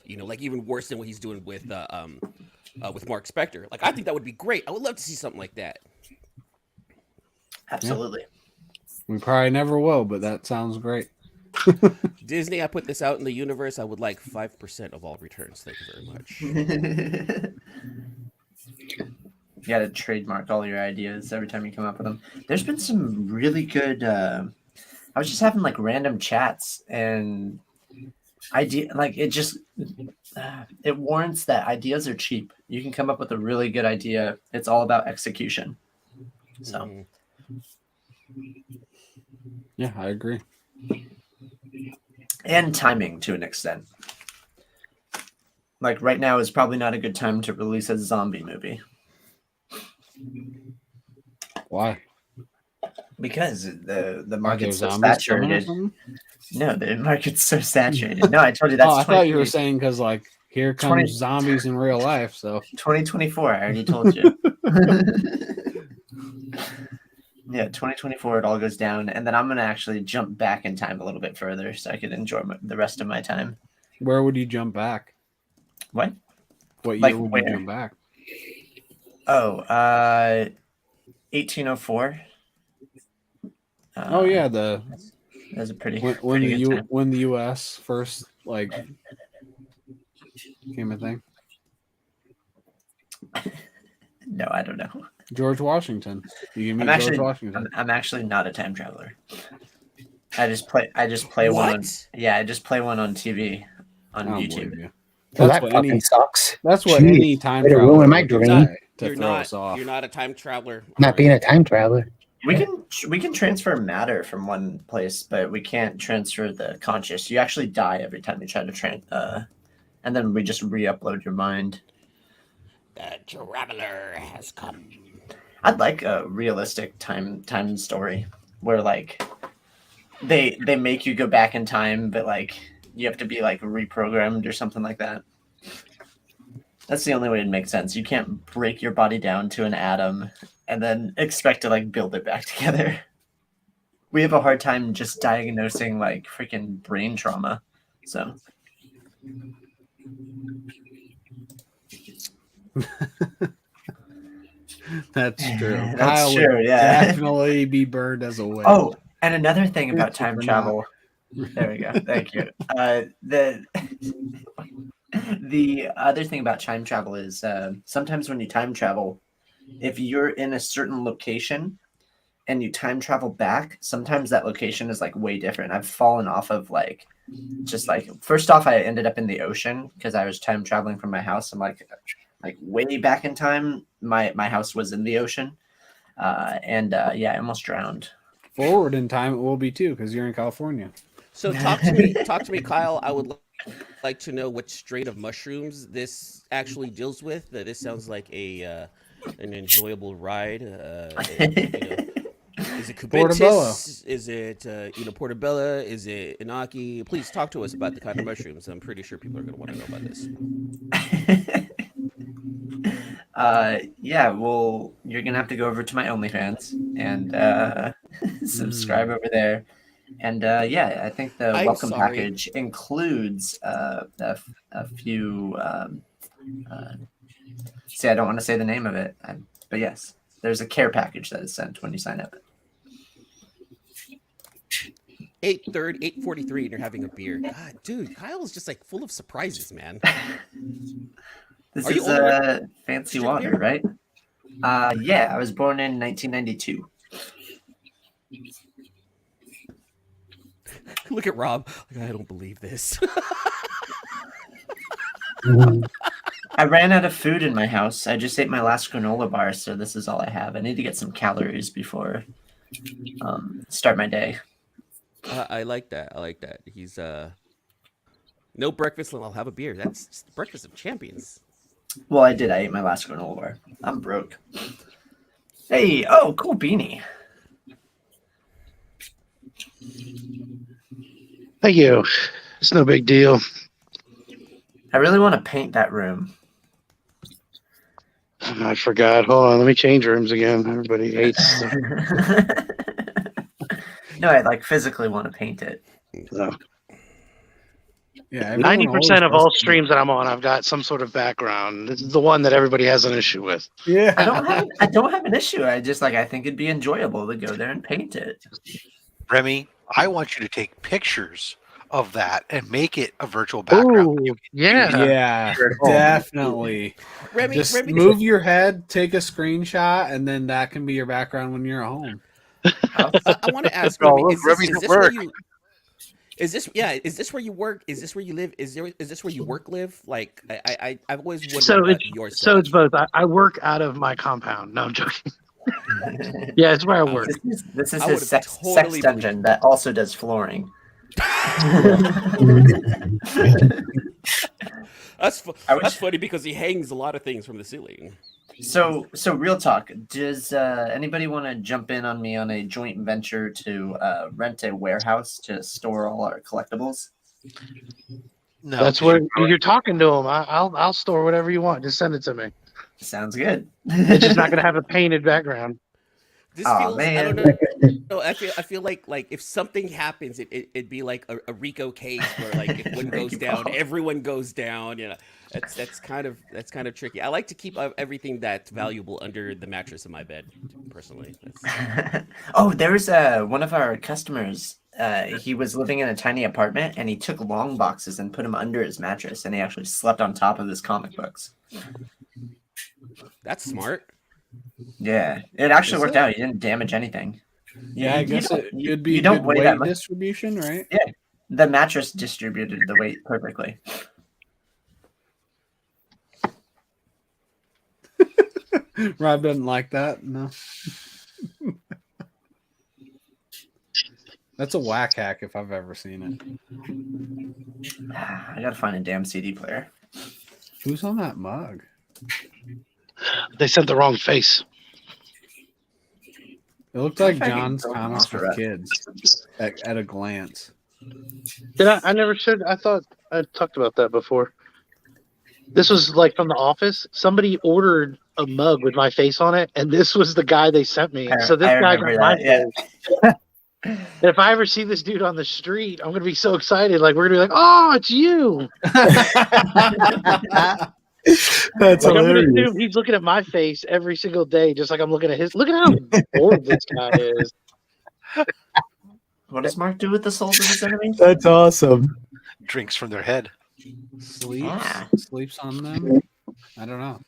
Like even worse than what he's doing with Mark Spector. Like I think that would be great. I would love to see something like that. Absolutely. Yeah. We probably never will, but that sounds great. Disney, I put this out in the universe. I would like 5% of all returns. Thank you very much. You got to trademark all your ideas every time you come up with them. There's been some really good. I was just having like random chats and like it just it warrants that ideas are cheap. You can come up with a really good idea. It's all about execution. So Yeah, I agree. And timing to an extent. Like right now is probably not a good time to release a zombie movie. Why? Because the Are there market's so zombies coming or saturated. something? No, the market's so saturated. No, I told you that's. Oh, I thought you were saying because like here comes 20 zombies in real life. So 2024. I already told you. Yeah, 2024. It all goes down, and then I'm gonna actually jump back in time a little bit further, so I could enjoy the rest of my time. where would you jump back? What? What Like year would where? you jump back? Oh, 1804. Oh yeah, the That's a pretty when pretty good time. when the U.S. first like became a thing. No, I don't know. George Washington. You can meet I'm George actually Washington. I'm actually not a time traveler. I just play one. What? Yeah, I just play one on TV on I don't YouTube. believe you. Well, That's that what fucking any sucks. that's what Jeez, any time way to traveler ruin my would do dream. to You're throw not. us off. You're not a time traveler. Not being a time traveler. We can transfer matter from one place, but we can't transfer the conscious. You actually die every time you try to and then we just re-upload your mind. The traveler has come. I'd like a realistic time story where like they make you go back in time, but like you have to be like reprogrammed or something like that. That's the only way it makes sense. You can't break your body down to an atom and then expect to like build it back together. We have a hard time just diagnosing like freaking brain trauma. So That's true. That's Kyle true, would yeah. definitely be burned as a witch. Oh, and another thing about Thank you time for travel. There we go. Thank you. The other thing about time travel is sometimes when you time travel, if you're in a certain location and you time travel back, sometimes that location is like way different. I've fallen off of like just like first off, I ended up in the ocean because I was time traveling from my house. I'm like way back in time, my house was in the ocean, and yeah, I almost drowned. Forward in time, it will be too because you're in California. So talk to me, Kyle. I would like to know what strain of mushrooms this actually deals with. This sounds like an enjoyable ride. Is it Portobello? cubensis? Is it portobello? Is it inaki? Please talk to us about the kind of mushrooms. I'm pretty sure people are going to want to know about this. Yeah, well, you're gonna have to go over to my OnlyFans and subscribe over there. And yeah, I think the I'm welcome sorry. package includes a few. See, I don't want to say the name of it, but yes, there's a care package that is sent when you sign up. 8:43, and you're having a beer. God, dude, Kyle's just like full of surprises, man. This Are you is old enough fancy to drink water, beer? right? Yeah, I was born in 1992. Look at Rob. Like, I don't believe this. I ran out of food in my house. I just ate my last granola bar, so this is all I have. I need to get some calories before start my day. I like that. I like that. He's no breakfast, and I'll have a beer. That's just the breakfast of champions. Well, I did. I ate my last granola bar. I'm broke. Hey, oh, cool beanie. Thank you. It's no big deal. I really want to paint that room. I forgot. Hold on. Let me change rooms again. Everybody hates stuff. No, I like physically want to paint it. So, Yeah, 90% of all streams that I'm on, I've got some sort of background. This is the one that everybody has an issue with. Yeah, I don't have an issue. I think it'd be enjoyable to go there and paint it. Remy, I want you to take pictures of that and make it a virtual background. Ooh, yeah. Yeah, definitely. Remy, Just Remy, move your head, take a screenshot, and then that can be your background when you're at home. I want to ask Oh, Remy, look, is Remy's this at where work. you? Is this where you work? Is this where you live? Is this where you work live? Like I've always wondered So about it's your so it's setup. both. I work out of my compound. No, I'm joking. Yeah, it's where I work. This is I his would've sex totally dungeon that also does flooring. That's funny because he hangs a lot of things from the ceiling. So real talk. Does anybody want to jump in on me on a joint venture to rent a warehouse to store all our collectibles? No, That's where you're talking to him. I'll store whatever you want. Just send it to me. Sounds good. It's just not going to have a painted background. This Aw, feels I don't man. know. No, I feel like if something happens, it'd be like a Rico case where like if one goes down, everyone goes down. You know, that's kind of tricky. I like to keep everything that's valuable under the mattress in my bed, personally. Oh, there's one of our customers. He was living in a tiny apartment, and he took long boxes and put them under his mattress, and he actually slept on top of his comic books. That's smart. Yeah, it actually Is worked it? out. He didn't damage anything. Yeah, I guess it'd be you a don't good weigh that weight much. distribution, right? Yeah, the mattress distributed the weight perfectly. Rob doesn't like that. No. That's a whack hack if I've ever seen it. I gotta find a damn CD player. Who's on that mug? They sent the wrong face. It looked like Fucking John's go comics for with it. kids at a glance. Did I never should. I thought I talked about that before. This was like from The Office. Somebody ordered a mug with my face on it, and this was the guy they sent me. So this I guy got remember my that, face. And if I ever see this dude on the street, I'm gonna be so excited. Like we're gonna be like, "Oh, it's you!" That's Like, I'm gonna hilarious. assume he's looking at my face every single day, just like I'm looking at his. Look at how bored this guy is. What does Mark do with the souls of his enemies? That's awesome. Drinks from their head. Sleeps on them. I don't know.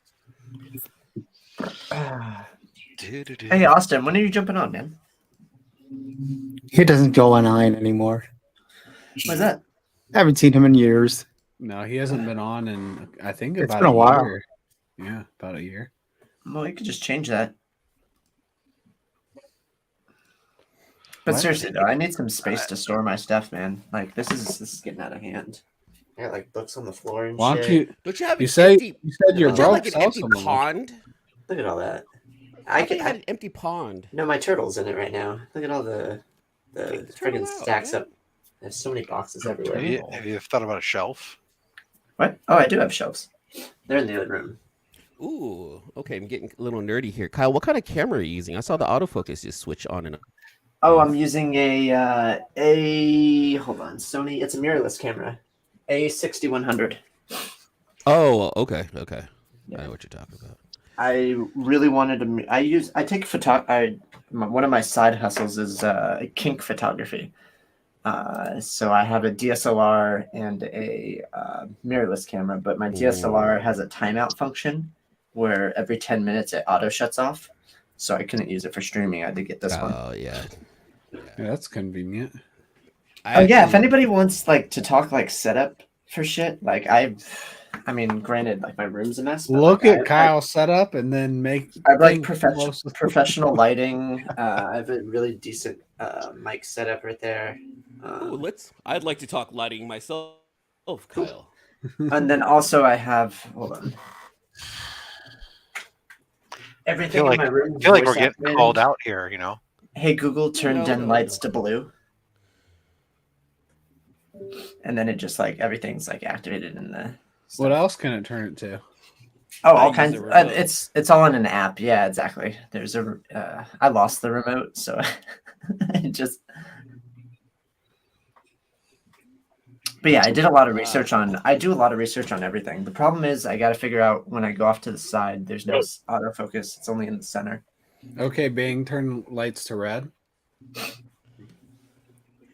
Hey, Austin, when are you jumping on, man? He doesn't go online anymore. Why's that? I haven't seen him in years. No, he hasn't been on in I think It's about been a while. year. Yeah, about a year. Well, you could just change that. But What? seriously though, I need some space to store my stuff, man. Like this is getting out of hand. I got like books on the floor and Why don't shit. you? Don't you have You an say empty? you said you're Don't you have broke. like an Sell empty some of them. pond? Look at all that. I think I had an empty pond. No, my turtle's in it right now. Look at all the Take the turtle friggin' out, stacks man. up. There's so many boxes everywhere. Have you thought about a shelf? What? Oh, I do have shelves. They're in the other room. Ooh, okay. I'm getting a little nerdy here. Kyle, what kind of camera are you using? I saw the autofocus just switch on and off. Oh, I'm using a hold on, Sony. It's a mirrorless camera, A6100. Oh, okay. I know what you're talking about. I really wanted to. I take one of my side hustles is kink photography. So I have a DSLR and a mirrorless camera, but my DSLR has a timeout function where every 10 minutes it auto shuts off. So I couldn't use it for streaming. I had to get this one. Oh yeah. Yeah, that's convenient. If anybody wants like to talk like setup for shit, like I mean, granted, like my room's a mess. But, Look like, at Kyle set up and then make. I have like things professional lighting. I have a really decent mic setup right there. Ooh, I'd like to talk lighting myself, Kyle. And then also I have hold on. Everything in my room. I feel like we're voice getting activated. called out here, you know. Hey Google, turn dim lights to blue. And then it just like everything's like activated in the. What else can it turn it to? Oh, all use kinds. the remote. It's all in an app. Yeah, exactly. There's a. I lost the remote, so I just. But yeah, I did a lot of research on. I do a lot of research on everything. The problem is, I got to figure out when I go off to the side. There's no autofocus. It's only in the center. Okay, Bing, turn lights to red.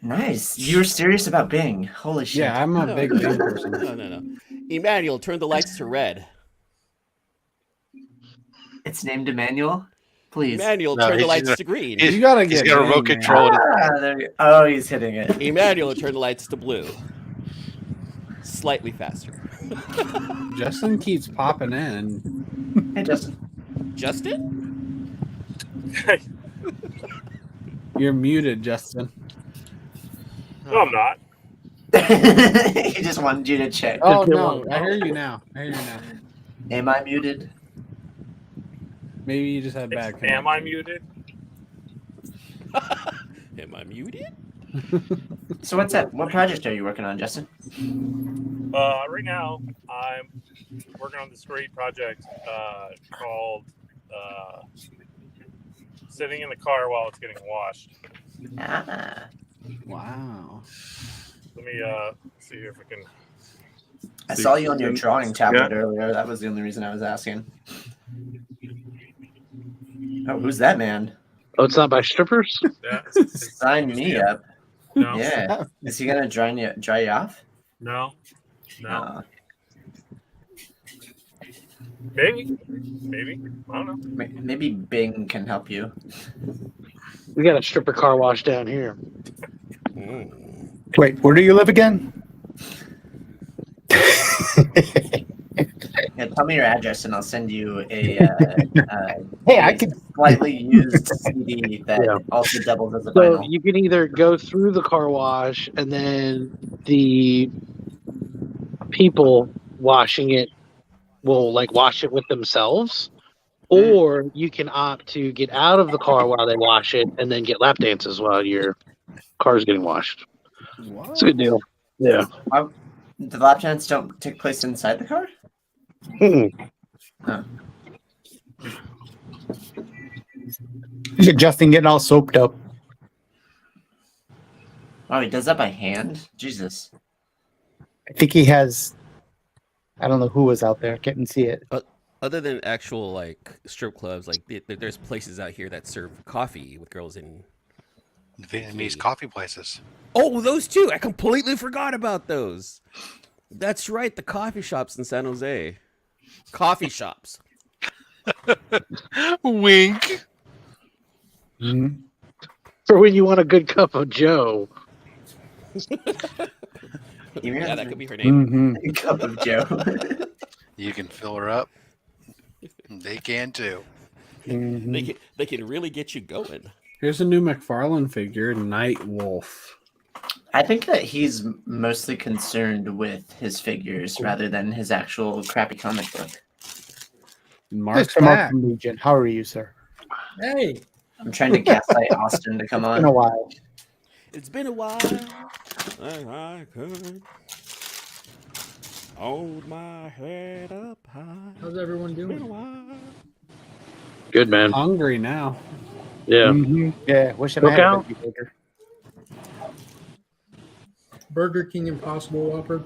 Nice. You were serious about Bing. Holy shit. Yeah, I'm a big Bing person. No. Emmanuel, turn the lights to red. It's named Emmanuel. Please. Emmanuel, turn the lights to green. You gotta He's get got a Bing, remote man. control. Oh, he's hitting it. Emmanuel, turn the lights to blue. Slightly faster. Justin keeps popping in. Hey, Justin. Justin? You're muted, Justin. No, I'm not. He just wanted you to check. Oh no, I hear you now. Am I muted? Maybe you just had bad connection. Am I muted? Am I muted? So what's up? What project are you working on, Justin? Right now, I'm working on this great project called Sitting in the Car While It's Getting Washed. Ah. Wow. Let me see if I can. I saw you on your drawing tablet earlier. That was the only reason I was asking. Oh, who's that man? Oh, it's not by strippers? Yeah. Sign me up. No. Yeah. Is he gonna dry you off? No. Maybe. I don't know. Maybe Bing can help you. We got a stripper car wash down here. Wait, where do you live again? Yeah, tell me your address and I'll send you a Hey, I can slightly used CD that also doubles as a So vinyl. you can either go through the car wash and then the people washing it will like wash it with themselves, or you can opt to get out of the car while they wash it and then get lap dances while your car's getting washed. It's a good deal. Yeah. The lap dance don't take place inside the car? Oh. Look at Justin getting all soaped up. Oh, he does that by hand? Jesus. I think he has. I don't know who was out there. Couldn't see it. Other than actual like strip clubs, like there's places out here that serve coffee with girls in Vietnamese coffee places. Oh, those too. I completely forgot about those. That's right, the coffee shops in San Jose. Coffee shops. Wink. For when you want a good cup of Joe. Yeah, that could be her name. Cup of Joe. You can fill her up. They can too. They can really get you going. Here's a new McFarlane figure, Night Wolf. I think that he's mostly concerned with his figures rather than his actual crappy comic book. Mark's Mr. Mark back. from Legion. How are you, sir? Hey. I'm trying to gaslight Austin to come on. Been a while. It's been a while. I could hold my head up high. How's everyone Been a doing? while. Good, man. Hungry now. Yeah. Yeah, wishing Look I had out. a veggie burger. Burger King Impossible Whopper.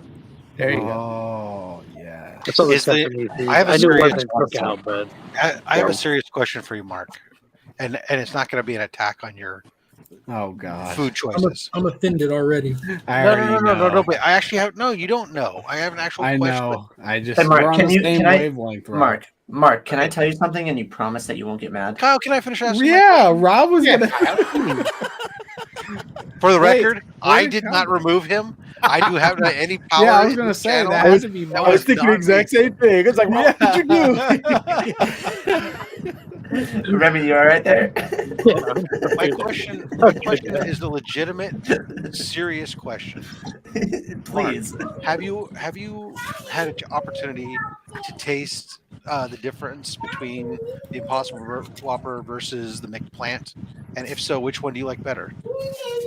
There you go. Oh, yeah. That's all the Is stuff the- that needs to be- I have a I knew it serious wasn't question. cookout, but I have a serious question for you, Mark, and it's not going to be an attack on your Oh, God. food choices. I'm offended already. I No, already know. But I actually have no. You don't know. I have an actual I question. know. I just Hey, Mark, we're on can the you- same can I- wavelength, Rob. Mark, can I tell you something and you promise that you won't get mad? Kyle, can I finish asking? Yeah, Rob was gonna. For the Wait, record, where I did did Kyle not go? remove him. I do have any power. Yeah, I was in gonna this say channel. that has to be. I was thinking the exact same thing. It's like, what did you do? Remy, you all right there? My question is a legitimate, serious question. Please. Mark, have you had an opportunity to taste the difference between the Impossible Whopper versus the McPlant? And if so, which one do you like better?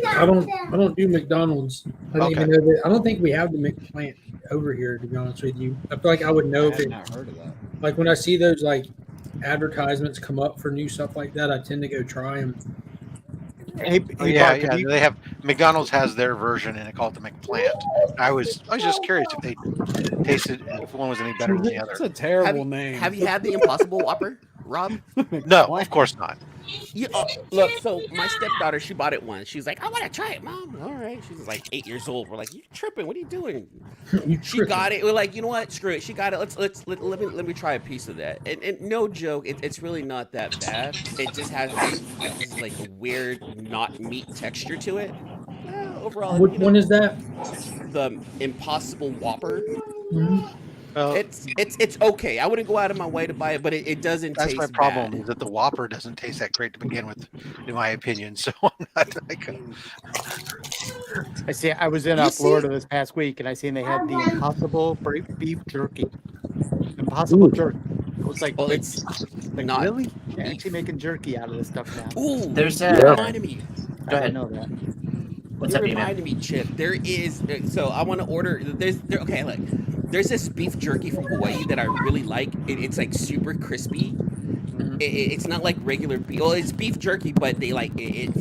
I don't do McDonald's. I don't even know that. I don't think we have the McPlant over here, to be honest with you. I feel like I would know if I had it. not heard of that. Like when I see those like advertisements come up for new stuff like that, I tend to go try them. Hey, Yeah, Mark, have you- they have McDonald's has their version and it called the McPlant. I was just curious if they tasted if one was any better than the other. It's a terrible name. Have you had the Impossible Whopper, Rob? No, of course not. Look, so my stepdaughter, she bought it once. She was like, I want to try it, Mom. All right. She was like 8 years old. We're like, you tripping? What are you doing? She got it. We're like, you know what? Screw it. She got it. Let me try a piece of that. And no joke, it's really not that bad. It just has this like weird not meat texture to it. Overall, Which one is that? The Impossible Whopper. Mhm. It's okay. I wouldn't go out of my way to buy it, but it doesn't That's taste my problem bad. is that the Whopper doesn't taste that great to begin with, in my opinion. So I'm not like I see. I was in Florida this past week, and I seen they had the Impossible beef jerky. Impossible jerky. I was like, Well, wait, it's like not really? They're beef. actually making jerky out of this stuff now. Ooh, There's you a. reminded me. Go I ahead. didn't know that. What's You up, E-Man? reminded me, Chip. There is so I want to order. Okay, like there's this beef jerky from Hawaii that I really like. It's like super crispy. It's not like regular beef. Well, it's beef jerky, but they like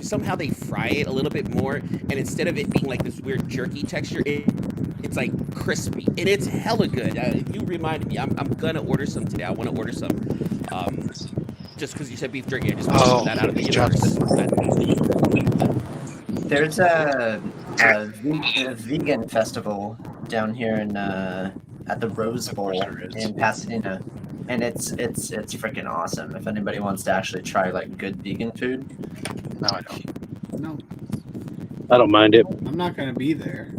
somehow they fry it a little bit more, and instead of it being like this weird jerky texture, it's like crispy, and it's hella good. You reminded me. I'm gonna order some today. I want to order some. Just because you said beef jerky, I just want to put that out of the universe. There's a vegan festival down here in at the Rose Bowl in Pasadena, and it's freaking awesome. If anybody wants to actually try like good vegan food, no, I don't. No, I don't mind it. I'm not going to be there.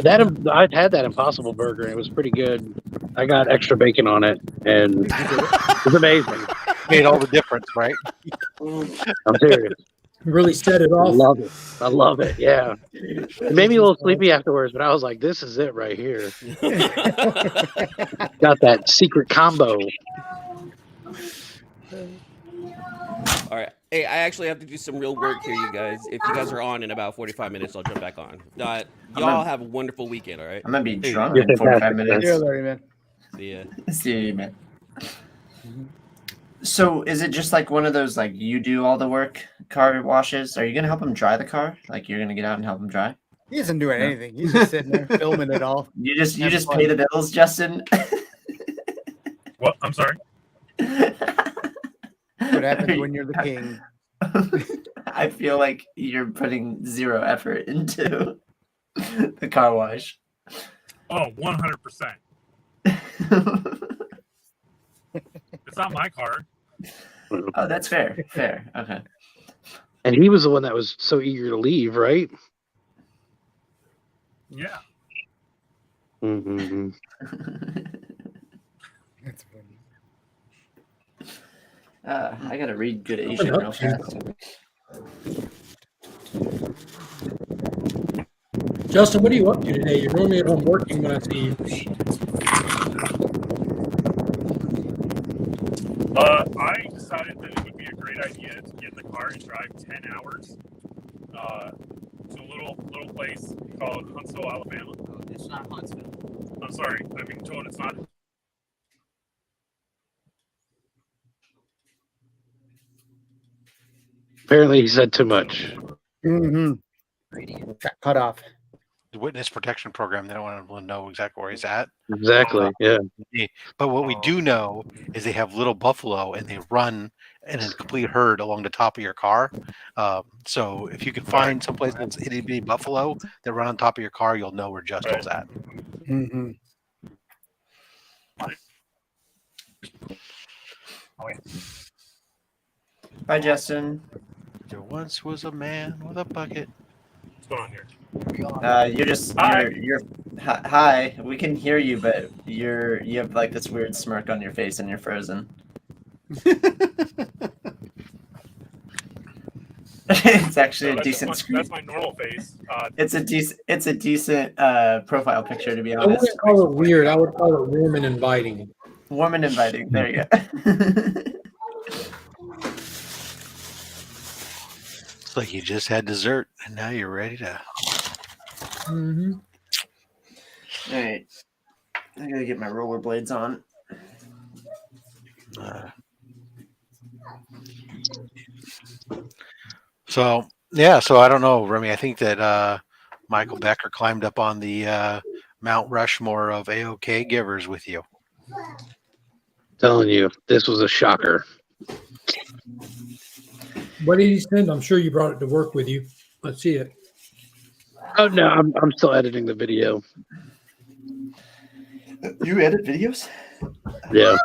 I've had that Impossible Burger. And it was pretty good. I got extra bacon on it, and it was amazing. Made all the difference, right? I'm serious. Really set it off. I love it. Yeah, it made me a little sleepy afterwards, but I was like, "This is it right here." Got that secret combo. All right. Hey, I actually have to do some real work here, you guys. If you guys are on in about 45 minutes, I'll jump back on. Y'all have a wonderful weekend, all right? I'm gonna be drunk in 45 minutes. Yeah, Larry, man. See ya. See you, man. So is it just like one of those like you do all the work car washes? Are you gonna help him dry the car? Like you're gonna get out and help him dry? He isn't doing anything. He's just sitting there filming it all. You just pay the bills, Justin. What? I'm sorry. What happens when you're the king? I feel like you're putting zero effort into the car wash. Oh, 100%. It's not my car. Oh, that's fair. Fair. Okay. And he was the one that was so eager to leave, right? Yeah. Mm-hmm. That's funny. I gotta read Good Asian real fast. Justin, what are you up to today? You're normally at home working when I see you. I decided that it would be a great idea to get in the car and drive 10 hours to a little place called Huntsville, Alabama. It's not Huntsville. I'm sorry, I've been told it's not. Apparently, he said too much. Mm-hmm. Got cut off. The witness protection program, they don't want to know exactly where he's at. Exactly. Yeah. But what we do know is they have little buffalo and they run in a complete herd along the top of your car. So if you can find someplace that's itty bitty buffalo that run on top of your car, you'll know where Justin's at. Mm-hmm. Bye, Justin. There once was a man with a bucket. What's going on here? You're hi. We can hear you, but you have like this weird smirk on your face and you're frozen. It's actually a decent screen. That's my normal face. It's a decent profile picture, to be I honest. wouldn't call it weird. I would call it warm and inviting. Warm and inviting. There you go. It's like you just had dessert and now you're ready to. Mm-hmm. All right. I gotta get my rollerblades on. So I don't know, Remy. I think that Michael Becker climbed up on the Mount Rushmore of AOK givers with you. Telling you, this was a shocker. What did he send? I'm sure you brought it to work with you. Let's see it. Oh no, I'm still editing the video. You edit videos? Yeah.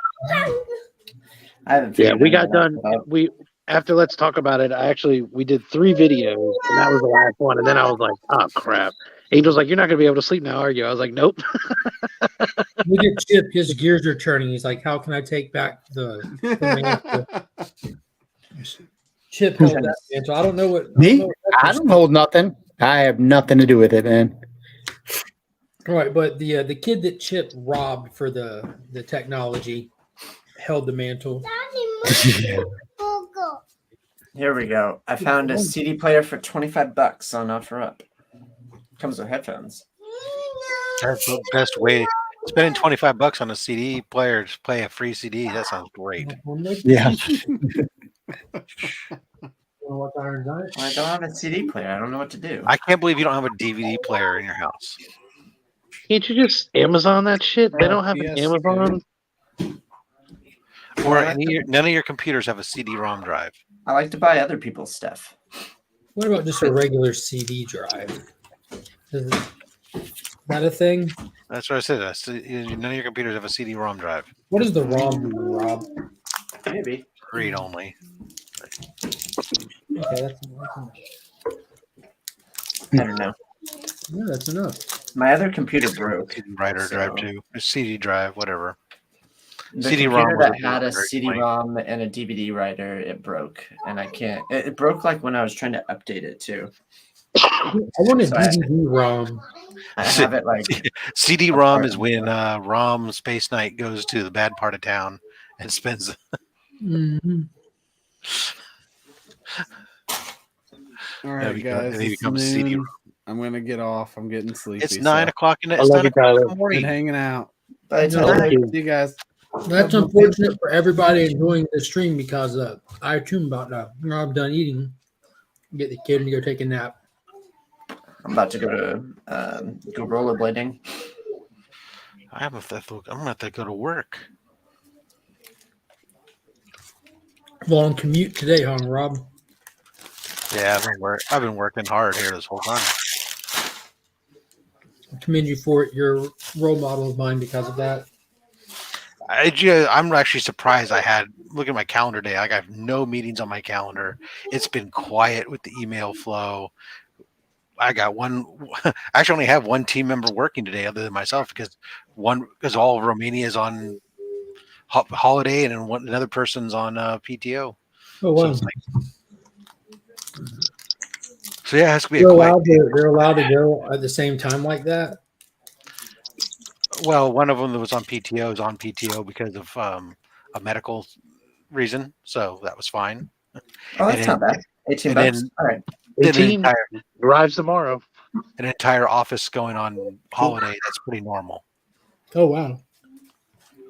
I haven't. Yeah, we got done. after Let's Talk About It, we did 3 videos, and that was the last one. And then I was like, oh, crap. Angel's like, you're not going to be able to sleep now, are you? I was like, nope. Look at Chip. His gears are turning. He's like, how can I take back the mantle? Chip held that mantle. I don't know what. Me? I don't hold nothing. I have nothing to do with it, man. Right, but the kid that Chip robbed for the technology held the mantle. Here we go. I found a CD player for $25 on OfferUp. Comes with headphones. That's the best way. Spending $25 on a CD player to play a free CD. That sounds great. Yeah. Well, I don't have a CD player. I don't know what to do. I can't believe you don't have a DVD player in your house. Can't you just Amazon that shit? They don't have an Amazon. Or none of your computers have a CD-ROM drive. I like to buy other people's stuff. What about just a regular CD drive? Is that a thing? That's what I said. None of your computers have a CD-ROM drive. What is the ROM mean, Rob? Maybe. Read only. Okay, that's I don't know. Yeah, that's enough. My other computer broke. CD writer drive too. A CD drive, whatever. The CD-ROM computer that had a CD-ROM and a DVD writer, it broke, and I can't. It broke like when I was trying to update it too. I want a DVD-ROM. I have it like CD-ROM is when ROM Space Knight goes to the bad part of town and spends. Mm-hmm. All right, guys. It's noon. I'm gonna get off. I'm getting sleepy. It's 9 o'clock in the I love you, Tyler. morning. Been hanging out. Bye, See you guys. That's unfortunate for everybody enjoying the stream because I too am about to. I'm done eating. Get the kid and go take a nap. I'm about to go rollerblading. I'm gonna have to go to work. Long commute today, huh, Rob? Yeah, I've been working hard here this whole time. I commend you for it. You're a role model of mine because of that. I'm actually surprised look at my calendar today. I have no meetings on my calendar. It's been quiet with the email flow. I actually only have one team member working today other than myself because all of Romania is on holiday and then another person's on PTO. Oh, wow. So yeah, it has to be a quiet. They're allowed to go at the same time like that? Well, one of them that was on PTO is on PTO because of a medical reason, so that was fine. Oh, that's not bad. $18. All right. 18 arrives tomorrow. An entire office going on holiday. That's pretty normal. Oh wow!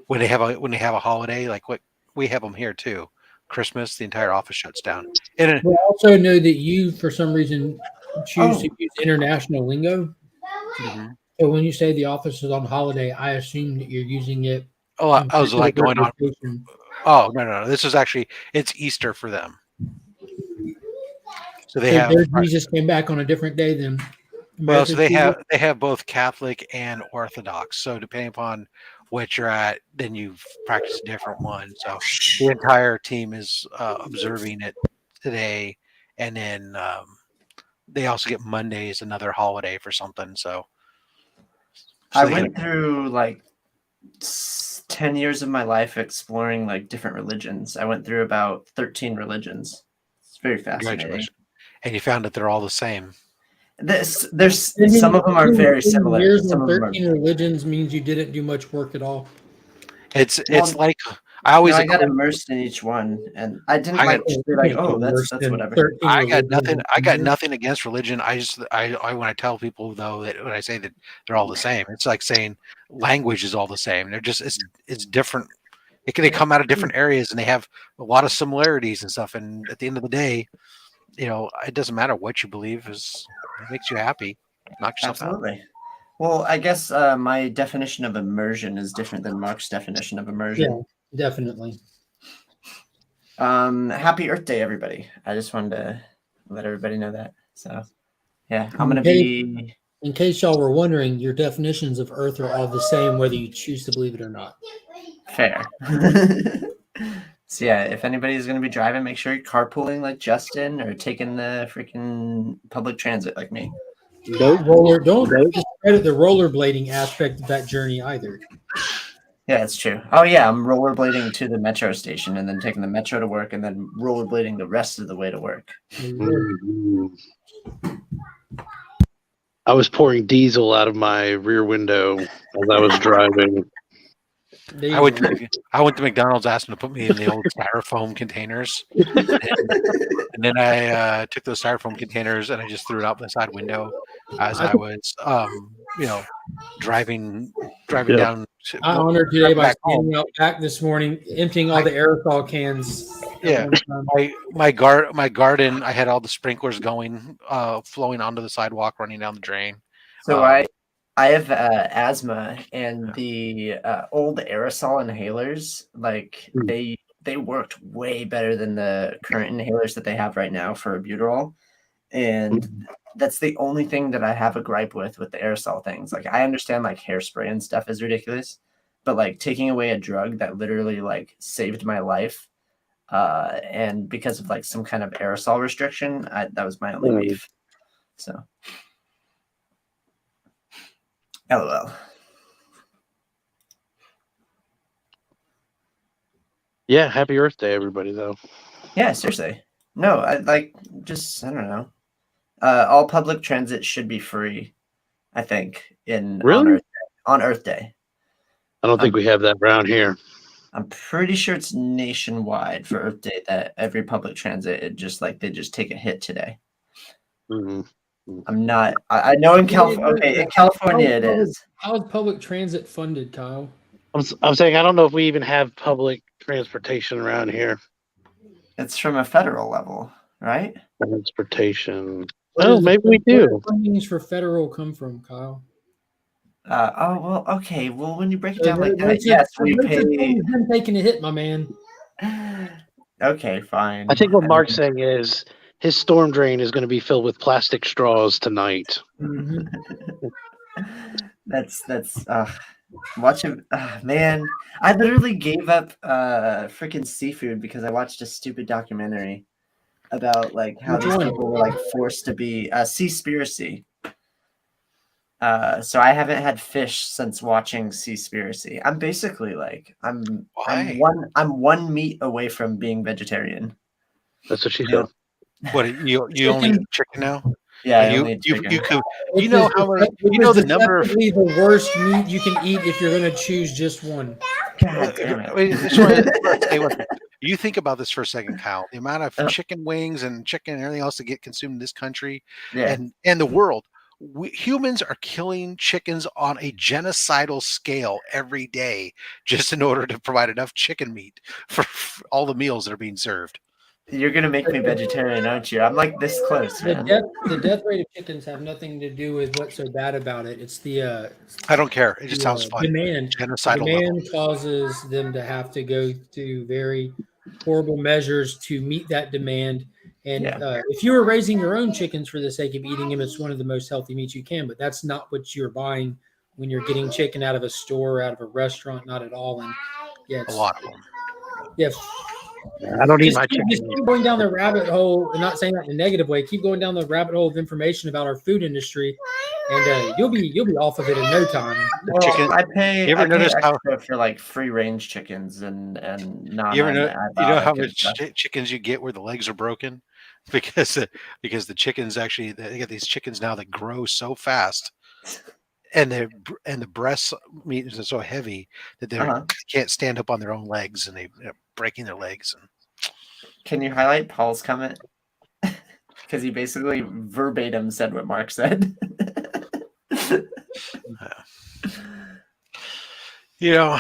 When they have a holiday like what we have them here too, Christmas, the entire office shuts down. I also know that you, for some reason, choose to use international lingo. Mm-hmm. So when you say the office is on holiday, I assume that you're using it. Oh, I was like going on. Oh no! This is it's Easter for them. So their Jesus came back on a different day than. Well, so they have both Catholic and Orthodox. So depending upon what you're at, then you practice a different one. So the entire team is observing it today, and then they also get Mondays another holiday for something. So I went through like 10 years of my life exploring like different religions. I went through about 13 religions. It's very fascinating. And you found that they're all the same. There's some of them are very similar. Years Some and of them 13 religions means you didn't do much work at all. It's like I got immersed in each one, and I didn't be like, oh, that's whatever. I got nothing against religion. I when I tell people though that when I say that they're all the same, it's like saying language is all the same. They're just it's different. They come out of different areas and they have a lot of similarities and stuff. And at the end of the day, it doesn't matter what you believe. It makes you happy. Knock yourself Absolutely. Well, I guess my definition of immersion is different than Mark's definition of immersion. Yeah, definitely. Happy Earth Day, everybody. I just wanted to let everybody know that. So, yeah, I'm going to be... In case y'all were wondering, your definitions of Earth are all the same, whether you choose to believe it or not. Fair. So yeah, if anybody's gonna be driving, make sure you're carpooling like Justin or taking the freaking public transit like me. Nope. Don't discredit the rollerblading aspect of that journey either. Yeah, it's true. Oh yeah, I'm rollerblading to the metro station and then taking the metro to work and then rollerblading the rest of the way to work. Mhm. I was pouring diesel out of my rear window as I was driving. I went to McDonald's, asked them to put me in the old styrofoam containers, and then I took those styrofoam containers and I just threw it out the side window as I was, driving down. I honored today by back standing home. out back this morning, emptying all the aerosol cans. Yeah, my garden. I had all the sprinklers going, flowing onto the sidewalk, running down the drain. So I have asthma, and the old aerosol inhalers, like they worked way better than the current inhalers that they have right now for albuterol, and that's the only thing that I have a gripe with the aerosol things. Like I understand like hairspray and stuff is ridiculous, but like taking away a drug that literally like saved my life, and because of like some kind of aerosol restriction, that was my only beef. So. LOL. Yeah, happy Earth Day, everybody, though. Yeah, seriously. No, I don't know. All public transit should be free, I think, on Earth Day. I don't think we have that around here. I'm pretty sure it's nationwide for Earth Day that every public transit they just take a hit today. Mm-hmm. I'm not. I know in California. Okay, in California it is. How is public transit funded, Kyle? I'm saying I don't know if we even have public transportation around here. It's from a federal level, right? Transportation. Maybe we do. Where fundings for federal come from, Kyle? Well, okay. Well, when you break it down like that, yes, we pay. Been taking a hit, my man. Okay, fine. I think what Mark's saying is his storm drain is going to be filled with plastic straws tonight. That's watch him, man. I literally gave up freaking seafood because I watched a stupid documentary about like how these people were like forced to be Seaspiracy. So I haven't had fish since watching Seaspiracy. I'm basically like I'm one meat away from being vegetarian. That's what she said. What you only eat chicken now? Yeah, you know how much you know the number of the worst meat you can eat if you're going to choose just one. God damn it. You think about this for a second, Kyle. The amount of chicken wings and chicken and everything else that get consumed in this country and the world. Humans are killing chickens on a genocidal scale every day just in order to provide enough chicken meat for all the meals that are being served. You're gonna make me vegetarian, aren't you? I'm like this close, man. The death rate of chickens have nothing to do with what's so bad about it. It's the I don't care. It just sounds fun. Demand. Genocidal Demand causes them to have to go through very horrible measures to meet that demand. And if you were raising your own chickens for the sake of eating them, it's one of the most healthy meats you can. But that's not what you're buying when you're getting chicken out of a store, out of a restaurant. Not at all. And a lot of them. Yeah. I don't eat my chicken. Just keep going down the rabbit hole, and not saying that in a negative way. Keep going down the rabbit hole of information about our food industry, and you'll be off of it in no time. Well, I pay extra for like free range chickens and not. You ever know? You know how much chickens you get where the legs are broken because the chickens actually they get these chickens now that grow so fast. And the breast meat is so heavy that they can't stand up on their own legs, and they're breaking their legs. And can you highlight Paul's comment? Because he basically verbatim said what Mark said. No.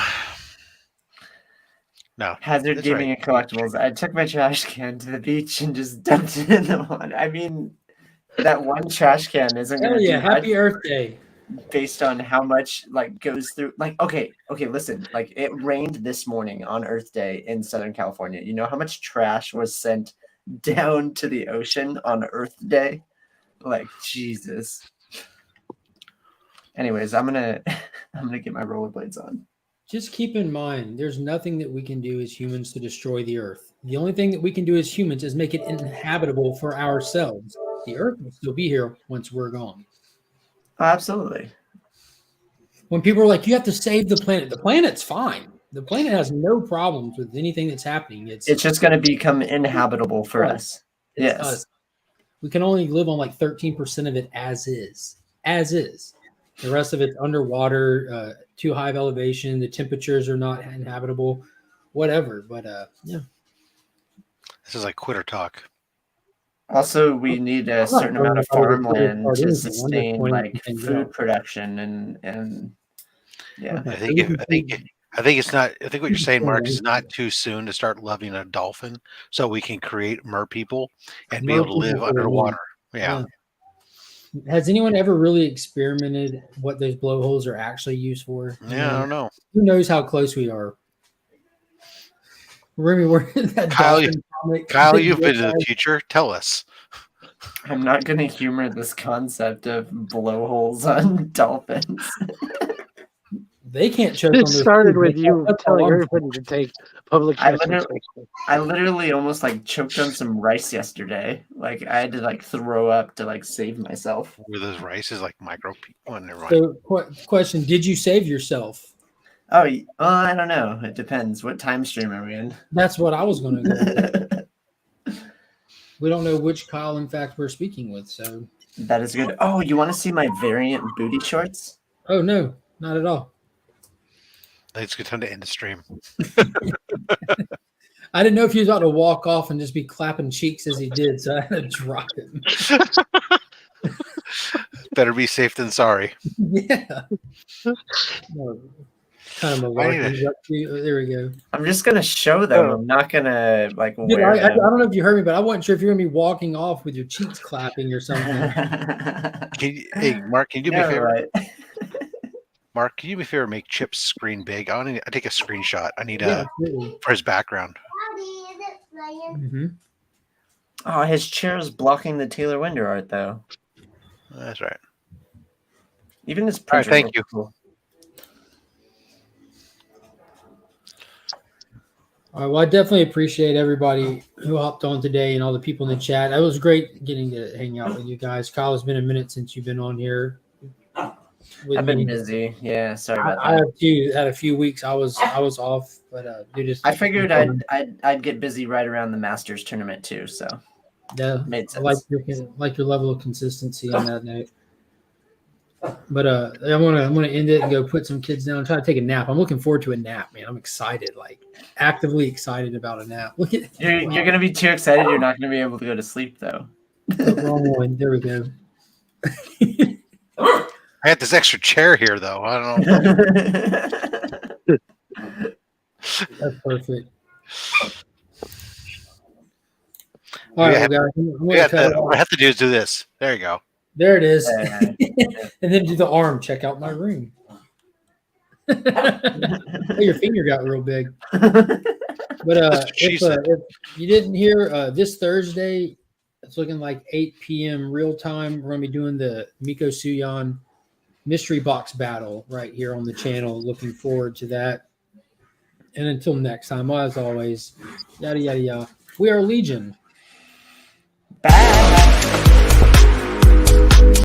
Hazard Gaming and Collectibles. I took my trash can to the beach and just dumped it in the water. I mean, that one trash can isn't going to do Happy Earth Day. Based on how much like goes through okay, listen, like it rained this morning on Earth Day in Southern California. You know how much trash was sent down to the ocean on Earth Day? Like Jesus. Anyways, I'm gonna get my rollerblades on. just keep in mind, there's nothing that we can do as humans to destroy the Earth. The only thing that we can do as humans is make it inhabitable for ourselves. The Earth will still be here once we're gone. Oh, absolutely. When people are like, you have to save the planet's fine. The planet has no problems with anything that's happening. It's just going to become inhabitable for us. Yes. Us. We can only live on like 13% of it as is. As is. The rest of it's underwater, too high of elevation. The temperatures are not inhabitable, whatever. But yeah. This is like quitter talk. Also, we need a certain amount of farmland to sustain like food production and yeah. I think it's not. I think what you're saying, Mark, is not too soon to start loving a dolphin, so we can create mer people and be able to live underwater. Yeah. Has anyone ever really experimented what those blowholes are actually used for? Yeah, I don't know. Who knows how close we are? Kyle, you've been to the future. Tell us. I'm not going to humor this concept of blowholes on dolphins. They can't choke It on their started food. with you telling everybody to take public transportation. I literally almost like choked on some rice yesterday. Like I had to like throw up to like save myself. Were those rices like micro people? Never mind. So, question: did you save yourself? Oh, I don't know. It depends. What time stream are we in? That's what I was going to go. We don't know which Kyle, in fact, we're speaking with. So that is good. Oh, you want to see my variant booty shorts? Oh no, not at all. It's a good time to end the stream. I didn't know if he was about to walk off and just be clapping cheeks as he did, so I had to drop him. Better be safe than sorry. Yeah. Kind of there we go. I'm just gonna show them. I'm not gonna like Dude, wear I them. don't know if you heard me, but I wasn't sure if you're gonna be walking off with your cheeks clapping or something. Hey, Mark, can you do me a favor? Right. Mark, can you do me a favor? Make Chip's screen big. I take a screenshot. I need for his background. Mm-hmm. Oh, his chair is blocking the Taylor Winder art, though. That's right. Even his All right, picture. thank you. Cool. All right, well, I definitely appreciate everybody who hopped on today and all the people in the chat. It was great getting to hang out with you guys. Kyle, it's been a minute since you've been on here. I've been busy. Yeah, sorry about I that. have too. Had a few weeks. I was off, but I figured I'd get busy right around the Masters tournament too. So yeah, made sense. I like your level of consistency on that note. But I'm gonna end it and go put some kids down. Try to take a nap. I'm looking forward to a nap, man. I'm excited, like actively excited about a nap. Look at you're gonna be too excited. You're not gonna be able to go to sleep though. Wrong one. There we go. I had this extra chair here, though. I don't know. That's perfect. All right, guys. What I have to do is do this. There you go. There it is. And then do the arm. Check out my room. Oh, your finger got real big. But if you didn't hear, this Thursday, it's looking like 8 p.m. real time. We're going to be doing the Miko Suyan mystery box battle right here on the channel. Looking forward to that. And until next time, as always, yada, yada, yada. We are Legion. Bye.